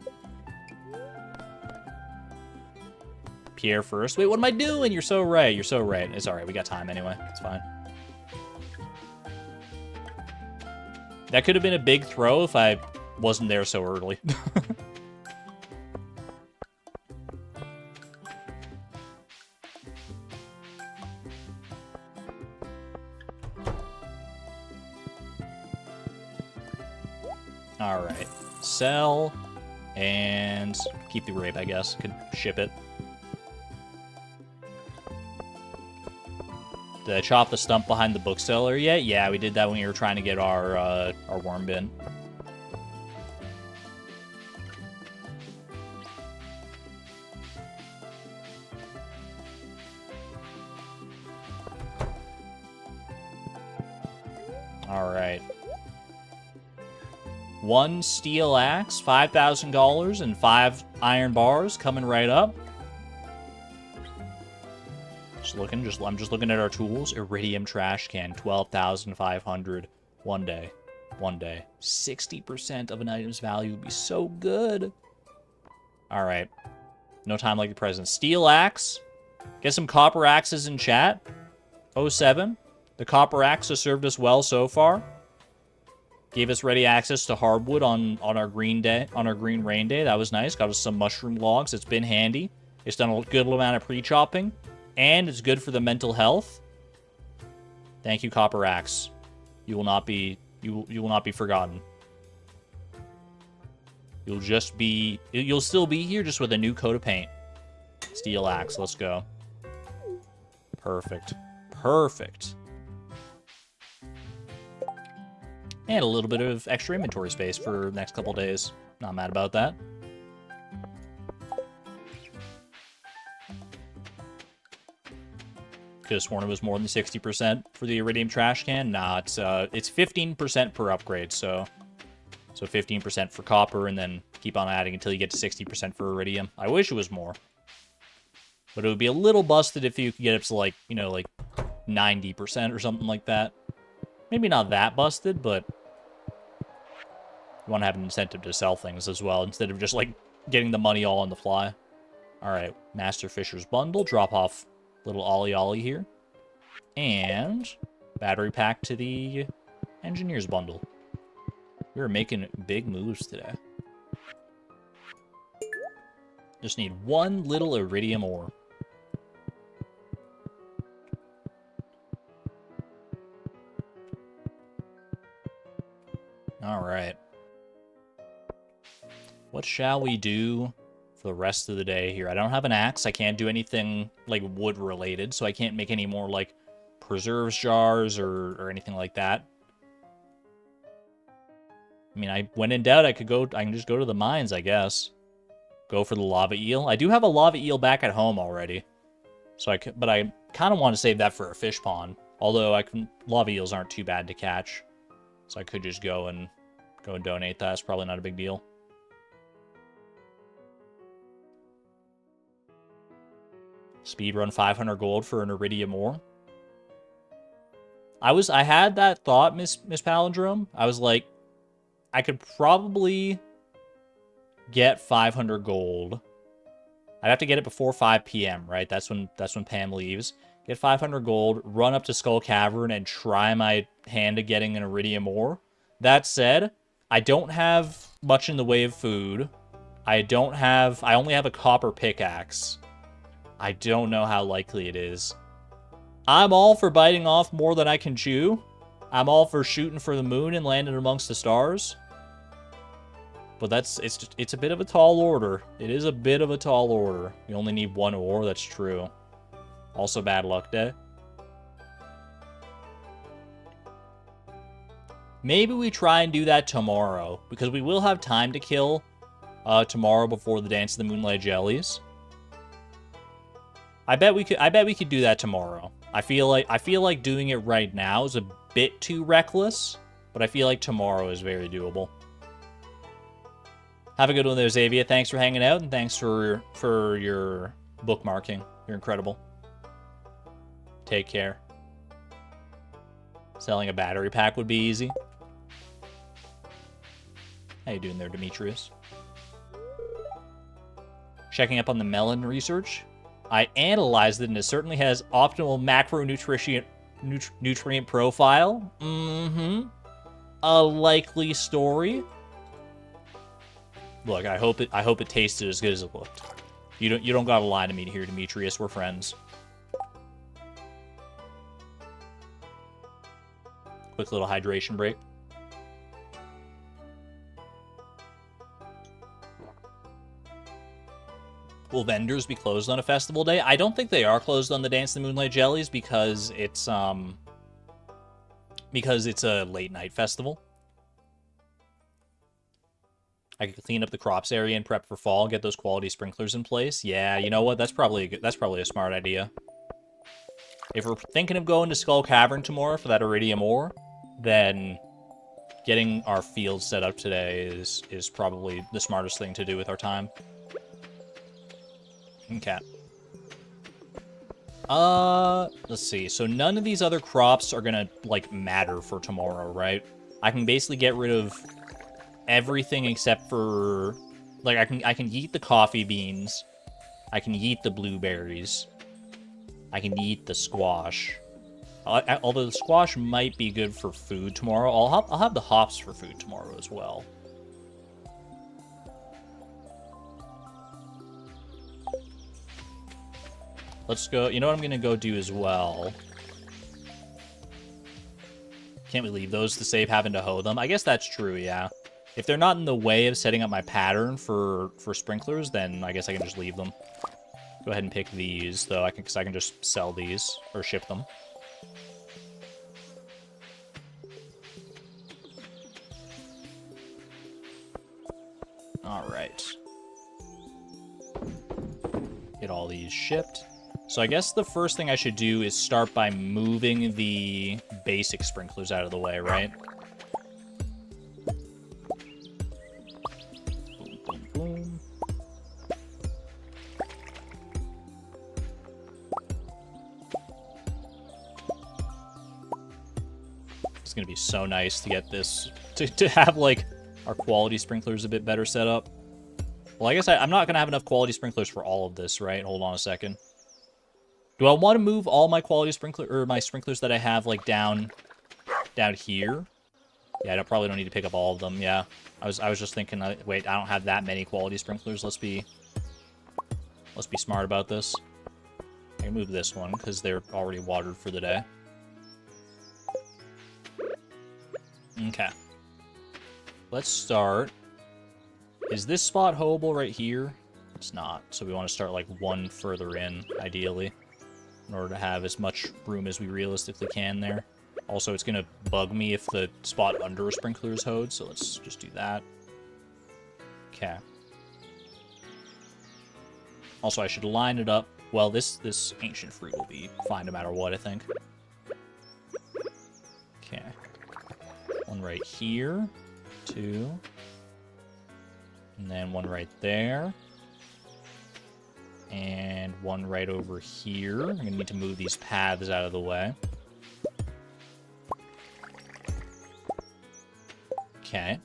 Pierre first. Wait, what am I doing? You're so right. You're so right. It's alright. We got time anyway. It's fine. That could have been a big throw if I wasn't there so early. Alright. Sell. And keep the grape, I guess. Could ship it. Did I chop the stump behind the bookseller yet? Yeah, we did that when we were trying to get our worm bin. Alright. 1 steel axe, $5,000, and 5 iron bars coming right up. I'm just looking at our tools. Iridium trash can, 12,500. One day. 60% of an item's value would be so good. Alright. No time like the present. Steel axe. Get some copper axes in chat. 07. The copper axe has served us well so far. Gave us ready access to hardwood on our green rain day. That was nice. Got us some mushroom logs. It's been handy. It's done a good amount of pre-chopping. And it's good for the mental health. Thank you, Copper Axe. You will not be forgotten. You'll still be here just with a new coat of paint. Steel axe, let's go. Perfect. And a little bit of extra inventory space for the next couple days. Not mad about that. Could have sworn it was more than 60% for the iridium trash can. Nah, it's 15% per upgrade, so 15% for copper, and then keep on adding until you get to 60% for iridium. I wish it was more. But it would be a little busted if you could get up to, like, you know, like 90% or something like that. Maybe not that busted, but you want to have an incentive to sell things as well, instead of just, like, getting the money all on the fly. Alright, Master Fisher's Bundle. Drop off little ollie here. And battery pack to the Engineer's Bundle. We're making big moves today. Just need 1 little iridium ore. Alright. What shall we do for the rest of the day here. I don't have an axe. I can't do anything, like, wood-related, so I can't make any more, like, preserves jars or anything like that. I mean, when in doubt, I can just go to the mines, I guess. Go for the lava eel. I do have a lava eel back at home already. But I kind of want to save that for a fish pond. Although lava eels aren't too bad to catch. So I could just go and donate that. It's probably not a big deal. Speedrun 500 gold for an iridium ore. I had that thought, Miss Palindrome. I was like, I could probably get 500 gold. I'd have to get it before 5 p.m., right? That's when Pam leaves. Get 500 gold, run up to Skull Cavern, and try my hand at getting an iridium ore. That said, I don't have much in the way of food. I only have a copper pickaxe. I don't know how likely it is. I'm all for biting off more than I can chew. I'm all for shooting for the moon and landing amongst the stars. But it's a bit of a tall order. It is a bit of a tall order. You only need one ore, that's true. Also bad luck day. Maybe we try and do that tomorrow, because we will have time to kill tomorrow before the Dance of the Moonlight Jellies. I bet we could do that tomorrow. I feel like doing it right now is a bit too reckless, but I feel like tomorrow is very doable. Have a good one there, Xavier. Thanks for hanging out, and thanks for your bookmarking. You're incredible. Take care. Selling a battery pack would be easy. How you doing there, Demetrius? Checking up on the melon research. I analyzed it, and it certainly has optimal macronutrient profile. A likely story. Look, I hope it tasted as good as it looked. You don't gotta lie to me here, Demetrius. We're friends. Quick little hydration break. Will vendors be closed on a festival day? I don't think they are closed on the Dance of the Moonlight Jellies because it's a late night festival. I could clean up the crops area and prep for fall, get those quality sprinklers in place. Yeah, you know what? That's probably a smart idea. If we're thinking of going to Skull Cavern tomorrow for that iridium ore, then getting our field set up today is probably the smartest thing to do with our time. Okay. Let's see. So none of these other crops are gonna, like, matter for tomorrow, right? I can basically get rid of everything except for, like, I can eat the coffee beans. I can eat the blueberries. I can eat the squash. Although the squash might be good for food tomorrow. I'll have the hops for food tomorrow as well. Let's go. You know what I'm going to go do as well? Can't we leave those to save having to hoe them? I guess that's true, yeah. If they're not in the way of setting up my pattern for sprinklers, then I guess I can just leave them. Go ahead and pick these, though, because I can just sell these or ship them. All right. Get all these shipped. So I guess the first thing I should do is start by moving the basic sprinklers out of the way, right? Boom, boom, boom. It's gonna be so nice to get this, to have, like, our quality sprinklers a bit better set up. Well, I guess I'm not gonna have enough quality sprinklers for all of this, right? Hold on a second. Do I want to move all my quality my sprinklers that I have, like, down here? Yeah, I probably don't need to pick up all of them. Yeah, I was just thinking. Wait, I don't have that many quality sprinklers. Let's be smart about this. I can move this one because they're already watered for the day. Okay. Let's start. Is this spot hoeable right here? It's not. So we want to start like one further in, ideally, in order to have as much room as we realistically can there. Also, it's going to bug me if the spot under a sprinkler is hoed, so let's just do that. Okay. Also, I should line it up. Well, this ancient fruit will be fine no matter what, I think. Okay. One right here. 2. And then one right there. And one right over here. I'm going to need to move these paths out of the way. Okay.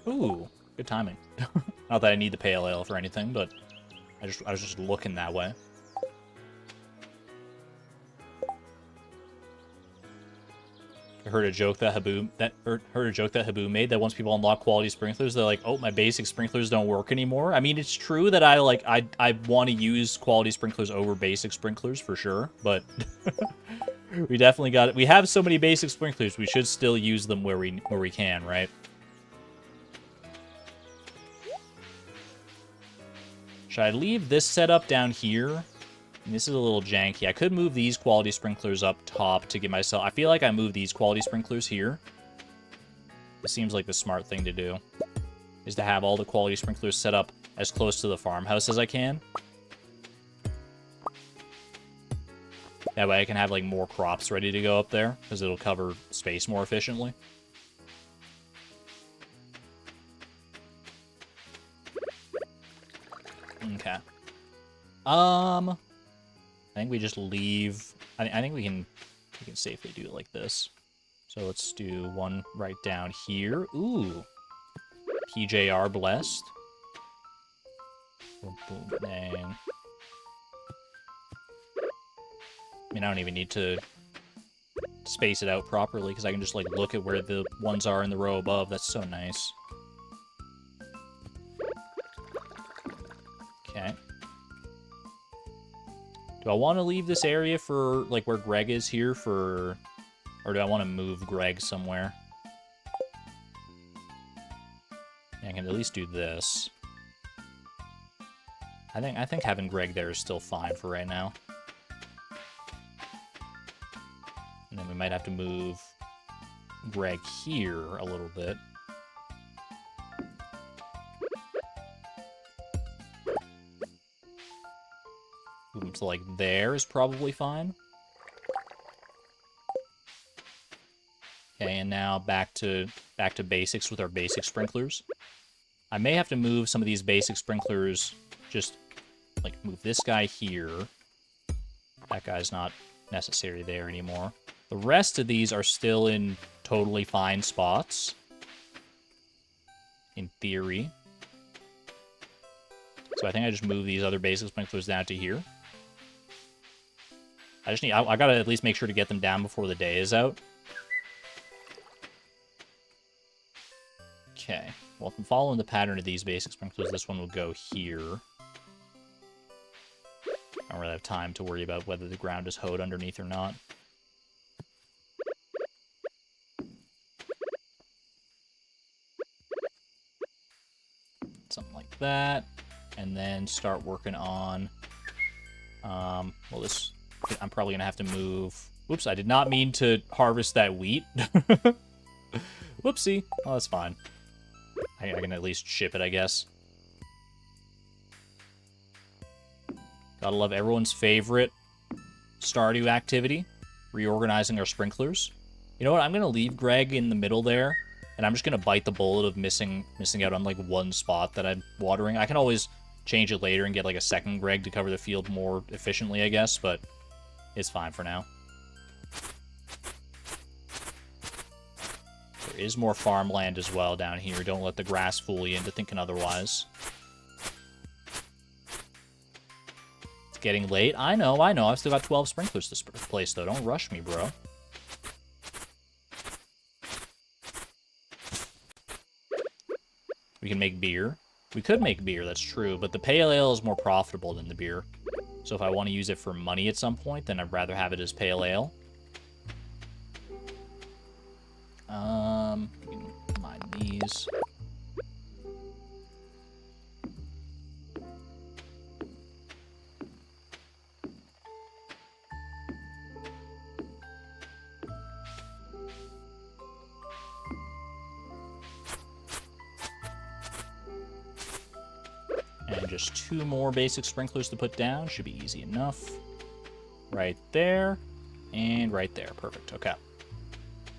Ooh, good timing. Not that I need the pale ale for anything, but I was just looking that way. I heard a joke that Habu made that once people unlock quality sprinklers, they're like, "Oh, my basic sprinklers don't work anymore." I mean, it's true that I want to use quality sprinklers over basic sprinklers for sure, but we definitely got it. We have so many basic sprinklers, we should still use them where we can, right? Should I leave this setup down here? And this is a little janky. I could move these quality sprinklers up top to get myself... I feel like I move these quality sprinklers here. This seems like the smart thing to do. Is to have all the quality sprinklers set up as close to the farmhouse as I can. That way I can have like more crops ready to go up there, because it'll cover space more efficiently. Okay. I think we just leave... I think we can safely do it like this. So let's do one right down here. Ooh. PJR blessed. Boom, boom, bang. I mean, I don't even need to space it out properly, because I can just, like, look at where the ones are in the row above. That's so nice. Okay. Do I want to leave this area for, like, where Greg is here for... Or do I want to move Greg somewhere? Yeah, I can at least do this. I think having Greg there is still fine for right now. And then we might have to move Greg here a little bit. So like there is probably fine. Okay, and now back to basics with our basic sprinklers. I may have to move some of these basic sprinklers, just like move this guy here. That guy's not necessary there anymore. The rest of these are still in totally fine spots, in theory. So I think I just move these other basic sprinklers down to here. I gotta at least make sure to get them down before the day is out. Okay. Well, if I'm following the pattern of these basic sprinklers, this one will go here. I don't really have time to worry about whether the ground is hoed underneath or not. Something like that. And then start working on... well, this... I'm probably going to have to move... Whoops, I did not mean to harvest that wheat. Whoopsie. Oh, that's fine. I can at least ship it, I guess. Gotta love everyone's favorite Stardew activity. Reorganizing our sprinklers. You know what? I'm going to leave Greg in the middle there. And I'm just going to bite the bullet of missing out on, like, one spot that I'm watering. I can always change it later and get, like, a second Greg to cover the field more efficiently, I guess. But... it's fine for now. There is more farmland as well down here. Don't let the grass fool you into thinking otherwise. It's getting late. I know. I've still got 12 sprinklers to place, though. Don't rush me, bro. We can make beer. We could make beer, that's true, but the pale ale is more profitable than the beer. So if I want to use it for money at some point, then I'd rather have it as pale ale. these. And just 2 more basic sprinklers to put down. Should be easy enough. Right there. And right there. Perfect. Okay.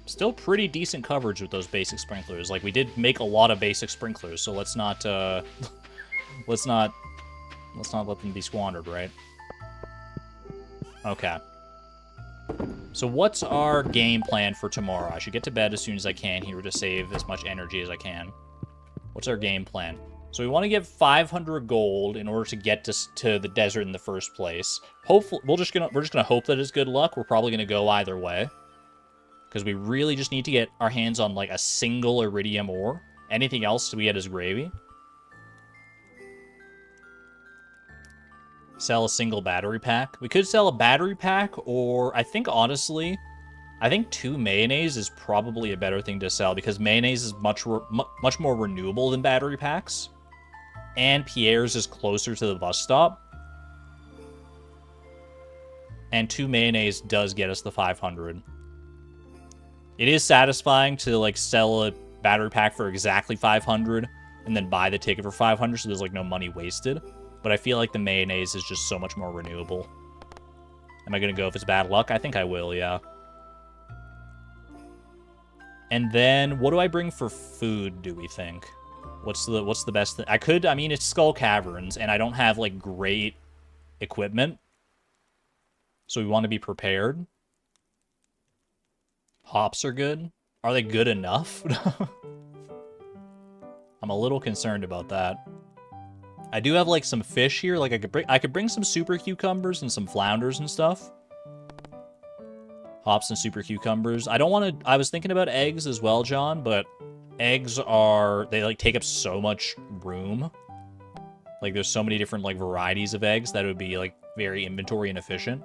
Still pretty decent coverage with those basic sprinklers. Like, we did make a lot of basic sprinklers, so let's not, let's not let them be squandered, right? Okay. So what's our game plan for tomorrow? I should get to bed as soon as I can here to save as much energy as I can. What's our game plan? So we want to get 500 gold in order to get to the desert in the first place. Hopefully, we're just gonna hope that it's good luck. We're probably gonna go either way, because we really just need to get our hands on like a single iridium ore. Anything else we get is gravy. Sell a single battery pack. We could sell a battery pack, or I think honestly, I think 2 mayonnaise is probably a better thing to sell, because mayonnaise is much more renewable than battery packs. And Pierre's is closer to the bus stop. And 2 mayonnaise does get us the 500. It is satisfying to, like, sell a battery pack for exactly 500 and then buy the ticket for 500, so there's, like, no money wasted. But I feel like the mayonnaise is just so much more renewable. Am I going to go if it's bad luck? I think I will, yeah. And then, what do I bring for food, do we think? What's the best thing? I mean, it's Skull Caverns, and I don't have, like, great equipment. So we want to be prepared. Hops are good. Are they good enough? I'm a little concerned about that. I do have, like, some fish here. Like, I could bring some super cucumbers and some flounders and stuff. Hops and super cucumbers. I don't want to... I was thinking about eggs as well, John, but eggs are... They, like, take up so much room. Like, there's so many different, like, varieties of eggs that it would be, like, very inventory inefficient.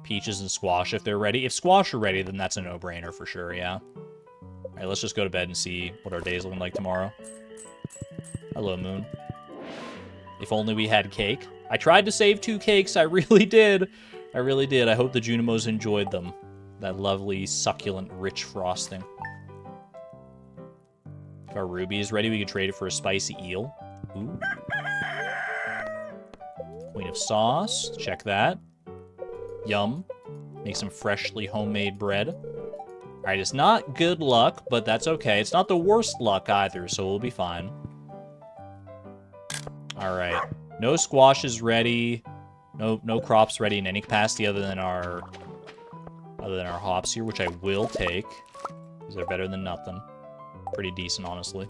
Peaches and squash if they're ready. If squash are ready, then that's a no-brainer for sure, yeah. Alright, let's just go to bed and see what our day's looking like tomorrow. Hello, Moon. If only we had cake. I tried to save 2 cakes. I really did. I really did. I hope the Junimos enjoyed them. That lovely, succulent, rich frosting. If our ruby is ready, we could trade it for a spicy eel. Ooh. Queen of sauce. Check that. Yum. Make some freshly homemade bread. Alright, it's not good luck, but that's okay. It's not the worst luck either, so we'll be fine. Alright. No squash is ready. No crops ready in any capacity other than our hops here, which I will take. Because they're better than nothing. Pretty decent, honestly.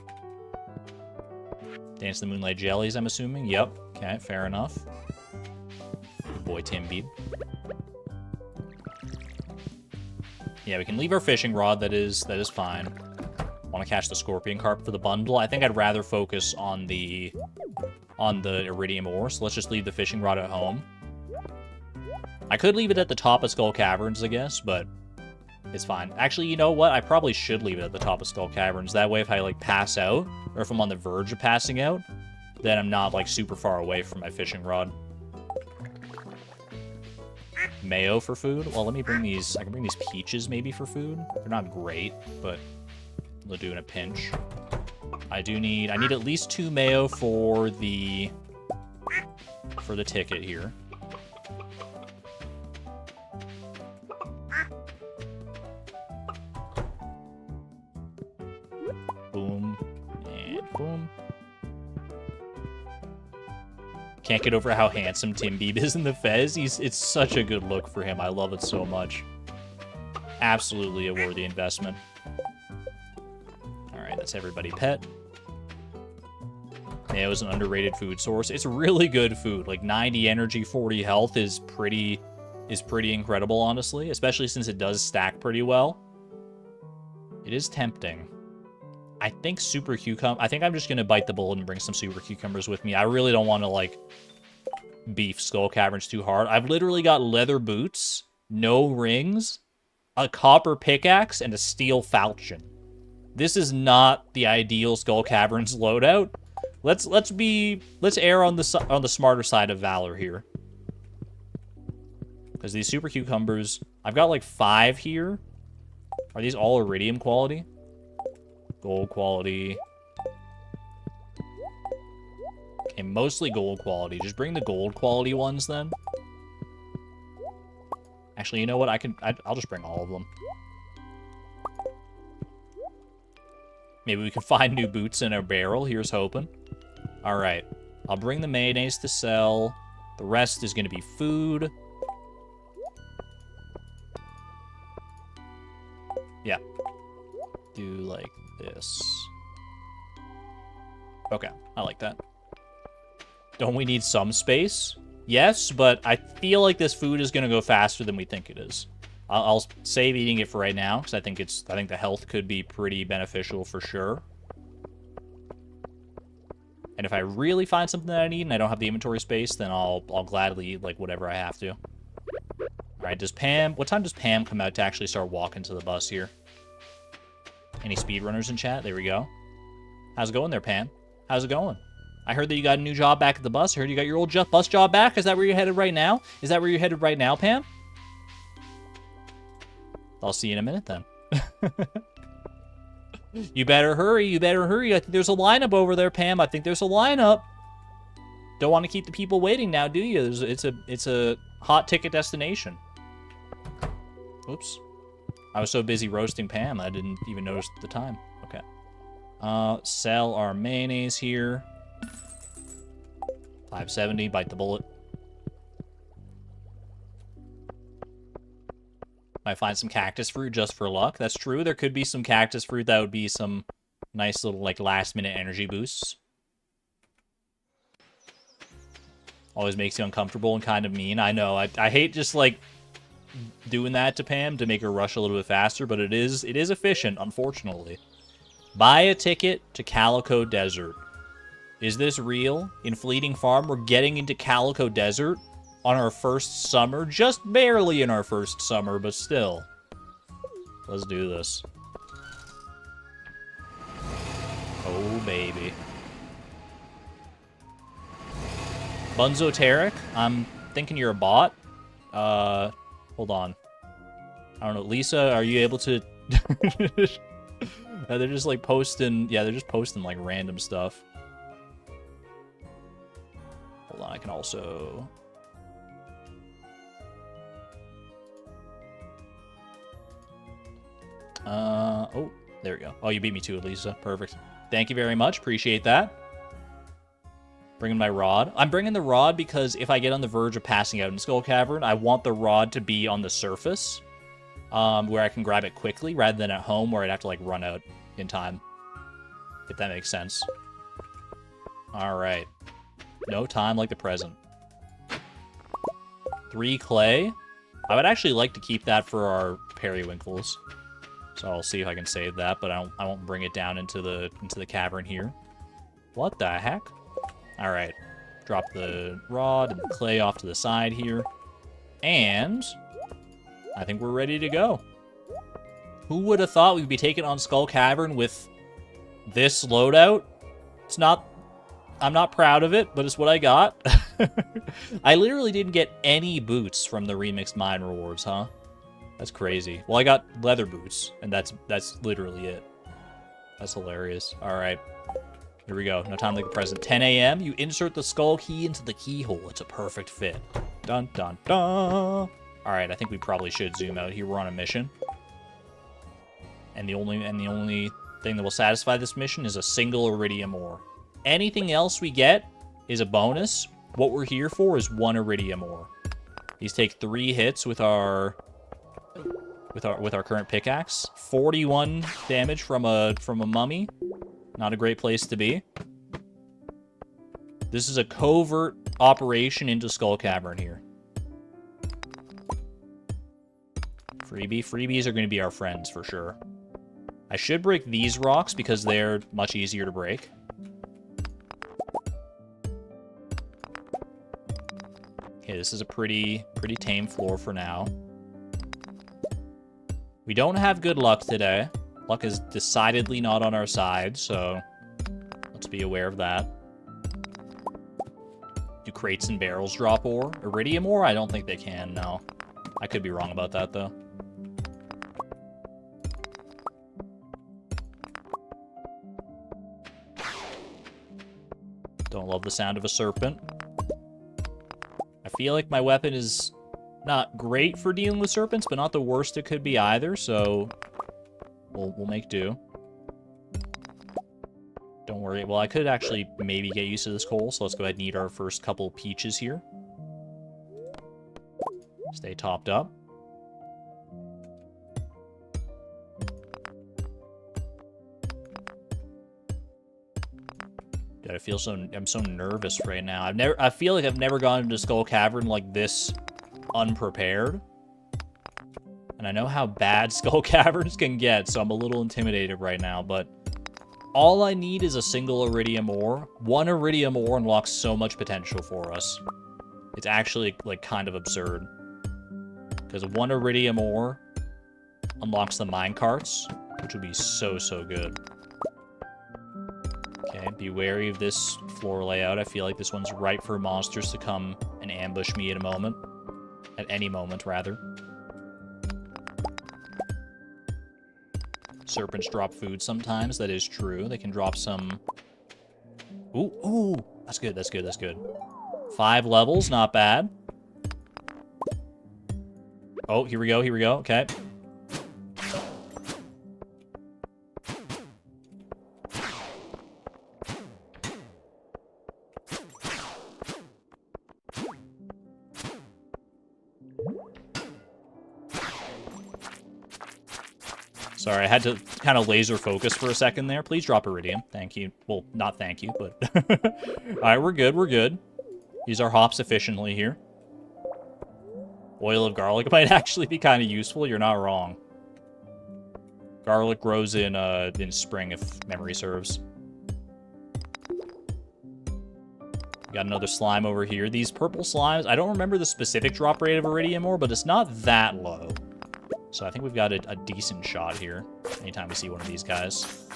Dance the Moonlight Jellies, I'm assuming. Yep. Okay, fair enough. Good boy, Timby. Yeah, we can leave our fishing rod. That is fine. Want to catch the scorpion carp for the bundle. I think I'd rather focus on the iridium ore, so let's just leave the fishing rod at home. I could leave it at the top of Skull Caverns, I guess, but it's fine. Actually, you know what? I probably should leave it at the top of Skull Caverns. That way, if I, like, pass out, or if I'm on the verge of passing out, then I'm not, like, super far away from my fishing rod. Mayo for food? Well, let me bring these... I can bring these peaches, maybe, for food. They're not great, but they'll do in a pinch. I need at least 2 mayo for the ticket here. Boom. And boom. Can't get over how handsome Tim Beeb is in the Fez. It's such a good look for him. I love it so much. Absolutely a worthy investment. Alright, that's everybody pet. Mayo is an underrated food source. It's really good food. Like 90 energy, 40 health is pretty incredible, honestly. Especially since it does stack pretty well. It is tempting. I think I think I'm just gonna bite the bullet and bring some super cucumbers with me. I really don't want to, like, beef Skull Caverns too hard. I've literally got leather boots, no rings, a copper pickaxe, and a steel falchion. This is not the ideal Skull Caverns loadout. Let's err on the smarter side of valor here. Because these super cucumbers, I've got like 5 here. Are these all iridium quality? Gold quality. Okay, mostly gold quality. Just bring the gold quality ones then. Actually, you know what? I'll just bring all of them. Maybe we can find new boots in our barrel. Here's hoping. All right. I'll bring the mayonnaise to sell. The rest is going to be food. Yeah. Do like this. Okay. I like that. Don't we need some space? Yes, but I feel like this food is going to go faster than we think it is. I'll save eating it for right now because I think the health could be pretty beneficial for sure. And if I really find something that I need and I don't have the inventory space, then I'll gladly eat like whatever I have to. All right, what time does Pam come out to actually start walking to the bus here? Any speedrunners in chat? There we go. How's it going there, Pam? How's it going? I heard that you got a new job back at the bus. I heard you got your old bus job back. Is that where you're headed right now? Is that where you're headed right now, Pam? I'll see you in a minute then. You better hurry. You better hurry. I think there's a lineup over there, Pam. I think there's a lineup. Don't want to keep the people waiting now, do you? It's a hot ticket destination. Oops. I was so busy roasting Pam, I didn't even notice the time. Okay. Sell our mayonnaise here. 570, bite the bullet. Might find some cactus fruit just for luck. That's true. There could be some cactus fruit that would be some nice little like last minute energy boosts. Always makes you uncomfortable and kind of mean. I know. I hate just like doing that to Pam to make her rush a little bit faster, but it is efficient, unfortunately. Buy a ticket to Calico Desert. Is this real? In Fleeting Farm, we're getting into Calico Desert on our first summer. Just barely in our first summer, but still. Let's do this. Oh, baby. Bunzoteric, I'm thinking you're a bot. Hold on. I don't know. Lisa, are you able to... They're just like posting... Yeah, they're just posting like random stuff. Hold on, I can also... Oh, there we go. Oh, you beat me to it, Lisa. Perfect. Thank you very much. Appreciate that. Bringing my rod. I'm bringing the rod because if I get on the verge of passing out in Skull Cavern, I want the rod to be on the surface, where I can grab it quickly, rather than at home where I'd have to like run out in time. If that makes sense. All right. No time like the present. 3 clay. I would actually like to keep that for our periwinkles. So I'll see if I can save that, but I won't bring it down into the cavern here. What the heck? All right. Drop the rod and the clay off to the side here. And I think we're ready to go. Who would have thought we'd be taking on Skull Cavern with this loadout? It's not... I'm not proud of it, but it's what I got. I literally didn't get any boots from the Remixed Mine rewards, huh? That's crazy. Well, I got leather boots, and that's literally it. That's hilarious. All right. Here we go. No time like the present. 10 a.m. You insert the skull key into the keyhole. It's a perfect fit. Dun, dun, dun. All right, I think we probably should zoom out here. We're on a mission. And the only thing that will satisfy this mission is a single iridium ore. Anything else we get is a bonus. What we're here for is 1 iridium ore. These take 3 hits with our current pickaxe. 41 damage from a mummy. Not a great place to be. This is a covert operation into Skull Cavern here. Freebies are going to be our friends for sure. I should break these rocks because they're much easier to break. Okay, this is a pretty tame floor for now. We don't have good luck today. Luck is decidedly not on our side, so let's be aware of that. Do crates and barrels drop ore? Iridium ore? I don't think they can, no. I could be wrong about that, though. Don't love the sound of a serpent. I feel like my weapon is not great for dealing with serpents, but not the worst it could be either, so we'll make do. Don't worry. Well, I could actually maybe get used to this coal, so let's go ahead and eat our first couple peaches here. Stay topped up. Dude, I'm so nervous right now. I feel like I've never gone into Skull Cavern like this unprepared. And I know how bad Skull Caverns can get, so I'm a little intimidated right now, but all I need is a single iridium ore. One iridium ore unlocks so much potential for us. It's actually, like, kind of absurd. Because one iridium ore unlocks the minecarts, which would be so, so good. Okay, be wary of this floor layout. I feel like this one's ripe for monsters to come and ambush me at a moment. At any moment, rather. Serpents drop food sometimes. That is true. They can drop some... Ooh, ooh! That's good, that's good, that's good. 5 levels, not bad. Oh, here we go, here we go. Okay. Sorry, I had to kind of laser focus for a second there. Please drop iridium. Thank you. Well, not thank you, but... Alright, we're good, we're good. Use our hops efficiently here. Oil of garlic might actually be kind of useful. You're not wrong. Garlic grows in spring, if memory serves. Got another slime over here. These purple slimes, I don't remember the specific drop rate of iridium ore, but it's not that low. So I think we've got a decent shot here anytime we see one of these guys.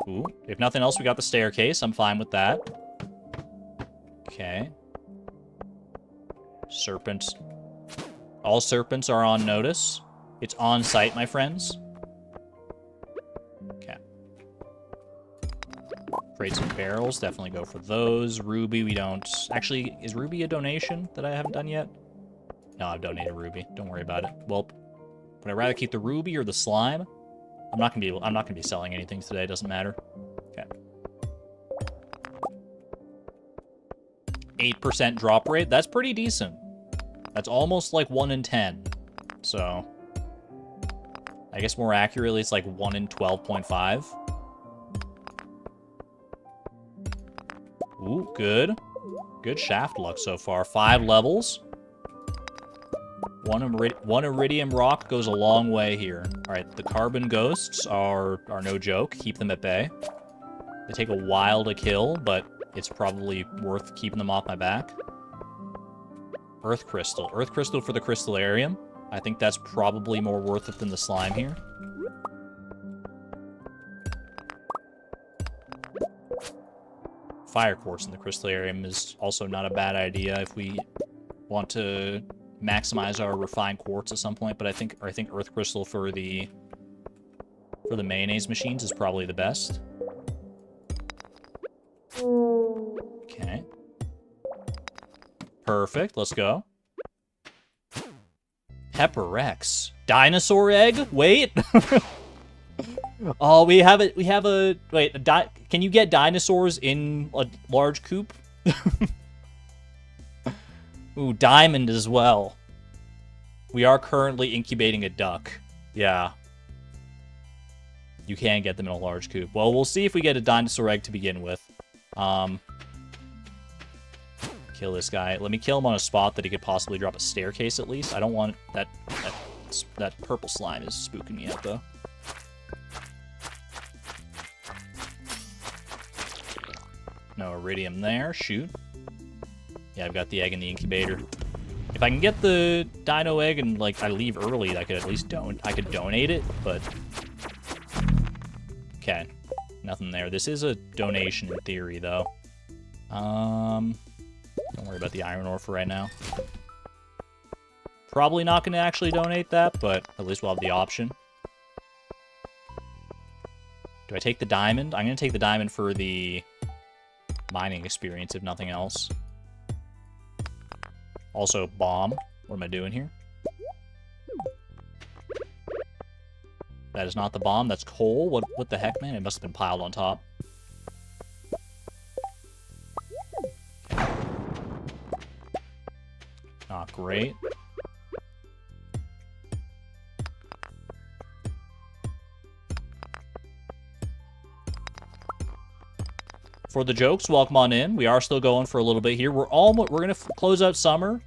Ooh, if nothing else, we got the staircase. I'm fine with that. Okay. Serpents. All serpents are on notice. It's on site, my friends. Okay. Crates and barrels, definitely go for those. Ruby, we don't... Actually, is Ruby a donation that I haven't done yet? No, I've donated Ruby. Don't worry about it. Well, would I rather keep the Ruby or the slime? I'm not gonna be selling anything today, doesn't matter. Okay. 8% drop rate, that's pretty decent. That's almost like 1 in 10. So, I guess more accurately, it's like 1 in 12.5. Ooh, good. Good shaft luck so far. 5 levels. One iridium rock goes a long way here. Alright, the carbon ghosts are no joke. Keep them at bay. They take a while to kill, but it's probably worth keeping them off my back. Earth crystal. Earth crystal for the crystallarium. I think that's probably more worth it than the slime here. Fire quartz in the crystallarium is also not a bad idea if we want to maximize our refined quartz at some point, but I think earth crystal for the mayonnaise machines is probably the best. Okay. Perfect, let's go. Pepper X. Dinosaur egg? Wait. Oh, we have a wait, can you get dinosaurs in a large coop? Ooh, diamond as well. We are currently incubating a duck. Yeah. You can get them in a large coop. Well, we'll see if we get a dinosaur egg to begin with. Kill this guy. Let me kill him on a spot that he could possibly drop a staircase at least. I don't want that purple slime is spooking me out though. No iridium there. Shoot. Yeah, I've got the egg in the incubator. If I can get the dino egg and, like, I leave early, I could at least donate it, but... Okay. Nothing there. This is a donation in theory, though. Don't worry about the iron ore for right now. Probably not going to actually donate that, but at least we'll have the option. Do I take the diamond? I'm going to take the diamond for the mining experience, if nothing else. Also, bomb. What am I doing here? That is not the bomb. That's coal. What the heck, man? It must have been piled on top. Not great. For the jokes, welcome on in. We are still going for a little bit here. We're gonna close out summer,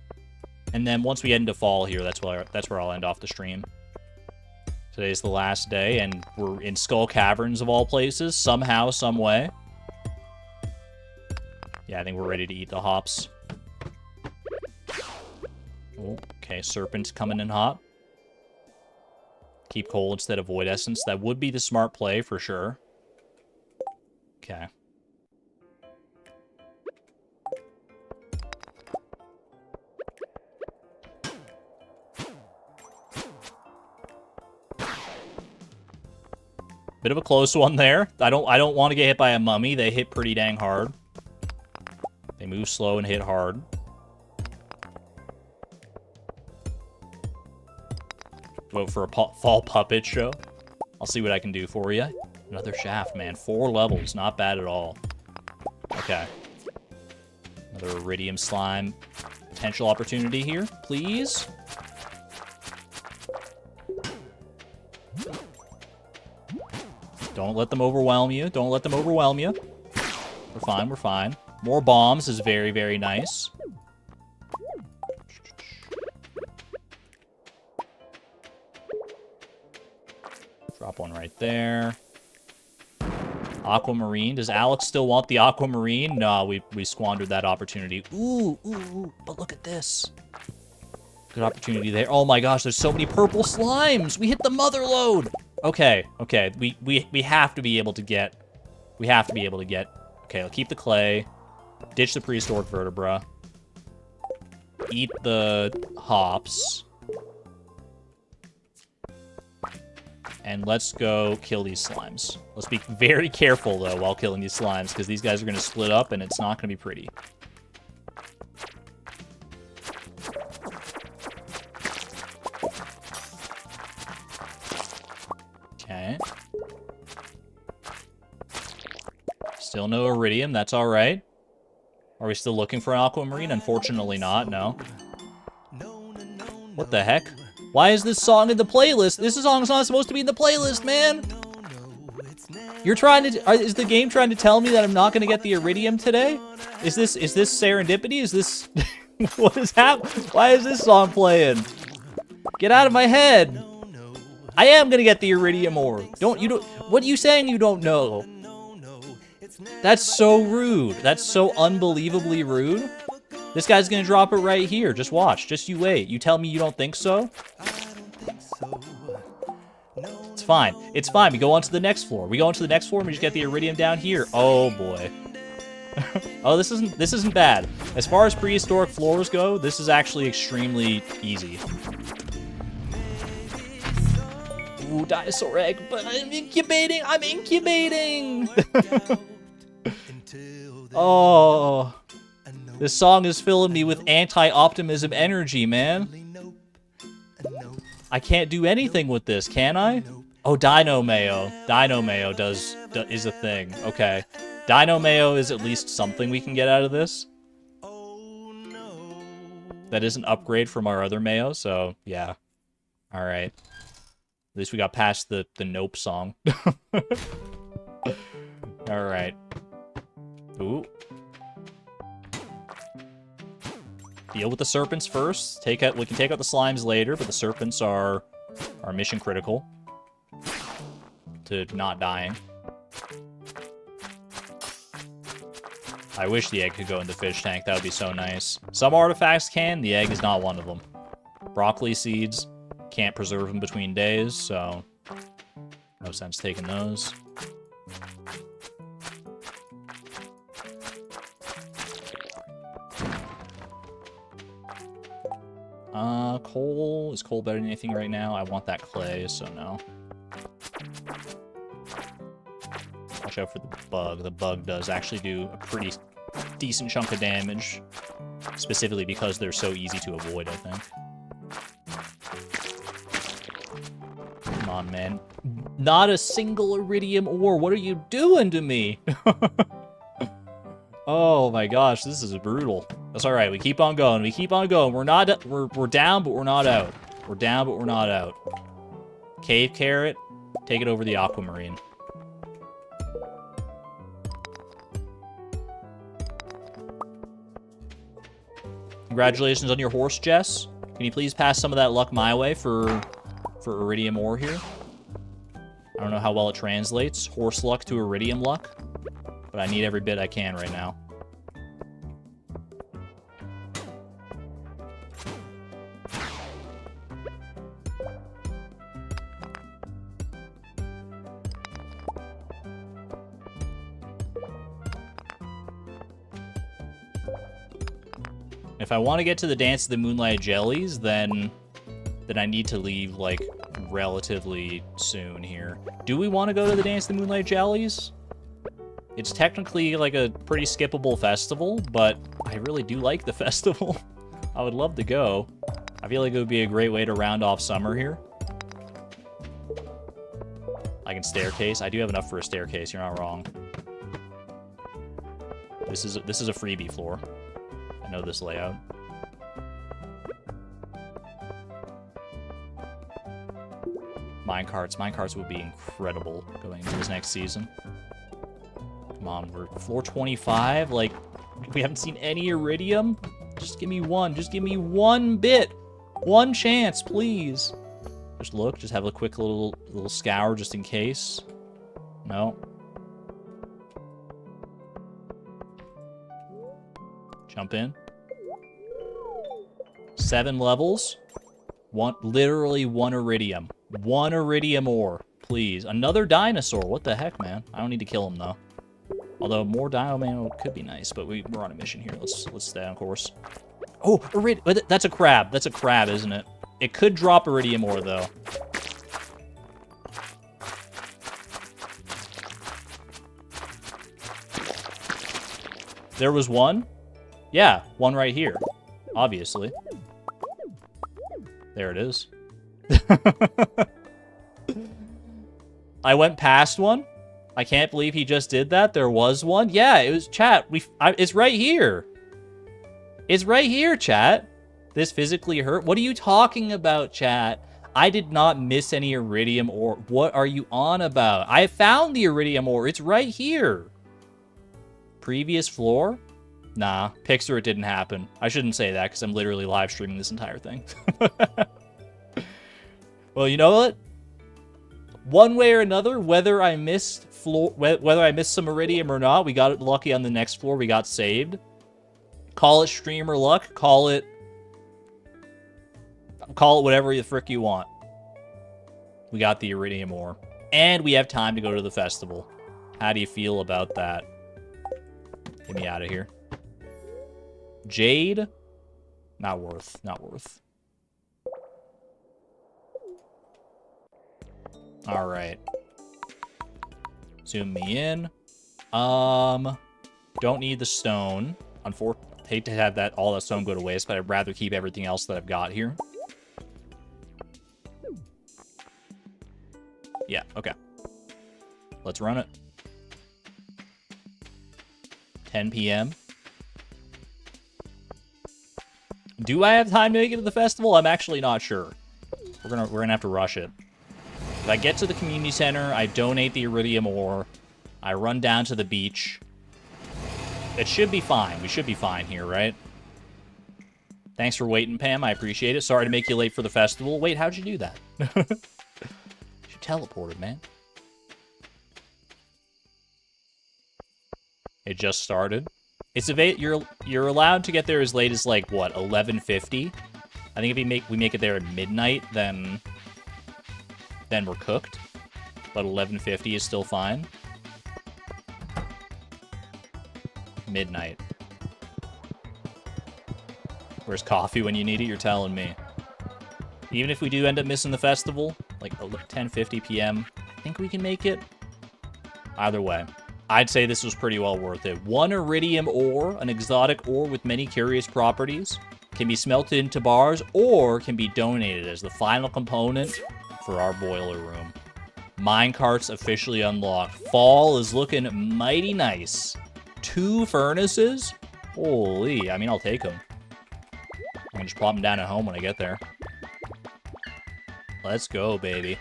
and then once we head into fall here, that's where I'll end off the stream. Today's the last day, and we're in Skull Caverns of all places, somehow, some way. Yeah, I think we're ready to eat the hops. Oh, okay, serpent's coming in hot. Keep coal instead of void essence. That would be the smart play for sure. Okay. Bit of a close one there. I don't want to get hit by a mummy. They hit pretty dang hard. They move slow and hit hard. Vote for a fall puppet show. I'll see what I can do for you. Another shaft, man. 4 levels. Not bad at all. Okay. Another iridium slime. Potential opportunity here, please. Don't let them overwhelm you. Don't let them overwhelm you. We're fine, we're fine. More bombs is very, very nice. Drop one right there. Aquamarine. Does Alex still want the aquamarine? No, we squandered that opportunity. Ooh, ooh, ooh, but look at this. Good opportunity there. Oh my gosh, there's so many purple slimes. We hit the mother lode. Okay, okay. We have to be able to get... We have to be able to get... Okay, I'll keep the clay. Ditch the prehistoric vertebra. Eat the hops. And let's go kill these slimes. Let's be very careful, though, while killing these slimes, because these guys are going to split up, and it's not going to be pretty. Okay. Still no iridium. That's all right. Are we still looking for an aquamarine? Unfortunately not, no. What the heck? Why is this song in the playlist? This song's not supposed to be in the playlist, man! You're trying to... Is the game trying to tell me that I'm not going to get the iridium today? Is this serendipity? Is this... What is happening? Why is this song playing? Get out of my head! I am going to get the iridium ore. What are you saying you don't know? That's so rude. That's so unbelievably rude. This guy's gonna drop it right here. Just watch. Just you wait. You tell me you don't think so? It's fine. It's fine. We go on to the next floor. We go on to the next floor and we just get the iridium down here. Oh boy. Oh, this isn't bad. As far as prehistoric floors go, this is actually extremely easy. Ooh, dinosaur egg, but I'm incubating. I'm incubating. Oh. This song is filling me with anti-optimism energy, man. I can't do anything with this, can I? Oh, Dino Mayo. Dino Mayo is a thing. Okay. Dino Mayo is at least something we can get out of this. That is an upgrade from our other Mayo, so yeah. Alright. At least we got past the Nope song. Alright. Ooh. Deal with the serpents first. We can take out the slimes later, but the serpents are mission critical to not dying. I wish the egg could go in the fish tank. That would be so nice. Some artifacts can. The egg is not one of them. Broccoli seeds. Can't preserve them between days, so... no sense taking those. Coal. Is coal better than anything right now? I want that clay, so no. Watch out for the bug. The bug does actually do a pretty decent chunk of damage. Specifically because they're so easy to avoid, I think. Come on, man. Not a single iridium ore. What are you doing to me? Oh my gosh, this is brutal. That's all right. We keep on going. We keep on going. We're not. We're down, but we're not out. We're down, but we're not out. Cave carrot. Take it over the aquamarine. Congratulations on your horse, Jess. Can you please pass some of that luck my way for iridium ore here? I don't know how well it translates. Horse luck to iridium luck. But I need every bit I can right now. If I want to get to the Dance of the Moonlight Jellies, then I need to leave, like, relatively soon here. Do we want to go to the Dance of the Moonlight Jellies? It's technically, like, a pretty skippable festival, but I really do like the festival. I would love to go. I feel like it would be a great way to round off summer here. I can staircase. I do have enough for a staircase, you're not wrong. This is a freebie floor. I know this layout. Minecarts. Minecarts would be incredible going into this next season. Come on, we're floor 25. Like, we haven't seen any iridium. Just give me one. Just give me one bit. One chance, please. Just look. Just have a quick little scour just in case. No. Jump in. 7 levels. Literally one iridium. One iridium ore, please. Another dinosaur. What the heck, man? I don't need to kill him though. Although more Dino Man could be nice, but we're on a mission here. Let's stay on course. Oh, iridium. That's a crab. That's a crab, isn't it? It could drop iridium ore though. There was one? Yeah, one right here. Obviously. There it is. I went past one. I can't believe he just did that. There was one. Yeah, it was chat. It's right here. It's right here, chat. This physically hurt. What are you talking about, chat? I did not miss any iridium ore. What are you on about? I found the iridium ore. It's right here. Previous floor? Nah, Pixar, it didn't happen. I shouldn't say that because I'm literally live streaming this entire thing. Well, you know what? One way or another, whether I missed some iridium or not, we got lucky on the next floor. We got saved. Call it streamer luck. Call it whatever the frick you want. We got the iridium ore, and we have time to go to the festival. How do you feel about that? Get me out of here. Jade, not worth. Not worth. All right. Zoom me in. Don't need the stone. Hate to have all that stone go to waste, but I'd rather keep everything else that I've got here. Yeah, okay. Let's run it. 10 p.m. Do I have time to make it to the festival? I'm actually not sure. We're gonna have to rush it. If I get to the community center, I donate the iridium ore. I run down to the beach. It should be fine. We should be fine here, right? Thanks for waiting, Pam. I appreciate it. Sorry to make you late for the festival. Wait, how'd you do that? You teleported, man. It just started. It's you're allowed to get there as late as like what 11:50. I think if we make it there at midnight, then we're cooked. But 11:50 is still fine. Midnight. Where's coffee when you need it? You're telling me. Even if we do end up missing the festival, like 10:50 p.m., I think we can make it. Either way, I'd say this was pretty well worth it. 1 iridium ore, an exotic ore with many curious properties, can be smelted into bars or can be donated as the final component for our boiler room. Minecarts officially unlocked. Fall is looking mighty nice. 2 furnaces? Holy, I mean, I'll take them. I can just plop them down at home when I get there. Let's go, baby.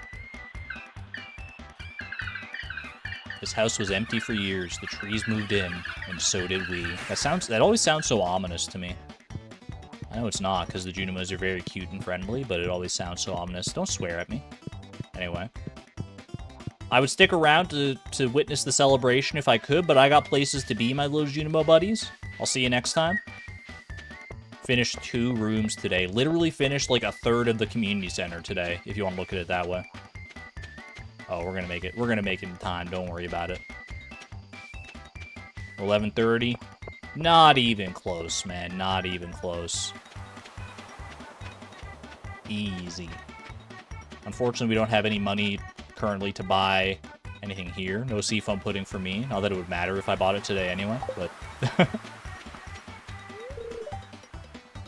This house was empty for years. The trees moved in, and so did we. That always sounds so ominous to me. I know it's not, because the Junimas are very cute and friendly, but it always sounds so ominous. Don't swear at me. Anyway. I would stick around to witness the celebration if I could, but I got places to be, my little Junimo buddies. I'll see you next time. Finished 2 rooms today. Literally finished like a third of the community center today, if you want to look at it that way. Oh, we're gonna make it. We're gonna make it in time. Don't worry about it. 11:30. Not even close, man. Not even close. Easy. Unfortunately, we don't have any money currently to buy anything here. No seafoam pudding for me. Not that it would matter if I bought it today anyway, but...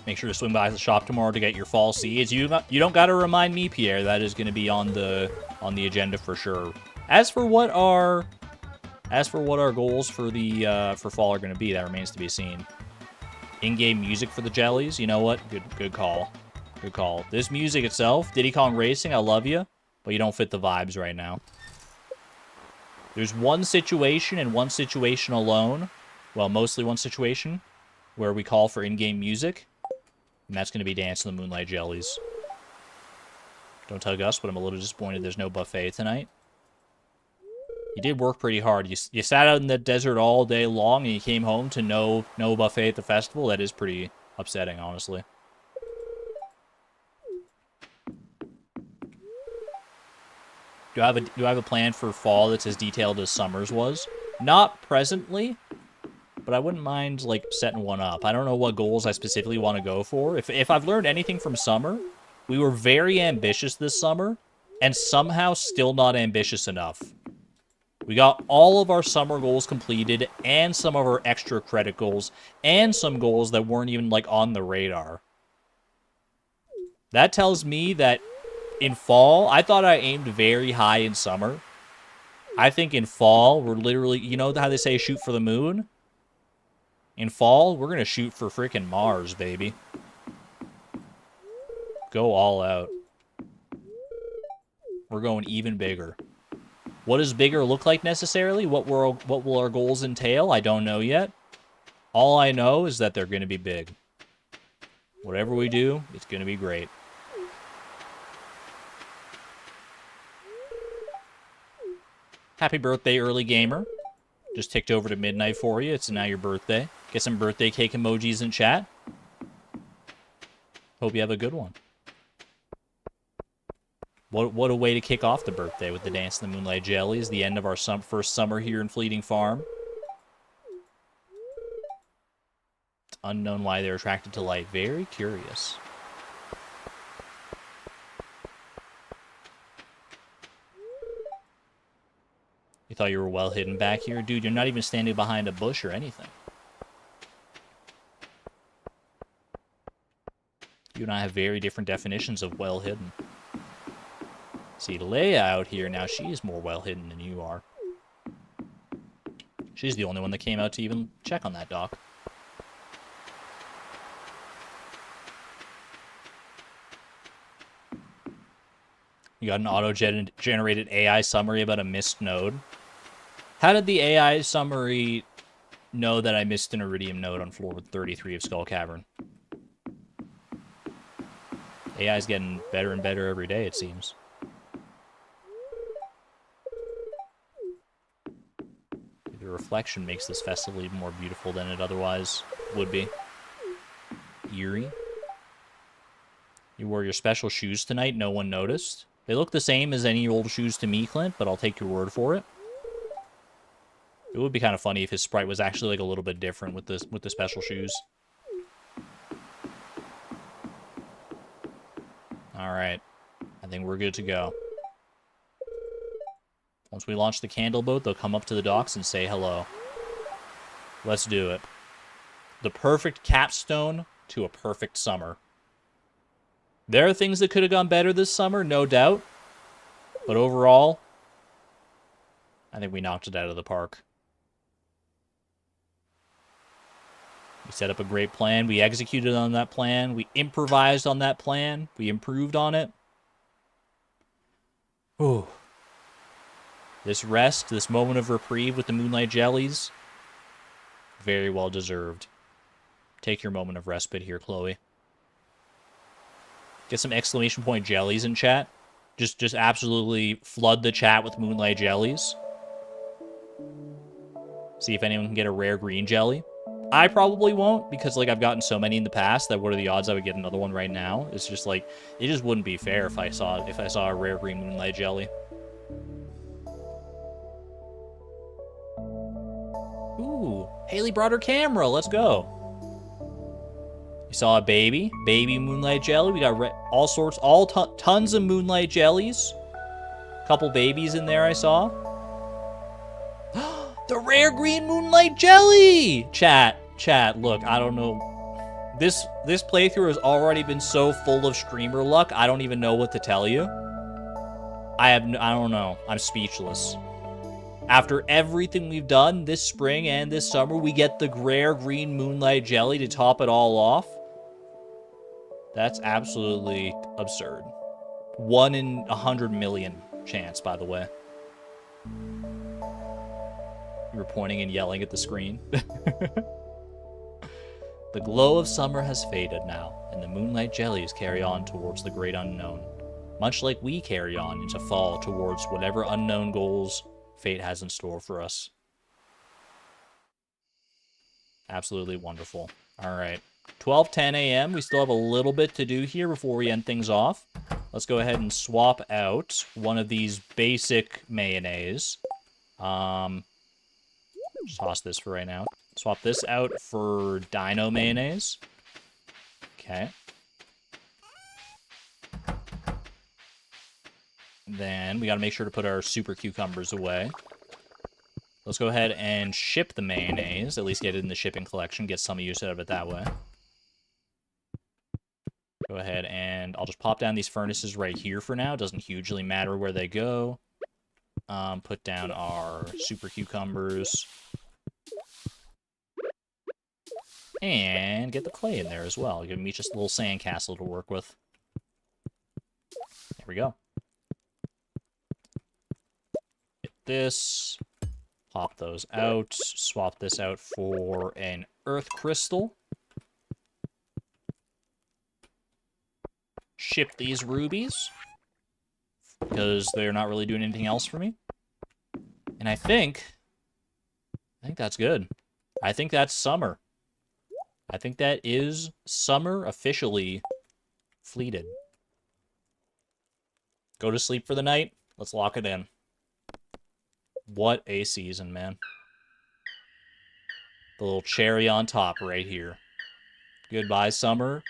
Make sure to swing by the shop tomorrow to get your fall seeds. You don't got to remind me, Pierre. That is going to be on the agenda for sure. As for what our goals for the for fall are going to be, that remains to be seen. In-game music for the jellies. You know what? Good call. Good call. This music itself, Diddy Kong Racing, I love you, but you don't fit the vibes right now. There's one situation and one situation alone. Well, mostly one situation where we call for in-game music. And that's going to be Dance in the Moonlight Jellies. Don't tug us, but I'm a little disappointed there's no buffet tonight. You did work pretty hard. You sat out in the desert all day long, and you came home to no buffet at the festival. That is pretty upsetting, honestly. Do I have a plan for fall that's as detailed as summer's was? Not presently. But I wouldn't mind, like, setting one up. I don't know what goals I specifically want to go for. If I've learned anything from summer, we were very ambitious this summer, and somehow still not ambitious enough. We got all of our summer goals completed, and some of our extra credit goals, and some goals that weren't even, like, on the radar. That tells me that in fall, I thought I aimed very high in summer. I think in fall, we're literally, you know how they say shoot for the moon? In fall, we're going to shoot for freaking Mars, baby. Go all out. We're going even bigger. What does bigger look like necessarily? What will our goals entail? I don't know yet. All I know is that they're going to be big. Whatever we do, it's going to be great. Happy birthday, early gamer. Just ticked over to midnight for you. It's now your birthday. Get some birthday cake emojis in chat. Hope you have a good one. What a way to kick off the birthday with the Dance in the Moonlight Jellies. The end of our first summer here in Fleeting Farm. It's unknown why they're attracted to light. Very curious. You thought you were well hidden back here? Dude, you're not even standing behind a bush or anything. You and I have very different definitions of well hidden. See, Leia out here now, she is more well hidden than you are. She's the only one that came out to even check on that dock. You got an auto-generated AI summary about a missed node. How did the AI summary know that I missed an iridium node on floor 33 of Skull Cavern? AI's getting better and better every day, it seems. Either reflection makes this festival even more beautiful than it otherwise would be. Eerie. You wore your special shoes tonight. No one noticed. They look the same as any old shoes to me, Clint, but I'll take your word for it. It would be kind of funny if his sprite was actually like a little bit different with the special shoes. All right. I think we're good to go. Once we launch the candle boat, they'll come up to the docks and say hello. Let's do it. The perfect capstone to a perfect summer. There are things that could have gone better this summer, no doubt. But overall, I think we knocked it out of the park. We set up a great plan. We executed on that plan. We improvised on that plan. We improved on it. Ooh. This rest, this moment of reprieve with the Moonlight Jellies, very well deserved. Take your moment of respite here, Chloe. Get some exclamation point jellies in chat. Just absolutely flood the chat with Moonlight Jellies. See if anyone can get a rare green jelly. I probably won't, because like I've gotten so many in the past that what are the odds I would get another one right now? It's just like, it just wouldn't be fair if I saw a rare green Moonlight Jelly. Ooh, Haley brought her camera. Let's go. We saw a baby Moonlight Jelly. We got all sorts, tons of Moonlight Jellies. Couple babies in there I saw. The rare green Moonlight Jelly! Chat, look, I don't know. This playthrough has already been so full of streamer luck, I don't even know what to tell you. I don't know. I'm speechless. After everything we've done this spring and this summer, we get the rare green Moonlight Jelly to top it all off. That's absolutely absurd. 1 in 100 million chance, by the way. You were pointing and yelling at the screen. The glow of summer has faded now, and the Moonlight Jellies carry on towards the great unknown, much like we carry on into fall towards whatever unknown goals fate has in store for us. Absolutely wonderful. All right. 12:10 a.m. We still have a little bit to do here before we end things off. Let's go ahead and swap out one of these basic mayonnaise. Just toss this for right now. Swap this out for Dino mayonnaise. Okay. Then we got to make sure to put our super cucumbers away. Let's go ahead and ship the mayonnaise. At least get it in the shipping collection. Get some use out of it that way. Go ahead and I'll just pop down these furnaces right here for now. It doesn't hugely matter where they go. Put down our super cucumbers. And get the clay in there as well. Give me just a little sandcastle to work with. There we go. Get this. Pop those out. Swap this out for an earth crystal. Ship these rubies. Because they're not really doing anything else for me. And I think that's good. I think that's summer. I think that is summer officially fleeted. Go to sleep for the night. Let's lock it in. What a season, man. The little cherry on top right here. Goodbye, summer.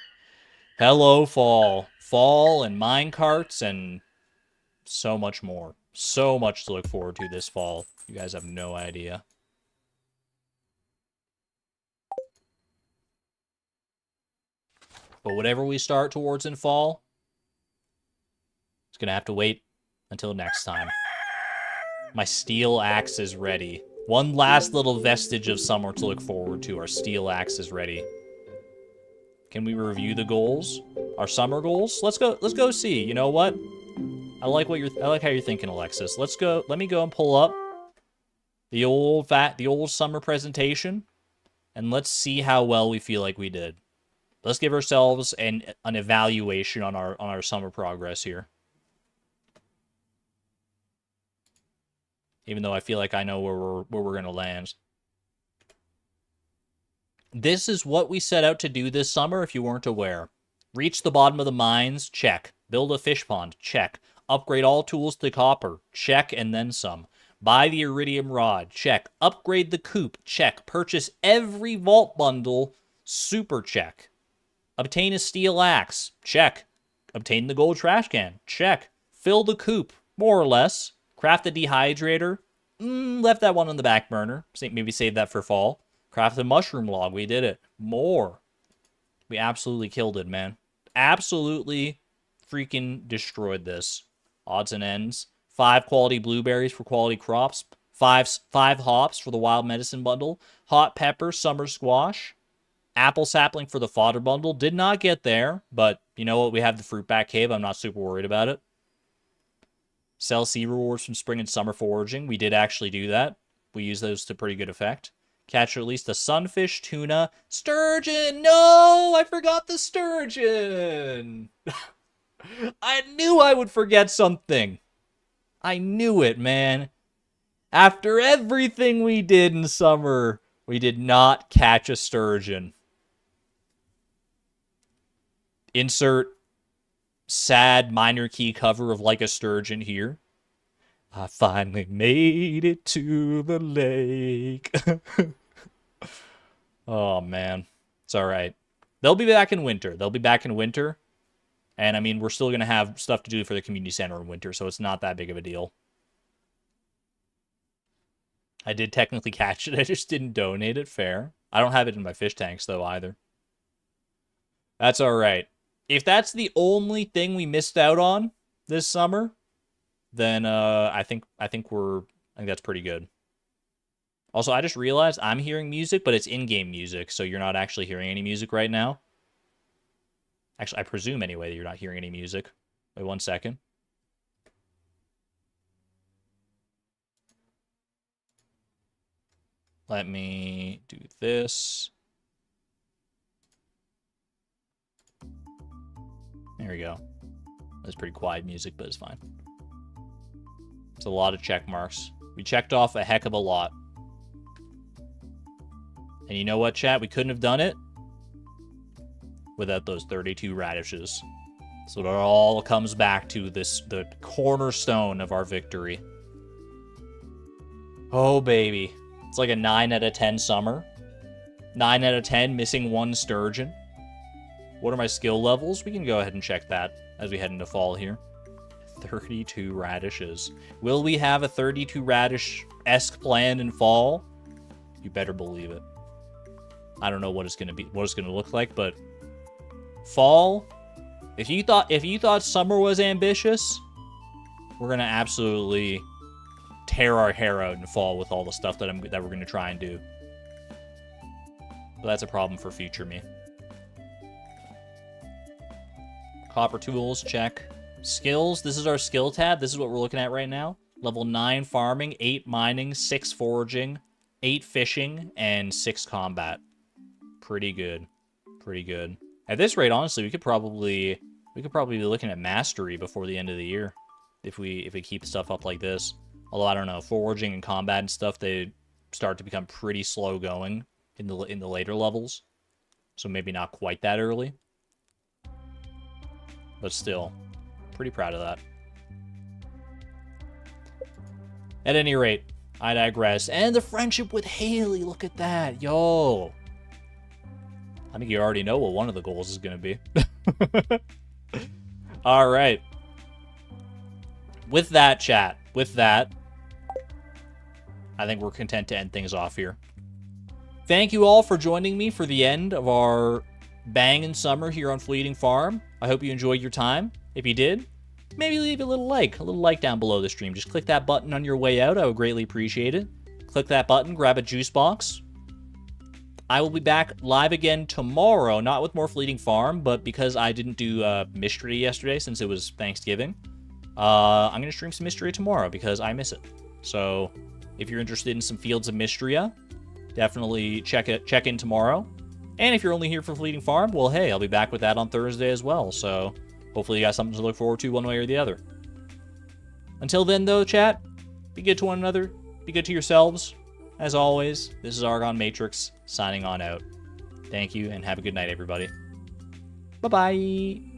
Hello, fall. Fall and minecarts and so much more. So much to look forward to this fall. You guys have no idea. But whatever we start towards in fall, it's going to have to wait until next time. My steel axe is ready. One last little vestige of summer to look forward to. Our steel axe is ready. Can we review the goals? Our summer goals? Let's go see. You know what? I like how you're thinking, Alexis. Let's go. Let me go and pull up the old summer presentation, and let's see how well we feel like we did. Let's give ourselves an evaluation on our summer progress here. Even though I feel like I know where we're gonna land. This is what we set out to do this summer, if you weren't aware. Reach the bottom of the mines, check. Build a fish pond, check. Upgrade all tools to copper, check, and then some. Buy the iridium rod, check. Upgrade the coop, check. Purchase every vault bundle, super check. Obtain a steel axe, check. Obtain the gold trash can, check. Fill the coop, more or less. Craft the dehydrator. Left that one on the back burner. Maybe save that for fall. Craft the mushroom log, we did it. More. We absolutely killed it, man. Absolutely freaking destroyed this. Odds and ends. 5 quality blueberries for quality crops. 5 hops for the wild medicine bundle. Hot pepper, summer squash. Apple sapling for the fodder bundle. Did not get there, but you know what? We have the fruit bat cave. I'm not super worried about it. Sell sea rewards from spring and summer foraging. We did actually do that. We use those to pretty good effect. Catch at least a sunfish, tuna, sturgeon. No, I forgot the sturgeon. I knew I would forget something. I knew it, man. After everything we did in summer, we did not catch a sturgeon. Insert sad minor key cover of Like a Sturgeon here. I finally made it to the lake. Oh, man. It's all right. They'll be back in winter. And, I mean, we're still going to have stuff to do for the community center in winter, so it's not that big of a deal. I did technically catch it. I just didn't donate it. Fair. I don't have it in my fish tanks, though, either. That's all right. If that's the only thing we missed out on this summer, then I think that's pretty good. Also, I just realized I'm hearing music, but it's in-game music, so you're not actually hearing any music right now. Actually, I presume anyway that you're not hearing any music. Wait 1 second. Let me do this. There we go. That's pretty quiet music, but it's fine. It's a lot of check marks. We checked off a heck of a lot. And you know what, chat? We couldn't have done it without those 32 radishes. So it all comes back to the cornerstone of our victory. Oh, baby. It's like a 9 out of 10 summer. 9 out of 10, missing 1 sturgeon. What are my skill levels? We can go ahead and check that as we head into fall here. 32 radishes. Will we have a 32 radish-esque plan in fall? You better believe it. I don't know what it's gonna be, what it's gonna look like, but fall. If you thought summer was ambitious, we're gonna absolutely tear our hair out in fall with all the stuff that we're gonna try and do. But that's a problem for future me. Copper tools, check. Skills, this is our skill tab. This is what we're looking at right now. Level 9 farming, 8 mining, 6 foraging, 8 fishing, and 6 combat. Pretty good. Pretty good. At this rate, honestly, we could probably be looking at mastery before the end of the year if we keep stuff up like this. Although I don't know, foraging and combat and stuff, they start to become pretty slow going in the later levels. So maybe not quite that early. But still, pretty proud of that. At any rate, I digress. And the friendship with Haley, look at that. Yo. I think you already know what one of the goals is going to be. All right. With that, chat, with that, I think we're content to end things off here. Thank you all for joining me for the end of our banging summer here on Fleeting Farm. I hope you enjoyed your time. If you did, maybe leave a little like down below the stream. Just click that button on your way out. I would greatly appreciate it. Click that button, grab a juice box. I will be back live again tomorrow, not with more Fleeting Farm, but because I didn't do Mystery yesterday since it was Thanksgiving, I'm going to stream some Mystery tomorrow because I miss it. So if you're interested in some Fields of Mysteria, definitely check in tomorrow. And if you're only here for Fleeting Farm, well, hey, I'll be back with that on Thursday as well. So hopefully you got something to look forward to one way or the other. Until then, though, chat, Be good to one another. Be good to yourselves. As always, this is Argon Matrix signing on out. Thank you, and have a good night, everybody. Bye-bye.